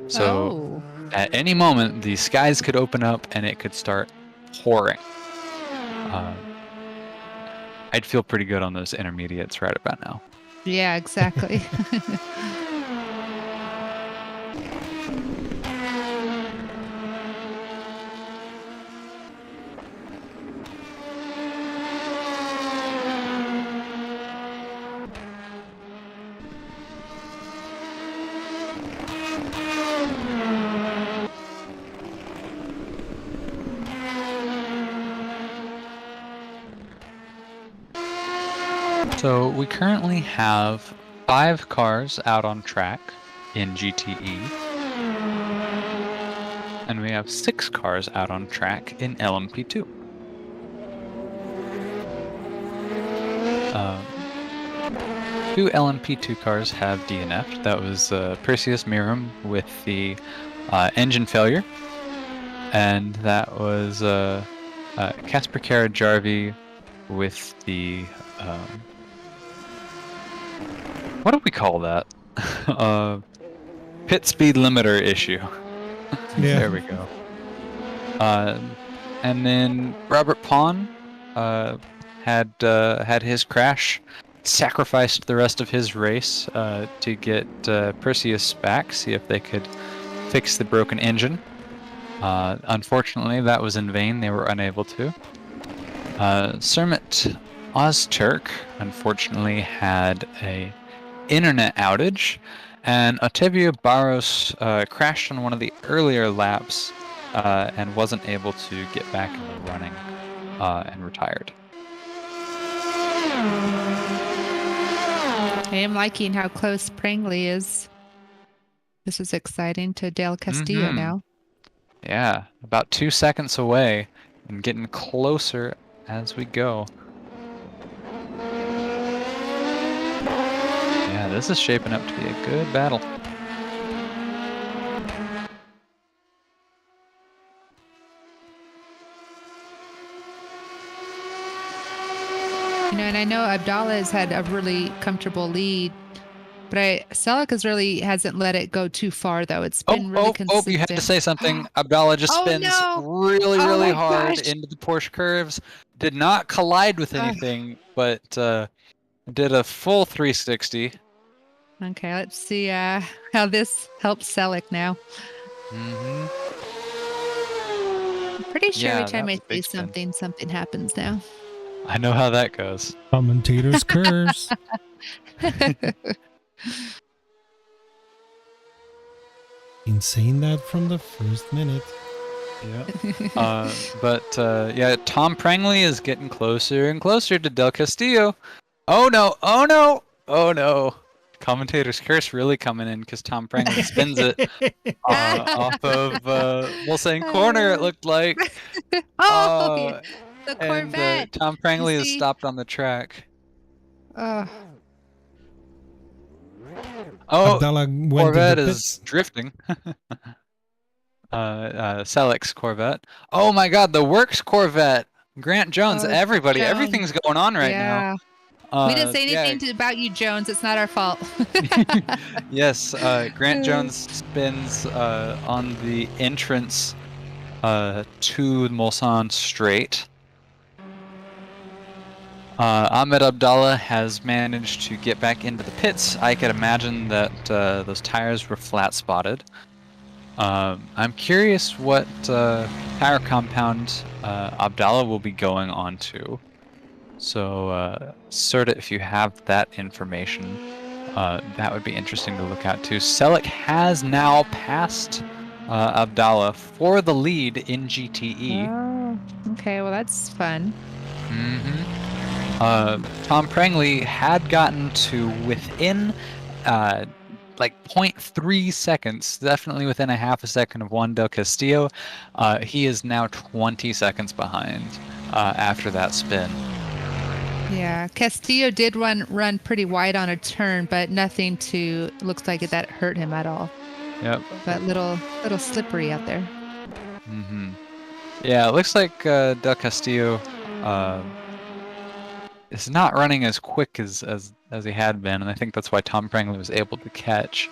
Speaker 1: So at any moment, the skies could open up and it could start pouring. I'd feel pretty good on those intermediates right about now.
Speaker 2: Yeah, exactly.
Speaker 1: So we currently have 5 cars out on track in GTE, and we have 6 cars out on track in LMP2. Two LMP2 cars have DNF'd. That was Perseus Miram with the engine failure, and that was Casper Jarvi with the what do we call that? Pit speed limiter issue.
Speaker 3: Yeah.
Speaker 1: There we go. And then Robert Pond had his crash, sacrificed the rest of his race to get Perseus back, see if they could fix the broken engine. Unfortunately, that was in vain. They were unable to. Sermit Ozturk unfortunately had a internet outage, and Otevio Barros crashed on one of the earlier laps and wasn't able to get back in the running and retired.
Speaker 2: I am liking how close Prangley is. This is exciting to Del Castillo now.
Speaker 1: Yeah, about 2 seconds away and getting closer as we go. Yeah, this is shaping up to be a good battle.
Speaker 2: You know, and I know Abdallah has had a really comfortable lead, but Selleck hasn't let it go too far though. It's been really consistent.
Speaker 1: You had to say something. Abdallah just spins really hard into the Porsche curves. Did not collide with anything, but did a full 360.
Speaker 2: Okay, let's see how this helps Selleck now. I'm pretty sure every time I say something, something happens now.
Speaker 1: I know how that goes.
Speaker 3: Commentator's curse. Been saying that from the first minute.
Speaker 1: Yeah. Yeah, Tom Prangley is getting closer and closer to Del Castillo. Oh no! Oh no! Oh no! Commentator's curse really coming in because Tom Prangley spins it off of Mulsanne Corner, it looked like.
Speaker 2: Yeah. The Corvette.
Speaker 1: And Tom Prangley is stopped on the track. Corvette is drifting. Selleck's Corvette. Oh my God, the Works Corvette. Grant Jones, everybody, everything's going on right now.
Speaker 2: We didn't say anything about you, Jones. It's not our fault.
Speaker 1: Yes, Grant Jones spins on the entrance to Mulsanne straight. Ahmed Abdallah has managed to get back into the pits. I could imagine that those tires were flat spotted. I'm curious what tire compound Abdallah will be going on to. So, Serta, if you have that information, that would be interesting to look at too. Selic has now passed Abdallah for the lead in GTE.
Speaker 2: Oh, okay. Well, that's fun.
Speaker 1: Tom Prangley had gotten to within like 0.3 seconds, definitely within a half a second of Juan Del Castillo. He is now 20 seconds behind after that spin.
Speaker 2: Yeah, Castillo did run pretty wide on a turn, but nothing looks like that hurt him at all.
Speaker 1: Yep.
Speaker 2: But little slippery out there.
Speaker 1: Yeah, it looks like Del Castillo is not running as quick as he had been, and I think that's why Tom Prangley was able to catch.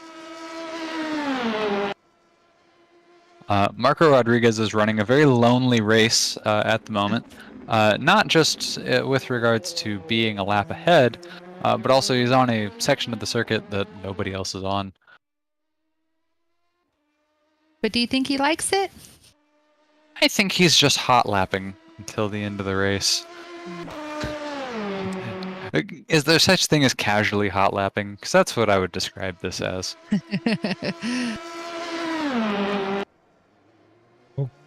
Speaker 1: Marco Rodriguez is running a very lonely race at the moment, not just with regards to being a lap ahead, but also he's on a section of the circuit that nobody else is on.
Speaker 2: But do you think he likes it?
Speaker 1: I think he's just hot lapping until the end of the race. Is there such thing as casually hot lapping? Because that's what I would describe this as.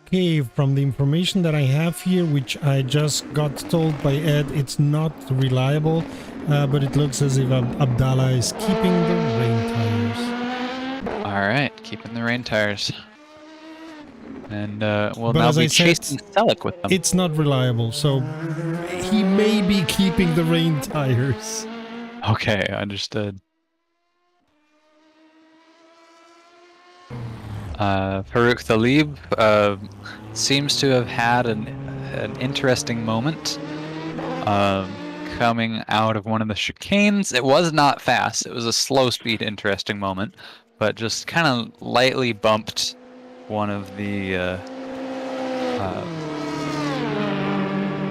Speaker 3: Okay, from the information that I have here, which I just got told by Ed, it's not reliable, but it looks as if Abdallah is keeping the rain tires.
Speaker 1: All right, keeping the rain tires. And we'll
Speaker 3: But
Speaker 1: now
Speaker 3: as
Speaker 1: be
Speaker 3: I said,
Speaker 1: chasing Selic with them.
Speaker 3: It's not reliable, so he may be keeping the rain tires.
Speaker 1: Okay, understood. Farouk Thalib seems to have had an interesting moment coming out of one of the chicanes. It was not fast. It was a slow speed interesting moment, but just kind of lightly bumped one of the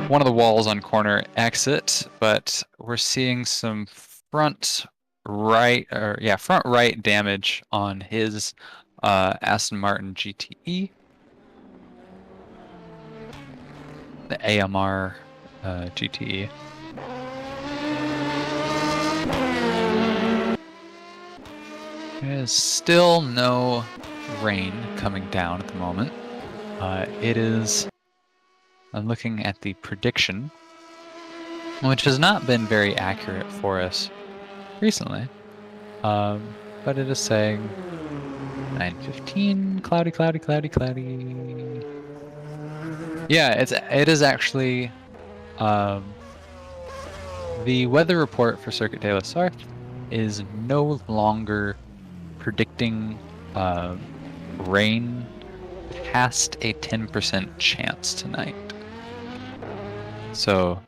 Speaker 1: walls on corner exit, but we're seeing some front right damage on his Aston Martin GTE, the AMR GTE. There's still no rain coming down at the moment. It is, I'm looking at the prediction, which has not been very accurate for us recently, but it is saying 9:15, cloudy, cloudy, cloudy, cloudy. Yeah, it is actually the weather report for Circuit de la Sarthe is no longer predicting rain past a 10% chance tonight. So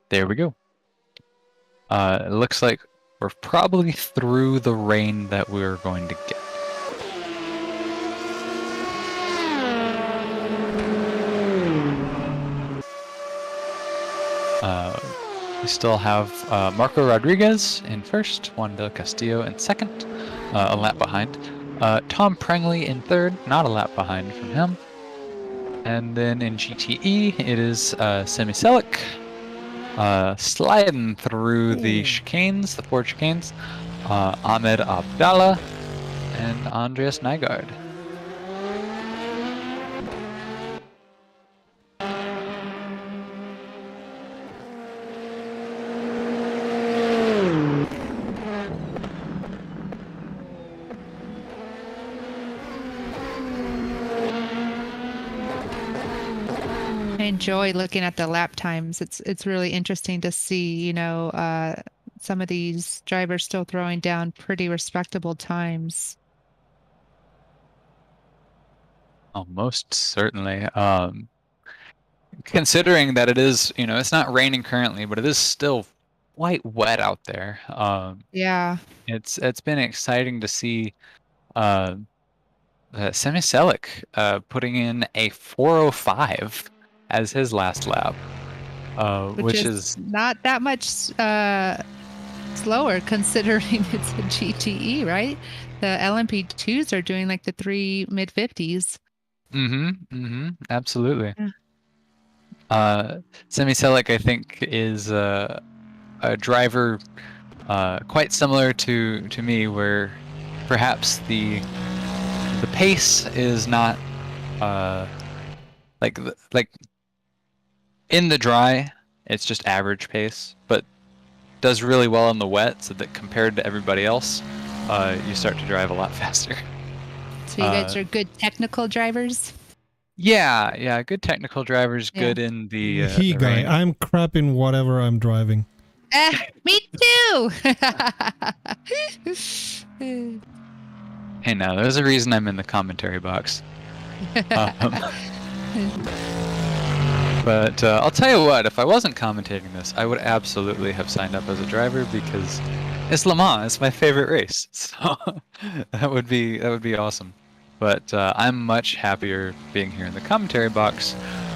Speaker 1: there we go. It looks like we're probably through the rain that we're going to get. We still have Marco Rodriguez in first, Juan Del Castillo in second, a lap behind. Tom Prangley in third, not a lap behind from him. And then in GTE, it is Semi Selic sliding through the chicanes, the four chicanes. Ahmed Abdallah and Andreas Nygaard.
Speaker 2: I enjoy looking at the lap times. It's really interesting to see, some of these drivers still throwing down pretty respectable times.
Speaker 1: Oh, most certainly. Considering that it is, it's not raining currently, but it is still quite wet out there.
Speaker 2: Yeah.
Speaker 1: It's been exciting to see Semi Selic putting in a 4:05 as his last lap, which is
Speaker 2: not that much slower considering it's a GTE, right? The LMP2s are doing like the 3 mid-50s.
Speaker 1: Absolutely.
Speaker 2: Yeah.
Speaker 1: Semi Selleck, I think, is a driver quite similar to me, where perhaps the pace is not like in the dry, it's just average pace, but does really well in the wet, so that compared to everybody else, you start to drive a lot faster.
Speaker 2: So you guys are good technical drivers?
Speaker 1: Yeah, good technical drivers,
Speaker 2: Yeah.
Speaker 1: good in the
Speaker 3: Guy,
Speaker 1: rain.
Speaker 3: I'm crap in whatever I'm driving.
Speaker 2: Me too.
Speaker 1: Hey, now there's a reason I'm in the commentary box. But I'll tell you what, if I wasn't commentating this, I would absolutely have signed up as a driver, because it's Le Mans. It's my favorite race, so that would be awesome. But I'm much happier being here in the commentary box,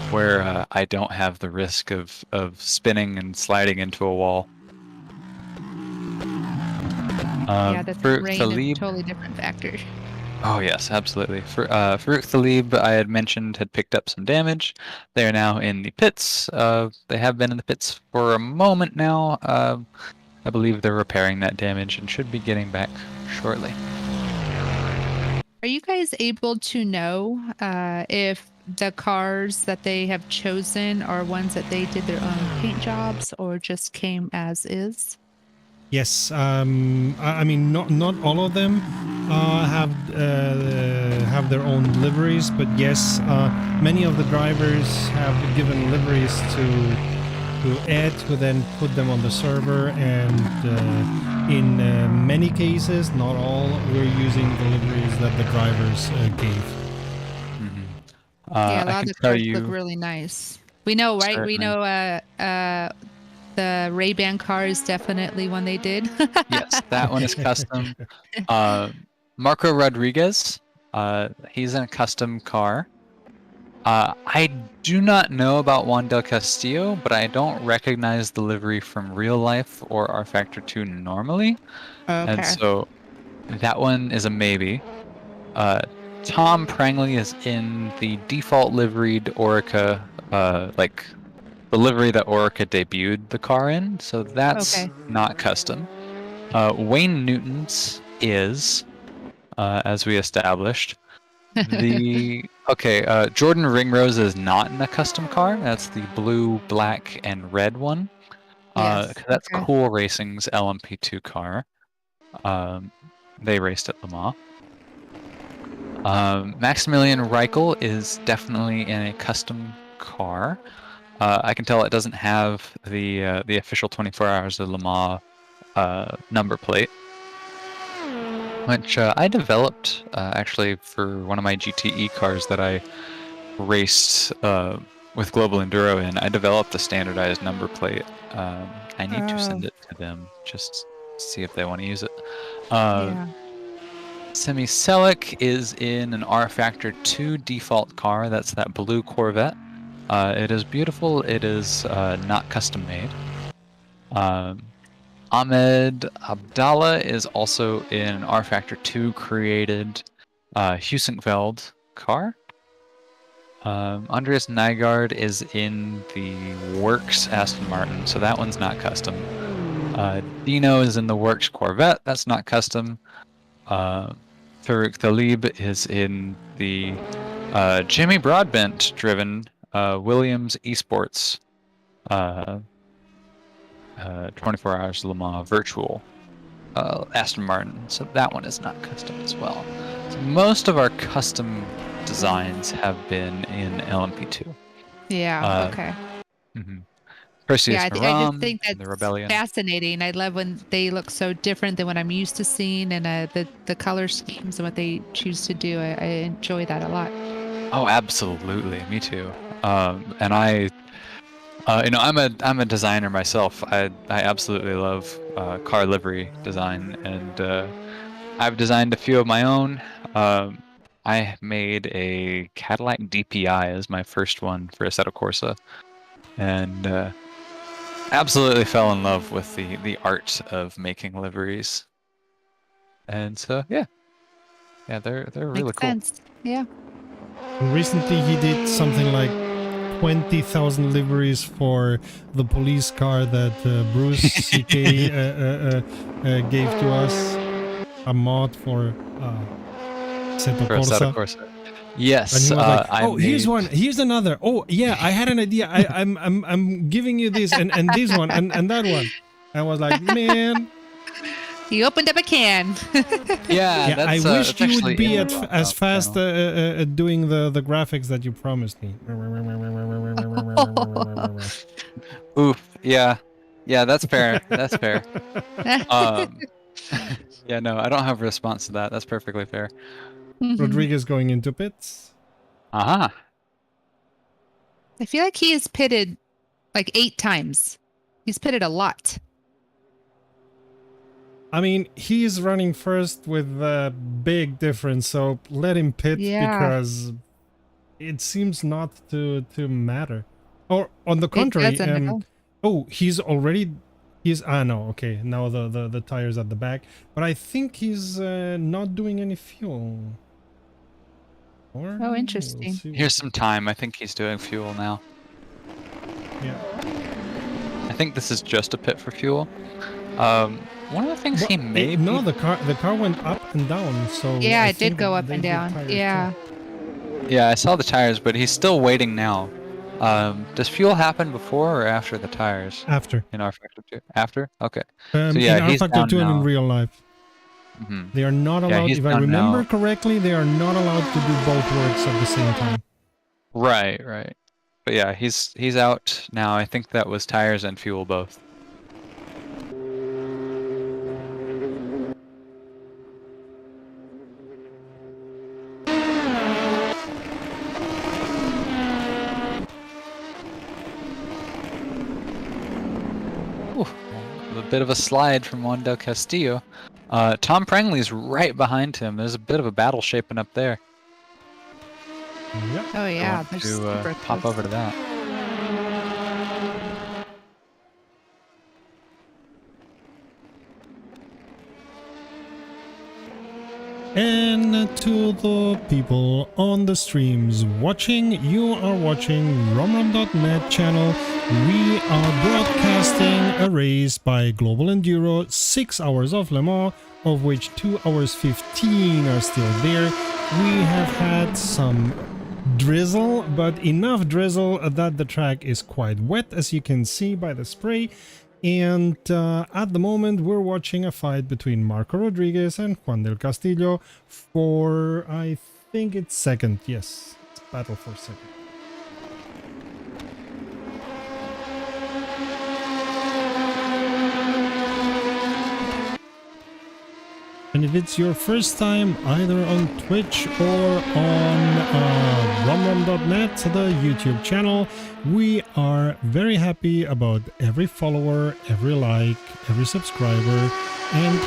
Speaker 1: where I don't have the risk of spinning and sliding into a wall.
Speaker 2: Yeah, that's
Speaker 1: Farouk
Speaker 2: rain is a
Speaker 1: Talib.
Speaker 2: totally different factor.
Speaker 1: Oh yes, absolutely. Farouk Talib, I had mentioned, had picked up some damage. They are now in the pits. They have been in the pits for a moment now. I believe they're repairing that damage and should be getting back shortly.
Speaker 2: Are you guys able to know if the cars that they have chosen are ones that they did their own paint jobs or just came as is?
Speaker 3: Yes, I mean not all of them have their own liveries, but yes, many of the drivers have given liveries to Ed, who then put them on the server, and in many cases, not all, we're using the liveries that the drivers gave.
Speaker 2: Yeah, a
Speaker 1: I
Speaker 2: lot
Speaker 1: can
Speaker 2: of the
Speaker 1: tell
Speaker 2: cars
Speaker 1: you
Speaker 2: look really nice. We know, right? We
Speaker 1: certainly.
Speaker 2: know the Ray-Ban car is definitely one they did.
Speaker 1: Yes, that one is custom. Marco Rodriguez, he's in a custom car. I do not know about Juan del Castillo, but I don't recognize the livery from real life or R Factor 2 normally. And
Speaker 2: Okay.
Speaker 1: so that one is a maybe. Tom Prangley is in the default liveried Orica, like the livery that Orica debuted the car in, so that's
Speaker 2: Okay.
Speaker 1: not custom. Wayne Newton's is, as we established. Jordan Ringrose is not in a custom car. That's the blue, black, and red one.
Speaker 2: Yes.
Speaker 1: That's
Speaker 2: Okay.
Speaker 1: Cool Racing's LMP2 car. They raced at Le Mans. Maximilian Reichel is definitely in a custom car. I can tell it doesn't have the official 24 Hours of Le Mans number plate, which I developed actually for one of my GTE cars that I raced with Global Enduro in. I developed the standardized number plate. I need to send it to them just to see if they want to use it.
Speaker 2: Yeah.
Speaker 1: Semi Selleck is in an R Factor 2 default car. That's that blue Corvette. It is beautiful. It is not custom made. Ahmed Abdallah is also in an R Factor 2 created Heusinkveld car. Andreas Nygaard is in the Works Aston Martin, so that one's not custom. Dino is in the Works Corvette. That's not custom. Farouk Talib is in the Jimmy Broadbent driven Williams Esports 24 Hours Le Mans virtual Aston Martin, so that one is not custom as well. So most of our custom designs have been in LMP2.
Speaker 2: Yeah. Okay.
Speaker 1: Perseus
Speaker 2: Yeah, I just
Speaker 1: Naram,
Speaker 2: think
Speaker 1: the
Speaker 2: that's
Speaker 1: Rebellion.
Speaker 2: fascinating. I love when they look so different than what I'm used to seeing, and the color schemes and what they choose to do. I enjoy that a lot.
Speaker 1: Oh, absolutely, me too. And I, I'm a designer myself. I absolutely love car livery design, and I've designed a few of my own. I made a Cadillac DPI as my first one for Assetto Corsa, and absolutely fell in love with the art of making liveries. And so yeah, they're really
Speaker 2: Makes
Speaker 1: cool.
Speaker 2: sense. Yeah.
Speaker 3: And recently he did something like 20,000 liveries for the police car that Bruce CK gave to us. A mod for Seto
Speaker 1: For Assetto
Speaker 3: Corsa.
Speaker 1: Corsa.
Speaker 3: And
Speaker 1: Yes,
Speaker 3: he was like,
Speaker 1: I
Speaker 3: "Oh, here's
Speaker 1: made.
Speaker 3: one. Here's another. Oh, yeah, I had an idea. I'm giving you this and this one and that one." I was like, "Man,
Speaker 2: He opened up a can.
Speaker 1: Yeah,
Speaker 3: yeah, I
Speaker 1: that's
Speaker 3: wished you would
Speaker 1: actually
Speaker 3: be
Speaker 1: in the
Speaker 3: as
Speaker 1: Rob
Speaker 3: fast
Speaker 1: channel.
Speaker 3: doing the graphics that you promised me."
Speaker 1: Oof, yeah, that's fair. That's fair. Um, yeah, no, I don't have a response to that. That's perfectly fair.
Speaker 3: Rodriguez going into pits.
Speaker 1: Aha.
Speaker 2: I feel like he is pitted like 8 times. He's pitted a lot.
Speaker 3: I mean, he's running first with a big difference, so let him pit
Speaker 2: Yeah,
Speaker 3: because it seems not to matter. Or on the
Speaker 2: it
Speaker 3: contrary,
Speaker 2: doesn't at all.
Speaker 3: oh, he's no, okay, now the tires at the back, but I think he's not doing any fuel. Or
Speaker 2: Oh,
Speaker 3: we'll
Speaker 2: interesting.
Speaker 3: see.
Speaker 1: Here's some time. I think he's doing fuel now.
Speaker 3: Yeah.
Speaker 1: I think this is just a pit for fuel. One of the things
Speaker 3: Well,
Speaker 1: he may
Speaker 3: no,
Speaker 1: be.
Speaker 3: the car went up and down, so
Speaker 2: Yeah,
Speaker 3: I
Speaker 2: it did
Speaker 3: think
Speaker 2: go up
Speaker 3: they
Speaker 2: and
Speaker 3: did
Speaker 2: down.
Speaker 3: tires
Speaker 2: Yeah.
Speaker 3: too.
Speaker 1: Yeah, I saw the tires, but he's still waiting now. Does fuel happen before or after the tires
Speaker 3: After.
Speaker 1: in R Factor 2? After? Okay. So
Speaker 3: In
Speaker 1: yeah,
Speaker 3: R
Speaker 1: he's
Speaker 3: Factor
Speaker 1: down
Speaker 3: 2 and in
Speaker 1: now.
Speaker 3: real life.
Speaker 1: Hmm.
Speaker 3: They are not
Speaker 1: Yeah,
Speaker 3: allowed,
Speaker 1: he's
Speaker 3: if I
Speaker 1: down
Speaker 3: remember
Speaker 1: now.
Speaker 3: correctly, they are not allowed to do both works at the same time.
Speaker 1: Right, right. But yeah, he's out now. I think that was tires and fuel both. Ooh, a bit of a slide from Juan del Castillo. Tom Prangley's right behind him. There's a bit of a battle shaping up there.
Speaker 3: Yep.
Speaker 2: Oh, yeah.
Speaker 1: Want
Speaker 2: They're
Speaker 1: to
Speaker 2: super
Speaker 1: pop
Speaker 2: close.
Speaker 1: over to that.
Speaker 3: And to the people on the streams watching, you are watching RomRom.net channel. We are broadcasting a race by Global Enduro, 6 hours of Le Mans, of which 2 hours 15 are still there. We have had some drizzle, but enough drizzle that the track is quite wet, as you can see by the spray. And at the moment, we're watching a fight between Marco Rodriguez and Juan del Castillo for, I think it's second. Yes, it's battle for second. And if it's your first time either on Twitch or on RomRom.net, the YouTube channel, we are very happy about every follower, every like, every subscriber, and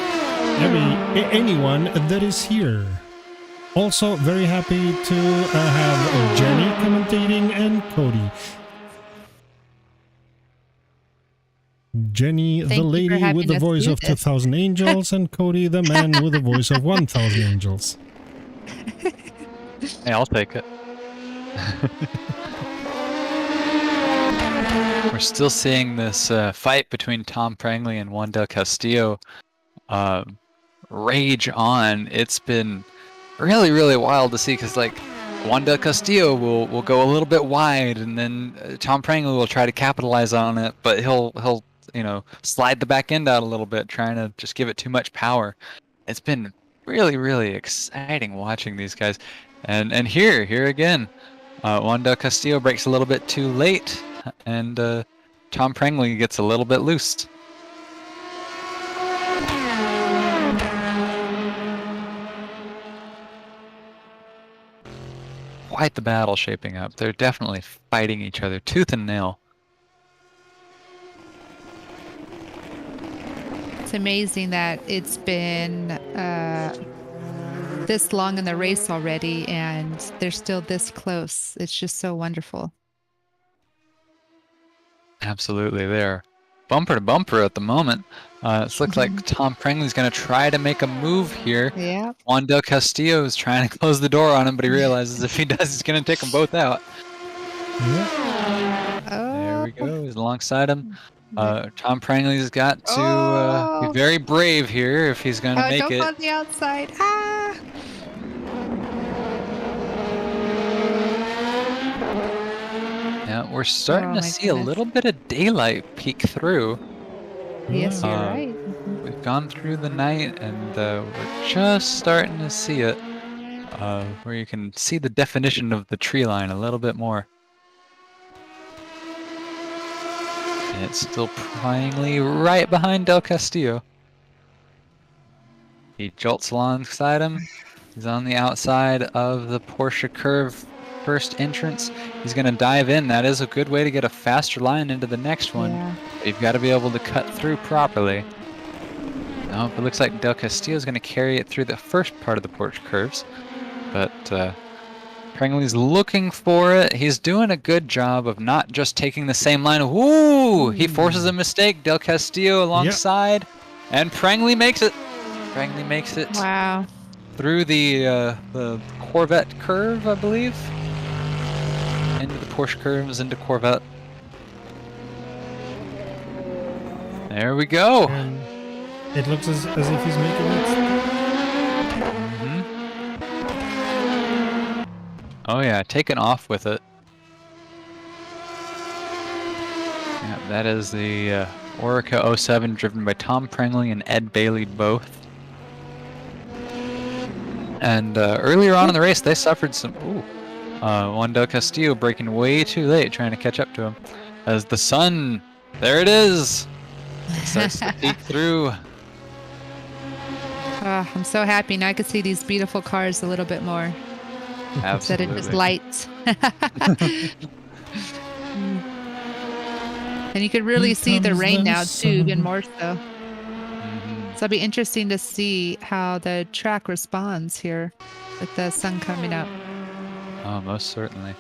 Speaker 3: anyone that is here. Also very happy to have Jenny commentating and Cody. Jenny,
Speaker 2: Thank
Speaker 3: the
Speaker 2: you for
Speaker 3: lady
Speaker 2: having
Speaker 3: with the
Speaker 2: us
Speaker 3: voice
Speaker 2: do
Speaker 3: of
Speaker 2: this.
Speaker 3: 2,000 angels, and Cody, the man with the voice of 1,000 angels.
Speaker 1: Hey, I'll take it. We're still seeing this fight between Tom Prangley and Juan del Castillo rage on. It's been really, really wild to see because like Juan del Castillo will go a little bit wide, and then Tom Prangley will try to capitalize on it, but he'll slide the back end out a little bit, trying to just give it too much power. It's been really, really exciting watching these guys, and here again, Juan del Castillo breaks a little bit too late, and Tom Prangley gets a little bit loose. Quite the battle shaping up. They're definitely fighting each other tooth and nail.
Speaker 2: It's amazing that it's been this long in the race already and they're still this close. It's just so wonderful.
Speaker 1: Absolutely, they're bumper to bumper at the moment. It looks like Tom Prengley's going to try to make a move here.
Speaker 2: Yeah.
Speaker 1: Juan Del Castillo is trying to close the door on him, but he realizes if he does, he's going to take them both out. There we go. He's alongside him. Tom Prengley's got to be very brave here if he's going to make
Speaker 2: don't
Speaker 1: it.
Speaker 2: go on the outside. Ah!
Speaker 1: Yeah, we're starting to
Speaker 2: my
Speaker 1: see a
Speaker 2: goodness.
Speaker 1: little bit of daylight peek through.
Speaker 2: Yes, you're right.
Speaker 1: We've gone through the night and we're just starting to see it. Where you can see the definition of the tree line a little bit more. And it's still pryingly right behind Del Castillo. He jolts alongside him. He's on the outside of the Porsche curve first entrance. He's going to dive in. That is a good way to get a faster line into the next one.
Speaker 2: Yeah.
Speaker 1: You've got to be able to cut through properly. Nope, it looks like Del Castillo is going to carry it through the first part of the Porsche curves. But Prengley's looking for it. He's doing a good job of not just taking the same line. Ooh! He forces a mistake. Del Castillo alongside. Yep. And Prengley makes it. Prengley makes it.
Speaker 2: Wow.
Speaker 1: Through the Corvette curve, I believe. Into the Porsche curves, into Corvette. There we go.
Speaker 3: And it looks as if he's making it.
Speaker 1: Oh yeah, taken off with it. Yeah, that is the Orica 07 driven by Tom Prengley and Ed Bailey both. And earlier on in the race, they suffered some... Juan Del Castillo braking way too late, trying to catch up to him. As the sun, there it is! It starts to peek through.
Speaker 2: Oh, I'm so happy. Now I can see these beautiful cars a little bit more. Instead
Speaker 1: Absolutely.
Speaker 2: of just lights. And you could really see the rain now too, even more so. So it'll be interesting to see how the track responds here with the sun coming up.
Speaker 1: Oh, most certainly.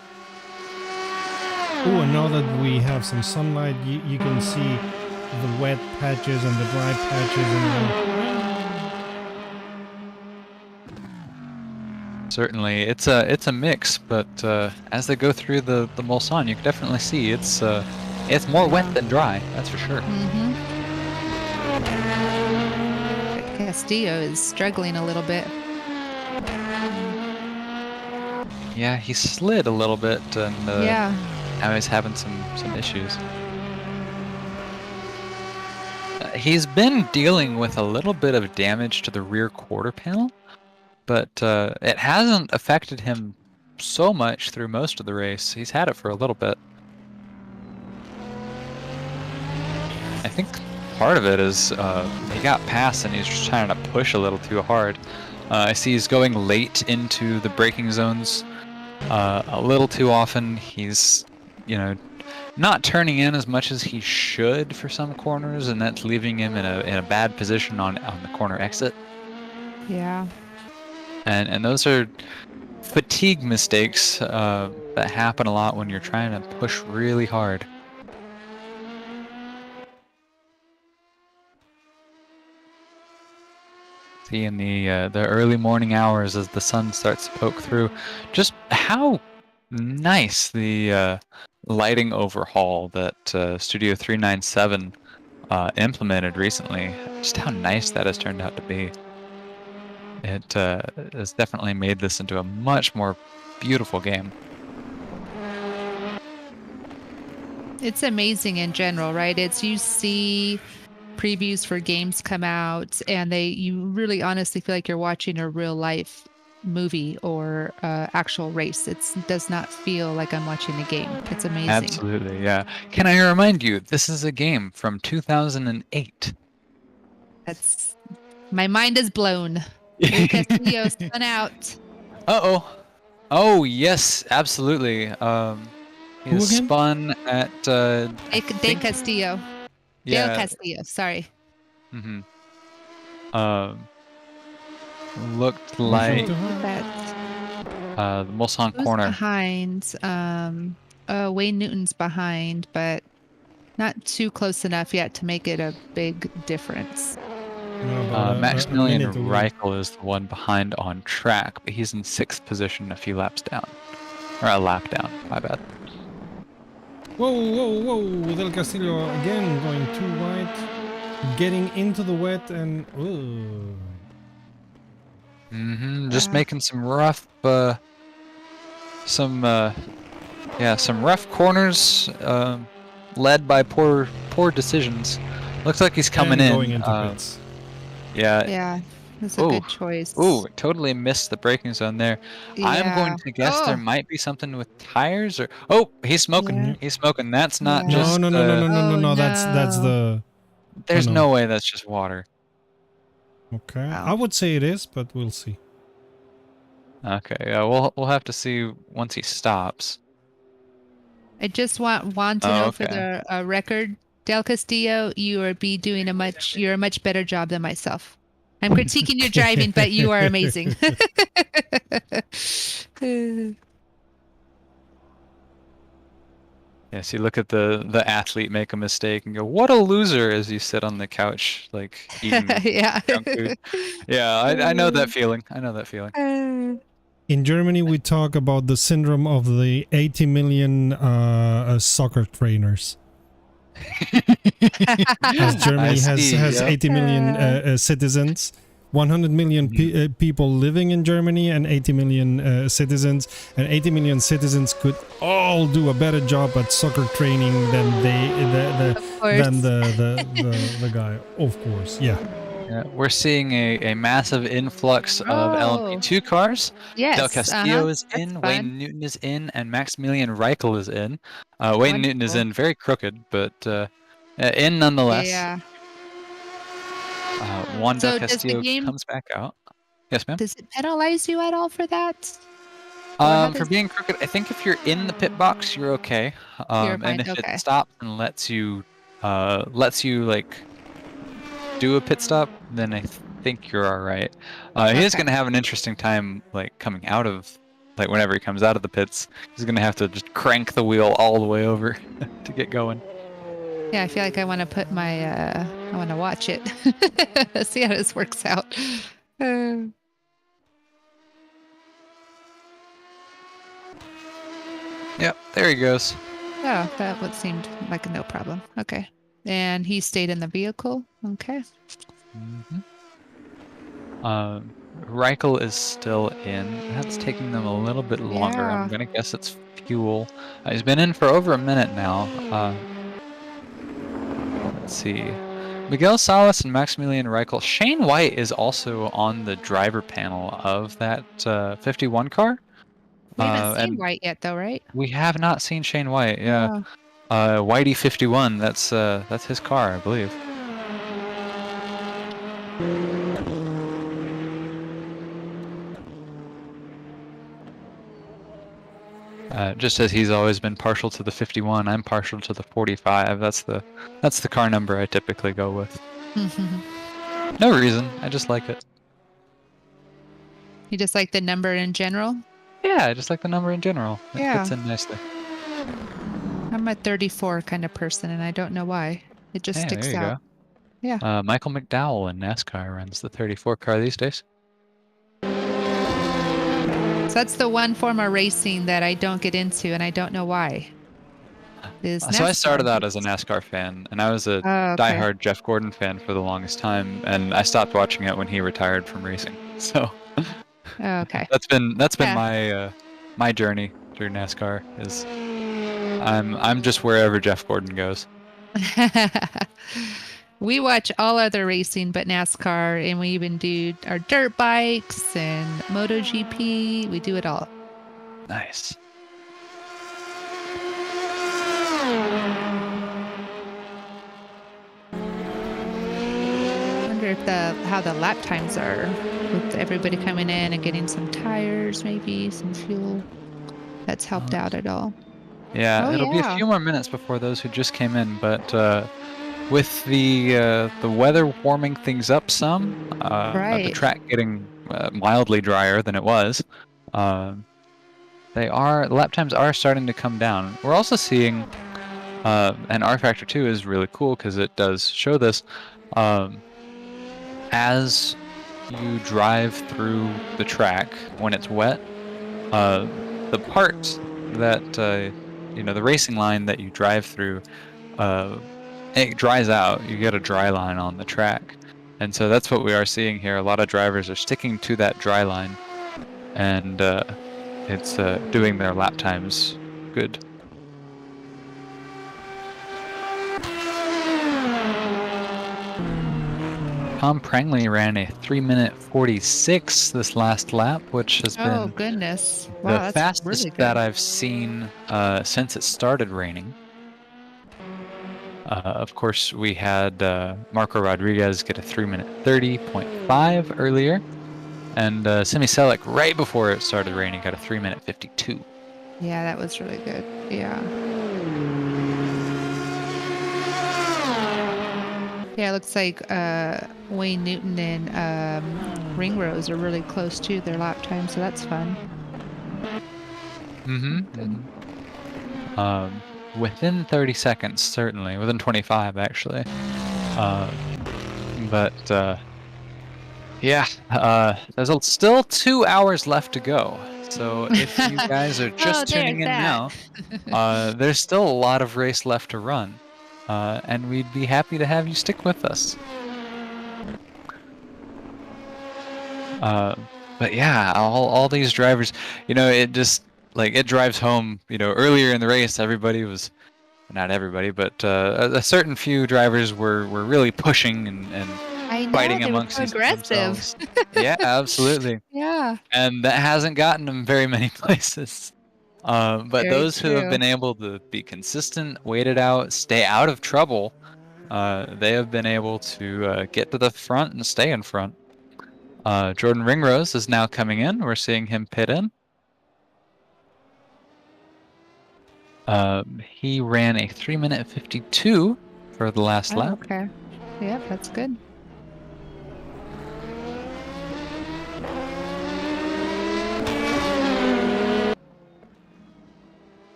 Speaker 3: Oh, and now that we have some sunlight, you can see the wet patches and the dry patches and
Speaker 1: Certainly, it's a mix, but as they go through the Mulsanne, you can definitely see it's more wet than dry. That's for sure.
Speaker 2: Castillo is struggling a little bit.
Speaker 1: Yeah, he slid a little bit, and now he's having some issues. He's been dealing with a little bit of damage to the rear quarter panel, but it hasn't affected him so much through most of the race. He's had it for a little bit. I think part of it is he got past and he's just trying to push a little too hard. I see he's going late into the braking zones a little too often. He's, not turning in as much as he should for some corners, and that's leaving him in a bad position on the corner exit.
Speaker 2: Yeah.
Speaker 1: And those are fatigue mistakes that happen a lot when you're trying to push really hard. See in the early morning hours as the sun starts to poke through, just how nice the lighting overhaul that Studio 397 implemented recently. Just how nice that has turned out to be. It has definitely made this into a much more beautiful game.
Speaker 2: It's amazing in general, right? You see previews for games come out and you really honestly feel like you're watching a real life movie or actual race. It does not feel like I'm watching a game. It's amazing.
Speaker 1: Absolutely, yeah. Can I remind you, this is a game from 2008.
Speaker 2: My mind is blown. Castillo spun out.
Speaker 1: Uh-oh. Oh, yes, absolutely. He was spun at...
Speaker 2: De Castillo.
Speaker 1: Yeah.
Speaker 2: Del Castillo, sorry.
Speaker 1: Mm-hmm. Looked like the Mulsanne corner.
Speaker 2: Behind? Wayne Newton's behind, but Not too close enough yet to make it a big difference.
Speaker 3: About a
Speaker 1: Maximilian
Speaker 3: minute away.
Speaker 1: Reichel is the one behind on track, but he's in 6th position a few laps down. Or a lap down, my bad.
Speaker 3: Whoa, whoa, whoa! Del Castillo again going too wide, getting into the wet and
Speaker 1: Just making some rough, some rough corners, led by poor decisions. Looks like he's coming
Speaker 3: and
Speaker 1: in.
Speaker 3: going into pits.
Speaker 2: Yeah, that's a good choice.
Speaker 1: Ooh, totally missed the braking zone there. I'm going to guess there
Speaker 2: Oh,
Speaker 1: might be something with tires or... Oh, he's smoking.
Speaker 2: Yeah.
Speaker 1: He's smoking. That's not
Speaker 2: Yeah.
Speaker 1: just...
Speaker 3: No.
Speaker 2: Oh,
Speaker 3: That's
Speaker 2: no.
Speaker 3: the.
Speaker 1: There's
Speaker 3: no.
Speaker 1: no way that's just water.
Speaker 3: Okay,
Speaker 2: Wow.
Speaker 3: I would say it is, but we'll see.
Speaker 1: Okay, yeah, we'll have to see once he stops.
Speaker 2: I just want Juan to know for the record, Del Castillo, you're doing a much better job than myself. I'm critiquing your driving, but you are amazing.
Speaker 1: Yes, you look at the athlete make a mistake and go, "What a loser!" as you sit on the couch, like eating
Speaker 2: Yeah.
Speaker 1: junk food. Yeah, I know that feeling. I know that feeling.
Speaker 3: In Germany, we talk about the syndrome of the 80 million soccer trainers. As Germany has 80 million citizens, 100 million people living in Germany, and 80 million citizens. And 80 million citizens could all do a better job at soccer training than the guy. Of course, yeah.
Speaker 1: Yeah, we're seeing a massive influx of LMP2 cars.
Speaker 2: Yes.
Speaker 1: Del Castillo is
Speaker 2: That's
Speaker 1: in,
Speaker 2: fun.
Speaker 1: Wayne Newton is in, and Maximilian Reichel is in. Wayne Newton is in very crooked, but in nonetheless.
Speaker 2: Yeah.
Speaker 1: Juan
Speaker 2: So
Speaker 1: Del
Speaker 2: does the
Speaker 1: Castillo
Speaker 2: game-
Speaker 1: comes back out. Yes, ma'am.
Speaker 2: Does it penalize you at all for that? how
Speaker 1: For
Speaker 2: does-
Speaker 1: being crooked, I think if you're in the pit box, you're okay.
Speaker 2: You're fine,
Speaker 1: And if
Speaker 2: okay.
Speaker 1: it stops and lets you like do a pit stop, then I think you're all right. He is
Speaker 2: Okay.
Speaker 1: going to have an interesting time, like coming out of, like whenever he comes out of the pits, he's going to have to just crank the wheel all the way over to get going.
Speaker 2: Yeah, I feel like I want to put my, I want to watch it. See how this works out.
Speaker 1: Yep, there he goes.
Speaker 2: Oh, that would seemed like a no problem. Okay. And he stayed in the vehicle. Okay.
Speaker 1: Reichel is still in. That's taking them a little bit longer.
Speaker 2: Yeah.
Speaker 1: I'm gonna guess it's fuel. He's been in for over a minute now. Let's see. Miguel Salas and Maximilian Reichel. Shane White is also on the driver panel of that 51 car.
Speaker 2: We haven't seen
Speaker 1: and
Speaker 2: White yet, though, right?
Speaker 1: we have not seen Shane White. Yeah. Whitey 51. That's his car, I believe. Just as he's always been partial to the 51, I'm partial to the 45. That's the car number I typically go with. No reason. I just like it.
Speaker 2: You just like the number in general?
Speaker 1: Yeah, I just like the number in general. It
Speaker 2: Yeah.
Speaker 1: fits in nicely.
Speaker 2: I'm a 34 kind of person, and I don't know why. It just
Speaker 1: Hey,
Speaker 2: sticks
Speaker 1: there you
Speaker 2: out.
Speaker 1: go.
Speaker 2: Yeah.
Speaker 1: Michael McDowell in NASCAR runs the 34 car these days.
Speaker 2: So that's the one form of racing that I don't get into, and I don't know why. Is
Speaker 1: So I started
Speaker 2: NASCAR.
Speaker 1: out as a NASCAR fan, and I was a
Speaker 2: Oh, okay.
Speaker 1: diehard Jeff Gordon fan for the longest time, and I stopped watching it when he retired from racing. So
Speaker 2: Oh, okay.
Speaker 1: that's been
Speaker 2: Yeah.
Speaker 1: my journey through NASCAR. Is I'm just wherever Jeff Gordon goes.
Speaker 2: We watch all other racing but NASCAR, and we even do our dirt bikes and MotoGP. We do it all.
Speaker 1: Nice.
Speaker 2: I wonder if how the lap times are with everybody coming in and getting some tires, maybe some fuel. That's helped out at all.
Speaker 1: Yeah,
Speaker 2: Oh,
Speaker 1: it'll be a
Speaker 2: yeah.
Speaker 1: few more minutes before those who just came in, but with the weather warming things up some, the
Speaker 2: Right.
Speaker 1: track getting mildly drier than it was, lap times are starting to come down. We're also seeing And R Factor 2 is really cool because it does show this. As you drive through the track when it's wet, the part that the racing line that you drive through, it dries out. You get a dry line on the track, and so that's what we are seeing here. A lot of drivers are sticking to that dry line, and it's doing their lap times good. Tom Prangley ran a 3-minute 46 this last lap, which has
Speaker 2: Oh
Speaker 1: been
Speaker 2: goodness!
Speaker 1: the
Speaker 2: Wow, that's
Speaker 1: fastest
Speaker 2: really good.
Speaker 1: that I've seen since it started raining. Of course, we had Marco Rodriguez get a 3-minute 30.5 earlier, and Simi Selleck right before it started raining got a 3-minute 52.
Speaker 2: Yeah, that was really good. Yeah. Yeah, it looks like Wayne Newton and Ringrose are really close to their lap time, so that's fun.
Speaker 1: Within 30 seconds, certainly. Within 25, actually. Yeah, there's still 2 hours left to go. So if you guys are just tuning in now, there's still a lot of race left to run. And we'd be happy to have you stick with us. But yeah, all these drivers, it just it drives home. Earlier in the race, everybody was, not everybody, but a certain few drivers were really pushing and
Speaker 2: I know,
Speaker 1: fighting
Speaker 2: they were
Speaker 1: amongst
Speaker 2: so aggressive.
Speaker 1: themselves. Yeah, absolutely.
Speaker 2: Yeah.
Speaker 1: And that hasn't gotten them very many places. But
Speaker 2: Very
Speaker 1: those who have
Speaker 2: true.
Speaker 1: been able to be consistent, wait it out, stay out of trouble, they have been able to get to the front and stay in front. Jordan Ringrose is now coming in. We're seeing him pit in. He ran a 3-minute 52 for the last
Speaker 2: Oh,
Speaker 1: lap.
Speaker 2: okay. Yep, that's good.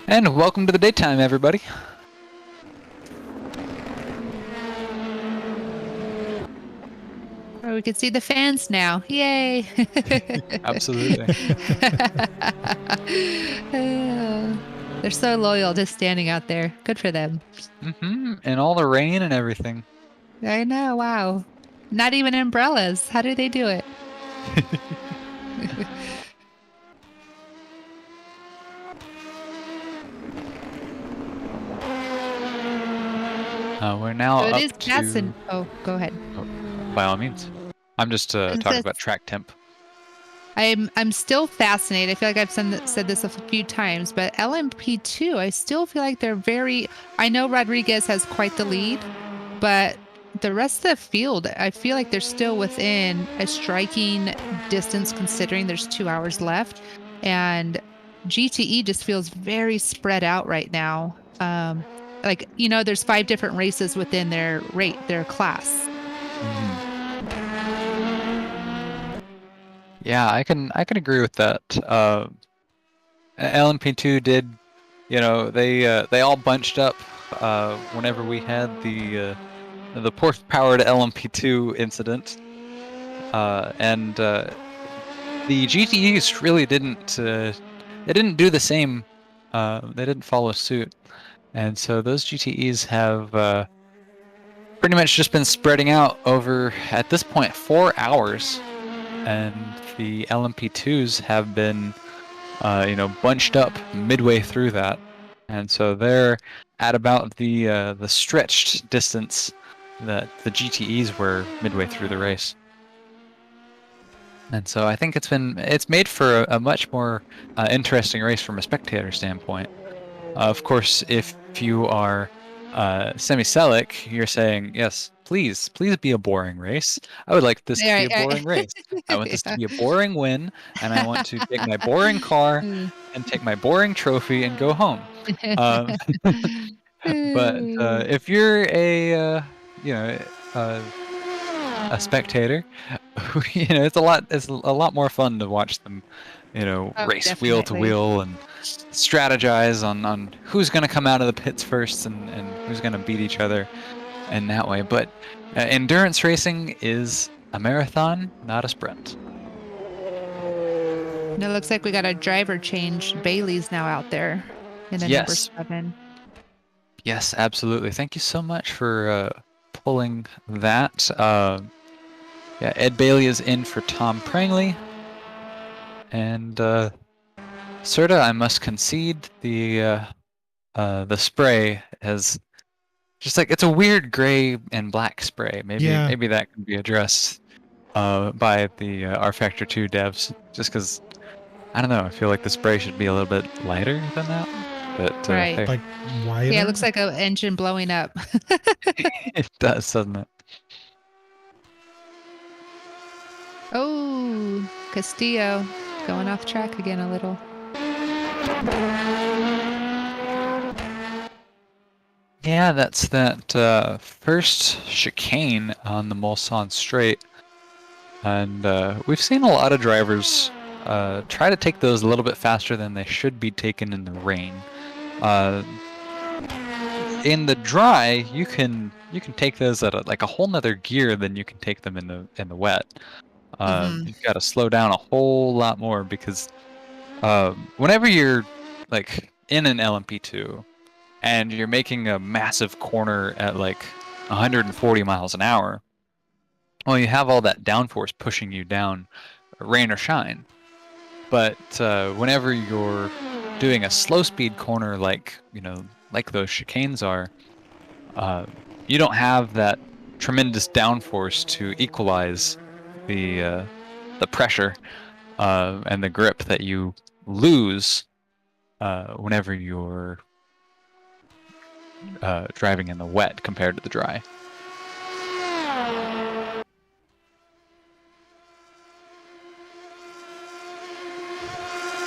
Speaker 1: And welcome to the daytime, everybody.
Speaker 2: Oh, we can see the fans now. Yay!
Speaker 1: Absolutely.
Speaker 2: They're so loyal, just standing out there. Good for them.
Speaker 1: And all the rain and everything.
Speaker 2: I know. Wow. Not even umbrellas. How do they do it?
Speaker 1: We're now
Speaker 2: So it
Speaker 1: up
Speaker 2: is
Speaker 1: to...
Speaker 2: Oh, go ahead.
Speaker 1: By all means. I'm just talking about track temp.
Speaker 2: I'm still fascinated. I feel like I've said this a few times, but LMP2, I still feel like they're very... I know Rodriguez has quite the lead, but the rest of the field, I feel like they're still within a striking distance considering there's 2 hours left. And GTE just feels very spread out right now. There's 5 different races within their class.
Speaker 1: Yeah, I can agree with that. LMP2 did, they all bunched up whenever we had the Porsche-powered LMP2 incident, and the GTEs really didn't. They didn't do the same. They didn't follow suit, and so those GTEs have pretty much just been spreading out over, at this point, 4 hours. And the LMP2s have been, bunched up midway through that, and so they're at about the stretched distance that the GTEs were midway through the race. And so I think it's made for a much more interesting race from a spectator standpoint. Of course, if you are Simi Selleck, you're saying, yes, please be a boring race. I would like this to be a boring race. I want this to be a boring win, and I want to take my boring car and take my boring trophy and go home. But if you're a spectator, it's a lot more fun to watch them
Speaker 2: Oh,
Speaker 1: race wheel to
Speaker 2: definitely.
Speaker 1: wheel and strategize on who's going to come out of the pits first and who's going to beat each other in that way. But endurance racing is a marathon, not a sprint.
Speaker 2: And it looks like we got a driver change. Bailey's now out there in the number
Speaker 1: Yes,
Speaker 2: 7.
Speaker 1: yes, absolutely. Thank you so much for pulling that. Yeah, Ed Bailey is in for Tom Prangley. And Serta, I must concede the spray has just like it's a weird gray and black spray.
Speaker 3: Yeah.
Speaker 1: Maybe that can be addressed by the R Factor 2 devs. Just because I don't know, I feel like the spray should be a little bit lighter than that. But
Speaker 2: Right.
Speaker 1: hey,
Speaker 3: Like wider.
Speaker 2: Yeah, it looks like an engine blowing up.
Speaker 1: it does, doesn't it?
Speaker 2: Oh, Castillo going off track again a little.
Speaker 1: Yeah, that's that first chicane on the Mulsanne Straight. And we've seen a lot of drivers try to take those a little bit faster than they should be taken in the rain. In the dry, you can take those at like a whole nother gear than you can take them in the wet. You've got to slow down a whole lot more because whenever you're like in an LMP2 and you're making a massive corner at like 140 miles an hour, well, you have all that downforce pushing you down, rain or shine. But whenever you're doing a slow speed corner like those chicanes are, you don't have that tremendous downforce to equalize the pressure and the grip that you lose whenever you're driving in the wet compared to the dry.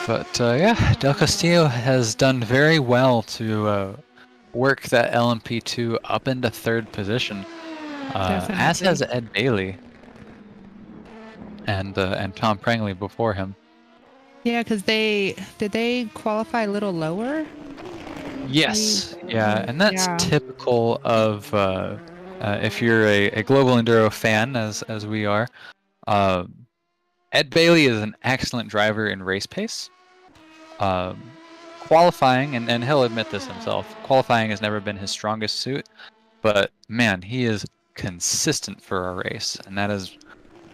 Speaker 1: But yeah, Del Castillo has done very well to work that LMP2 up into 3rd position, as has Ed Bailey and Tom Prangley before him.
Speaker 2: Yeah, because did they qualify a little lower?
Speaker 1: Yes, yeah, and that's typical of if you're a global enduro fan, as we are. Ed Bailey is an excellent driver in race pace. Qualifying, and he'll admit this himself, qualifying has never been his strongest suit, but man, he is consistent for a race, and that is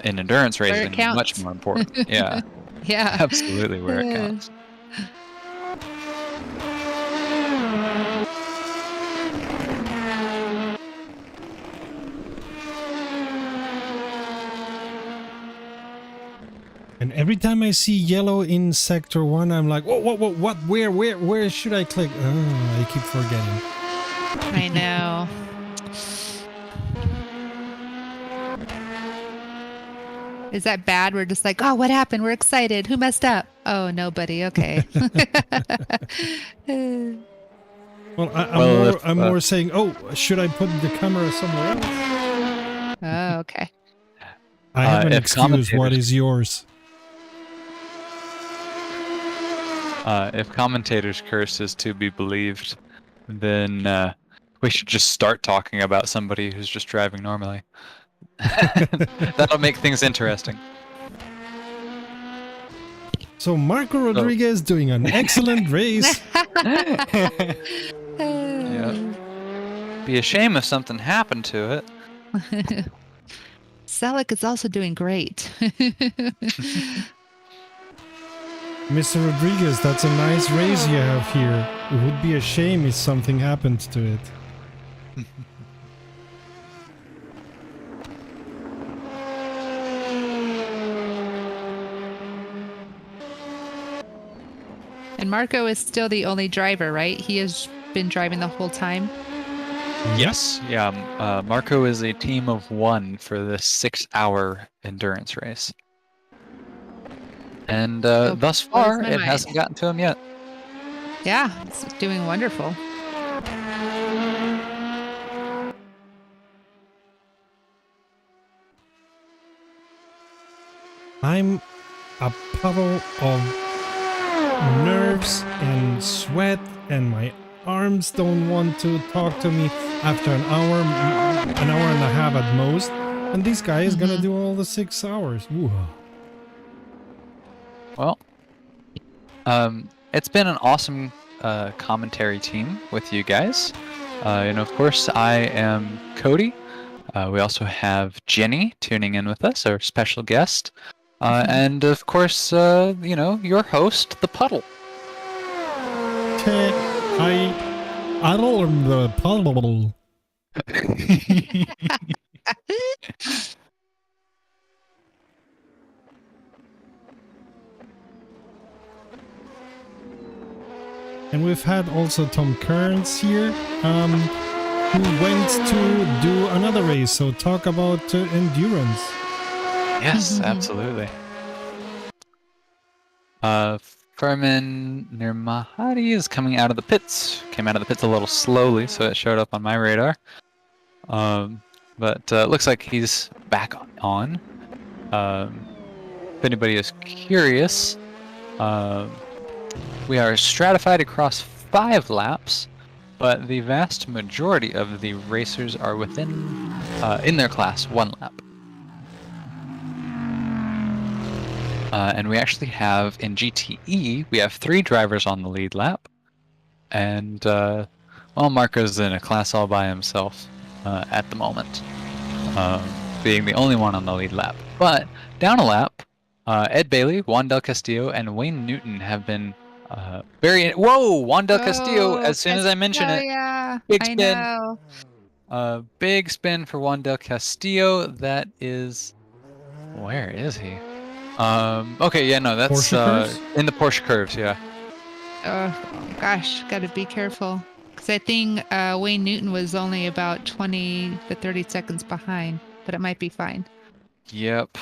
Speaker 1: in endurance racing much more important. Yeah,
Speaker 2: yeah,
Speaker 1: absolutely where it counts.
Speaker 3: And every time I see yellow in sector 1, I'm like, what, where should I click? Oh, I keep forgetting.
Speaker 2: I know. Is that bad? We're just like, oh, what happened? We're excited. Who messed up? Oh, nobody. Okay.
Speaker 3: Well, I'm more saying, oh, should I put the camera somewhere else?
Speaker 2: Oh, okay.
Speaker 3: I have an excuse. What is yours?
Speaker 1: If commentators' curse is to be believed, then we should just start talking about somebody who's just driving normally. That'll make things interesting.
Speaker 3: So Marco Rodriguez doing an excellent race.
Speaker 1: Yeah. Be a shame if something happened to it.
Speaker 2: Selleck is also doing great.
Speaker 3: Mr. Rodriguez, that's a nice race you have here. It would be a shame if something happened to it.
Speaker 2: And Marco is still the only driver, right? He has been driving the whole time?
Speaker 1: Yes. Yeah. Marco is a team of 1 for this 6-hour endurance race. And thus far, it hasn't gotten to him yet.
Speaker 2: Yeah, it's doing wonderful.
Speaker 3: I'm a puddle of nerves and sweat, and my arms don't want to talk to me after an hour and a half at most. And this guy is gonna do all the 6 hours. Ooh.
Speaker 1: Well, it's been an awesome commentary team with you guys. And of course, I am Cody. We also have Jenny tuning in with us, our special guest. And of course, your host, The Puddle.
Speaker 3: I don't the puddle. And we've had also Tom Kearns here, who went to do another race. So talk about endurance.
Speaker 1: Yes, absolutely. Furman Nirmahadi is coming out of the pits. Came out of the pits a little slowly, so it showed up on my radar. But looks like he's back on. If anybody is curious, we are stratified across 5 laps, but the vast majority of the racers are within, in their class, 1 lap. And we actually have, in GTE, we have 3 drivers on the lead lap. And, well, Marco's in a class all by himself at the moment, being the only one on the lead lap. But down a lap, Ed Bailey, Juan Del Castillo, and Wayne Newton have been very... Whoa! Juan Del Castillo, as soon as I mention it,
Speaker 2: yeah,
Speaker 1: big
Speaker 2: I
Speaker 1: spin.
Speaker 2: know.
Speaker 1: Big spin for Juan Del Castillo. That is... Where is he? Okay, yeah, no, that's in the Porsche curves, yeah.
Speaker 2: Oh gosh, gotta be careful. Because I think Wayne Newton was only about 20 to 30 seconds behind, but it might be fine.
Speaker 1: Yep.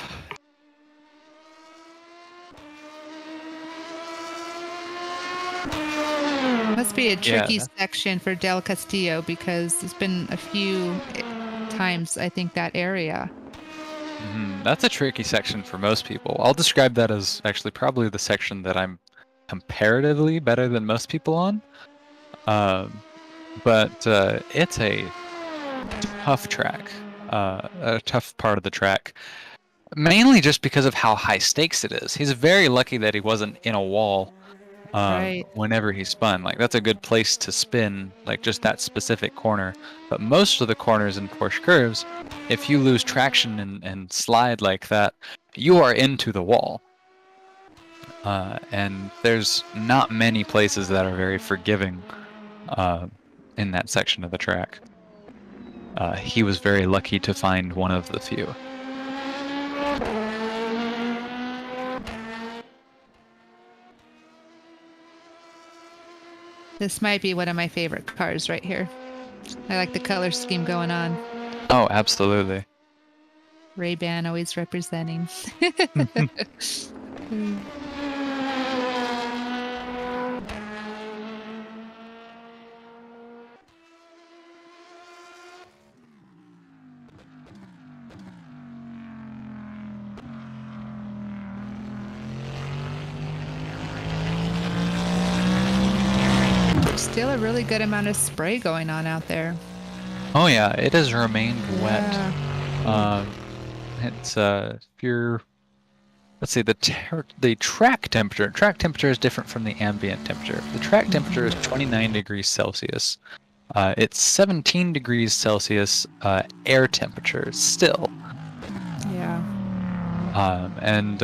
Speaker 2: Must be a tricky section for Del Castillo because it's been a few times, I think, that area.
Speaker 1: That's a tricky section for most people. I'll describe that as actually probably the section that I'm comparatively better than most people on. But it's a tough track, a tough part of the track. Mainly just because of how high stakes it is. He's very lucky that he wasn't in a wall
Speaker 2: Right.
Speaker 1: whenever he spun. Like, that's a good place to spin, like just that specific corner. But most of the corners in Porsche curves, if you lose traction and slide like that, you are into the wall. And there's not many places that are very forgiving in that section of the track. He was very lucky to find one of the few.
Speaker 2: This might be one of my favorite cars right here. I like the color scheme going on.
Speaker 1: Oh, absolutely.
Speaker 2: Ray-Ban always representing. Still a really good amount of spray going on out there.
Speaker 1: Oh yeah, it has remained wet.
Speaker 2: Yeah.
Speaker 1: It's if you're, let's see, the track temperature. Track temperature is different from the ambient temperature. The track temperature is 29 degrees Celsius. It's 17 degrees Celsius air temperature still.
Speaker 2: Yeah.
Speaker 1: And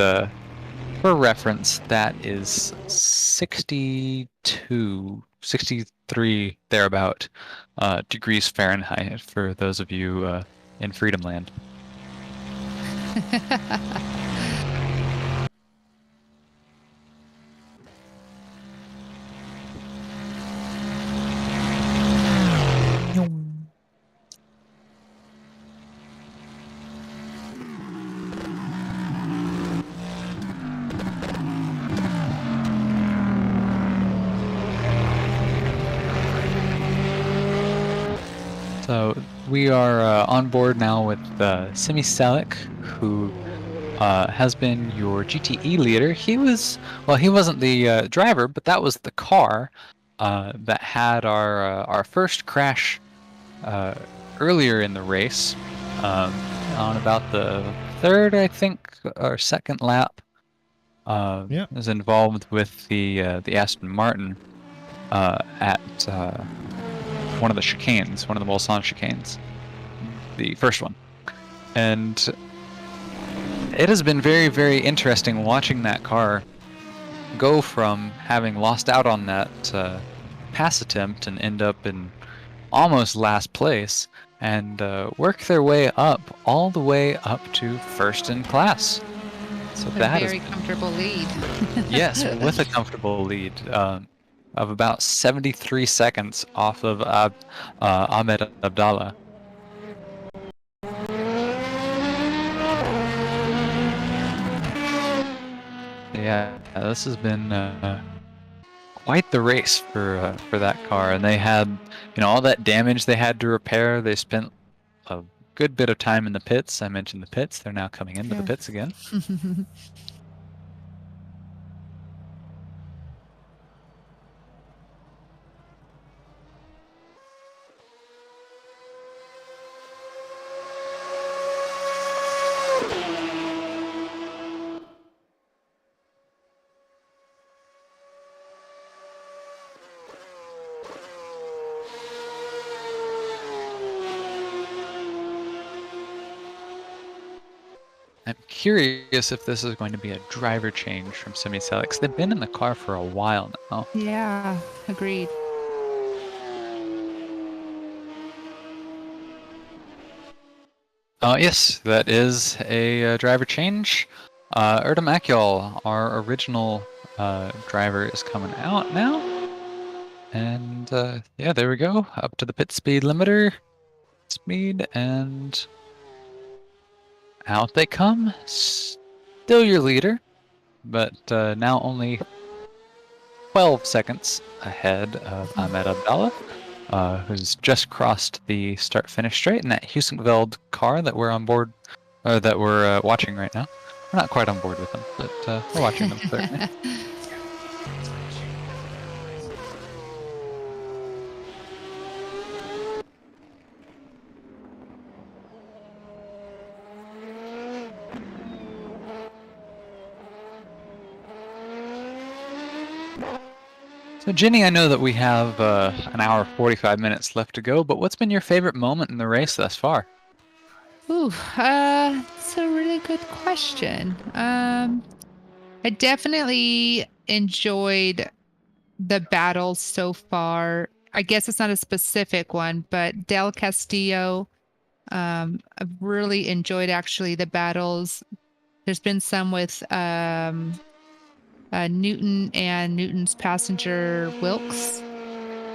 Speaker 1: for reference, that is 63 thereabout degrees Fahrenheit for those of you in Freedom Land. So we are on board now with Simi Salik, who has been your GTE leader. He wasn't the driver, but that was the car that had our first crash earlier in the race, on about the third, I think, or second lap.
Speaker 3: Yeah.
Speaker 1: Was involved with the Aston Martin at one of the chicanes, one of the Mulsanne chicanes, the first one, and it has been very, very interesting watching that car go from having lost out on that pass attempt and end up in almost last place, and work their way up, all the way up to first in class. So
Speaker 2: A
Speaker 1: that is
Speaker 2: very comfortable lead.
Speaker 1: yes, with a comfortable lead of about 73 seconds off of Ahmed Abdallah. Yeah, this has been quite the race for that car, and they had, all that damage they had to repair. They spent a good bit of time in the pits. I mentioned the pits; they're now coming into the pits again. I'm curious if this is going to be a driver change from Semi-Celix. They've been in the car for a while now.
Speaker 2: Yeah, agreed.
Speaker 1: Yes, that is a driver change. Erdem Akyol, our original driver, is coming out now. And yeah, there we go. Up to the pit speed limiter. Speed, and out they come. Still your leader, but now only 12 seconds ahead of Ahmed Abdallah, who's just crossed the start-finish straight in that Heusinkveld car that we're on board, or that we're watching right now. We're not quite on board with them, but we're watching them certainly. So Jenny, I know that we have an hour 45 minutes left to go, but what's been your favorite moment in the race thus far?
Speaker 2: Ooh, it's a really good question. I definitely enjoyed the battles so far. I guess it's not a specific one, but Del Castillo. I've really enjoyed actually the battles. There's been some with Newton and Newton's passenger Wilkes.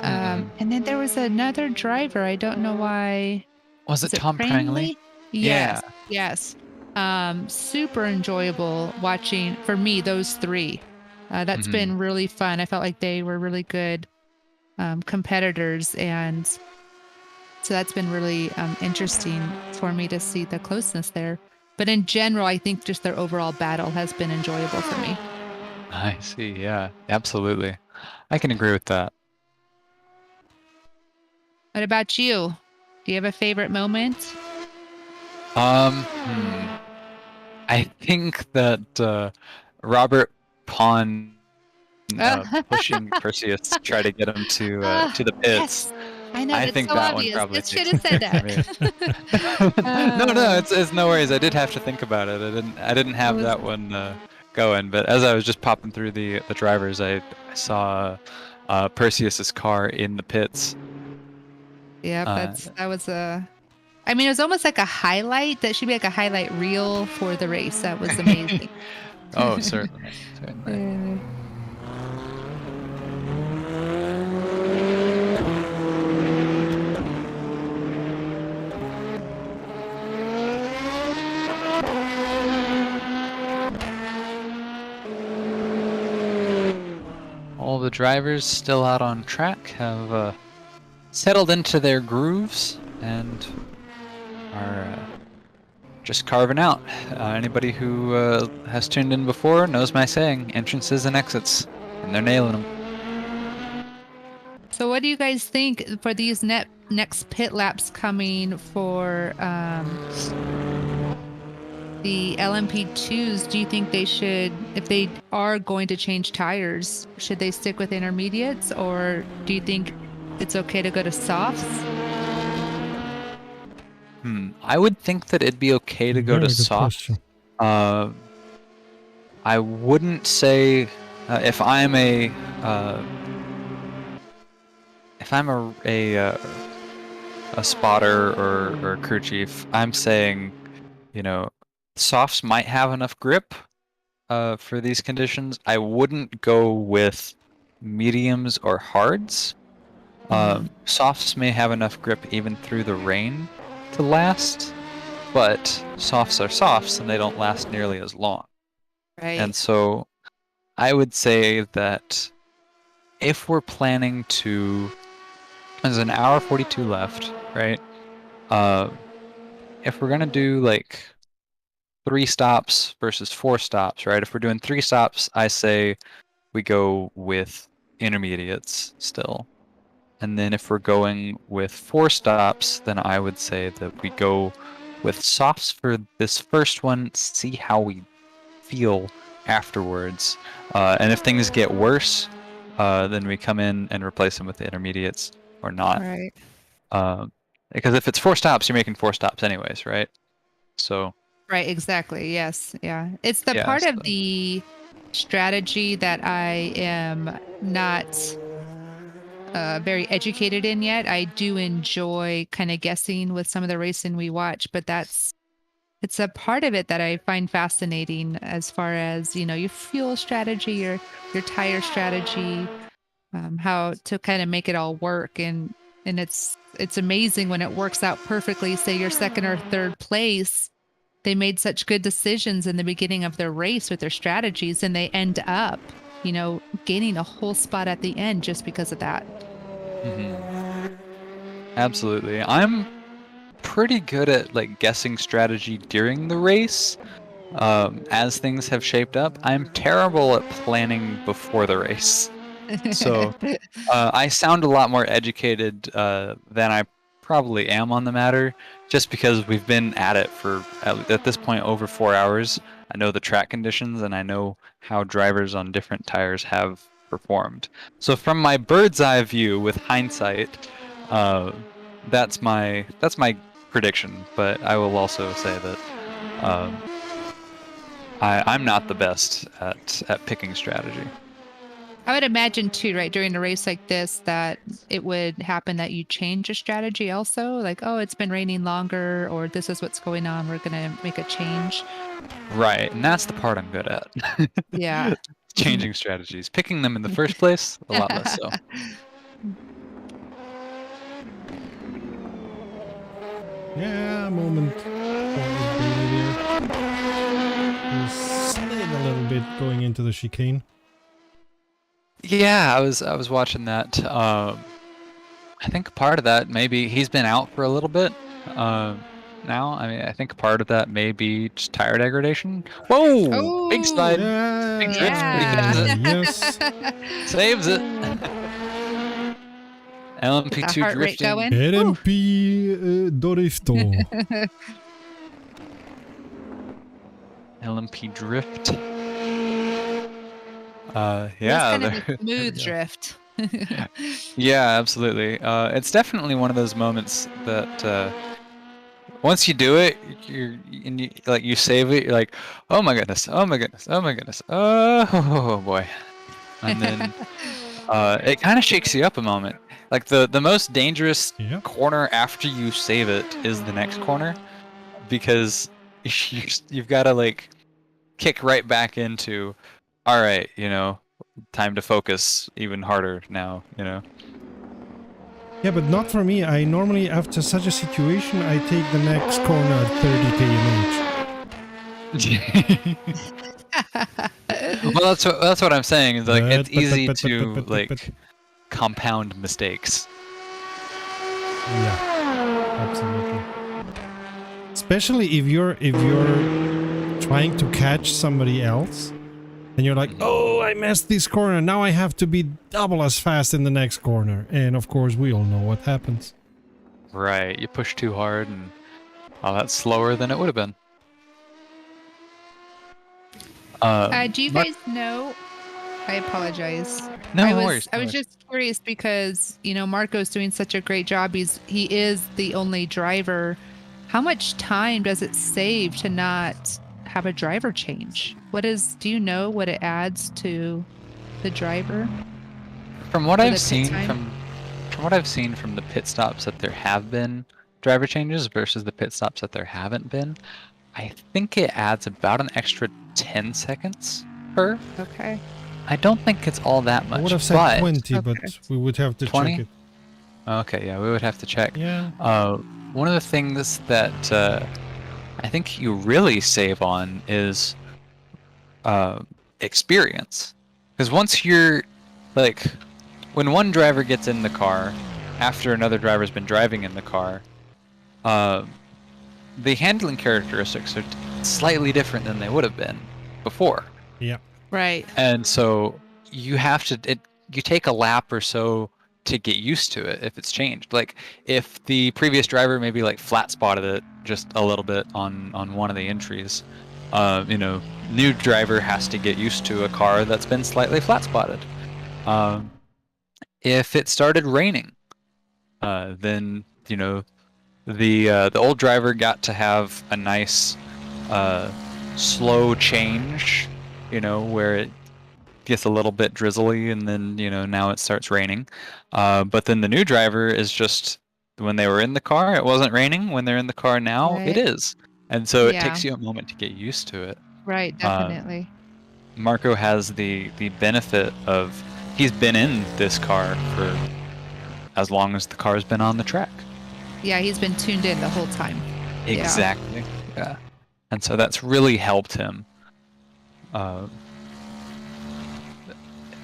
Speaker 2: And then there was another driver. I don't know why.
Speaker 1: Was it
Speaker 2: Is it
Speaker 1: Tom Prangley?
Speaker 2: Yes.
Speaker 1: Yeah.
Speaker 2: Yes. Super enjoyable watching for me, those three. That's been really fun. I felt like they were really good competitors. And so that's been really interesting for me to see the closeness there. But in general, I think just their overall battle has been enjoyable for me.
Speaker 1: I see. Yeah, absolutely. I can agree with that.
Speaker 2: What about you? Do you have a favorite moment?
Speaker 1: I think that Robert Pond pushing Perseus to try to get him to the pits.
Speaker 2: Yes. I know,
Speaker 1: I
Speaker 2: it's
Speaker 1: think
Speaker 2: so
Speaker 1: that
Speaker 2: obvious.
Speaker 1: one probably
Speaker 2: It should
Speaker 1: takes
Speaker 2: have said that.
Speaker 1: No, it's no worries. I did have to think about it. I didn't have that one going, but as I was just popping through the drivers, I saw Perseus's car in the pits.
Speaker 2: Yeah, that was a. I mean, it was almost like a highlight. That should be like a highlight reel for the race. That was amazing.
Speaker 1: Oh, certainly, certainly. All the drivers still out on track have settled into their grooves and are just carving out. Anybody who has tuned in before knows my saying: entrances and exits, and they're nailing them.
Speaker 2: So, what do you guys think for these next pit laps coming for the LMP2s? Do you think they should, if they are going to change tires, should they stick with intermediates, or do you think it's okay to go to softs?
Speaker 1: I would think that it'd be okay to go to
Speaker 3: Very good
Speaker 1: soft.
Speaker 3: question.
Speaker 1: I wouldn't say if I'm a spotter or crew chief, I'm saying, softs might have enough grip for these conditions. I wouldn't go with mediums or hards. Softs may have enough grip even through the rain to last, but softs are softs and they don't last nearly as long.
Speaker 2: Right.
Speaker 1: And so I would say that if we're planning to, there's an hour 42 left, right? If we're gonna do like 3 stops versus 4 stops, right? If we're doing 3 stops, I say we go with intermediates still. And then if we're going with 4 stops, then I would say that we go with softs for this first one, see how we feel afterwards. And if things get worse, then we come in and replace them with the intermediates or not.
Speaker 2: Right.
Speaker 1: Because if it's 4 stops, you're making 4 stops anyways, right? So.
Speaker 2: Right, exactly. Yes. Yeah. It's the
Speaker 1: Yeah,
Speaker 2: part of
Speaker 1: so-
Speaker 2: the strategy that I am not very educated in yet. I do enjoy kind of guessing with some of the racing we watch, but it's a part of it that I find fascinating as far as, your fuel strategy, your tire strategy, how to kind of make it all work. And it's amazing when it works out perfectly. Say you're second or third place. They made such good decisions in the beginning of their race with their strategies, and they end up, gaining a whole spot at the end just because of that.
Speaker 1: Absolutely. I'm pretty good at like guessing strategy during the race. As things have shaped up, I'm terrible at planning before the race. So I sound a lot more educated than I probably am on the matter, just because we've been at it for at this point over 4 hours. I know the track conditions and I know how drivers on different tires have performed. So from my bird's eye view with hindsight, that's my prediction. But I will also say that I'm not the best at picking strategy.
Speaker 2: I would imagine too, right, during a race like this, that it would happen that you change a strategy also, like, oh, it's been raining longer, or this is what's going on, we're going to make a change.
Speaker 1: Right, and that's the part I'm good at.
Speaker 2: Yeah.
Speaker 1: Changing strategies. Picking them in the first place, a lot less so.
Speaker 3: Yeah, moment. You slid a little bit going into the chicane.
Speaker 1: Yeah, I was watching that. I think part of that maybe he's been out for a little bit now. I mean, I think part of that may be just tire degradation. Whoa!
Speaker 2: Oh,
Speaker 1: Big slide.
Speaker 3: Yeah,
Speaker 1: Big drift.
Speaker 2: yeah.
Speaker 3: Yes.
Speaker 1: Saves it.
Speaker 2: Get the
Speaker 1: LMP2
Speaker 2: heart rate
Speaker 1: drifting.
Speaker 2: going.
Speaker 3: RMP Dorifto.
Speaker 1: LMP drift.
Speaker 2: It's
Speaker 1: Yeah.
Speaker 2: kind of a smooth drift.
Speaker 1: Yeah, absolutely. It's definitely one of those moments that once you do it, you save it. You're like, oh my goodness, oh my goodness, oh my goodness, oh boy, and then it kind of shakes you up a moment. Like the most dangerous
Speaker 3: Yeah.
Speaker 1: corner after you save it is the next corner, because you've got to like kick right back into, all right, time to focus even harder now,
Speaker 3: Yeah, but not for me. I normally, after such a situation, I take the next corner at 30 km/h.
Speaker 1: Well, that's what I'm saying. Is like it's
Speaker 3: But-
Speaker 1: easy
Speaker 3: but-
Speaker 1: to
Speaker 3: but-
Speaker 1: like compound mistakes.
Speaker 3: Yeah, absolutely. especially if you're trying to catch somebody else, and you're like, oh, I messed this corner. Now I have to be double as fast in the next corner. And of course, we all know what happens.
Speaker 1: Right, you push too hard, and that's slower than it would have been.
Speaker 2: Do you guys know? I apologize.
Speaker 1: No,
Speaker 2: I
Speaker 1: no
Speaker 2: was
Speaker 1: worries, no worries.
Speaker 2: just curious because Marco's doing such a great job. He is the only driver. How much time does it save to not have a driver change? Do you know what it adds to the driver?
Speaker 1: From what
Speaker 2: For
Speaker 1: I've
Speaker 2: the pit
Speaker 1: seen
Speaker 2: time?
Speaker 1: from what I've seen from the pit stops that there have been driver changes versus the pit stops that there haven't been, I think it adds about an extra 10 seconds per.
Speaker 2: Okay.
Speaker 1: I don't think it's all that much.
Speaker 3: I would have said
Speaker 1: but
Speaker 3: 20, but
Speaker 2: Okay.
Speaker 3: we would have to
Speaker 1: 20?
Speaker 3: check it.
Speaker 1: Okay, yeah, we would have to check.
Speaker 3: Yeah.
Speaker 1: One of the things that I think you really save on is experience. Because once you're, like, when one driver gets in the car, after another driver's been driving in the car, the handling characteristics are slightly different than they would have been before.
Speaker 3: Yeah.
Speaker 2: Right.
Speaker 1: And so you have to, you take a lap or so to get used to it if it's changed. Like if the previous driver maybe like flat spotted it just a little bit on one of the entries, new driver has to get used to a car that's been slightly flat spotted. If it started raining, then the old driver got to have a nice slow change, where it gets a little bit drizzly and then now it starts raining. But then the new driver is just, when they were in the car it wasn't raining, when they're in the car now it
Speaker 2: Right.
Speaker 1: is, and so it
Speaker 2: Yeah.
Speaker 1: takes you a moment to get used to it.
Speaker 2: Right. Definitely.
Speaker 1: Marco has the benefit of, he's been in this car for as long as the car's been on the track.
Speaker 2: Yeah. He's been tuned in the whole time.
Speaker 1: Exactly. Yeah. And so that's really helped him.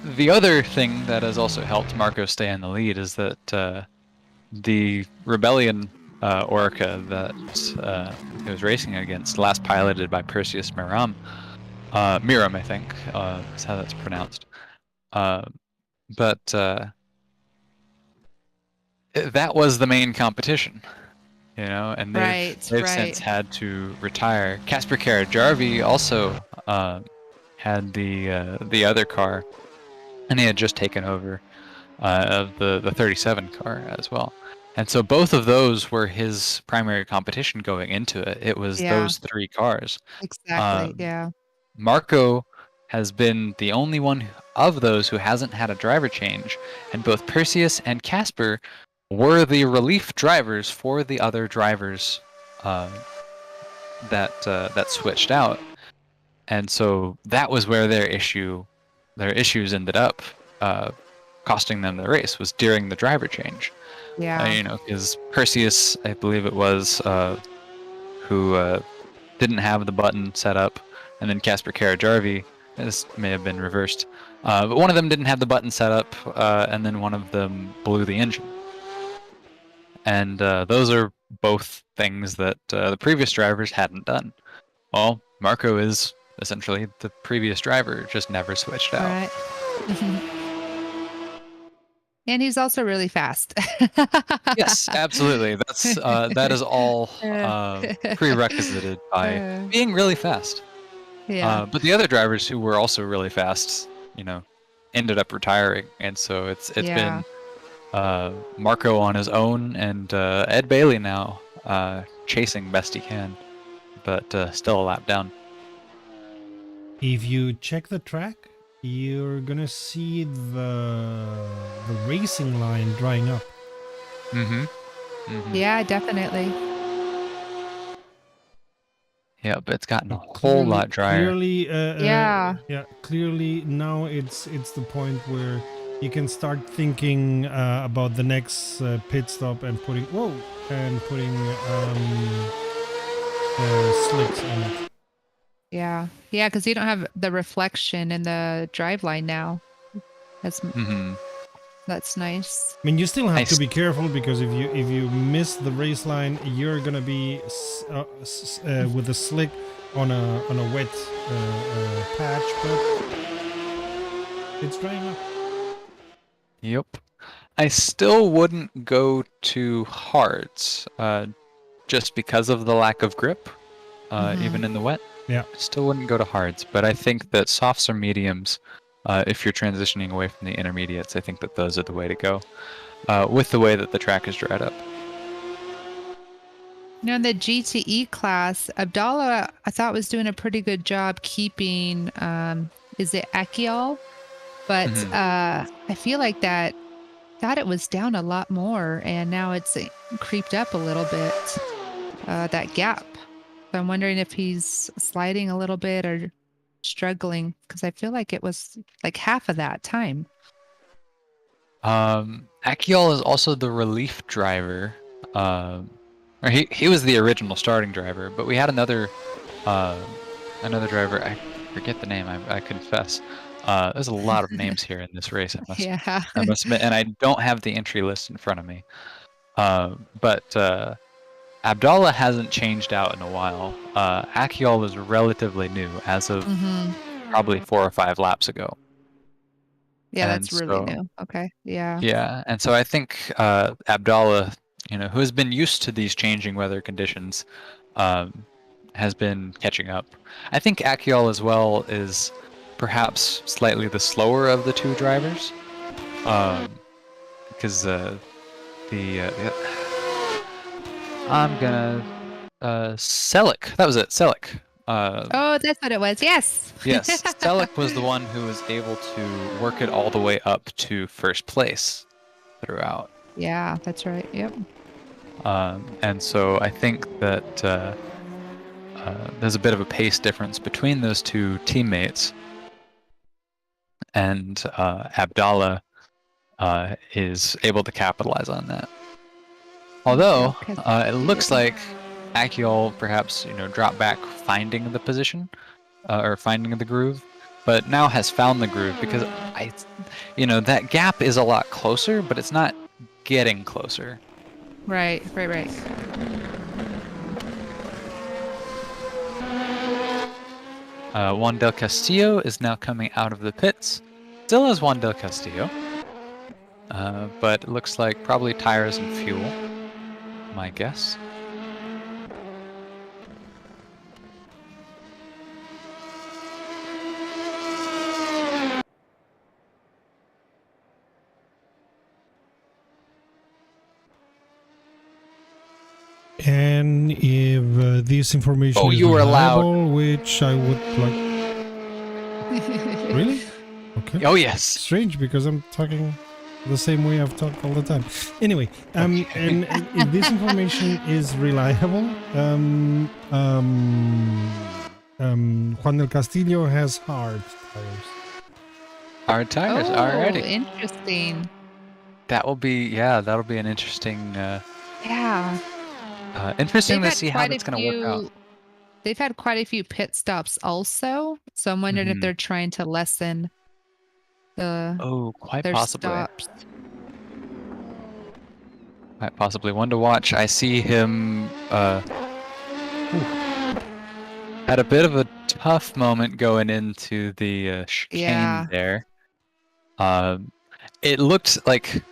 Speaker 1: The other thing that has also helped Marco stay in the lead is that the Rebellion Orca that he was racing against, last piloted by Perseus Miram, I think is how that's pronounced. But that was the main competition, and they've since had to retire. Casper Karajarvi also had the other car, and he had just taken over of the 37 car as well. And so both of those were his primary competition going into it. It was those three cars.
Speaker 2: Exactly. Yeah.
Speaker 1: Marco has been the only one of those who hasn't had a driver change, and both Perseus and Casper were the relief drivers for the other drivers that switched out. And so that was where their issues ended up costing them the race, was during the driver change.
Speaker 2: Yeah.
Speaker 1: Because Perseus, I believe it was, who didn't have the button set up, and then Casper Karajarvi, this may have been reversed, but one of them didn't have the button set up, and then one of them blew the engine. And those are both things that the previous drivers hadn't done. Well, Marco is essentially the previous driver, just never switched out.
Speaker 2: Right. And he's also really fast.
Speaker 1: Yes, absolutely. That is all prerequisited by being really fast.
Speaker 2: Yeah.
Speaker 1: But the other drivers who were also really fast, ended up retiring, and so it's been Marco on his own, and Ed Bailey now chasing best he can, but still a lap down.
Speaker 3: If you check the track, you're gonna see the racing line drying up.
Speaker 2: Yeah, definitely.
Speaker 1: Yeah, but it's gotten a whole lot drier.
Speaker 3: Clearly,
Speaker 2: Yeah.
Speaker 3: Clearly now it's the point where you can start thinking about the next pit stop and putting slicks on it.
Speaker 2: Yeah. Yeah, because you don't have the reflection in the drive line now. That's That's nice.
Speaker 3: I mean, you still have
Speaker 1: I
Speaker 3: to be careful because if you miss the race line, you're gonna be with the slick on a wet patch, but it's drying up.
Speaker 1: Yep. I still wouldn't go to hards, just because of the lack of grip, even in the wet.
Speaker 3: Yeah.
Speaker 1: Still wouldn't go to hards, but I think that softs or mediums, if you're transitioning away from the intermediates, I think that those are the way to go, with the way that the track is dried up.
Speaker 2: In the GTE class, Abdallah, I thought was doing a pretty good job keeping, is it Akial? But
Speaker 1: Mhm.
Speaker 2: I feel like that, thought it was down a lot more, and now it's creeped up a little bit, that gap. So I'm wondering if he's sliding a little bit or struggling, because I feel like it was like half of that time.
Speaker 1: Akiol is also the relief driver. Or he was the original starting driver, but we had another driver. I forget the name. I confess. There's a lot of names here in this race.
Speaker 2: Yeah.
Speaker 1: I must admit, and I don't have the entry list in front of me. But Abdallah hasn't changed out in a while. Akiol is relatively new, as of probably 4 or 5 laps ago.
Speaker 2: Yeah,
Speaker 1: And
Speaker 2: that's really
Speaker 1: so,
Speaker 2: new. Okay. Yeah.
Speaker 1: yeah, and so I think Abdallah, who has been used to these changing weather conditions, has been catching up. I think Akiol as well is perhaps slightly the slower of the two drivers, because I'm gonna Selick. That was it, Selick.
Speaker 2: Oh, that's what it was. Yes.
Speaker 1: Yes, Selick was the one who was able to work it all the way up to first place throughout.
Speaker 2: Yeah, that's right. Yep.
Speaker 1: And so I think that there's a bit of a pace difference between those two teammates, and Abdallah is able to capitalize on that. Although it looks like Akiol perhaps dropped back finding the position, or finding the groove, but now has found the groove, because that gap is a lot closer, but it's not getting closer.
Speaker 2: Right.
Speaker 1: Juan del Castillo is now coming out of the pits. Still as Juan del Castillo, but it looks like probably tires and fuel, my guess.
Speaker 3: And if this information is
Speaker 1: you were
Speaker 3: reliable, which I would like. Really? Okay.
Speaker 1: Oh yes.
Speaker 3: Strange, because I'm talking the same way I've talked all the time. Anyway, and if this information is reliable, Juan del Castillo has hard tires.
Speaker 1: Hard tires,
Speaker 2: Oh,
Speaker 1: already.
Speaker 2: interesting.
Speaker 1: That'll be an interesting.
Speaker 2: Yeah.
Speaker 1: Interesting
Speaker 2: They've
Speaker 1: to
Speaker 2: had
Speaker 1: see how that's going to work out.
Speaker 2: They've had quite a few pit stops also, so I'm wondering if they're trying to lessen
Speaker 1: quite
Speaker 2: their
Speaker 1: possibly.
Speaker 2: stops.
Speaker 1: Quite possibly. One to watch. I see him had a bit of a tough moment going into the chicane there. It looked like,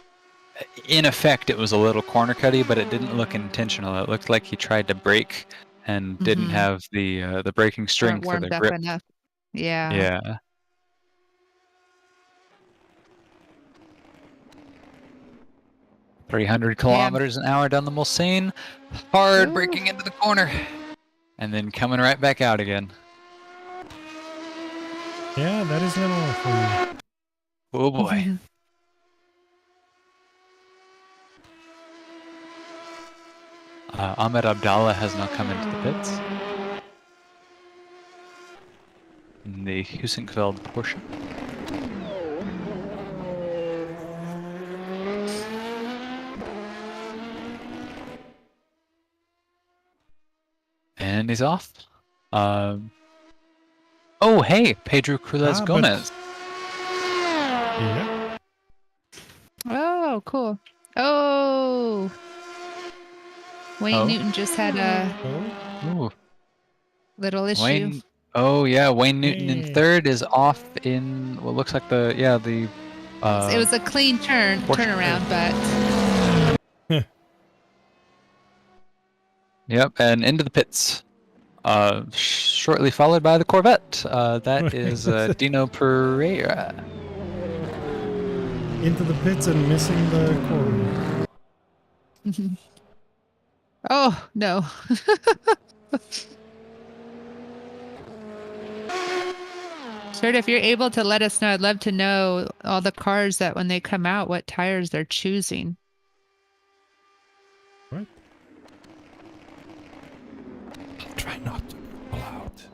Speaker 1: in effect, it was a little corner cutty, but it didn't look intentional. It looked like he tried to brake and didn't have the braking string for the grip.
Speaker 2: Enough. Yeah.
Speaker 1: Yeah. .300 kilometers an hour down the Mulsanne. Hard braking into the corner. And then coming right back out again.
Speaker 3: Yeah, that is normal for me.
Speaker 1: Oh boy. Ahmed Abdallah has now come into the pits. In the Husinkveld Porsche. And he's off. Oh, hey, Pedro Cruz Gomez.
Speaker 3: Yeah.
Speaker 2: Oh, Oh, cool. Oh, Wayne Newton just had a
Speaker 3: Oh,
Speaker 1: Ooh,
Speaker 2: little issue.
Speaker 1: Wayne. Oh yeah, Wayne Newton in
Speaker 3: Yeah.
Speaker 1: third is off in what looks like the
Speaker 2: It was a clean turnaround, but
Speaker 1: Yep, and into the pits. Shortly followed by the Corvette. That is Dino Pereira.
Speaker 3: into the pits and missing the corner.
Speaker 2: oh no. Sure, if you're able to let us know, I'd love to know all the cars that when they come out, what tires they're choosing.
Speaker 3: Right. I'll try not to pull out.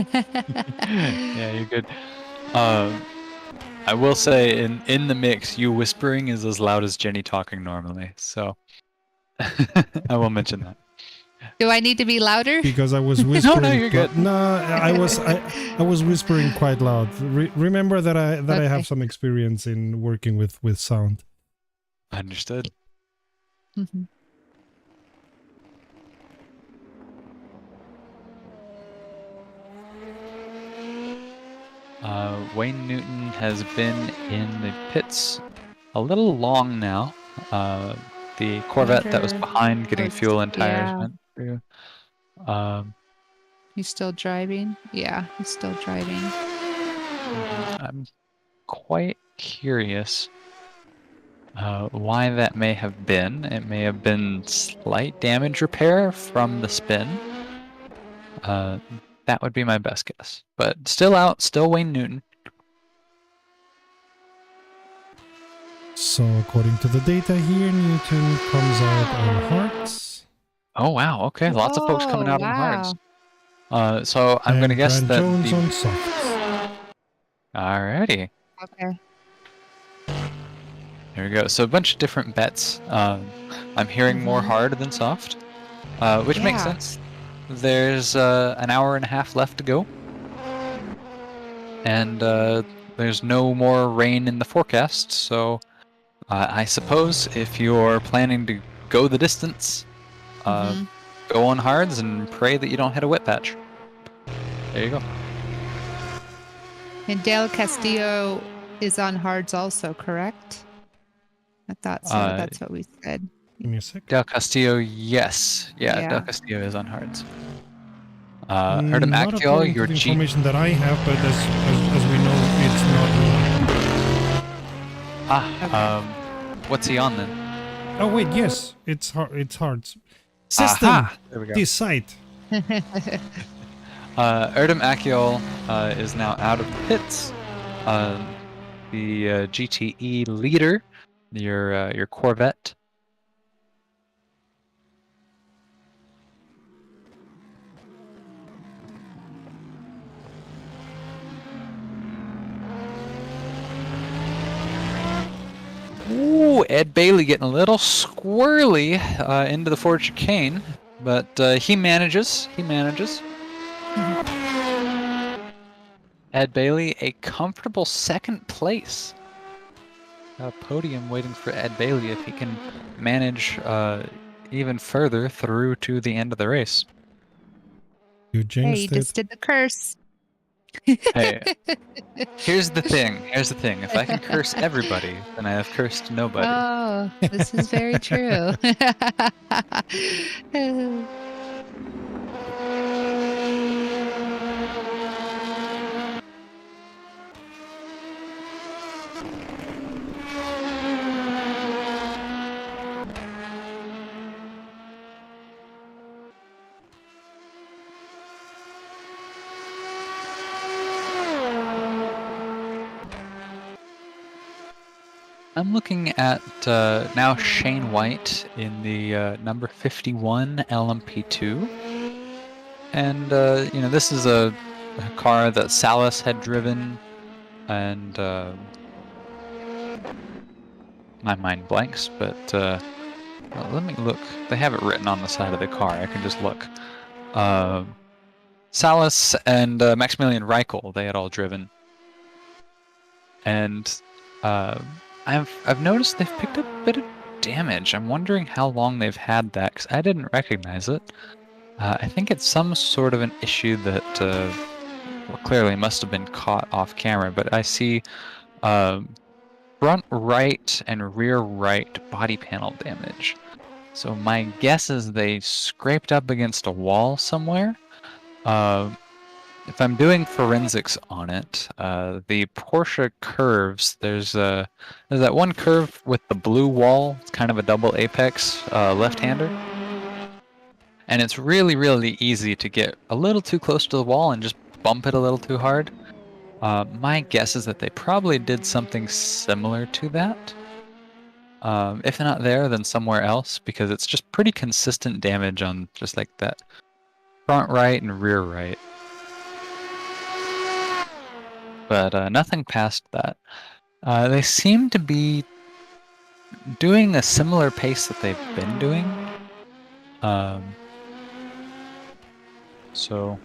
Speaker 1: Yeah, you're good. I will say in the mix, you whispering is as loud as Jenny talking normally. So I will mention that.
Speaker 2: Do I need to be louder?
Speaker 3: Because I was whispering.
Speaker 1: No, you're good.
Speaker 3: No, I was whispering quite loud. Remember that I
Speaker 2: Okay.
Speaker 3: have some experience in working with sound.
Speaker 1: Understood.
Speaker 2: Mhm.
Speaker 1: Wayne Newton has been in the pits a little long now. The Corvette that was
Speaker 2: Wonder-
Speaker 1: behind getting
Speaker 2: it's-
Speaker 1: fuel and tires
Speaker 2: yeah.
Speaker 1: went through. Um,
Speaker 2: He's still driving? Yeah, he's still driving.
Speaker 1: I'm quite curious why that may have been. It may have been slight damage repair from the spin. That would be my best guess. But still out, still Wayne Newton.
Speaker 3: So according to the data here, Newton comes out on hards.
Speaker 1: Oh wow, okay, lots of folks coming
Speaker 2: Oh,
Speaker 1: out on
Speaker 2: wow.
Speaker 1: hards. So I'm gonna
Speaker 3: and
Speaker 1: guess
Speaker 3: Grant
Speaker 1: that
Speaker 3: Jones
Speaker 1: the...
Speaker 3: on softs.
Speaker 1: Alrighty,
Speaker 2: Okay.
Speaker 1: there we go. So a bunch of different bets. I'm hearing more hard than soft, which makes
Speaker 2: Yeah.
Speaker 1: sense. There's an hour and a half left to go, and there's no more rain in the forecast. So I suppose if you're planning to go the distance,
Speaker 2: Mhm.
Speaker 1: go on hards and pray that you don't hit a wet patch. There you go.
Speaker 2: And Del Castillo is on hards also, correct? I thought so. That's what we said.
Speaker 3: Give me a sec.
Speaker 1: Del Castillo, yes. Yeah, Del
Speaker 2: Yeah.
Speaker 1: Castillo is on hards. Erdem
Speaker 3: Not
Speaker 1: Axial,
Speaker 3: according to
Speaker 1: your
Speaker 3: the
Speaker 1: G...
Speaker 3: information that I have, but as we know, it's not.
Speaker 1: What's he on then?
Speaker 3: Oh wait, yes, it's hard. It's hard. System
Speaker 1: Aha! There we go.
Speaker 3: decide.
Speaker 1: Erdem Axial is now out of the pits. The GTE leader, your Corvette. Ooh, Ed Bailey getting a little squirrely into the Ford chicane, but he manages. He manages. Ed Bailey, a comfortable second place. A podium waiting for Ed Bailey if he can manage even further through to the end of the race.
Speaker 3: You
Speaker 2: Hey,
Speaker 3: jinxed
Speaker 2: you
Speaker 3: it.
Speaker 2: just did the curse.
Speaker 1: Hey, here's the thing. Here's the thing. If I can curse everybody, then I have cursed nobody.
Speaker 2: Oh, this is very true.
Speaker 1: I'm looking at now Shane White in the number 51 LMP2. And, this is a car that Salas had driven, and my mind blanks, but well, let me look. They have it written on the side of the car. I can just look. Salas and Maximilian Reichel, they had all driven. And I've noticed they've picked up a bit of damage. I'm wondering how long they've had that because I didn't recognize it. I think it's some sort of an issue that clearly must have been caught off camera. But I see front right and rear right body panel damage. So my guess is they scraped up against a wall somewhere. If I'm doing forensics on it, the Porsche curves, there's that one curve with the blue wall. It's kind of a double apex left-hander. And it's really, really easy to get a little too close to the wall and just bump it a little too hard. My guess is that they probably did something similar to that. If not there, then somewhere else, because it's just pretty consistent damage on just like that front right and rear right. But nothing past that. They seem to be doing a similar pace that they've been doing. So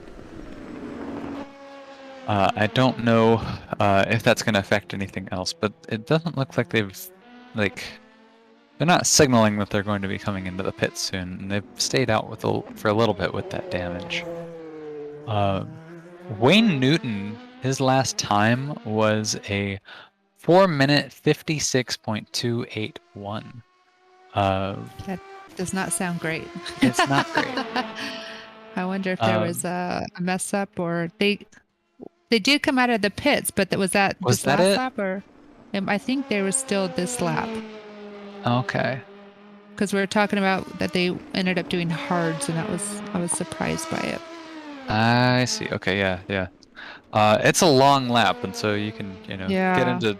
Speaker 1: I don't know if that's going to affect anything else, but it doesn't look like they're not signaling that they're going to be coming into the pit soon, and they've stayed out for a little bit with that damage. Wayne Newton, his last time was a 4-minute 56.281.
Speaker 2: That does not sound great.
Speaker 1: It's not great.
Speaker 2: I wonder if there was a mess up, or they did come out of the pits, but was that this last
Speaker 1: it?
Speaker 2: lap, or I think there was still this lap.
Speaker 1: Okay.
Speaker 2: Because we were talking about that they ended up doing hards, and I was surprised by it.
Speaker 1: I see. Okay, yeah. It's a long lap, and so you can, get into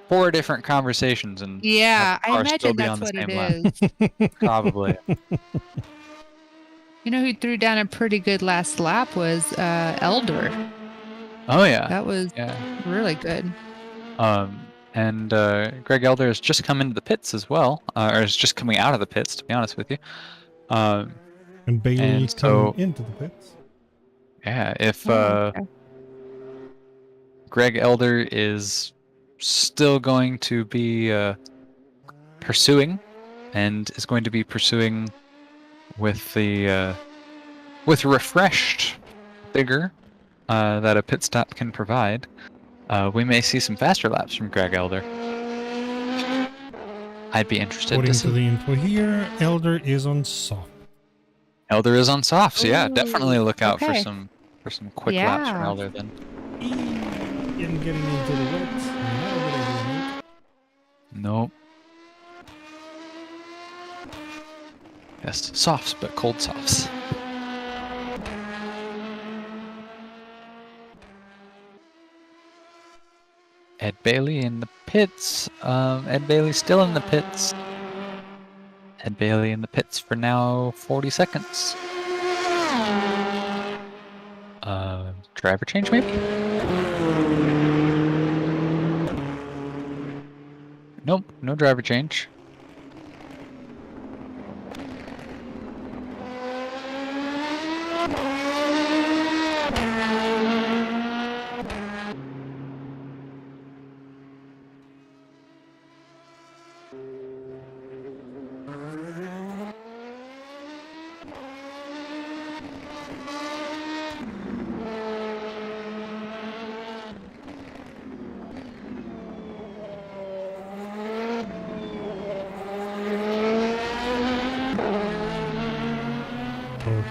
Speaker 1: 4 different conversations and
Speaker 2: Yeah,
Speaker 1: have the
Speaker 2: I
Speaker 1: car still
Speaker 2: imagine
Speaker 1: be
Speaker 2: that's
Speaker 1: on the
Speaker 2: what
Speaker 1: same
Speaker 2: it
Speaker 1: lap.
Speaker 2: is.
Speaker 1: Probably.
Speaker 2: You know who threw down a pretty good last lap was Elder.
Speaker 1: Oh yeah.
Speaker 2: That was really good.
Speaker 1: And Greg Elder has just come into the pits as well, or is just coming out of the pits, to be honest with you.
Speaker 3: And Bailey coming into the pits.
Speaker 1: Yeah, if
Speaker 2: Okay.
Speaker 1: Greg Elder is still going to be pursuing, and is going to be pursuing with the with refreshed vigor that a pit stop can provide, we may see some faster laps from Greg Elder. I'd be interested
Speaker 3: According
Speaker 1: to see.
Speaker 3: to the info here, Elder is on soft.
Speaker 1: Elder is on soft, so yeah,
Speaker 2: Ooh,
Speaker 1: definitely look out
Speaker 2: okay.
Speaker 1: for some quick laps from Elder then.
Speaker 3: And getting into the wets. Not a good idea, mate.
Speaker 1: Nope. Yes, softs, but cold softs. Ed Bailey in the pits. Ed Bailey still in the pits. Ed Bailey in the pits for now 40 seconds. Driver change maybe? Nope, no driver change.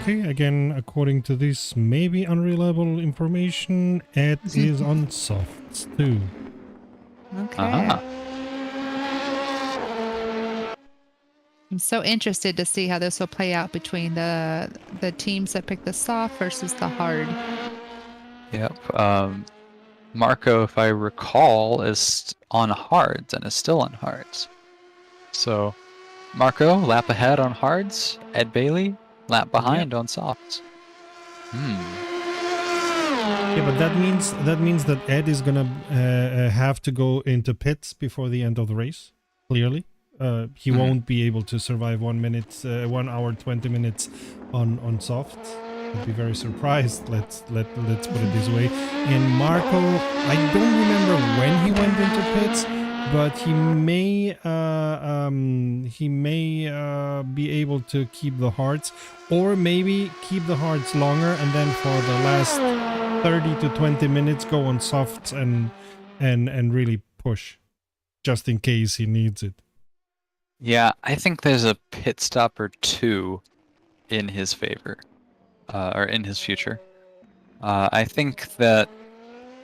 Speaker 3: Okay, again, according to this maybe unreliable information, Ed is on softs too.
Speaker 2: Okay. I'm so interested to see how this will play out between the teams that pick the soft versus the hard.
Speaker 1: Yep. Marco, if I recall, is on hards and is still on hards. So, Marco, lap ahead on hards. Ed Bailey, lap behind on softs.
Speaker 3: Yeah, but that means that Ed is gonna have to go into pits before the end of the race. Clearly, he won't be able to survive 1 hour 20 minutes on softs. I'd be very surprised. Let's put it this way. And Marco, I don't remember when he went into pits, but he may be able to keep the hards, or maybe keep the hards longer, and then for the last 30 to 20 minutes go on softs and really push, just in case he needs it.
Speaker 1: Yeah, I think there's a pit stop or two in his favor, or in his future. I think that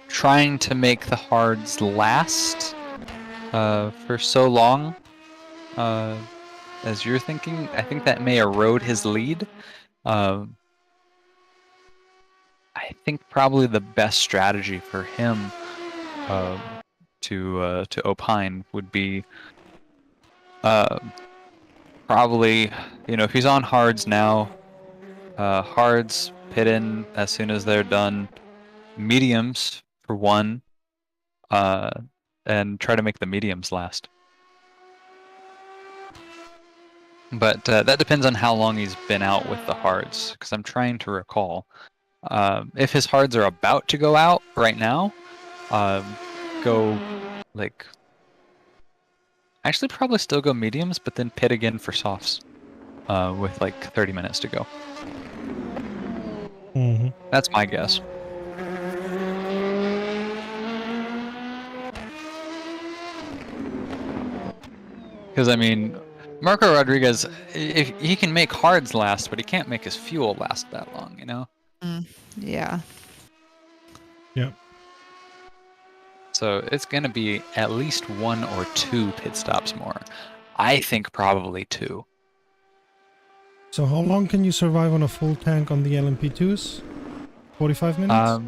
Speaker 1: trying to make the hards last for so long, as you're thinking, I think that may erode his lead. I think probably the best strategy for him to opine would be probably, if he's on hards now, hards pit in as soon as they're done, mediums for one, and try to make the mediums last. But that depends on how long he's been out with the hards, because I'm trying to recall. If his hards are about to go out right now, go like... Actually, probably still go mediums, but then pit again for softs with like 30 minutes to go.
Speaker 3: Mm-hmm.
Speaker 1: That's my guess. Because, I mean, Marco Rodriguez, if he can make hards last, but he can't make his fuel last that long, you know?
Speaker 2: Yeah.
Speaker 3: Yeah.
Speaker 1: So it's going to be at least 1 or 2 pit stops more. I think probably 2.
Speaker 3: So how long can you survive on a full tank on the LMP2s? 45 minutes?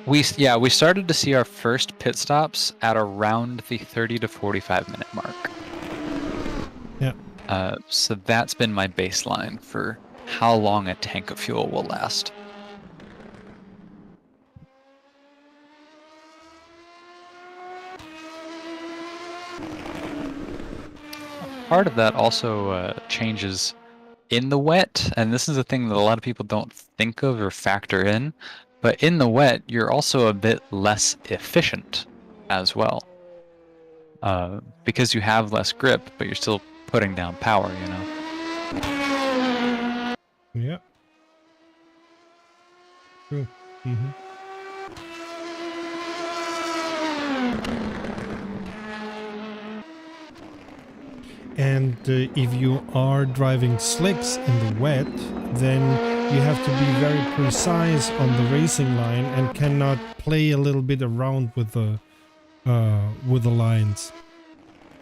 Speaker 1: We started to see our first pit stops at around the 30 to 45 minute mark.
Speaker 3: Yeah.
Speaker 1: So that's been my baseline for how long a tank of fuel will last. Part of that also changes in the wet, and this is a thing that a lot of people don't think of or factor in, but in the wet, you're also a bit less efficient as well. Because you have less grip, but you're still putting down power, you know?
Speaker 3: Yeah. True. Mm-hmm. And if you are driving slicks in the wet, then you have to be very precise on the racing line and cannot play a little bit around with the lines.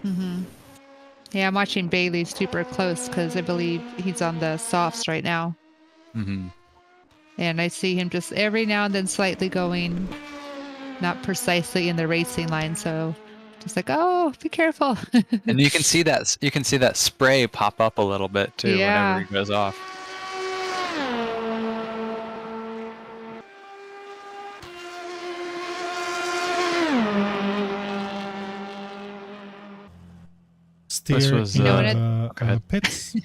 Speaker 2: Mm-hmm. Yeah, I'm watching Bailey super close because I believe he's on the softs right now.
Speaker 1: Mm-hmm.
Speaker 2: And I see him just every now and then slightly going, not precisely in the racing line. So just like, oh, be careful.
Speaker 1: And you can see that spray pop up a little bit too whenever he goes off.
Speaker 3: Steer
Speaker 1: This was
Speaker 3: pits.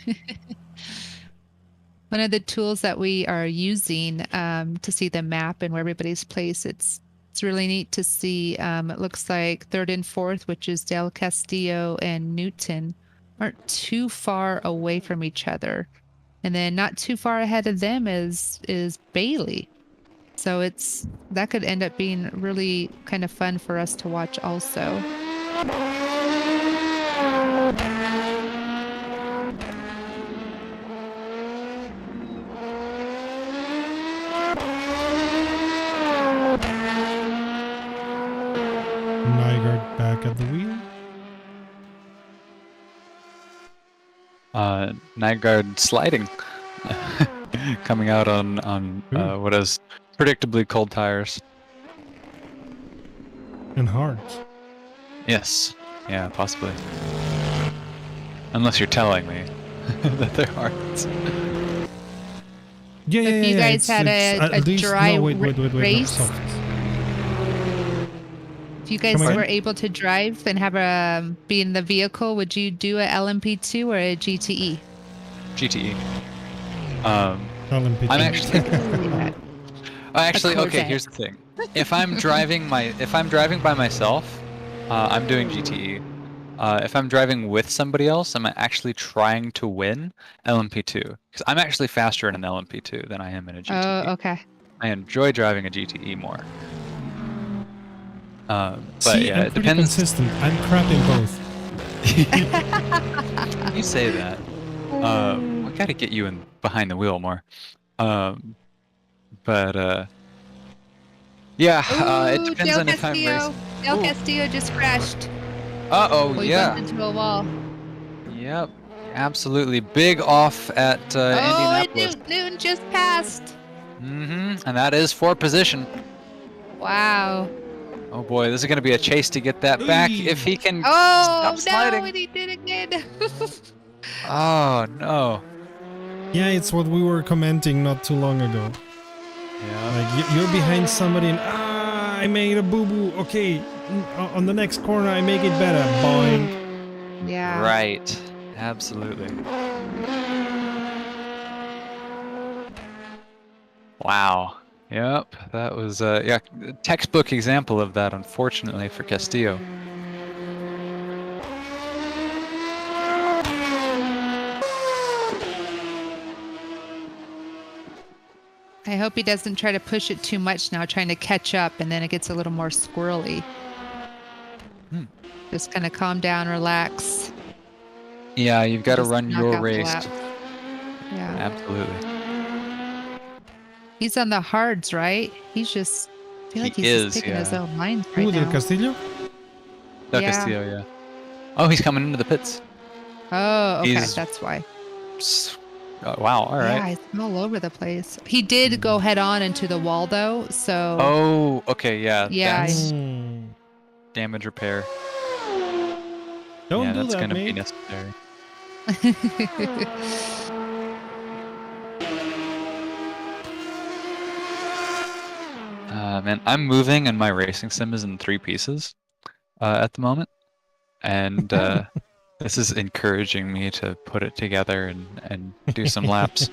Speaker 2: One of the tools that we are using to see the map and where everybody's placed, it's really neat to see. It looks like 3rd and 4th, which is Del Castillo and Newton, aren't too far away from each other. And then not too far ahead of them is Bailey. So that could end up being really kind of fun for us to watch also.
Speaker 3: Nygaard back at the wheel.
Speaker 1: Nygaard sliding, coming out on what is predictably cold tires.
Speaker 3: And hard.
Speaker 1: Yes, yeah, possibly. Unless you're telling me that they're hard.
Speaker 3: Yeah,
Speaker 2: if you guys had a dry race, if you guys were able to drive and be in the vehicle, would you do a LMP2 or a GTE?
Speaker 1: GTE.
Speaker 3: LMP2.
Speaker 1: I'm actually okay. Here's the thing: if I'm driving by myself, I'm doing GTE. If I'm driving with somebody else, I'm actually trying to win LMP2 because I'm actually faster in an LMP2 than I am in a GTE.
Speaker 2: Oh, okay.
Speaker 1: I enjoy driving a GTE more. But
Speaker 3: See,
Speaker 1: yeah,
Speaker 3: I'm
Speaker 1: it
Speaker 3: pretty
Speaker 1: depends.
Speaker 3: consistent. I'm crap in both.
Speaker 1: You say that. We gotta get you in behind the wheel more. But yeah, it
Speaker 2: Ooh,
Speaker 1: depends
Speaker 2: Del
Speaker 1: on if I'm
Speaker 2: Castillo.
Speaker 1: racing.
Speaker 2: Del
Speaker 1: Ooh.
Speaker 2: Castillo just crashed.
Speaker 1: Uh-oh,
Speaker 2: We
Speaker 1: yeah.
Speaker 2: bumped into a wall.
Speaker 1: Yep, absolutely. Big off at
Speaker 2: Oh, and
Speaker 1: Indianapolis.
Speaker 2: Newton just passed.
Speaker 1: And that is for position.
Speaker 2: Wow.
Speaker 1: Oh boy, this is gonna be a chase to get that back if he can
Speaker 2: Oh,
Speaker 1: stop
Speaker 2: no,
Speaker 1: sliding.
Speaker 2: and he did again.
Speaker 1: Oh no.
Speaker 3: Yeah, it's what we were commenting not too long ago.
Speaker 1: Yeah.
Speaker 3: Like you're behind somebody and I made a boo-boo. Okay, on the next corner I make it better. Boing.
Speaker 2: Yeah.
Speaker 1: Right. Absolutely. Wow. Yep. That was yeah, textbook example of that, unfortunately, for Castillo.
Speaker 2: I hope he doesn't try to push it too much now, trying to catch up, and then it gets a little more squirrely. Just kind of calm down, relax.
Speaker 1: Yeah, you've got to
Speaker 2: Just
Speaker 1: run
Speaker 2: knock
Speaker 1: your
Speaker 2: out the
Speaker 1: race.
Speaker 2: laps. Yeah.
Speaker 1: Absolutely.
Speaker 2: He's on the hards, right? He's just, I feel like
Speaker 1: He
Speaker 2: he's
Speaker 1: is,
Speaker 2: just picking his
Speaker 1: yeah.
Speaker 2: own lines right
Speaker 3: Who, Del
Speaker 2: now.
Speaker 3: Castillo?
Speaker 1: Del
Speaker 2: Yeah.
Speaker 1: Castillo, yeah. Oh, he's coming into the pits.
Speaker 2: Oh, okay.
Speaker 1: He's-
Speaker 2: That's why.
Speaker 1: Oh, wow, all right.
Speaker 2: Yeah, he's all over the place. He did go head on into the wall, though, so...
Speaker 1: Oh, okay, yeah.
Speaker 2: Yeah,
Speaker 1: That's
Speaker 3: Mm.
Speaker 1: damage repair.
Speaker 3: Don't
Speaker 1: Yeah,
Speaker 3: do
Speaker 1: that's
Speaker 3: that,
Speaker 1: gonna be
Speaker 3: mate.
Speaker 1: necessary. Man, I'm moving and my racing sim is in 3 pieces at the moment. And this is encouraging me to put it together and do some laps.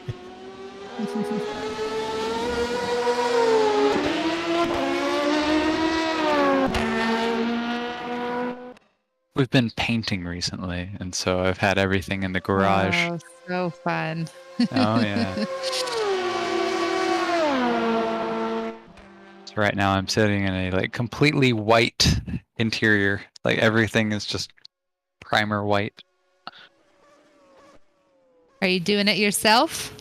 Speaker 1: We've been painting recently, and so I've had everything in the garage.
Speaker 2: Oh, so fun.
Speaker 1: Oh, yeah. So right now I'm sitting in a like completely white interior. Like everything is just primer white.
Speaker 2: Are you doing it yourself?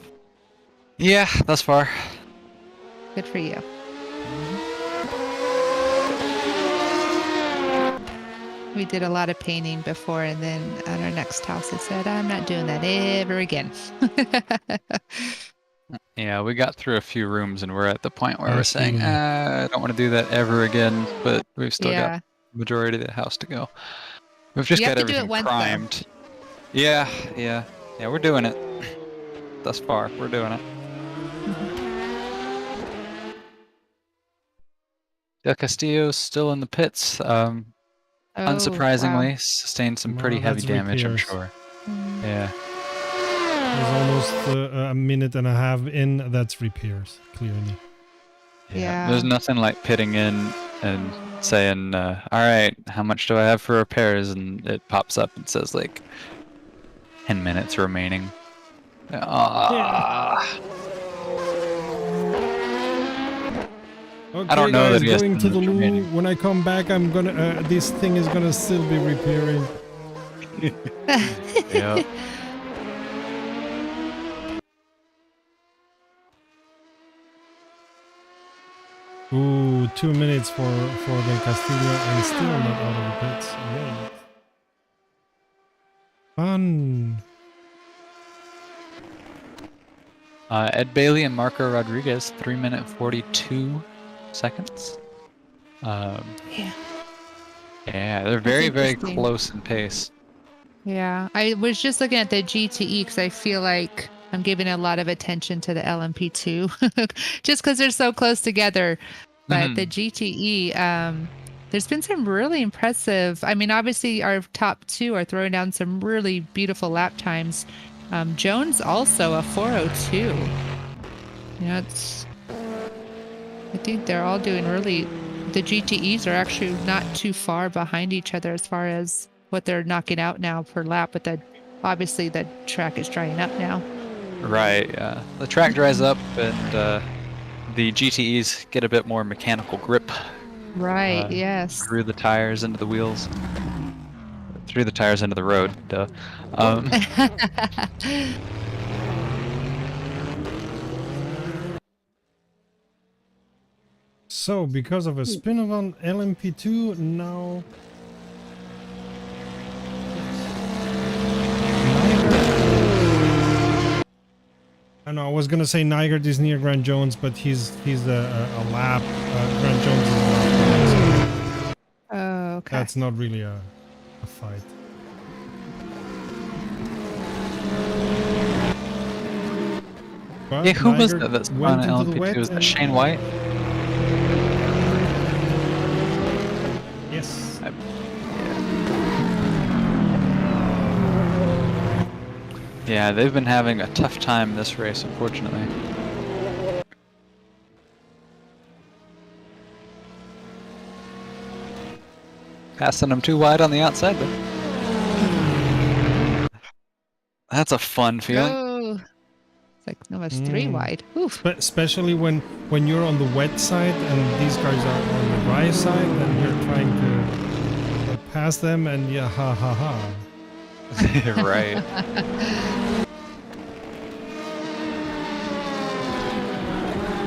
Speaker 1: Yeah, thus far.
Speaker 2: Good for you. We did a lot of painting before, and then at our next house, I said, I'm not doing that ever again.
Speaker 1: Yeah, we got through a few rooms and we're at the point where
Speaker 3: I
Speaker 1: we're saying,
Speaker 3: feel you.
Speaker 1: I don't want to do that ever again, but we've still
Speaker 2: Yeah.
Speaker 1: got the majority of the house to go. We've just
Speaker 2: You
Speaker 1: got
Speaker 2: have to do it
Speaker 1: everything
Speaker 2: once, though.
Speaker 1: primed. Yeah, yeah. Yeah, we're doing it. Thus far, we're doing it. Del Castillo's still in the pits.
Speaker 2: Oh,
Speaker 1: Unsurprisingly,
Speaker 2: wow.
Speaker 1: sustained some
Speaker 3: Well,
Speaker 1: pretty heavy
Speaker 3: that's
Speaker 1: damage, I'm
Speaker 3: repairs.
Speaker 1: sure.
Speaker 2: Mm.
Speaker 1: Yeah.
Speaker 3: There's almost a minute and a half in. That's repairs, clearly.
Speaker 2: Yeah.
Speaker 1: There's nothing like pitting in and saying, all right, how much do I have for repairs? And it pops up and says like 10 minutes remaining.
Speaker 3: Okay,
Speaker 1: don't know
Speaker 3: guys,
Speaker 1: that he has
Speaker 3: going to
Speaker 1: 10
Speaker 3: the
Speaker 1: minutes
Speaker 3: loo.
Speaker 1: remaining.
Speaker 3: When I come back, I'm gonna. This thing is gonna still be repairing.
Speaker 1: Yeah.
Speaker 3: Ooh, 2 minutes for Del Castillo and still not out of the pits. Yay. Fun.
Speaker 1: Ed Bailey and Marco Rodriguez, 3 minute 42 seconds.
Speaker 2: Yeah.
Speaker 1: Yeah, they're very, very
Speaker 2: interesting.
Speaker 1: close in pace.
Speaker 2: Yeah. I was just looking at the GTE because I feel like I'm giving a lot of attention to the LMP2 just because they're so close together. But the GTE, there's been some really impressive. I mean, obviously, our top 2 are throwing down some really beautiful lap times. Jones also a 4:02. You know, I think they're all doing really the GTEs are actually not too far behind each other as far as what they're knocking out now per lap, but obviously the track is drying up now.
Speaker 1: Right, yeah. The track dries up and the GTEs get a bit more mechanical grip
Speaker 2: Right, yes.
Speaker 1: through the tires into the wheels. Through the tires into the road, duh.
Speaker 3: So, because of a spin-off on LMP2, now... I know, I was gonna say Nygaard is near Grant Jones, but he's a lap. Grant Jones is a lap.
Speaker 2: Oh, okay.
Speaker 3: That's not really a fight. But
Speaker 1: Yeah, who was
Speaker 3: Nygaard
Speaker 1: that's
Speaker 3: went
Speaker 1: on
Speaker 3: into the wet
Speaker 1: LMP2? Was that
Speaker 3: and-
Speaker 1: Shane White?
Speaker 3: Yes.
Speaker 1: Yeah, they've been having a tough time this race, unfortunately. Passing them too wide on the outside, but that's a fun feeling.
Speaker 2: Oh, it's like almost 3 wide. Oof.
Speaker 3: But especially when you're on the wet side and these guys are on the dry side and you're trying to pass them and yeah, ha ha ha.
Speaker 1: Right.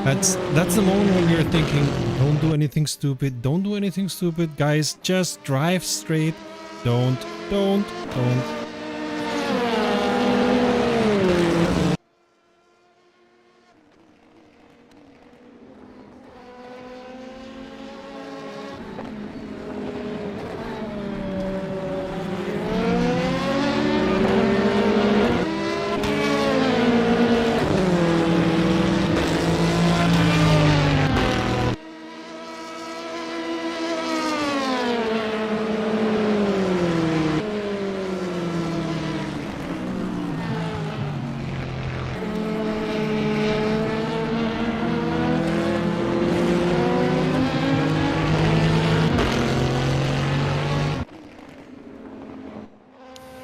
Speaker 3: That's the moment when you're thinking, don't do anything stupid, don't do anything stupid, guys, just drive straight, don't.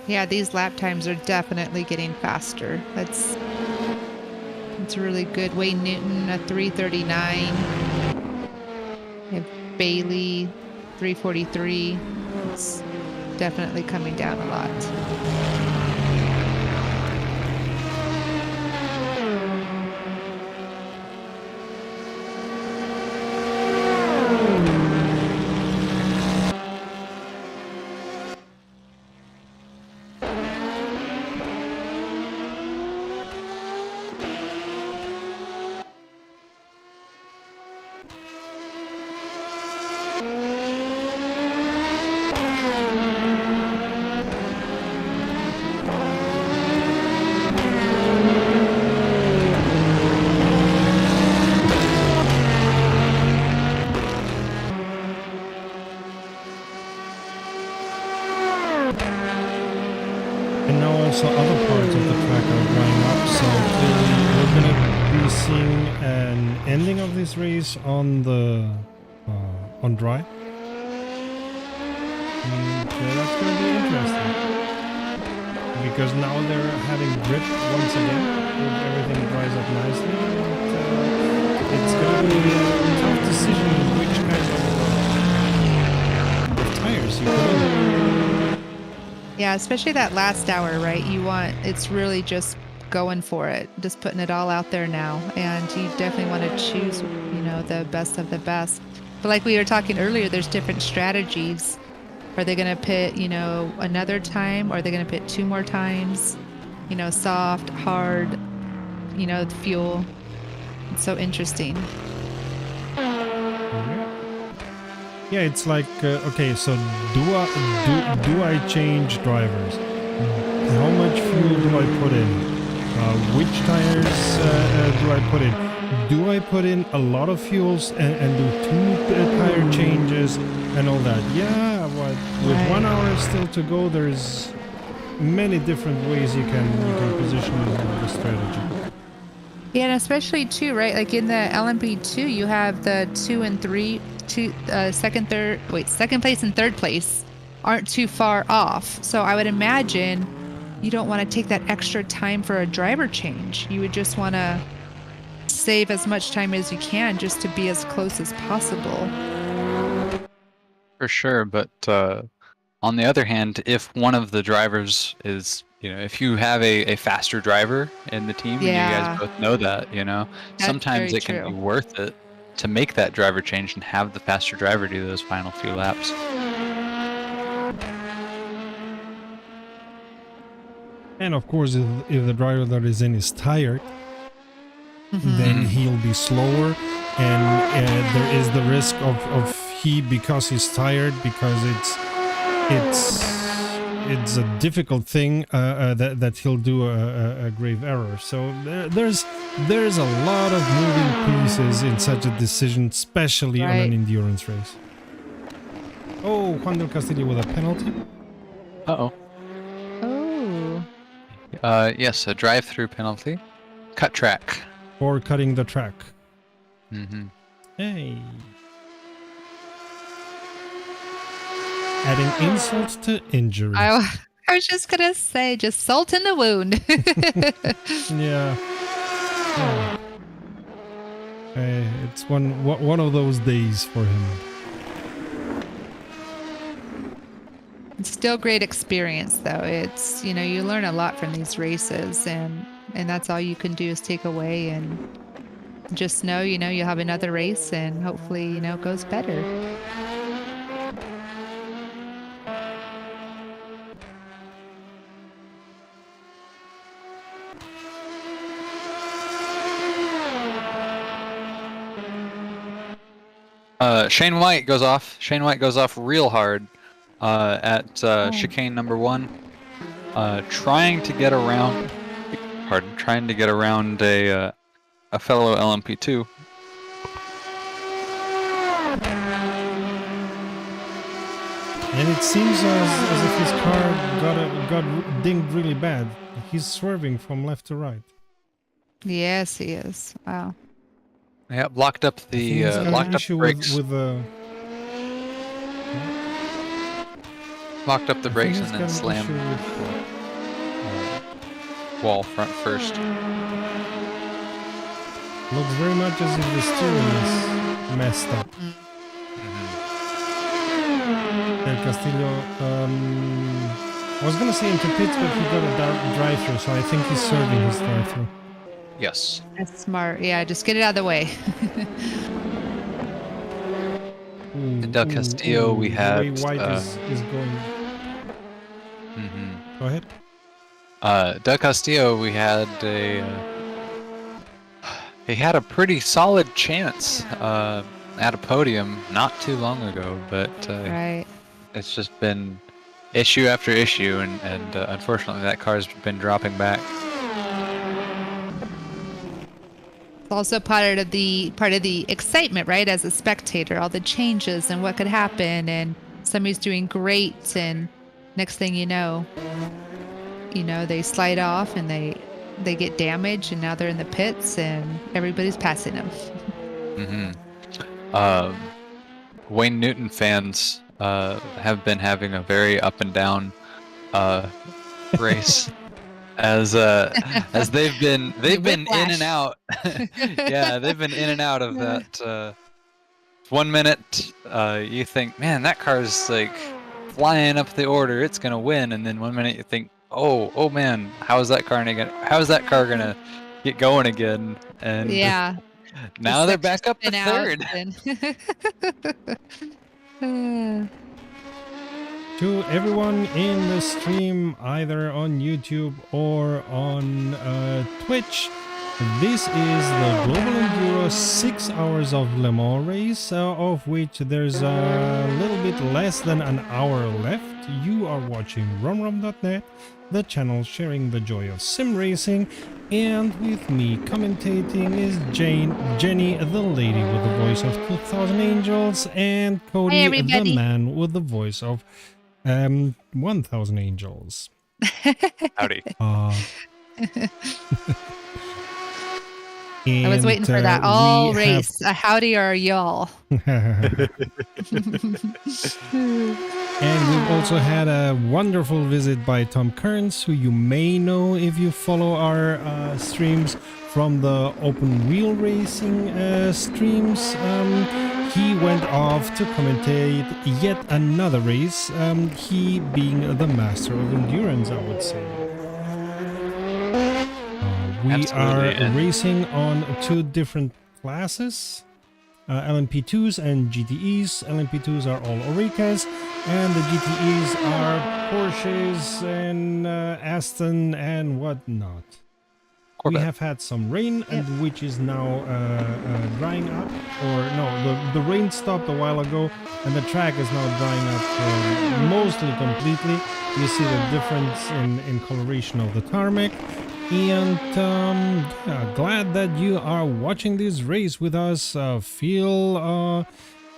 Speaker 2: Yeah, these lap times are definitely getting faster. It's really good. Wayne Newton a 3:39. We have Bailey 3:43. It's definitely coming down a lot.
Speaker 3: And now also other parts of the track are drying up, so clearly we're gonna be seeing an ending of this race on the on dry. And that's gonna be interesting. Because now they're having grip once again, if everything dries up nicely. And, it's gonna be a tough decision which kind of tires you put in.
Speaker 2: Yeah, especially that last hour, right? It's really just going for it, just putting it all out there now. And you definitely want to choose, the best of the best. But like we were talking earlier, there's different strategies. Are they going to pit, another time? Or are they going to pit 2 more times? Soft, hard, fuel. It's so interesting.
Speaker 3: Yeah, it's like okay. So do I change drivers? How much fuel do I put in? Which tires do I put in? Do I put in a lot of fuels and do 2 tire changes and all that? Yeah, but with 1 hour still to go, there's many different ways you can position the strategy.
Speaker 2: Yeah, and especially too, right? Like in the LMP2, you have the 2 and 3 second place and third place aren't too far off. So I would imagine you don't want to take that extra time for a driver change. You would just want to save as much time as you can just to be as close as possible.
Speaker 1: For sure, but on the other hand, if one of the drivers is, if you have a faster driver in the team, and you guys both know that,
Speaker 2: That's
Speaker 1: sometimes
Speaker 2: very
Speaker 1: it can be
Speaker 2: true.
Speaker 1: worth it to make that driver change and have the faster driver do those final few laps.
Speaker 3: And of course, if the driver that is in is tired, then he'll be slower, and there is the risk of because he's tired, because it's a difficult thing that he'll do a grave error. So there's a lot of moving pieces in such a decision, especially on an endurance race. Oh, Juan del Castillo with a penalty.
Speaker 1: Uh-oh.
Speaker 2: Oh.
Speaker 1: Yes, a drive-through penalty. Cut track.
Speaker 3: Or cutting the track. Hey. Adding insult to injury.
Speaker 2: I was just gonna say, just salt in the wound.
Speaker 3: Yeah. It's one of those days for him.
Speaker 2: It's still great experience, though. It's, you learn a lot from these races, and that's all you can do is take away and just know, you'll have another race, and hopefully, it goes better.
Speaker 1: Shane White goes off. Shane White goes off real hard at chicane number 1, trying to get around. Trying to get around a fellow LMP2.
Speaker 3: And it seems as if his car got dinged really bad. He's swerving from left to right.
Speaker 2: Yes, he is. Wow.
Speaker 1: Yeah, locked up the brakes. Locked up the brakes and then slammed wall front first.
Speaker 3: Looks very much as if the steering is messed up. El Castillo, I was gonna say into pits, but he got a drive-through, so I think he's serving his drive-through.
Speaker 1: Yes.
Speaker 2: That's smart. Yeah, just get it out of the way.
Speaker 1: In Del Castillo, we had...
Speaker 3: The way White is going... Go ahead.
Speaker 1: Del Castillo, we had he had a pretty solid chance at a podium not too long ago, but it's just been issue after issue, and unfortunately that car's been dropping back.
Speaker 2: It's also part of the excitement, right? As a spectator, all the changes and what could happen, and somebody's doing great, and next thing you know, they slide off and they get damaged, and now they're in the pits and everybody's passing them.
Speaker 1: Wayne Newton fans have been having a very up and down race. As they've been in and out. Yeah, they've been in and out of that. 1 minute you think, man, that car's like flying up the order, it's gonna win, and then 1 minute you think, oh man, how's that car gonna get going again? And
Speaker 2: yeah,
Speaker 1: now they're back up to third.
Speaker 3: To everyone in the stream, either on YouTube or on Twitch, this is the Global Enduro 6 hours of Le Mans race, of which there's a little bit less than an hour left. You are watching RomRom.net, the channel sharing the joy of sim racing, and with me commentating is Jenny, the lady with the voice of 2000 Angels, and Cody, the man with the voice of 1000 Angels.
Speaker 1: Howdy.
Speaker 2: I was waiting for that
Speaker 3: we
Speaker 2: all
Speaker 3: have-
Speaker 2: race. Howdy are y'all.
Speaker 3: And we've also had a wonderful visit by Tom Kearns, who you may know if you follow our streams from the open wheel racing streams. He went off to commentate yet another race, he being the master of endurance, I would say. We
Speaker 1: Absolutely,
Speaker 3: are
Speaker 1: and-
Speaker 3: racing on 2 different classes. LMP2s and GTEs. LMP2s are all Orecas, and the GTEs are Porsches and Aston and whatnot. We
Speaker 1: Corvette.
Speaker 3: have had some rain, and which is now drying up. Or no, the rain stopped a while ago, and the track is now drying up mostly completely. You see the difference in coloration of the tarmac. And yeah, glad that you are watching this race with us. Feel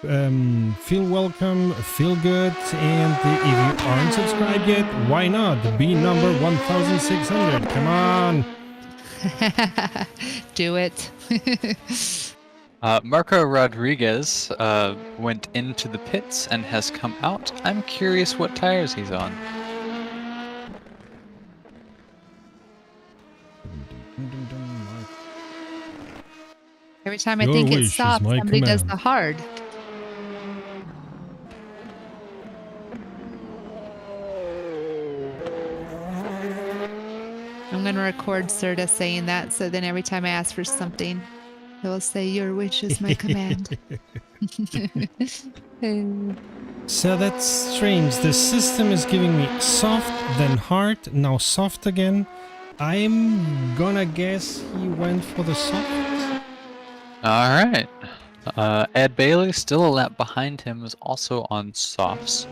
Speaker 3: welcome, feel good, and if you aren't subscribed yet, why not? Be number 1600. Come on.
Speaker 2: Do it.
Speaker 1: Marco Rodriguez went into the pits and has come out. I'm curious what tires he's on.
Speaker 2: Every time I
Speaker 3: Your
Speaker 2: think
Speaker 3: wish
Speaker 2: it
Speaker 3: is
Speaker 2: stops,
Speaker 3: my
Speaker 2: somebody does
Speaker 3: command.
Speaker 2: the hard. I'm going to record Serta saying that, so then every time I ask for something, he'll say, "Your wish is my command."
Speaker 3: So that's strange. The system is giving me soft, then hard, now soft again. I'm gonna guess he went for the soft.
Speaker 1: All right. Ed Bailey, still a lap behind him, is also on softs.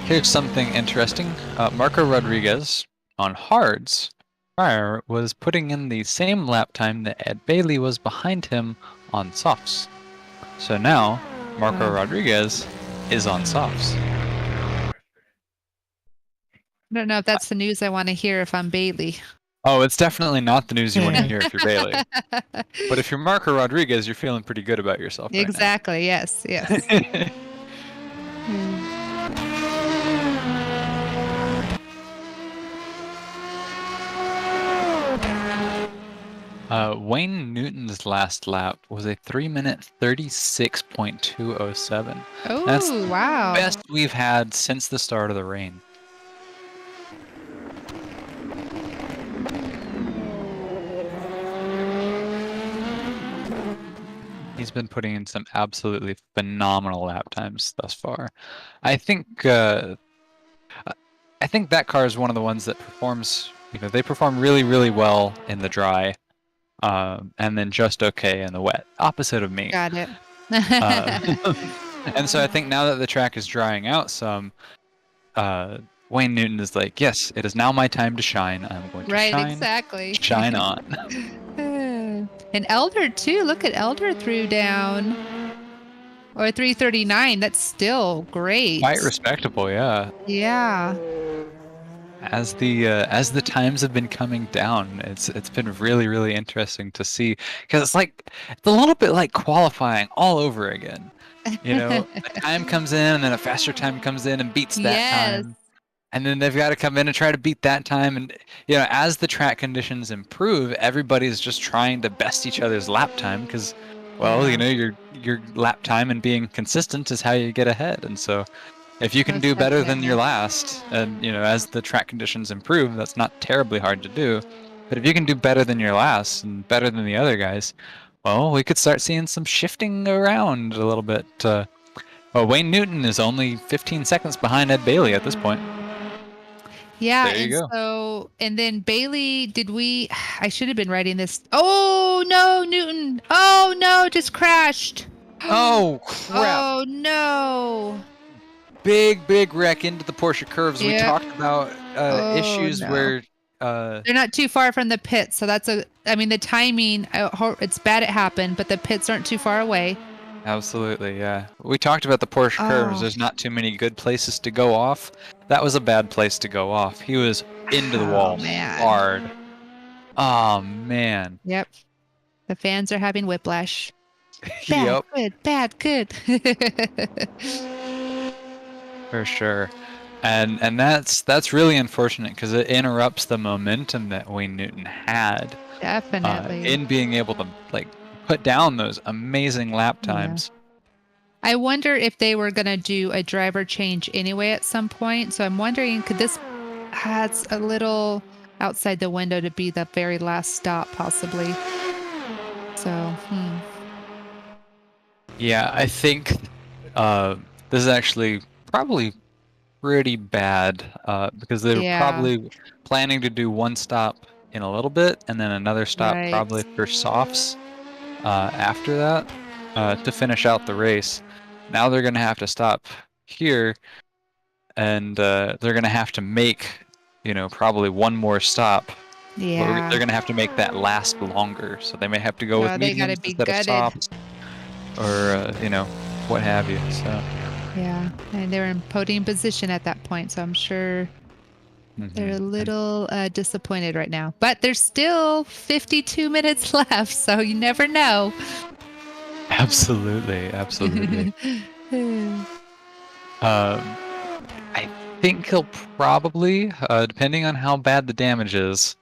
Speaker 1: Here's something interesting. Marco Rodriguez on hards prior was putting in the same lap time that Ed Bailey was behind him on softs. So now Marco Rodriguez is on softs.
Speaker 2: I don't know if that's the news I want to hear if I'm Bailey.
Speaker 1: Oh, it's definitely not the news you want to hear if you're Bailey. But if you're Marco Rodriguez, you're feeling pretty good about yourself right now.
Speaker 2: Exactly. Yes. Yes.
Speaker 1: Wayne Newton's last lap was a 3-minute 36.207.
Speaker 2: Oh,
Speaker 1: That's the
Speaker 2: wow.
Speaker 1: best we've had since the start of the rain. He's been putting in some absolutely phenomenal lap times thus far. I think that car is one of the ones that performs. They perform really, really well in the dry, and then just okay in the wet. Opposite of me.
Speaker 2: Got it.
Speaker 1: And so I think now that the track is drying out some, Wayne Newton is like, yes, it is now my time to shine. I'm going to
Speaker 2: Right,
Speaker 1: shine.
Speaker 2: exactly.
Speaker 1: Shine on.
Speaker 2: And Elder too. Look at Elder threw down, or 339. That's still great.
Speaker 1: Quite respectable, yeah.
Speaker 2: Yeah.
Speaker 1: As the times have been coming down, it's been really, really interesting to see, because it's a little bit like qualifying all over again. A time comes in and then a faster time comes in and beats that
Speaker 2: Yes.
Speaker 1: time. And then they've got to come in and try to beat that time. And, as the track conditions improve, everybody's just trying to best each other's lap time because, well, your lap time and being consistent is how you get ahead. And so if you can
Speaker 2: Most
Speaker 1: do better than
Speaker 2: definitely.
Speaker 1: your last, and, as the track conditions improve, that's not terribly hard to do. But if you can do better than your last and better than the other guys, well, we could start seeing some shifting around a little bit. Well, Wayne Newton is only 15 seconds behind Ed Bailey at this point.
Speaker 2: Yeah.
Speaker 1: There you
Speaker 2: and
Speaker 1: go.
Speaker 2: So, and then Bailey, I should have been writing this. Oh no, Newton. Oh no, just crashed.
Speaker 1: Oh, crap.
Speaker 2: Oh no.
Speaker 1: Big wreck into the Porsche curves. We
Speaker 2: Yep.
Speaker 1: talked about issues
Speaker 2: no.
Speaker 1: where
Speaker 2: They're not too far from the pits, so the timing. It's bad it happened, but the pits aren't too far away.
Speaker 1: absolutely, yeah. We talked about the Porsche curves.
Speaker 2: Oh.
Speaker 1: There's not too many good places to go off. That was a bad place to go off. He was into the
Speaker 2: Oh,
Speaker 1: wall
Speaker 2: man.
Speaker 1: hard. Oh man.
Speaker 2: Yep. The fans are having whiplash. Bad,
Speaker 1: Yep,
Speaker 2: good, bad, good.
Speaker 1: for sure. And that's really unfortunate because it interrupts the momentum that Wayne Newton had
Speaker 2: Definitely.
Speaker 1: in being able to like put down those amazing lap
Speaker 2: Yeah.
Speaker 1: times.
Speaker 2: I wonder if they were going to do a driver change anyway at some point. So I'm wondering, could this has a little outside the window to be the very last stop, possibly? So,
Speaker 1: Yeah, I think this is actually probably pretty bad because they were
Speaker 2: yeah,
Speaker 1: probably planning to do one stop in a little bit and then another stop
Speaker 2: right.
Speaker 1: probably for softs after that to finish out the race. Now they're going to have to stop here and they're going to have to make, probably one more stop. But
Speaker 2: Yeah.
Speaker 1: they're going to have to make that last longer. So they may have to go with
Speaker 2: Oh, they got to
Speaker 1: mediums
Speaker 2: be
Speaker 1: instead of
Speaker 2: gutted.
Speaker 1: softs or, what have you. So.
Speaker 2: Yeah. And they're in podium position at that point. So I'm sure they're a
Speaker 1: Mhm.
Speaker 2: little disappointed right now. But there's still 52 minutes left. So you never know.
Speaker 1: Absolutely, absolutely. I think he'll probably, depending on how bad the damage is,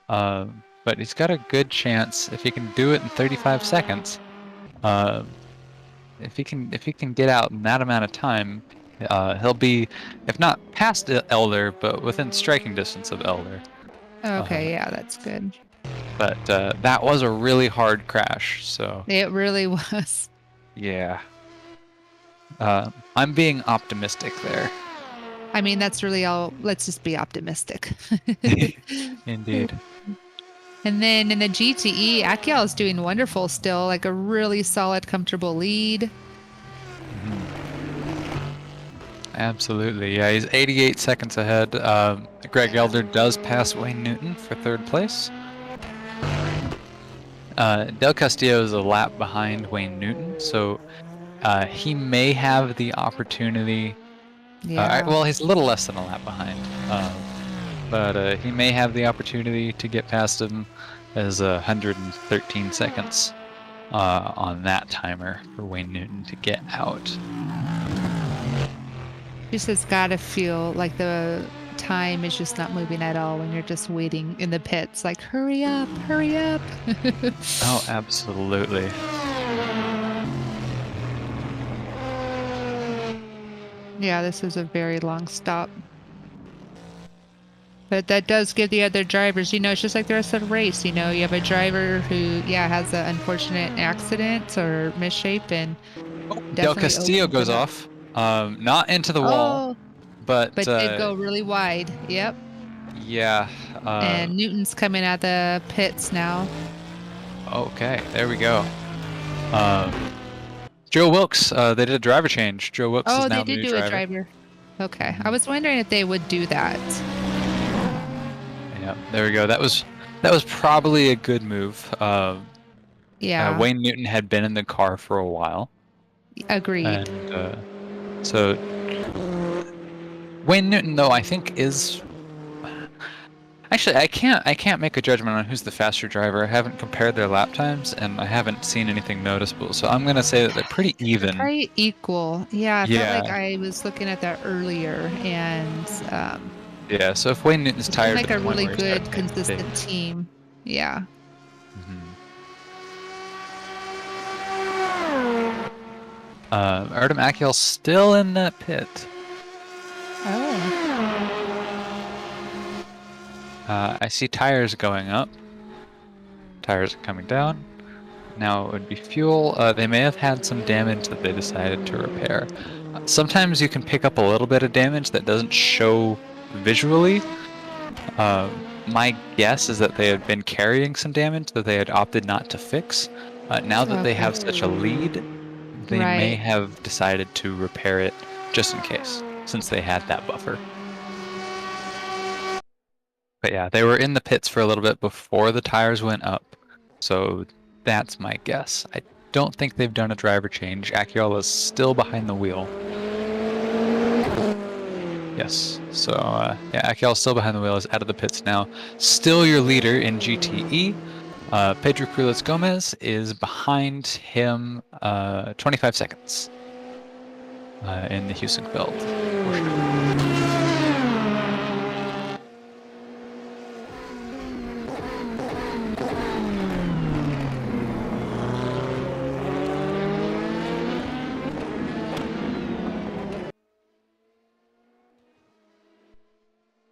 Speaker 1: but he's got a good chance if he can do it in 35 seconds. Uh, if he can get out in that amount of time, he'll be, if not past Elder, but within striking distance of Elder.
Speaker 2: Okay. Yeah, that's good.
Speaker 1: But that was a really hard crash, so
Speaker 2: It really was.
Speaker 1: yeah. I'm being optimistic there.
Speaker 2: I mean, that's really all. Let's just be optimistic.
Speaker 1: Indeed.
Speaker 2: And then in the GTE, Akyal is doing wonderful still, like a really solid, comfortable lead.
Speaker 1: Absolutely. Yeah, he's 88 seconds ahead. Greg Elder does pass Wayne Newton for third place. Del Castillo is a lap behind Wayne Newton, so he may have the opportunity.
Speaker 2: Yeah.
Speaker 1: Well, he's a little less than a lap behind, but he may have the opportunity to get past him as 113 seconds on that timer for Wayne Newton to get out.
Speaker 2: Just has got to feel like the time is just not moving at all when you're just waiting in the pits. Like, hurry up, hurry up.
Speaker 1: Oh, absolutely.
Speaker 2: Yeah, this is a very long stop. But that does give the other drivers, it's just like the rest of the race. You have a driver who, has an unfortunate accident or misshape, and
Speaker 1: Del
Speaker 2: definitely
Speaker 1: Castillo
Speaker 2: opens
Speaker 1: goes
Speaker 2: it up.
Speaker 1: off, not into the wall,
Speaker 2: Oh,
Speaker 1: but
Speaker 2: but did go really wide. Yep.
Speaker 1: yeah.
Speaker 2: And Newton's coming out the pits now.
Speaker 1: Okay, there we go. Joe Wilkes, they did a driver change. Joe Wilkes is
Speaker 2: Oh,
Speaker 1: now
Speaker 2: they
Speaker 1: the
Speaker 2: did
Speaker 1: new
Speaker 2: do a
Speaker 1: driver.
Speaker 2: driver. Okay. I was wondering if they would do that.
Speaker 1: Yeah, there we go. That was probably a good move.
Speaker 2: Yeah.
Speaker 1: Wayne Newton had been in the car for a while,
Speaker 2: Agreed.
Speaker 1: and so Wayne Newton, though, I think is actually I can't make a judgment on who's the faster driver. I haven't compared their lap times, and I haven't seen anything noticeable. So I'm gonna say that they're pretty even.
Speaker 2: Probably equal. Yeah, I felt like
Speaker 1: Yeah.
Speaker 2: I was looking at that earlier, and
Speaker 1: Yeah. So if Wayne Newton's
Speaker 2: it seemed
Speaker 1: tired,
Speaker 2: like
Speaker 1: to
Speaker 2: a
Speaker 1: the point
Speaker 2: really
Speaker 1: where he's
Speaker 2: good,
Speaker 1: gotta make
Speaker 2: consistent
Speaker 1: mistakes.
Speaker 2: team. Yeah.
Speaker 1: Artem Akyal's still in that pit.
Speaker 2: Oh.
Speaker 1: I see tires going up. Tires are coming down. Now it would be fuel. They may have had some damage that they decided to repair. Sometimes you can pick up a little bit of damage that doesn't show visually. My guess is that they had been carrying some damage that they had opted not to fix. Now that they
Speaker 2: Okay.
Speaker 1: have such a lead, they may
Speaker 2: Right.
Speaker 1: have decided to repair it just in case, since they had that buffer. But yeah, they were in the pits for a little bit before the tires went up, so that's my guess. I don't think they've done a driver change. Akyol is still behind the wheel. Yes. So yeah, Akel's still behind the wheel, is out of the pits now. Still your leader in GTE. Pedro Cruz Gomez is behind him 25 seconds in the Heusinkfeld portion.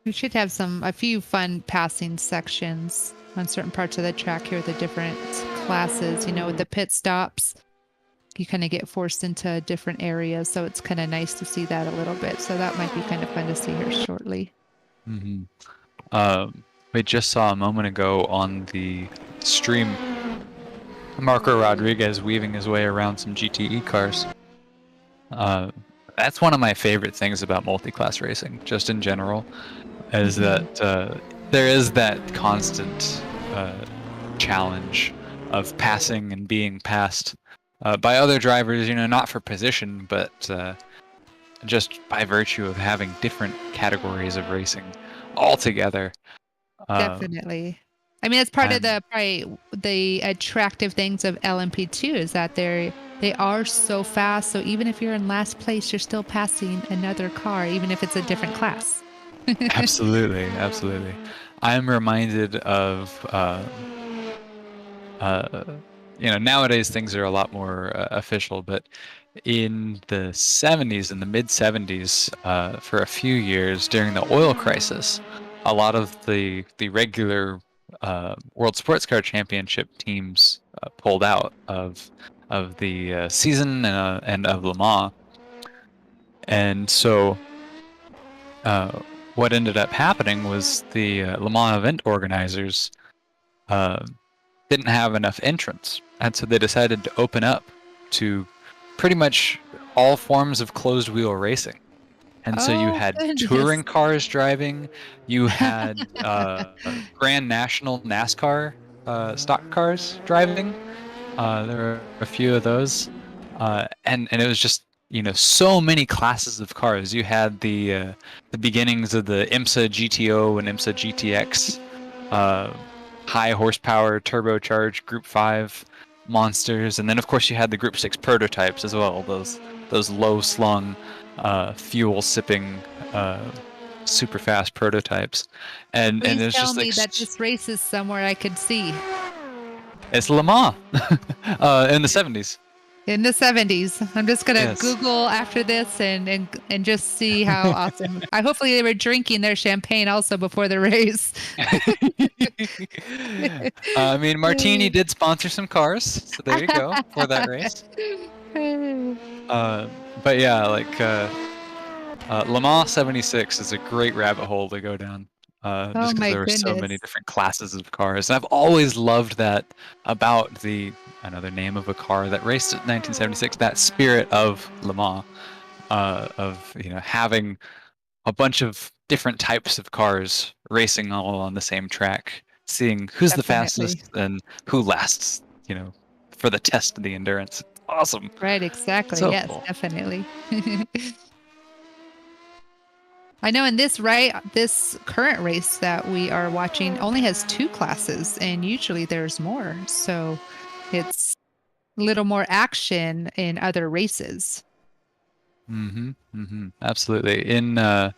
Speaker 2: We should have a few fun passing sections on certain parts of the track here with the different classes. You know, with the pit stops, you kind of get forced into different areas. So it's kind of nice to see that a little bit. So that might be kind of fun to see here shortly.
Speaker 1: Mm-hmm. We just saw a moment ago on the stream Marco Rodriguez weaving his way around some GTE cars. That's one of my favorite things about multi-class racing, just in general, is that there is that constant challenge of passing and being passed by other drivers, you know, not for position, but just by virtue of having different categories of racing all together.
Speaker 2: Definitely. I mean, it's part of
Speaker 1: and-
Speaker 2: the attractive things of LMP2 is that they are so fast. So even if you're in last place, you're still passing another car, even if it's a different class.
Speaker 1: Absolutely, absolutely. I'm reminded of, you know, nowadays things are a lot more official, but in the 70s, in the mid 70s, for a few years during the oil crisis, a lot of the regular World Sports Car Championship teams pulled out of the season and of Le Mans, and so what ended up happening was the Le Mans event organizers didn't have enough entrants, and so they decided to open up to pretty much all forms of closed wheel racing. And so you
Speaker 2: Oh,
Speaker 1: had
Speaker 2: goodness.
Speaker 1: touring cars driving, you had Grand National NASCAR stock cars driving. There were a few of those, and it was just, you know, so many classes of cars. You had the beginnings of the IMSA GTO and IMSA GTX, high horsepower turbocharged Group 5 monsters, and then of course you had the Group 6 prototypes as well. Those low slung, fuel sipping, super fast prototypes, and
Speaker 2: Please
Speaker 1: it's
Speaker 2: tell
Speaker 1: just
Speaker 2: me
Speaker 1: like
Speaker 2: that this race is somewhere I could see.
Speaker 1: it's Le Mans in the 70s.
Speaker 2: In the 70s. I'm just going to
Speaker 1: Yes.
Speaker 2: Google after this and just see how awesome. Hopefully they were drinking their champagne also before the race.
Speaker 1: I mean, Martini did sponsor some cars, so there you go for that race. But yeah, like Le Mans 76 is a great rabbit hole to go down.
Speaker 2: Oh
Speaker 1: Just because
Speaker 2: my
Speaker 1: there were so many
Speaker 2: goodness.
Speaker 1: different classes of cars. And I've always loved that about another name of a car that raced in 1976, that spirit of Le Mans, of, you know, having a bunch of different types of cars racing all on the same track, seeing who's the
Speaker 2: Definitely.
Speaker 1: fastest and who lasts, you know, for the test of the endurance. Awesome.
Speaker 2: Right, exactly.
Speaker 1: So
Speaker 2: Yes,
Speaker 1: cool.
Speaker 2: definitely. I know in this current race that we are watching only has 2 classes and usually there's more. So it's a little more action in other races.
Speaker 1: Absolutely. In the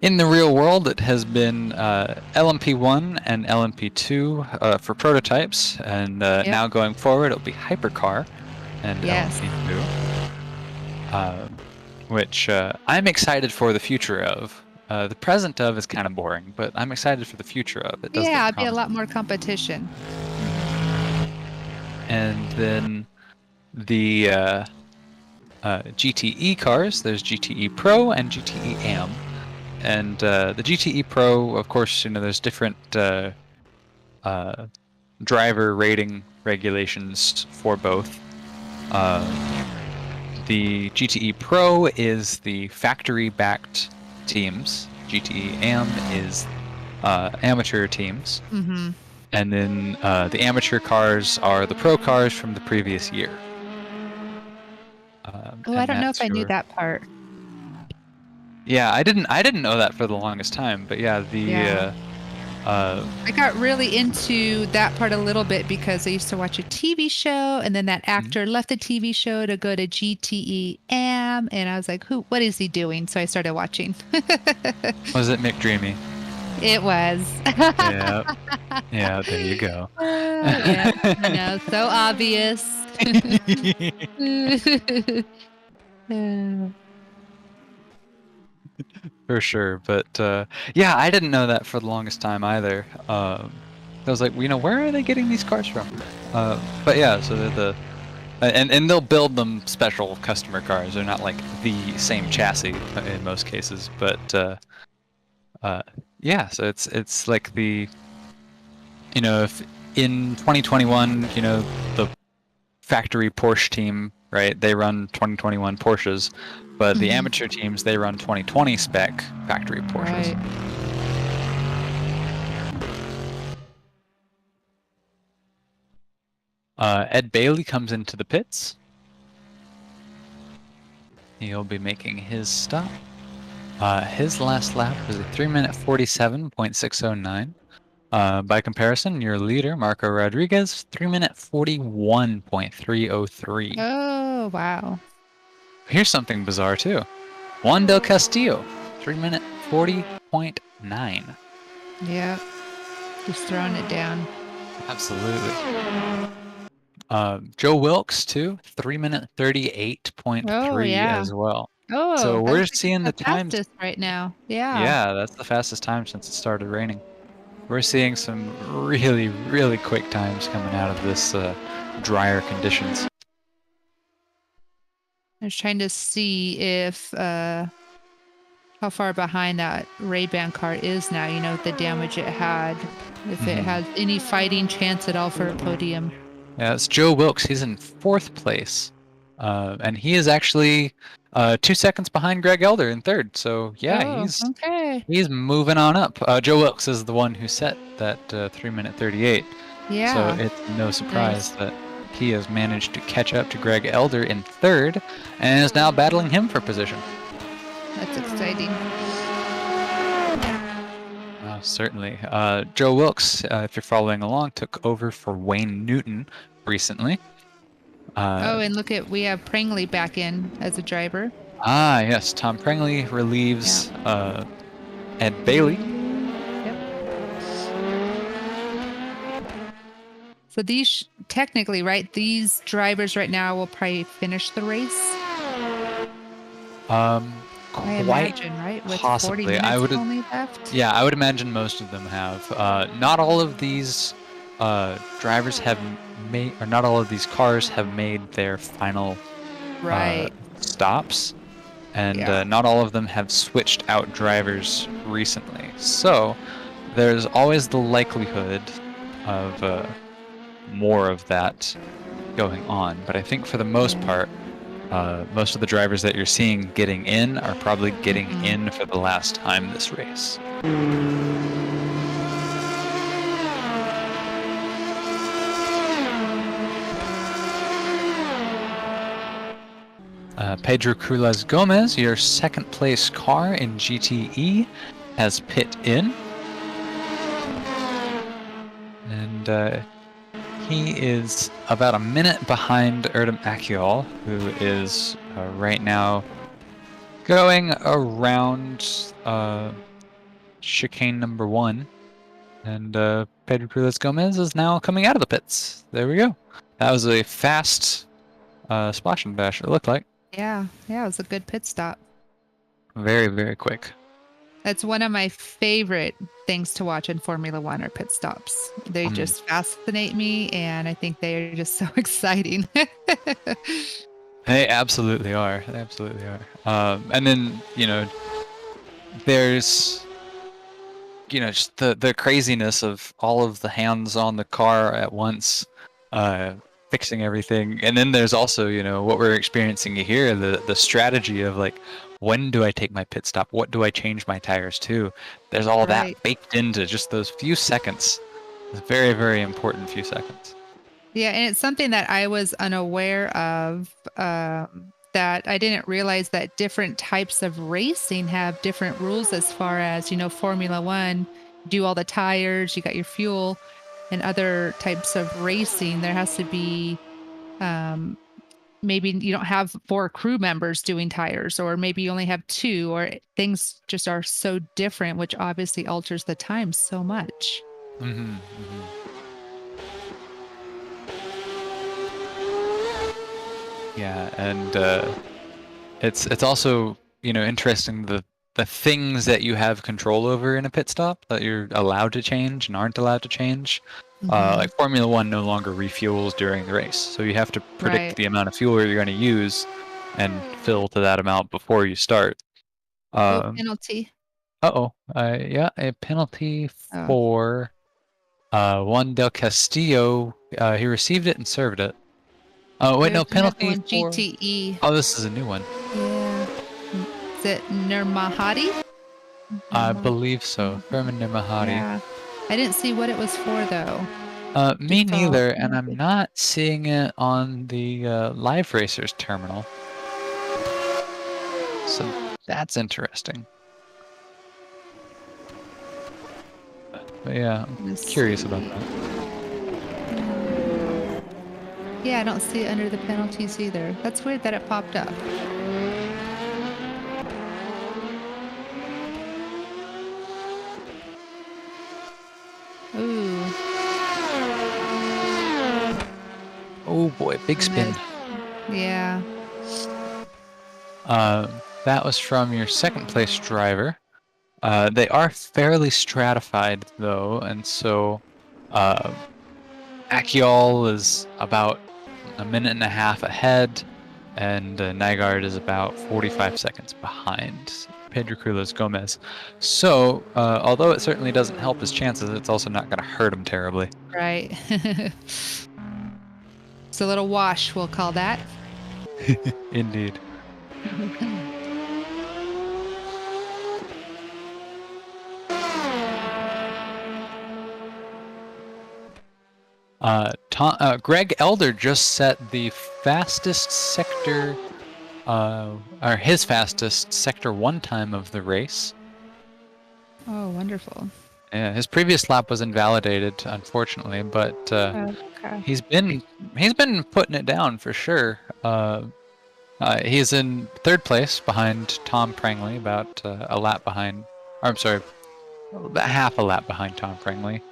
Speaker 1: real world, it has been LMP1 and LMP2 for prototypes, and
Speaker 2: Yep.
Speaker 1: now going forward, it'll be Hypercar and
Speaker 2: Yes.
Speaker 1: LMP2, which I'm excited for the future of. The present of is kind of boring, but I'm excited for the future of. It does
Speaker 2: Yeah,
Speaker 1: look
Speaker 2: it'd be a lot
Speaker 1: promising.
Speaker 2: more competition.
Speaker 1: And then the GTE cars, there's GTE Pro and GTE Am. And the GTE Pro, of course, you know, there's different driver rating regulations for both. The GTE Pro is the factory-backed teams. GTE Am is amateur teams.
Speaker 2: Mm-hmm.
Speaker 1: And then the amateur cars are the pro cars from the previous year.
Speaker 2: Oh, I don't know if I knew that part.
Speaker 1: Yeah, I didn't know that for the longest time, but yeah,
Speaker 2: Yeah.
Speaker 1: uh,
Speaker 2: I got really into that part a little bit because I used to watch a TV show, and then that actor left the TV show to go to GTEM, and I was like, "Who? What is he doing?" So I started watching.
Speaker 1: was it McDreamy?
Speaker 2: It was.
Speaker 1: Yeah, yeah, there you go.
Speaker 2: Yeah, I know, so obvious.
Speaker 1: For sure, but yeah, I didn't know that for the longest time either. I was like, where are they getting these cars from? But yeah, so they're and they'll build them special customer cars. They're not like the same chassis in most cases, but uh, yeah, so it's like if in 2021, the factory Porsche team, right? They run 2021 Porsches, but the
Speaker 2: Mhm.
Speaker 1: amateur teams they run 2020 spec factory Porsches.
Speaker 2: Right.
Speaker 1: Ed Bailey comes into the pits. He'll be making his stop. His last lap was a 3-minute 47.609. By comparison, your leader, Marco Rodriguez, 3-minute 41.303.
Speaker 2: Oh, wow.
Speaker 1: Here's something bizarre too. Juan del Castillo, 3-minute 40.9.
Speaker 2: Yeah. Just throwing it down.
Speaker 1: Absolutely. Joe Wilkes too, 3-minute 38.3
Speaker 2: Oh, yeah.
Speaker 1: as well.
Speaker 2: Oh,
Speaker 1: So we're
Speaker 2: that's
Speaker 1: seeing the
Speaker 2: the
Speaker 1: times.
Speaker 2: fastest right now. Yeah.
Speaker 1: Yeah, that's the fastest time since it started raining. We're seeing some really, really quick times coming out of this drier conditions.
Speaker 2: I was trying to see if how far behind that Ray-Ban car is now, the damage it had, if it has any fighting chance at all for a podium.
Speaker 1: Yeah, it's Joe Wilkes. He's in 4th place. And he is actually 2 seconds behind Greg Elder in 3rd. So yeah,
Speaker 2: Oh, okay.
Speaker 1: he's moving on up. Joe Wilkes is the one who set that 3-minute 38.
Speaker 2: Yeah.
Speaker 1: So it's no surprise that he has managed to catch up to Greg Elder in 3rd and is now battling him for position.
Speaker 2: That's exciting.
Speaker 1: Certainly. Joe Wilkes, if you're following along, took over for Wayne Newton recently.
Speaker 2: And look we have Prangley back in as a driver.
Speaker 1: Yes, Tom Prangley relieves Ed Bailey.
Speaker 2: Yep. So these, technically, right, these drivers right now will probably finish the race. I imagine, right? With
Speaker 1: possibly.
Speaker 2: 40 minutes only left.
Speaker 1: Yeah, I would imagine most of them have. Not all of these drivers have made, or not all of these cars have made their final stops, and not all of them have switched out drivers recently. So there's always the likelihood of more of that going on. But I think for the most part, most of the drivers that you're seeing getting in are probably getting in for the last time this race. Pedro Cruz Gomez, your 2nd place car in GTE, has pit in. And he is about a minute behind Erdem Akiol, who is right now going around chicane number 1. And Pedro Cruz Gomez is now coming out of the pits. There we go. That was a fast splash and bash, it looked like.
Speaker 2: Yeah, it was a good pit stop.
Speaker 1: Very, very quick.
Speaker 2: That's one of my favorite things to watch in Formula One are pit stops. They just fascinate me, and I think they are just so exciting.
Speaker 1: They absolutely are. They absolutely are. And then, there's, just the craziness of all of the hands on the car at once, fixing everything. And then there's also, what we're experiencing here, the strategy of like, when do I take my pit stop? What do I change my tires to? There's all that baked into just those few seconds. It's very, very important few seconds.
Speaker 2: Yeah, and it's something that I was unaware of that I didn't realize that different types of racing have different rules as far as, Formula One, do all the tires, you got your fuel, and other types of racing. There has to be, maybe you don't have 4 crew members doing tires, or maybe you only have 2, or things just are so different, which obviously alters the time so much.
Speaker 1: Mm-hmm, mm-hmm. Yeah, and it's also interesting the things that you have control over in a pit stop that you're allowed to change and aren't allowed to change. Like Formula One no longer refuels during the race, so you have to predict
Speaker 2: Right.
Speaker 1: the amount of fuel you're going to use and fill to that amount before you start.
Speaker 2: Oh,
Speaker 1: Um,
Speaker 2: penalty.
Speaker 1: yeah, a penalty
Speaker 2: Oh.
Speaker 1: for Juan del Castillo. He received it and served it. Oh wait,
Speaker 2: There's
Speaker 1: no,
Speaker 2: another
Speaker 1: penalty
Speaker 2: one,
Speaker 1: for.
Speaker 2: GTE.
Speaker 1: Oh, this is a new one.
Speaker 2: Yeah. Is it Nirmahati?
Speaker 1: I believe so. Firmin Nirmahari.
Speaker 2: Yeah. I didn't see what it was for, though.
Speaker 1: Me
Speaker 2: Just saw
Speaker 1: neither, and I'm
Speaker 2: penalty.
Speaker 1: not seeing it on the Live Racers terminal. So that's interesting. But yeah, I'm
Speaker 2: Let's
Speaker 1: curious
Speaker 2: see.
Speaker 1: about that.
Speaker 2: Yeah, I don't see it under the penalties either. That's weird that it popped up. Ooh.
Speaker 1: Oh boy, big spin.
Speaker 2: Yeah.
Speaker 1: That was from your second place driver. They are fairly stratified though, and so Akiol is about a minute and a half ahead, and Nygaard is about 45 seconds behind Pedro Cruz Gomez. So, although it certainly doesn't help his chances, it's also not going to hurt him terribly.
Speaker 2: Right. It's a little wash, we'll call that.
Speaker 1: Indeed. Greg Elder just set the fastest sector, or his fastest sector 1 time of the race.
Speaker 2: Oh, wonderful.
Speaker 1: Yeah, his previous lap was invalidated, unfortunately, but
Speaker 2: Okay.
Speaker 1: he's been putting it down for sure. He's in 3rd place behind Tom Prangley, about a lap behind. Or I'm sorry, about half a lap behind Tom Prangley.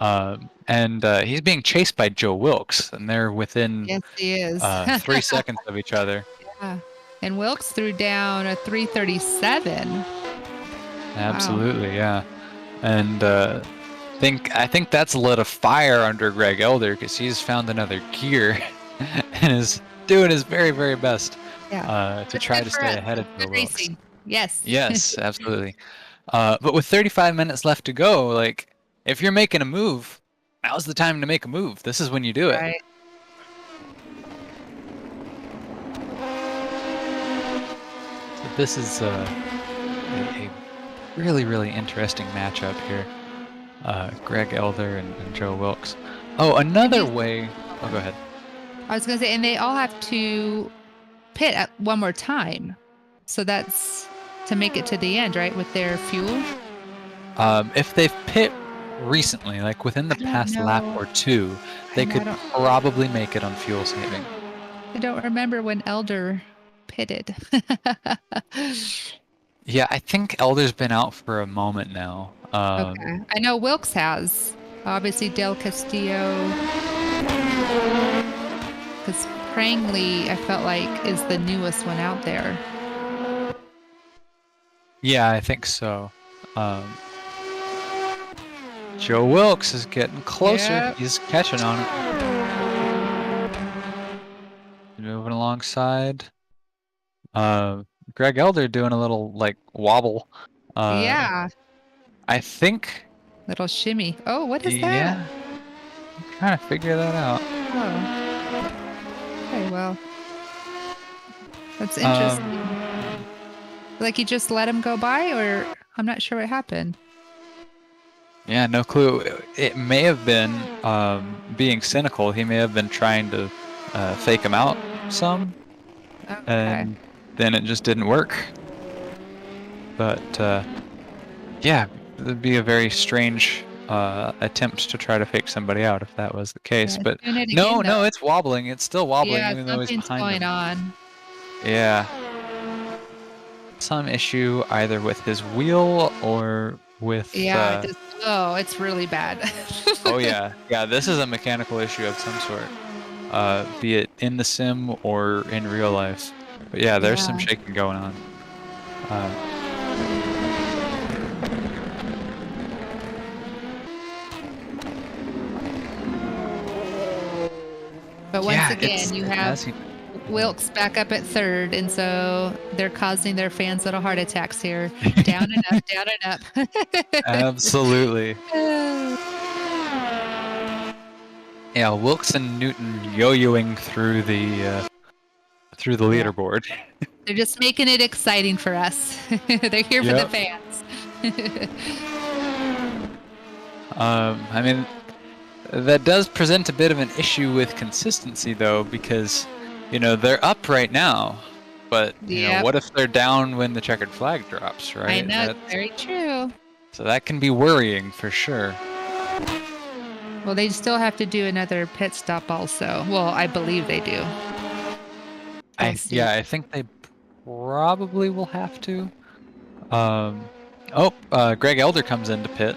Speaker 1: And he's being chased by Joe Wilkes, and they're within
Speaker 2: Yes, he is.
Speaker 1: 3 seconds of each other.
Speaker 2: Yeah. And Wilkes threw down a 337.
Speaker 1: Absolutely, yeah. And I think that's lit a fire under Greg Elder, because he's found another gear and is doing his very, very best to
Speaker 2: It's
Speaker 1: try
Speaker 2: good
Speaker 1: to
Speaker 2: for
Speaker 1: stay
Speaker 2: us.
Speaker 1: ahead of
Speaker 2: It's
Speaker 1: Joe
Speaker 2: good
Speaker 1: Wilkes.
Speaker 2: racing. Yes.
Speaker 1: Yes, absolutely. But with 35 minutes left to go, like, if you're making a move, now's the time to make a move. This is when you do it.
Speaker 2: Right.
Speaker 1: So this is a really, really interesting matchup here. Greg Elder and Joe Wilkes. Oh, another way. Oh, go ahead.
Speaker 2: I was going to say, and they all have to pit at one more time. So that's to make it to the end, right? With their fuel.
Speaker 1: If they've pit recently, like within the past lap or 2, they could probably make it on fuel saving.
Speaker 2: I don't remember when Elder pitted.
Speaker 1: Yeah, I think Elder's been out for a moment now.
Speaker 2: Okay. I know Wilkes has. Obviously, Del Castillo. Because Prangley, I felt like, is the newest one out there.
Speaker 1: Yeah, I think so. Joe Wilkes is getting closer.
Speaker 2: Yep.
Speaker 1: He's catching on him. Moving alongside. Greg Elder doing a little, like, wobble.
Speaker 2: Yeah.
Speaker 1: I think...
Speaker 2: Little shimmy. Oh, what is that?
Speaker 1: Yeah. I'm trying to figure that out.
Speaker 2: Oh. Okay, well. That's interesting. Like he just let him go by, or I'm not sure what happened.
Speaker 1: Yeah, no clue. It may have been being cynical. He may have been trying to fake him out some,
Speaker 2: Okay.
Speaker 1: and then it just didn't work. But yeah, it'd be a very strange attempt to try to fake somebody out if that was the case.
Speaker 2: Yeah,
Speaker 1: But
Speaker 2: doing it
Speaker 1: no,
Speaker 2: again,
Speaker 1: no,
Speaker 2: though.
Speaker 1: it's wobbling. It's still wobbling
Speaker 2: Yeah,
Speaker 1: even though he's
Speaker 2: something's
Speaker 1: behind
Speaker 2: going
Speaker 1: him.
Speaker 2: on.
Speaker 1: Yeah. Some issue either with his wheel or with
Speaker 2: Yeah, it just, oh, it's really bad.
Speaker 1: oh yeah. Yeah, this is a mechanical issue of some sort. Be it in the sim or in real life. But yeah, there's some
Speaker 2: Yeah.
Speaker 1: shaking going on.
Speaker 2: But once
Speaker 1: Yeah,
Speaker 2: again, you
Speaker 1: it
Speaker 2: have
Speaker 1: has
Speaker 2: Wilkes back up at third, and so they're causing their fans little heart attacks here. Down and up, down and up.
Speaker 1: absolutely. Yeah, Wilkes and Newton yo-yoing through the
Speaker 2: Yeah.
Speaker 1: leaderboard.
Speaker 2: They're just making it exciting for us. They're here for the
Speaker 1: Yep.
Speaker 2: fans.
Speaker 1: I mean, that does present a bit of an issue with consistency, though, because, you know, they're up right now, but, you know,
Speaker 2: Yep.
Speaker 1: what if they're down when the checkered flag drops, right?
Speaker 2: I know, it's very true.
Speaker 1: So that can be worrying for sure.
Speaker 2: Well, they still have to do another pit stop also. Well, I believe they do.
Speaker 1: I think they probably will have to. Greg Elder comes into pit.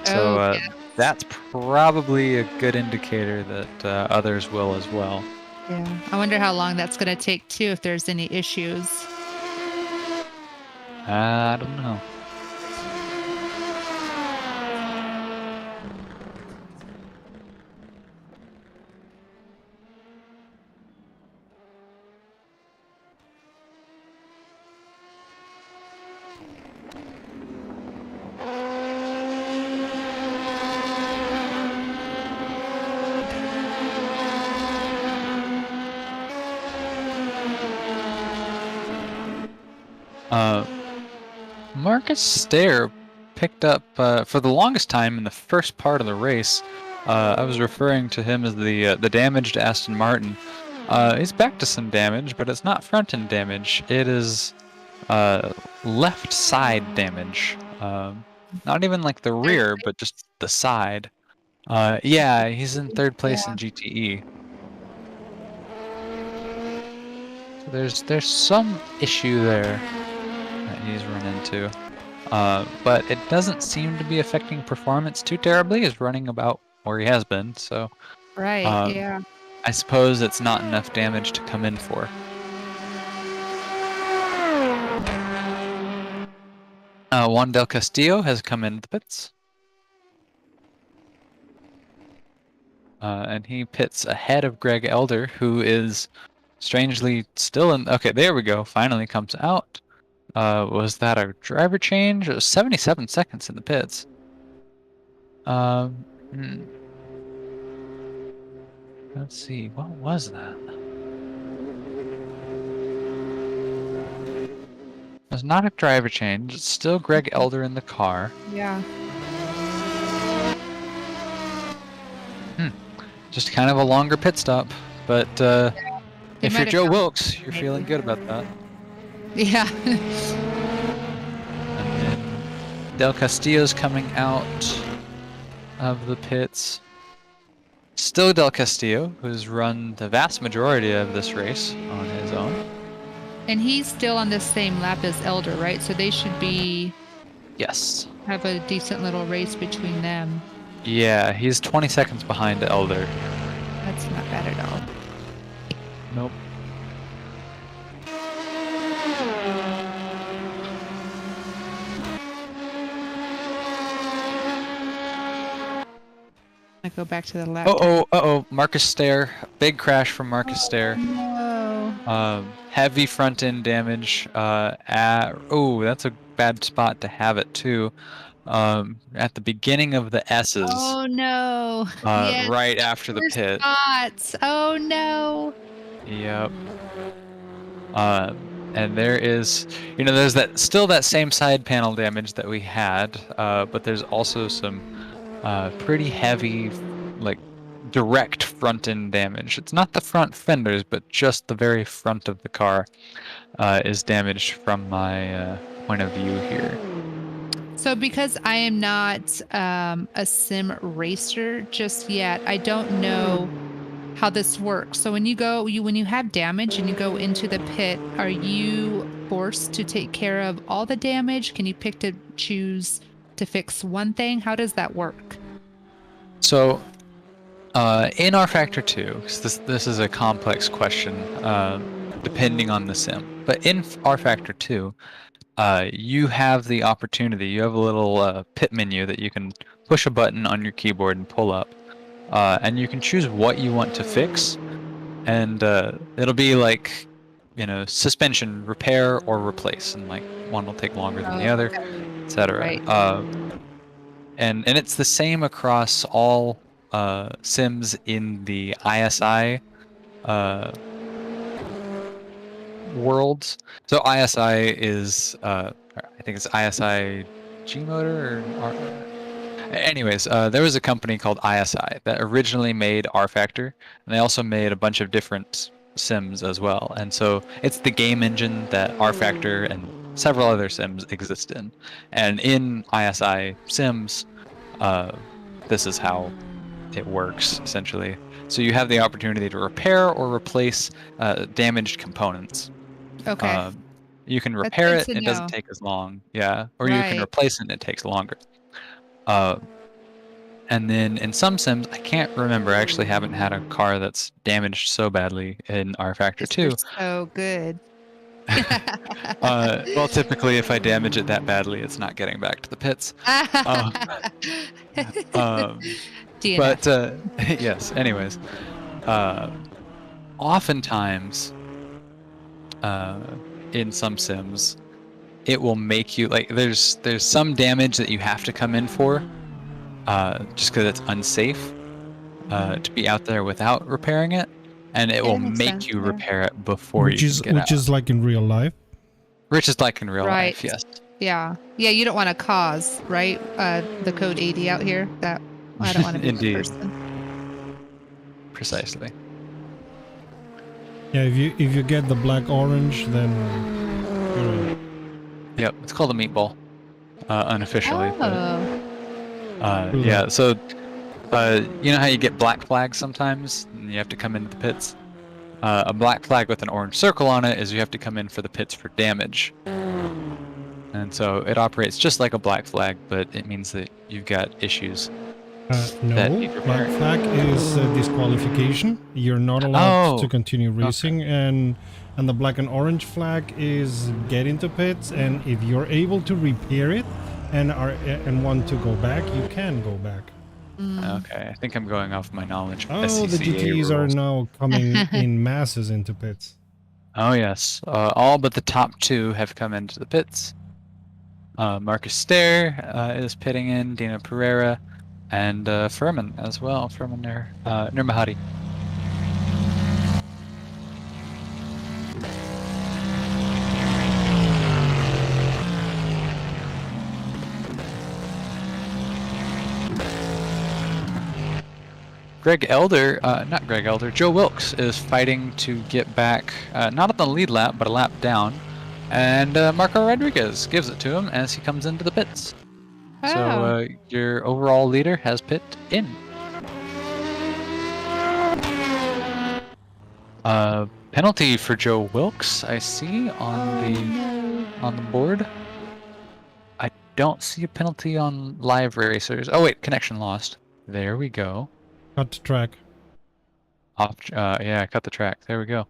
Speaker 1: So
Speaker 2: Oh, yeah.
Speaker 1: that's probably a good indicator that others will as well.
Speaker 2: Yeah. I wonder how long that's going to take too, if there's any issues.
Speaker 1: I don't know. Marcus Stair picked up for the longest time in the first part of the race. I was referring to him as the damaged Aston Martin. He's back to some damage, but it's not front end damage. It is left side damage. Not even like the rear, but just the side. Yeah, he's in third place in GTE. So there's some issue there that he's run into. But it doesn't seem to be affecting performance too terribly. He's running about where he has been, so
Speaker 2: Right, yeah.
Speaker 1: I suppose it's not enough damage to come in for. Juan Del Castillo has come into the pits. And he pits ahead of Greg Elder, who is strangely still in... Okay, there we go. Finally comes out. Was that a driver change? It was 77 seconds in the pits. Let's see, what was that? It was not a driver change. It's still Greg Elder in the car.
Speaker 2: Yeah.
Speaker 1: Just kind of a longer pit stop. But if you're
Speaker 2: might have
Speaker 1: Joe
Speaker 2: found-
Speaker 1: Wilkes, you're
Speaker 2: maybe.
Speaker 1: feeling good about that.
Speaker 2: Yeah.
Speaker 1: And then Del Castillo's coming out of the pits. Still Del Castillo, who's run the vast majority of this race on his own.
Speaker 2: And he's still on the same lap as Elder, right? So they should
Speaker 1: Yes.
Speaker 2: have a decent little race between them.
Speaker 1: Yeah, he's 20 seconds behind Elder.
Speaker 2: That's not bad at all.
Speaker 1: Nope.
Speaker 2: I go back to the lap.
Speaker 1: Uh-oh, Marcus Stair. Big crash from Marcus Stair.
Speaker 2: No.
Speaker 1: Heavy front end damage. That's a bad spot to have it too. At the beginning of the S's.
Speaker 2: Oh no. Yes,
Speaker 1: right after the
Speaker 2: worst
Speaker 1: pit.
Speaker 2: spots. Oh no.
Speaker 1: Yep. And there is, there's that same side panel damage that we had, but there's also some pretty heavy, like, direct front end damage. It's not the front fenders, but just the very front of the car is damaged from my point of view here.
Speaker 2: So because I am not a sim racer just yet, I don't know how this works. So when you have damage and you go into the pit, are you forced to take care of all the damage? Can you pick to choose to fix one thing? How does that work?
Speaker 1: So in rFactor 2, 'cause this is a complex question depending on the sim, but in rFactor 2, you have the opportunity. You have a little pit menu that you can push a button on your keyboard and pull up, and you can choose what you want to fix, and it'll be like, suspension repair or replace, and like one will take longer than the
Speaker 2: Oh,
Speaker 1: other, etc.
Speaker 2: right.
Speaker 1: And it's the same across all sims in the ISI worlds. So ISI is I think it's ISI Gmotor anyways, there was a company called ISI that originally made rFactor, and they also made a bunch of different sims as well. And so it's the game engine that rFactor and several other sims exist in. And in ISI sims, this is how it works essentially. So you have the opportunity to repair or replace damaged components.
Speaker 2: Okay.
Speaker 1: You can
Speaker 2: That's
Speaker 1: repair
Speaker 2: good
Speaker 1: it,
Speaker 2: to
Speaker 1: and it doesn't
Speaker 2: know.
Speaker 1: take as long. Yeah. Or you can
Speaker 2: Right.
Speaker 1: replace it, and it takes longer. And then in some sims, I can't remember. I actually haven't had a car that's damaged so badly in rFactor
Speaker 2: 'Cause you're
Speaker 1: 2.
Speaker 2: so good.
Speaker 1: Well, typically, if I damage it that badly, it's not getting back to the pits. Um, um,
Speaker 2: DNF.
Speaker 1: but yes. Anyways, oftentimes, in some sims, it will make you like there's some damage that you have to come in for, just because it's unsafe to be out there without repairing it, and it
Speaker 2: Yeah,
Speaker 1: will
Speaker 2: that makes
Speaker 1: make
Speaker 2: sense.
Speaker 1: you
Speaker 2: Yeah.
Speaker 1: repair it before you can get
Speaker 3: which
Speaker 1: out.
Speaker 3: is like in real life.
Speaker 1: Which is like in real
Speaker 2: Right.
Speaker 1: life, yes.
Speaker 2: Yeah. Yeah, you don't want to cause, right? The code 80 out here. That I don't want to be that
Speaker 1: Indeed,
Speaker 2: person.
Speaker 1: precisely.
Speaker 3: Yeah, if you get the black orange, then you're in.
Speaker 1: Yep, it's called a meatball, unofficially.
Speaker 2: Oh.
Speaker 1: But yeah, so you know how you get black flags sometimes, and you have to come into the pits. A black flag with an orange circle on it is you have to come in for the pits for damage. And so it operates just like a black flag, but it means that you've got issues.
Speaker 3: No,
Speaker 1: that need
Speaker 3: black
Speaker 1: repairing.
Speaker 3: flag is disqualification. You're not allowed to
Speaker 1: Oh,
Speaker 3: continue racing, and the black and orange flag is get into pits, and if you're able to repair it and want to go back, you can go back.
Speaker 1: okay. I think I'm going off my knowledge of
Speaker 3: Oh, the
Speaker 1: SCCA
Speaker 3: GTs are
Speaker 1: rules.
Speaker 3: now coming in masses into pits.
Speaker 1: Oh yes, all but the top two have come into the pits. Marcus Stair is pitting in, Dino Pereira, and Furman as well. Furman Nurmahadi. Not Greg Elder, Joe Wilkes is fighting to get back, not on the lead lap, but a lap down. And Marco Rodriguez gives it to him as he comes into the pits.
Speaker 2: Oh.
Speaker 1: So your overall leader has pit in. Penalty for Joe Wilkes, I see on the board. I don't see a penalty on live racers. Oh wait, connection lost. There we go.
Speaker 3: Cut the track.
Speaker 1: Off. Yeah, cut the track. There we go.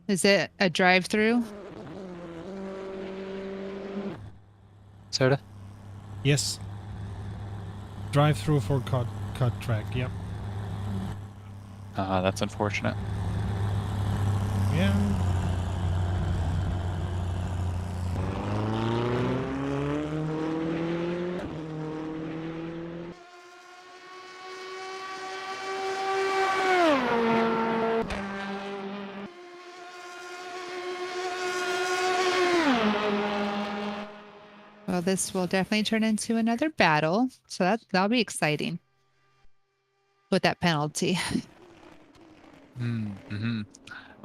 Speaker 2: Is it a drive-through?
Speaker 1: Soda.
Speaker 3: Yes. Drive through for cut track. Yep.
Speaker 1: That's unfortunate.
Speaker 3: Yeah.
Speaker 2: Well, this will definitely turn into another battle, so that'll be exciting. with that penalty.
Speaker 1: Mm-hmm.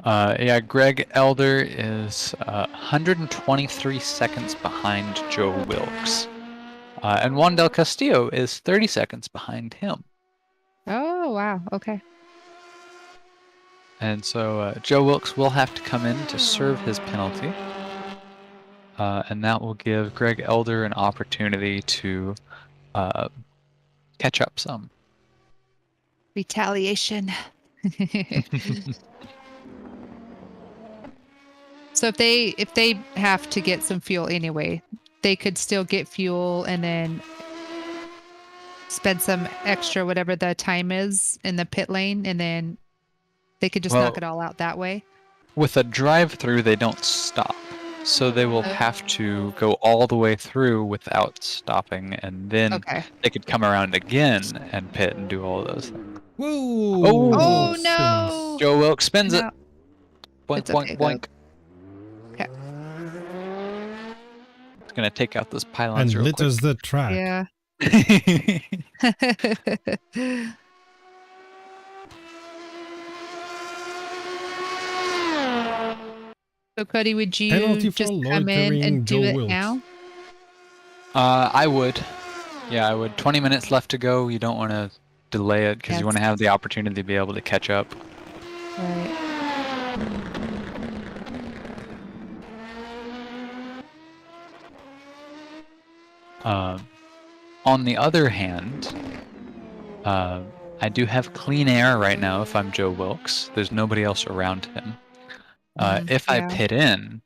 Speaker 1: Yeah, Greg Elder is 123 seconds behind Joe Wilkes. And Juan Del Castillo is 30 seconds behind him.
Speaker 2: Oh, wow. Okay.
Speaker 1: And so Joe Wilkes will have to come in to serve his penalty. And that will give Greg Elder an opportunity to catch up some.
Speaker 2: Retaliation. So if they have to get some fuel anyway, they could still get fuel and then spend some extra whatever the time is in the pit lane, and then they could just knock it all out that way.
Speaker 1: With a drive-through, they don't stop. So they will have to go all the way through without stopping, and then they could come around again and pit and do all those things.
Speaker 3: Whoa!
Speaker 2: Oh no!
Speaker 1: Joe Wilkes spins it. Boink,
Speaker 2: It's okay,
Speaker 1: boink, boink.
Speaker 2: Okay.
Speaker 1: It's gonna take out those pylons
Speaker 3: And
Speaker 1: real quick.
Speaker 3: litters the track.
Speaker 2: Yeah. So Cody, would you
Speaker 3: Penalty for
Speaker 2: just come in and do
Speaker 3: Joe
Speaker 2: it
Speaker 3: Wilkes.
Speaker 2: now?
Speaker 1: I would. Yeah, I would. 20 minutes left to go. You don't want to delay it because you want to have the opportunity to be able to catch up.
Speaker 2: Right.
Speaker 1: On the other hand, I do have clean air right now if I'm Joe Wilkes. There's nobody else around him. If I pit in,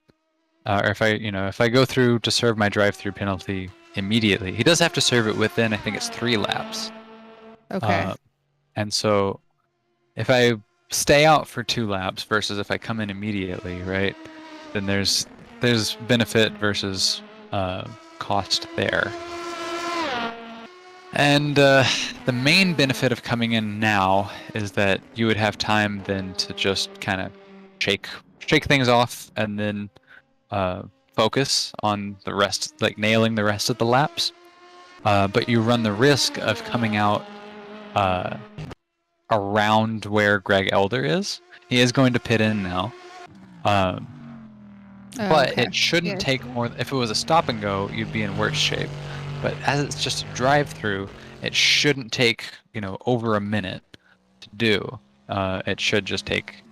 Speaker 1: or if I go through to serve my drive-through penalty immediately, he does have to serve it within, I think it's 3 laps.
Speaker 2: Okay.
Speaker 1: And so if I stay out for 2 laps versus if I come in immediately, right, then there's benefit versus cost there. And the main benefit of coming in now is that you would have time then to just kind of shake things off and then focus on the rest, like nailing the rest of the laps. But you run the risk of coming out around where Greg Elder is. He is going to pit in now. But it shouldn't take more. If it was a stop and go, you'd be in worse shape. But as it's just a drive-through, it shouldn't take over a minute to do. It should just take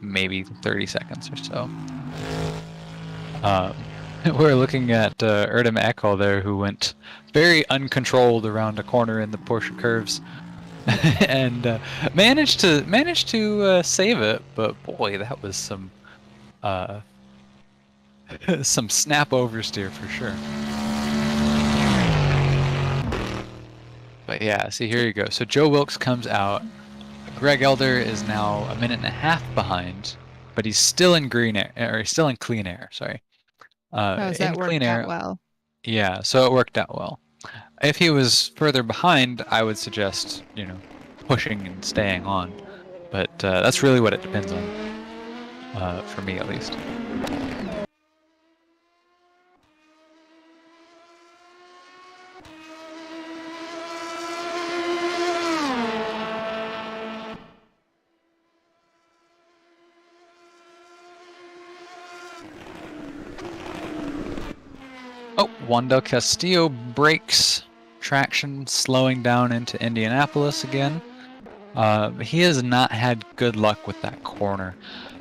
Speaker 1: maybe 30 seconds or so. We're looking at Erdem Ekal there, who went very uncontrolled around a corner in the Porsche curves, and managed to save it. But boy, that was some snap oversteer for sure. But yeah, see, here you go. So Joe Wilkes comes out. Greg Elder is now a minute and a half behind, but he's still in green air, or he's still in clean air. Sorry.
Speaker 2: That worked out well.
Speaker 1: Yeah, so it worked out well. If he was further behind, I would suggest pushing and staying on. But that's really what it depends on, for me at least. Oh, Juan Del Castillo breaks traction, slowing down into Indianapolis again. He has not had good luck with that corner.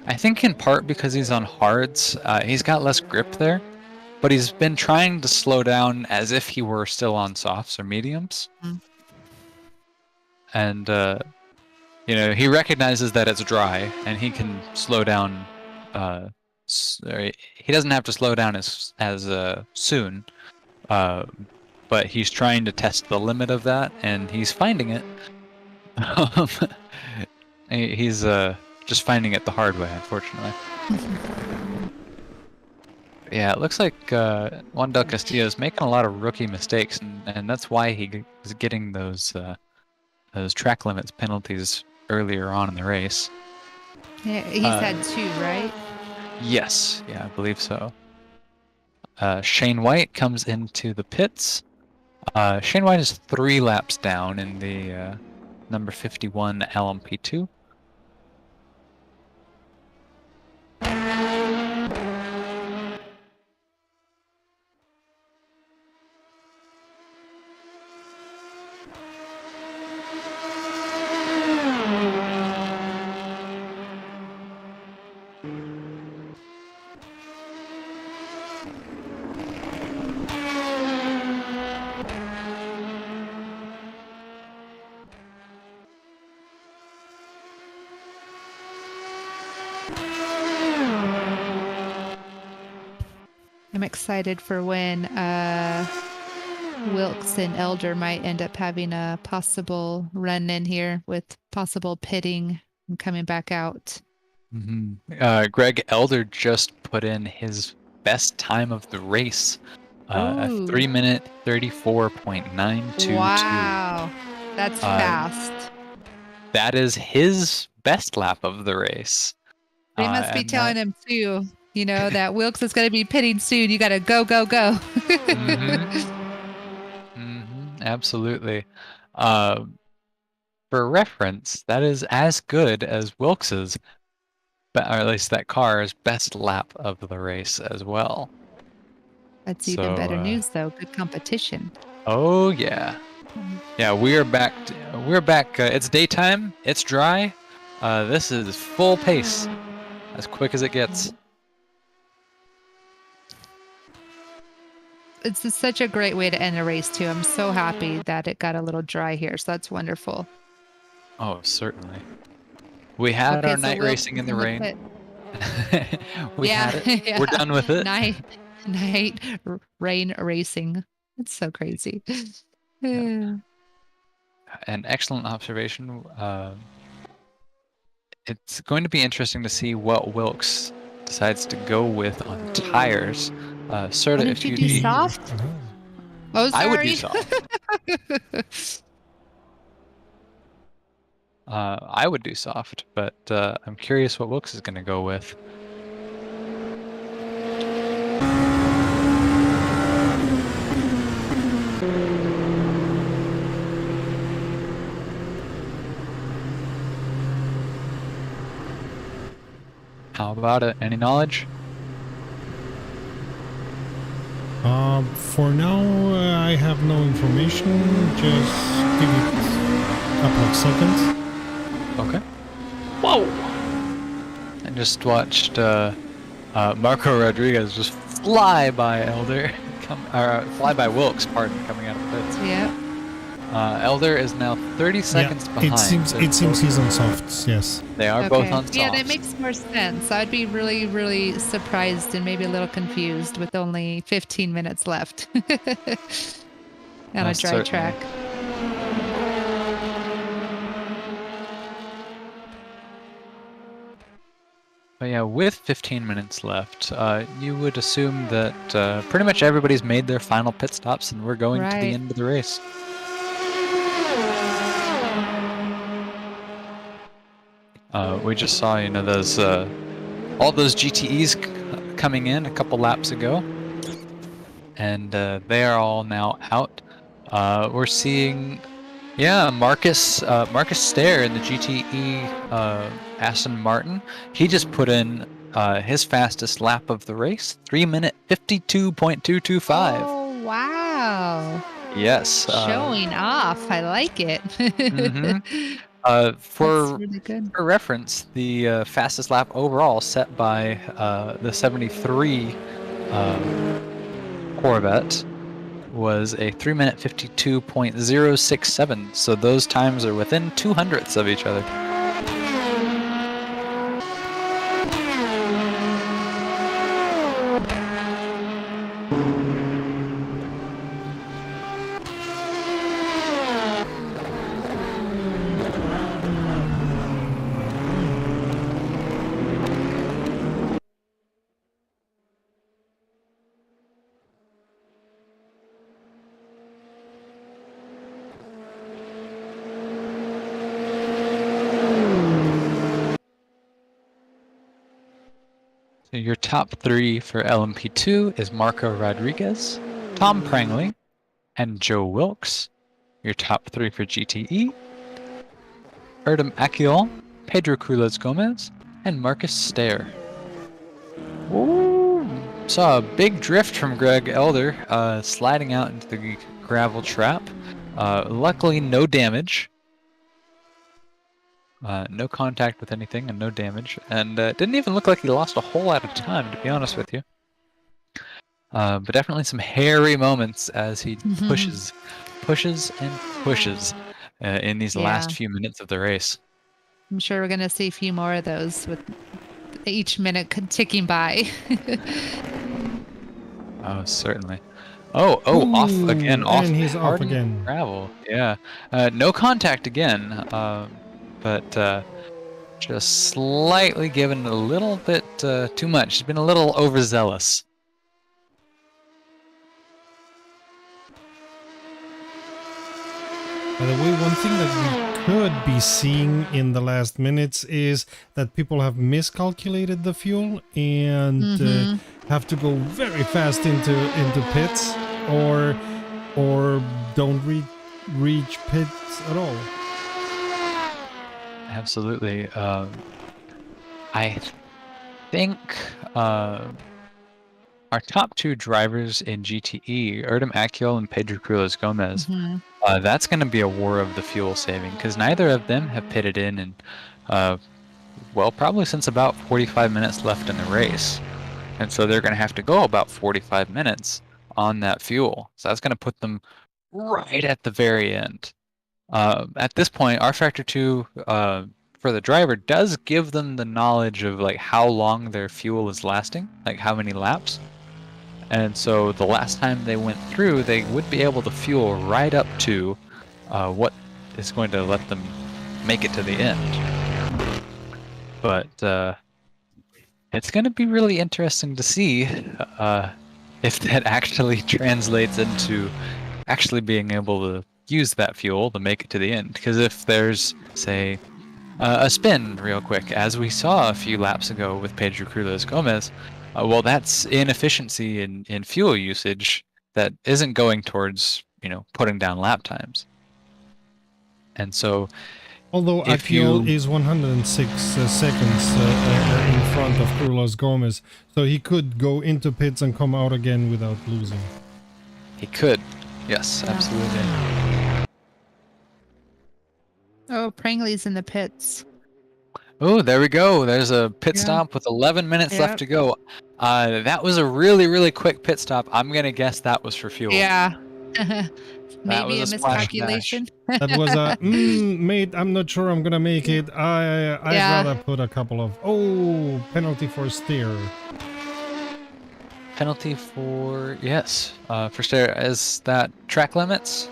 Speaker 1: I think in part because he's on hards. He's got less grip there, but he's been trying to slow down as if he were still on softs or mediums. And he recognizes that it's dry, and he can slow down. He doesn't have to slow down as soon, but he's trying to test the limit of that, and he's finding it. He's just finding it the hard way, unfortunately. Yeah, it looks like Juan Del Castillo is making a lot of rookie mistakes, and that's why he is getting those track limits penalties earlier on in the race.
Speaker 2: Yeah, he's had 2, right?
Speaker 1: Yes, yeah, I believe so. Shane White comes into the pits. Shane White is 3 laps down in the number 51 LMP2.
Speaker 2: I'm excited for when Wilkes and Elder might end up having a possible run in here with possible pitting and coming back out.
Speaker 1: Greg Elder just put in his best time of the race, a
Speaker 2: Ooh.
Speaker 1: 3-minute 34.922.
Speaker 2: Wow, that's fast.
Speaker 1: That is his best lap of the race.
Speaker 2: They must be
Speaker 1: and
Speaker 2: telling him too, you know, that Wilkes is going to be pitting soon. You got to go, go, go.
Speaker 1: Absolutely. For reference, that is as good as Wilkes's, or at least that car's best lap of the race as well.
Speaker 2: That's even better news, though. Good competition.
Speaker 1: Oh yeah, yeah. We're back. We're back. It's daytime. It's dry. This is full pace, as quick as it gets.
Speaker 2: It's just such a great way to end a race too. I'm so happy that it got a little dry here. So that's wonderful.
Speaker 1: Oh, certainly. We had our night racing in the rain. We had it. Yeah. We're done with it.
Speaker 2: Night rain racing. It's so crazy. Yeah.
Speaker 1: An excellent observation. It's going to be interesting to see what Wilkes decides to go with on tires. Serta, if you
Speaker 2: do soft? Oh, sorry.
Speaker 1: I would do soft. I would do soft, but I'm curious what Wilkes is going to go with. How about it? Any knowledge?
Speaker 3: For now, I have no information. Just give it a couple of seconds.
Speaker 1: Okay. Whoa! I just watched Marco Rodriguez just fly by Elder, fly by Wilkes, pardon, coming out of the pits.
Speaker 2: Yeah.
Speaker 1: Elder is now 30 seconds behind.
Speaker 3: It seems he's on softs, yes.
Speaker 1: They are both on softs.
Speaker 2: Yeah, that makes more sense. I'd be really, really surprised and maybe a little confused with only 15 minutes left on a dry track.
Speaker 1: But yeah, with 15 minutes left, you would assume that pretty much everybody's made their final pit stops and we're going to the end of the race. We just saw, you know, those all those GTEs coming in a couple laps ago, and they are all now out. We're seeing, yeah, Marcus Stair in the GTE Aston Martin. He just put in his fastest lap of the race, 3-minute 52.225.
Speaker 2: Oh wow!
Speaker 1: Yes,
Speaker 2: showing off. I like it.
Speaker 1: For
Speaker 2: really good.
Speaker 1: For reference, the fastest lap overall set by the 73 Corvette was a 3-minute 52.067. So those times are within 200ths of each other. Your top three for LMP2 is Marco Rodriguez, Tom Prangley, and Joe Wilkes. Your top three for GTE, Erdem Akiol, Pedro Cruz Gomez, and Marcus Stair. Ooh, saw a big drift from Greg Elder, sliding out into the gravel trap. Luckily, no damage. No contact with anything and no damage. And didn't even look like he lost a whole lot of time, to be honest with you. But definitely some hairy moments as he pushes and pushes in these last few minutes of the race.
Speaker 2: I'm sure we're going to see a few more of those with each minute ticking by.
Speaker 1: Oh, certainly. Oh, off again. Off,
Speaker 3: and he's off
Speaker 1: hardened
Speaker 3: again.
Speaker 1: gravel. Yeah. No contact again, but just slightly given a little bit too much. He's been a little overzealous.
Speaker 3: By the way, one thing that we could be seeing in the last minutes is that people have miscalculated the fuel and have to go very fast into pits, or don't reach pits at all.
Speaker 1: Absolutely. I think our top two drivers in GTE, Erdem Akiol and Pedro Cruz Gomez, that's going to be a war of the fuel saving, because neither of them have pitted in well, probably since about 45 minutes left in the race. And so they're going to have to go about 45 minutes on that fuel. So that's going to put them right at the very end. At this point, rFactor 2 for the driver does give them the knowledge of like how long their fuel is lasting, like how many laps. And so the last time they went through, they would be able to fuel right up to what is going to let them make it to the end. But it's going to be really interesting to see if that actually translates into actually being able to use that fuel to make it to the end. Because if there's, say, a spin real quick, as we saw a few laps ago with Pedro Cruz Gomez, well, that's inefficiency in fuel usage that isn't going towards, putting down lap times. And so,
Speaker 3: although Akiol is 106 seconds in front of Cruz Gomez, so he could go into pits and come out again without losing.
Speaker 1: He could, yes, absolutely.
Speaker 2: Oh, Prangley's in the pits.
Speaker 1: Oh, there we go. There's a pit stop with 11 minutes left to go. That was a really, really quick pit stop. I'm going to guess that was for fuel.
Speaker 2: Yeah. Maybe a miscalculation.
Speaker 3: That was a, mate, I'm not sure I'm going to make it. I'd rather put a couple of, penalty for steer.
Speaker 1: Penalty for, yes, for steer. Is that track limits?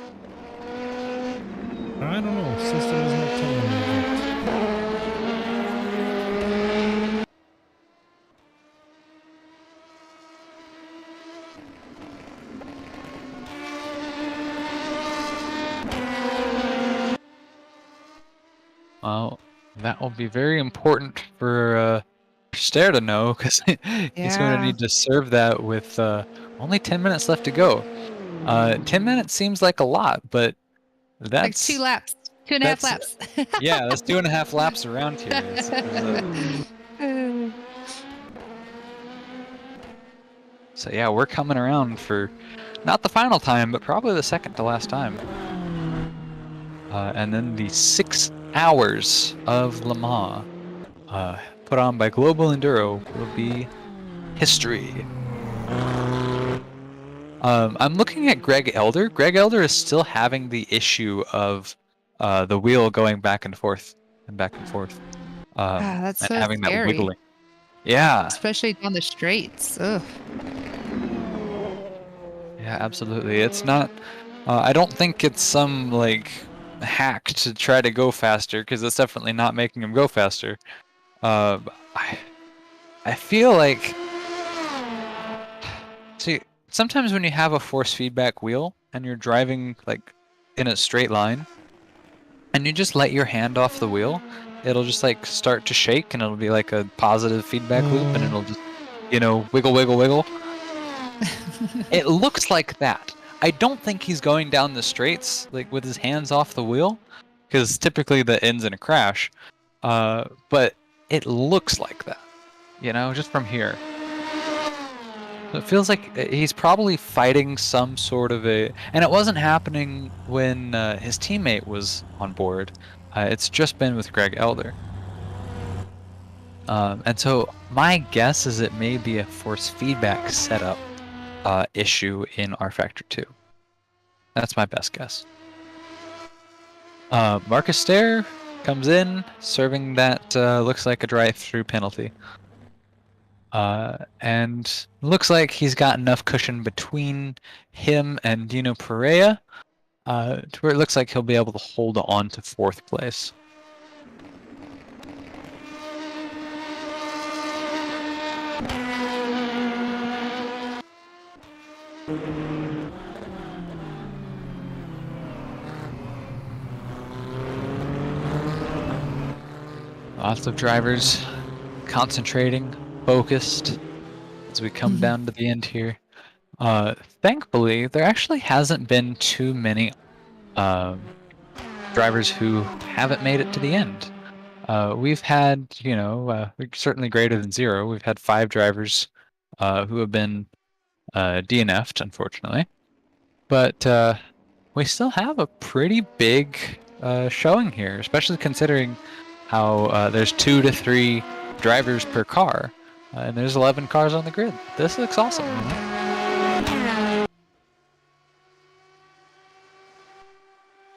Speaker 3: I don't know. System is not telling me that.
Speaker 1: Well, that will be very important for Stair to know, because he's going to need to serve that with only 10 minutes left to go. 10 minutes seems like a lot, but that's...
Speaker 2: like 2 laps. 2.5 laps.
Speaker 1: Yeah, that's 2.5 laps around here. So yeah, we're coming around for not the final time, but probably the second to last time. And then the 6 hours of Le Mans, put on by Global Enduro, will be history. I'm looking at Greg Elder. Greg Elder is still having the issue of the wheel going back and forth and back and forth.
Speaker 2: That's
Speaker 1: and
Speaker 2: so
Speaker 1: having
Speaker 2: scary.
Speaker 1: that wiggling. Yeah.
Speaker 2: Especially down the straights. Ugh.
Speaker 1: Yeah, absolutely. It's not... I don't think it's some, hack to try to go faster, because it's definitely not making him go faster. I feel like... See, sometimes when you have a force feedback wheel, and you're driving, in a straight line, and you just let your hand off the wheel, it'll just, start to shake, and it'll be like a positive feedback loop, and it'll just, wiggle, wiggle, wiggle. It looks like that. I don't think he's going down the straights, with his hands off the wheel, because typically that ends in a crash. But it looks like that, just from here. So it feels like he's probably fighting some sort of and it wasn't happening when his teammate was on board. It's just been with Greg Elder. And so my guess is it may be a force feedback setup issue in rFactor 2. That's my best guess. Marcus Stair comes in, serving that looks like a drive-through penalty. And looks like he's got enough cushion between him and Dino Perea to where it looks like he'll be able to hold on to 4th place. Lots of drivers concentrating, focused as we come down to the end here. Thankfully, there actually hasn't been too many drivers who haven't made it to the end. We've had, certainly greater than 0. We've had 5 drivers who have been DNF'd, unfortunately. But we still have a pretty big showing here, especially considering how there's 2 to 3 drivers per car, and there's 11 cars on the grid. This looks awesome.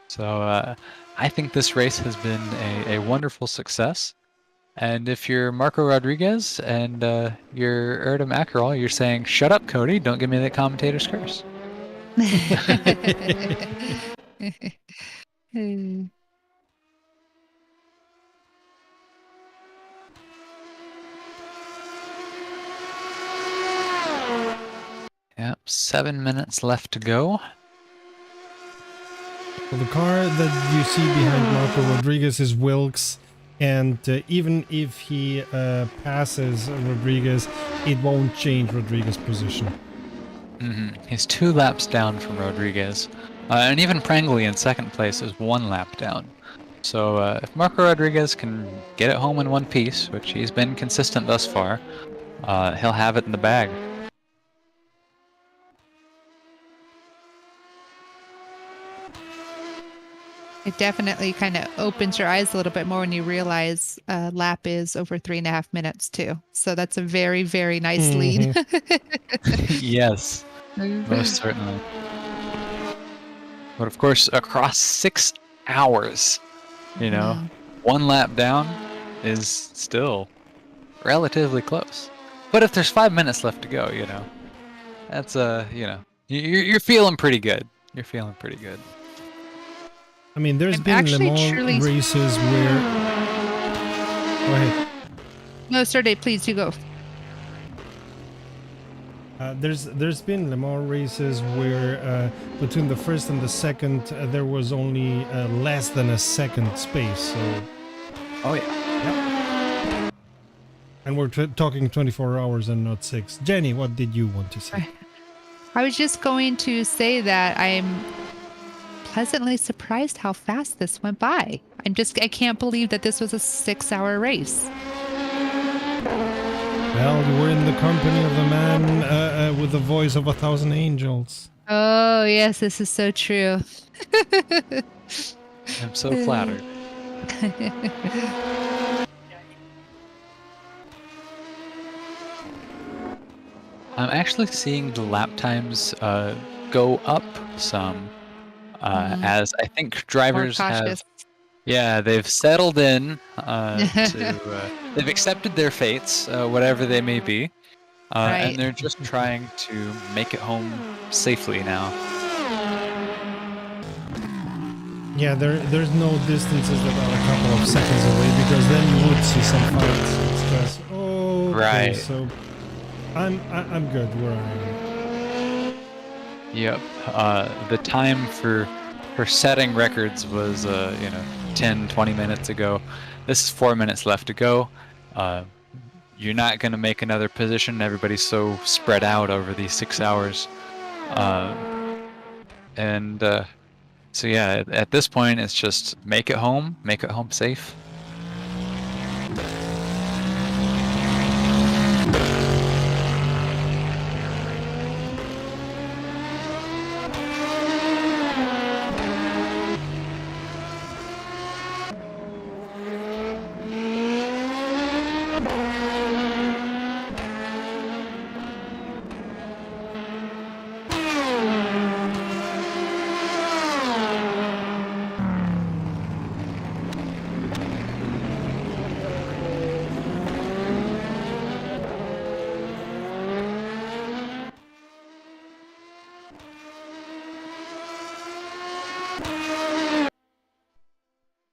Speaker 1: So I think this race has been a wonderful success. And if you're Marco Rodriguez and you're Erdem Akerol, you're saying, "Shut up, Cody, don't give me that commentator's curse." Yep, 7 minutes left to go.
Speaker 3: Well, the car that you see behind Marco Rodriguez is Wilkes, and even if he passes Rodriguez, it won't change Rodriguez's position.
Speaker 1: He's 2 laps down from Rodriguez, and even Prangley in 2nd place is 1 lap down. So if Marco Rodriguez can get it home in one piece, which he's been consistent thus far, he'll have it in the bag.
Speaker 2: It definitely kind of opens your eyes a little bit more when you realize a lap is over 3.5 minutes too. So that's a very, very nice lead.
Speaker 1: Yes, most certainly. But of course, across 6 hours, 1 lap down is still relatively close. But if there's 5 minutes left to go, that's you're feeling pretty good. You're feeling pretty good.
Speaker 3: I mean, there's been Le Mans races where... Go ahead.
Speaker 2: No, Sergey, please, you go.
Speaker 3: There's been Le Mans races where between the first and the second there was only less than a second space. So.
Speaker 1: Oh yeah.
Speaker 3: And we're talking 24 hours and not 6. Jenny, what did you want to say?
Speaker 2: I was just going to say that I'm pleasantly surprised how fast this went by. I can't believe that this was a 6-hour race.
Speaker 3: Well, you were in the company of a man with the voice of 1,000 angels.
Speaker 2: Oh, yes, this is so true.
Speaker 1: I'm so flattered. I'm actually seeing the lap times go up some. As I think drivers have, they've settled in they've accepted their fates, whatever they may be, and they're just trying to make it home safely now.
Speaker 3: Yeah, there's no distances that are a couple of seconds away, because then you would see some fights and stress. Oh, okay,
Speaker 1: right.
Speaker 3: So I'm good where I am.
Speaker 1: Yep. The time for setting records was 10-20 minutes ago. This is 4 minutes left to go. You're not going to make another position. Everybody's so spread out over these 6 hours. And So yeah, at this point, it's just make it home safe.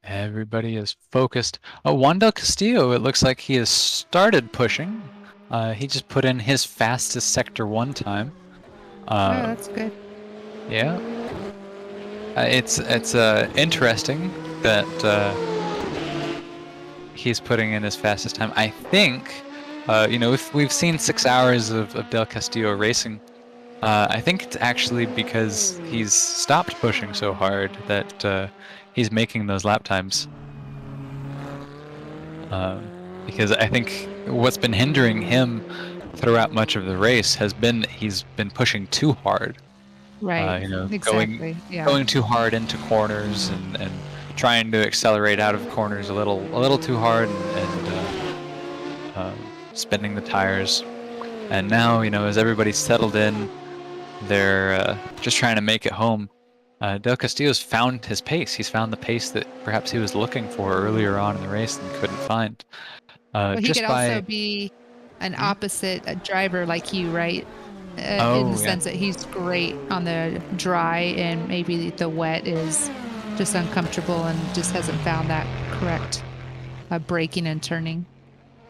Speaker 1: Everybody is focused. Oh, Juan del Castillo, it looks like he has started pushing. He just put in his fastest Sector 1 time.
Speaker 2: Oh, that's good.
Speaker 1: Yeah. It's interesting that he's putting in his fastest time. I think, you know, if we've seen 6 hours of Del Castillo racing, I think it's actually because he's stopped pushing so hard that he's making those lap times. Because I think what's been hindering him throughout much of the race has been he's been pushing too hard.
Speaker 2: Right.
Speaker 1: You know,
Speaker 2: Exactly. Yeah.
Speaker 1: going too hard into corners and trying to accelerate out of corners a little too hard and spinning the tires. And now, you know, as everybody's settled in, they're just trying to make it home. Del Castillo's found his pace. He's found the pace that perhaps he was looking for earlier on in the race and couldn't find.
Speaker 2: Well, he
Speaker 1: just
Speaker 2: could
Speaker 1: by...
Speaker 2: also be an opposite driver like you, right? In
Speaker 1: Oh,
Speaker 2: the
Speaker 1: yeah.
Speaker 2: sense that he's great on the dry and maybe the wet is just uncomfortable and just hasn't found that correct braking and turning.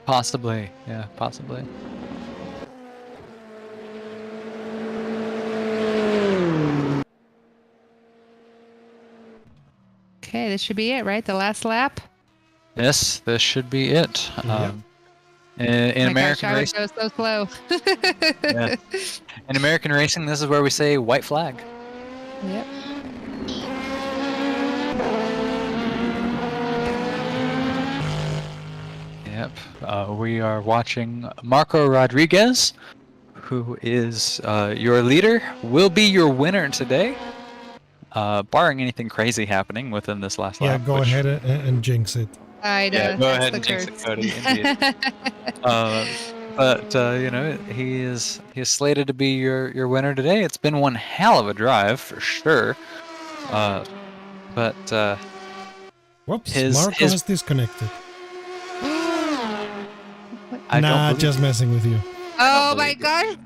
Speaker 1: Possibly, yeah, possibly.
Speaker 2: Okay, this should be it, right? The last lap?
Speaker 1: This should be it.
Speaker 3: Yep.
Speaker 1: In
Speaker 2: My
Speaker 1: American
Speaker 2: gosh, I would
Speaker 1: racing,
Speaker 2: go so slow.
Speaker 1: Yeah. In American racing, this is where we say white flag.
Speaker 2: Yep.
Speaker 1: Yep. We are watching Marco Rodriguez, who is your leader, will be your winner today, barring anything crazy happening within this last
Speaker 3: Yeah,
Speaker 1: lap.
Speaker 3: go ahead and jinx it.
Speaker 2: I know.
Speaker 1: Yeah, go
Speaker 2: that's
Speaker 1: ahead
Speaker 2: the
Speaker 1: and jinx it,
Speaker 2: curse.
Speaker 1: Cody. Indeed. But you know, he is slated to be your winner today. It's been one hell of a drive for sure. But
Speaker 3: Whoops,
Speaker 1: his-
Speaker 3: Marco
Speaker 1: his-
Speaker 3: has disconnected.
Speaker 1: I
Speaker 3: Nah,
Speaker 1: don't believe
Speaker 3: just messing with you.
Speaker 2: Oh my
Speaker 1: believe
Speaker 2: gosh.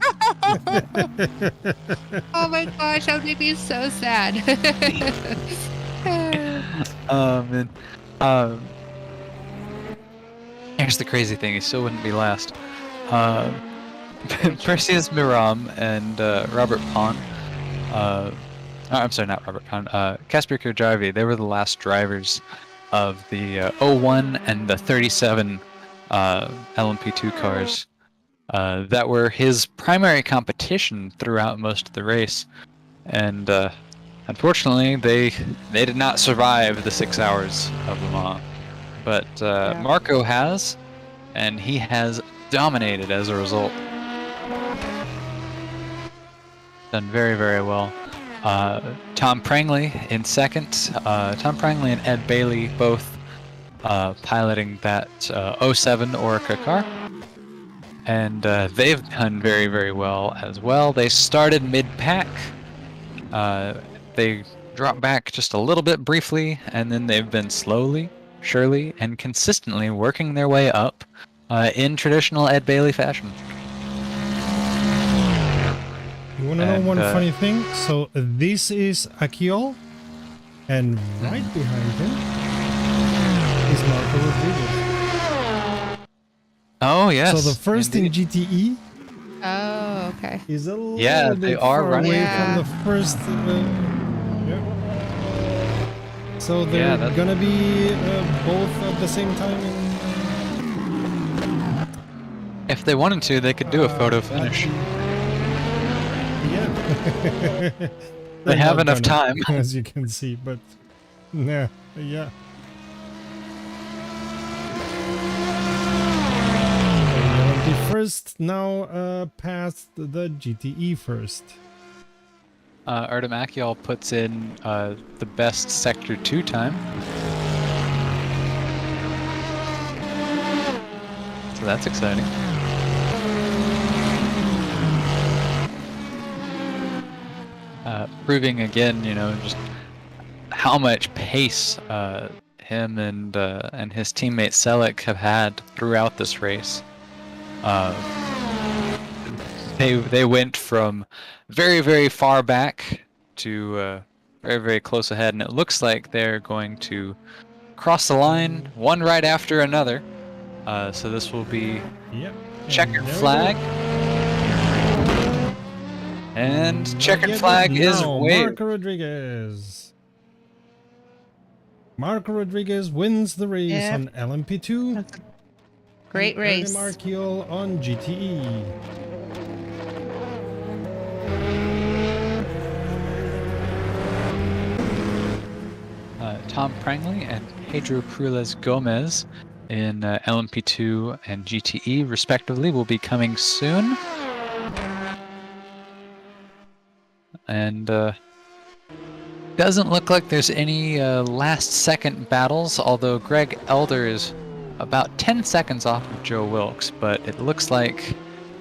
Speaker 2: Oh my gosh, that would make me so sad.
Speaker 1: Here's the crazy thing: he still wouldn't be last. Perseus Miram and Robert Pond. I'm sorry, not Robert Pond. Kasper Kujarvi. They were the last drivers of the 01 and the 37 LMP2 cars. That were his primary competition throughout most of the race, and unfortunately, they did not survive the 6 hours of Le Mans. But
Speaker 2: Yeah.
Speaker 1: Marco has, and he has dominated as a result. Done very, very well. Tom Prangley in second. Tom Prangley and Ed Bailey both piloting that 07 Orica car. And they've done very, very well as well. They started mid-pack. They dropped back just a little bit briefly, and then they've been slowly, surely, and consistently working their way up in traditional Ed Bailey fashion.
Speaker 3: You want to know
Speaker 1: And,
Speaker 3: one funny thing? So this is Akiol, and right behind him is Marco Rodriguez.
Speaker 1: Oh yes.
Speaker 3: So the first
Speaker 1: indeed.
Speaker 3: in GTE
Speaker 2: Oh, okay.
Speaker 3: is a little
Speaker 1: Yeah,
Speaker 3: bit
Speaker 1: they are
Speaker 3: far
Speaker 1: running.
Speaker 3: away
Speaker 2: Yeah.
Speaker 3: from the first. Yeah. So they're
Speaker 1: Yeah, that's-
Speaker 3: gonna be both at the same time.
Speaker 1: If they wanted to, they could do a photo
Speaker 3: That'd
Speaker 1: finish.
Speaker 3: be- Yeah.
Speaker 1: They have enough time.
Speaker 3: as you can see, but yeah. The first now passed the GTE first.
Speaker 1: Artem Akyol puts in the best Sector 2 time. So that's exciting. Proving again, just how much pace him and his teammate Selleck have had throughout this race. They went from very, very far back to very, very close ahead, and it looks like they're going to cross the line one right after another. So this will be checkered flag. And checkered flag is waved.
Speaker 3: Marco Rodriguez wins the race on LMP2.
Speaker 2: Great race.
Speaker 3: Markiel on GTE.
Speaker 1: Tom Prangley and Pedro Crules Gomez in LMP2 and GTE respectively will be coming soon. And doesn't look like there's any last second battles, although Greg Elder is about 10 seconds off of Joe Wilkes, but it looks like,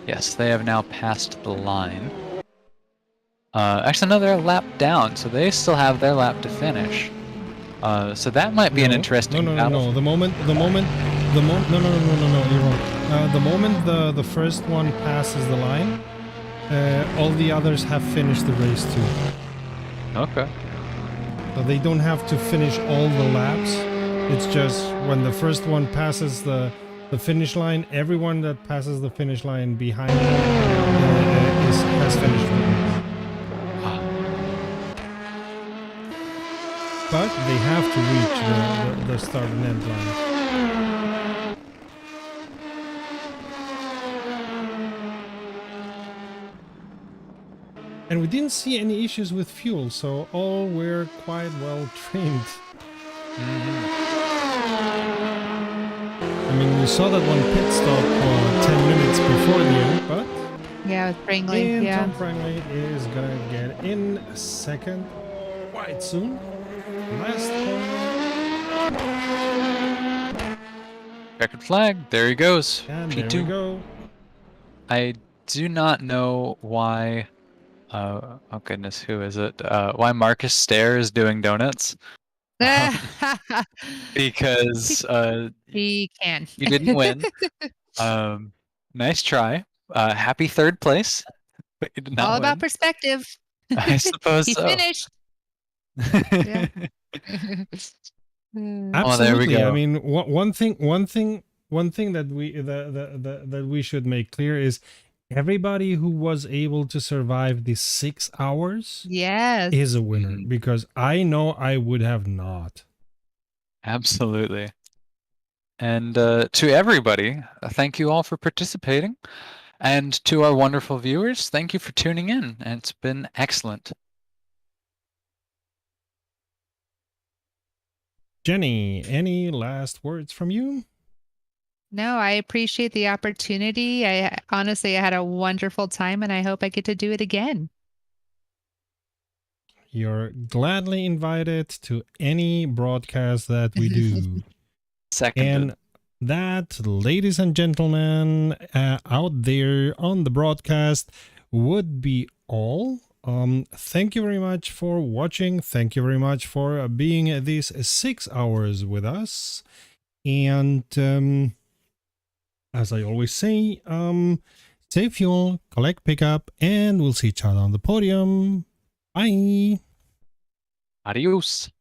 Speaker 1: yes, they have now passed the line. Actually, no, they're a lap down, so they still have their lap to finish. So that might be an interesting battle.
Speaker 3: No, the moment, you're wrong. The moment the first one passes the line, all the others have finished the race too.
Speaker 1: Okay.
Speaker 3: So they don't have to finish all the laps. It's just when the first one passes the finish line, everyone that passes the finish line behind has finished the race. But they have to reach the start and end line. And we didn't see any issues with fuel, so all were quite well trained. I mean, we saw that one pit stop 10 minutes before the end, but...
Speaker 2: Yeah, with Prangley,
Speaker 3: and Tom Prangley is gonna get in second quite soon. Last one.
Speaker 1: Checkered flag, there he goes.
Speaker 3: And
Speaker 1: P2.
Speaker 3: there we go.
Speaker 1: I do not know why... oh goodness, who is it? Why Marcus Stair is doing donuts? Because
Speaker 2: he can.
Speaker 1: you didn't win. Nice try. Happy third place, but you did not
Speaker 2: All
Speaker 1: win.
Speaker 2: about perspective.
Speaker 1: I suppose
Speaker 2: he
Speaker 1: so.
Speaker 2: finished. Yeah.
Speaker 3: Absolutely.
Speaker 1: Oh, there we go.
Speaker 3: I mean, one thing that we should make clear is everybody who was able to survive the 6 hours is a winner, because I know I would have not.
Speaker 1: Absolutely. And to everybody, thank you all for participating. And to our wonderful viewers, thank you for tuning in. And it's been excellent.
Speaker 3: Jenny, any last words from you?
Speaker 2: No, I appreciate the opportunity. I honestly had a wonderful time, and I hope I get to do it again.
Speaker 3: You're gladly invited to any broadcast that we do.
Speaker 1: Seconded.
Speaker 3: And that, ladies and gentlemen, out there on the broadcast would be all. Thank you very much for watching. Thank you very much for being these 6 hours with us. And as I always say, save fuel, collect pickup, and we'll see each other on the podium. Bye.
Speaker 1: Adios.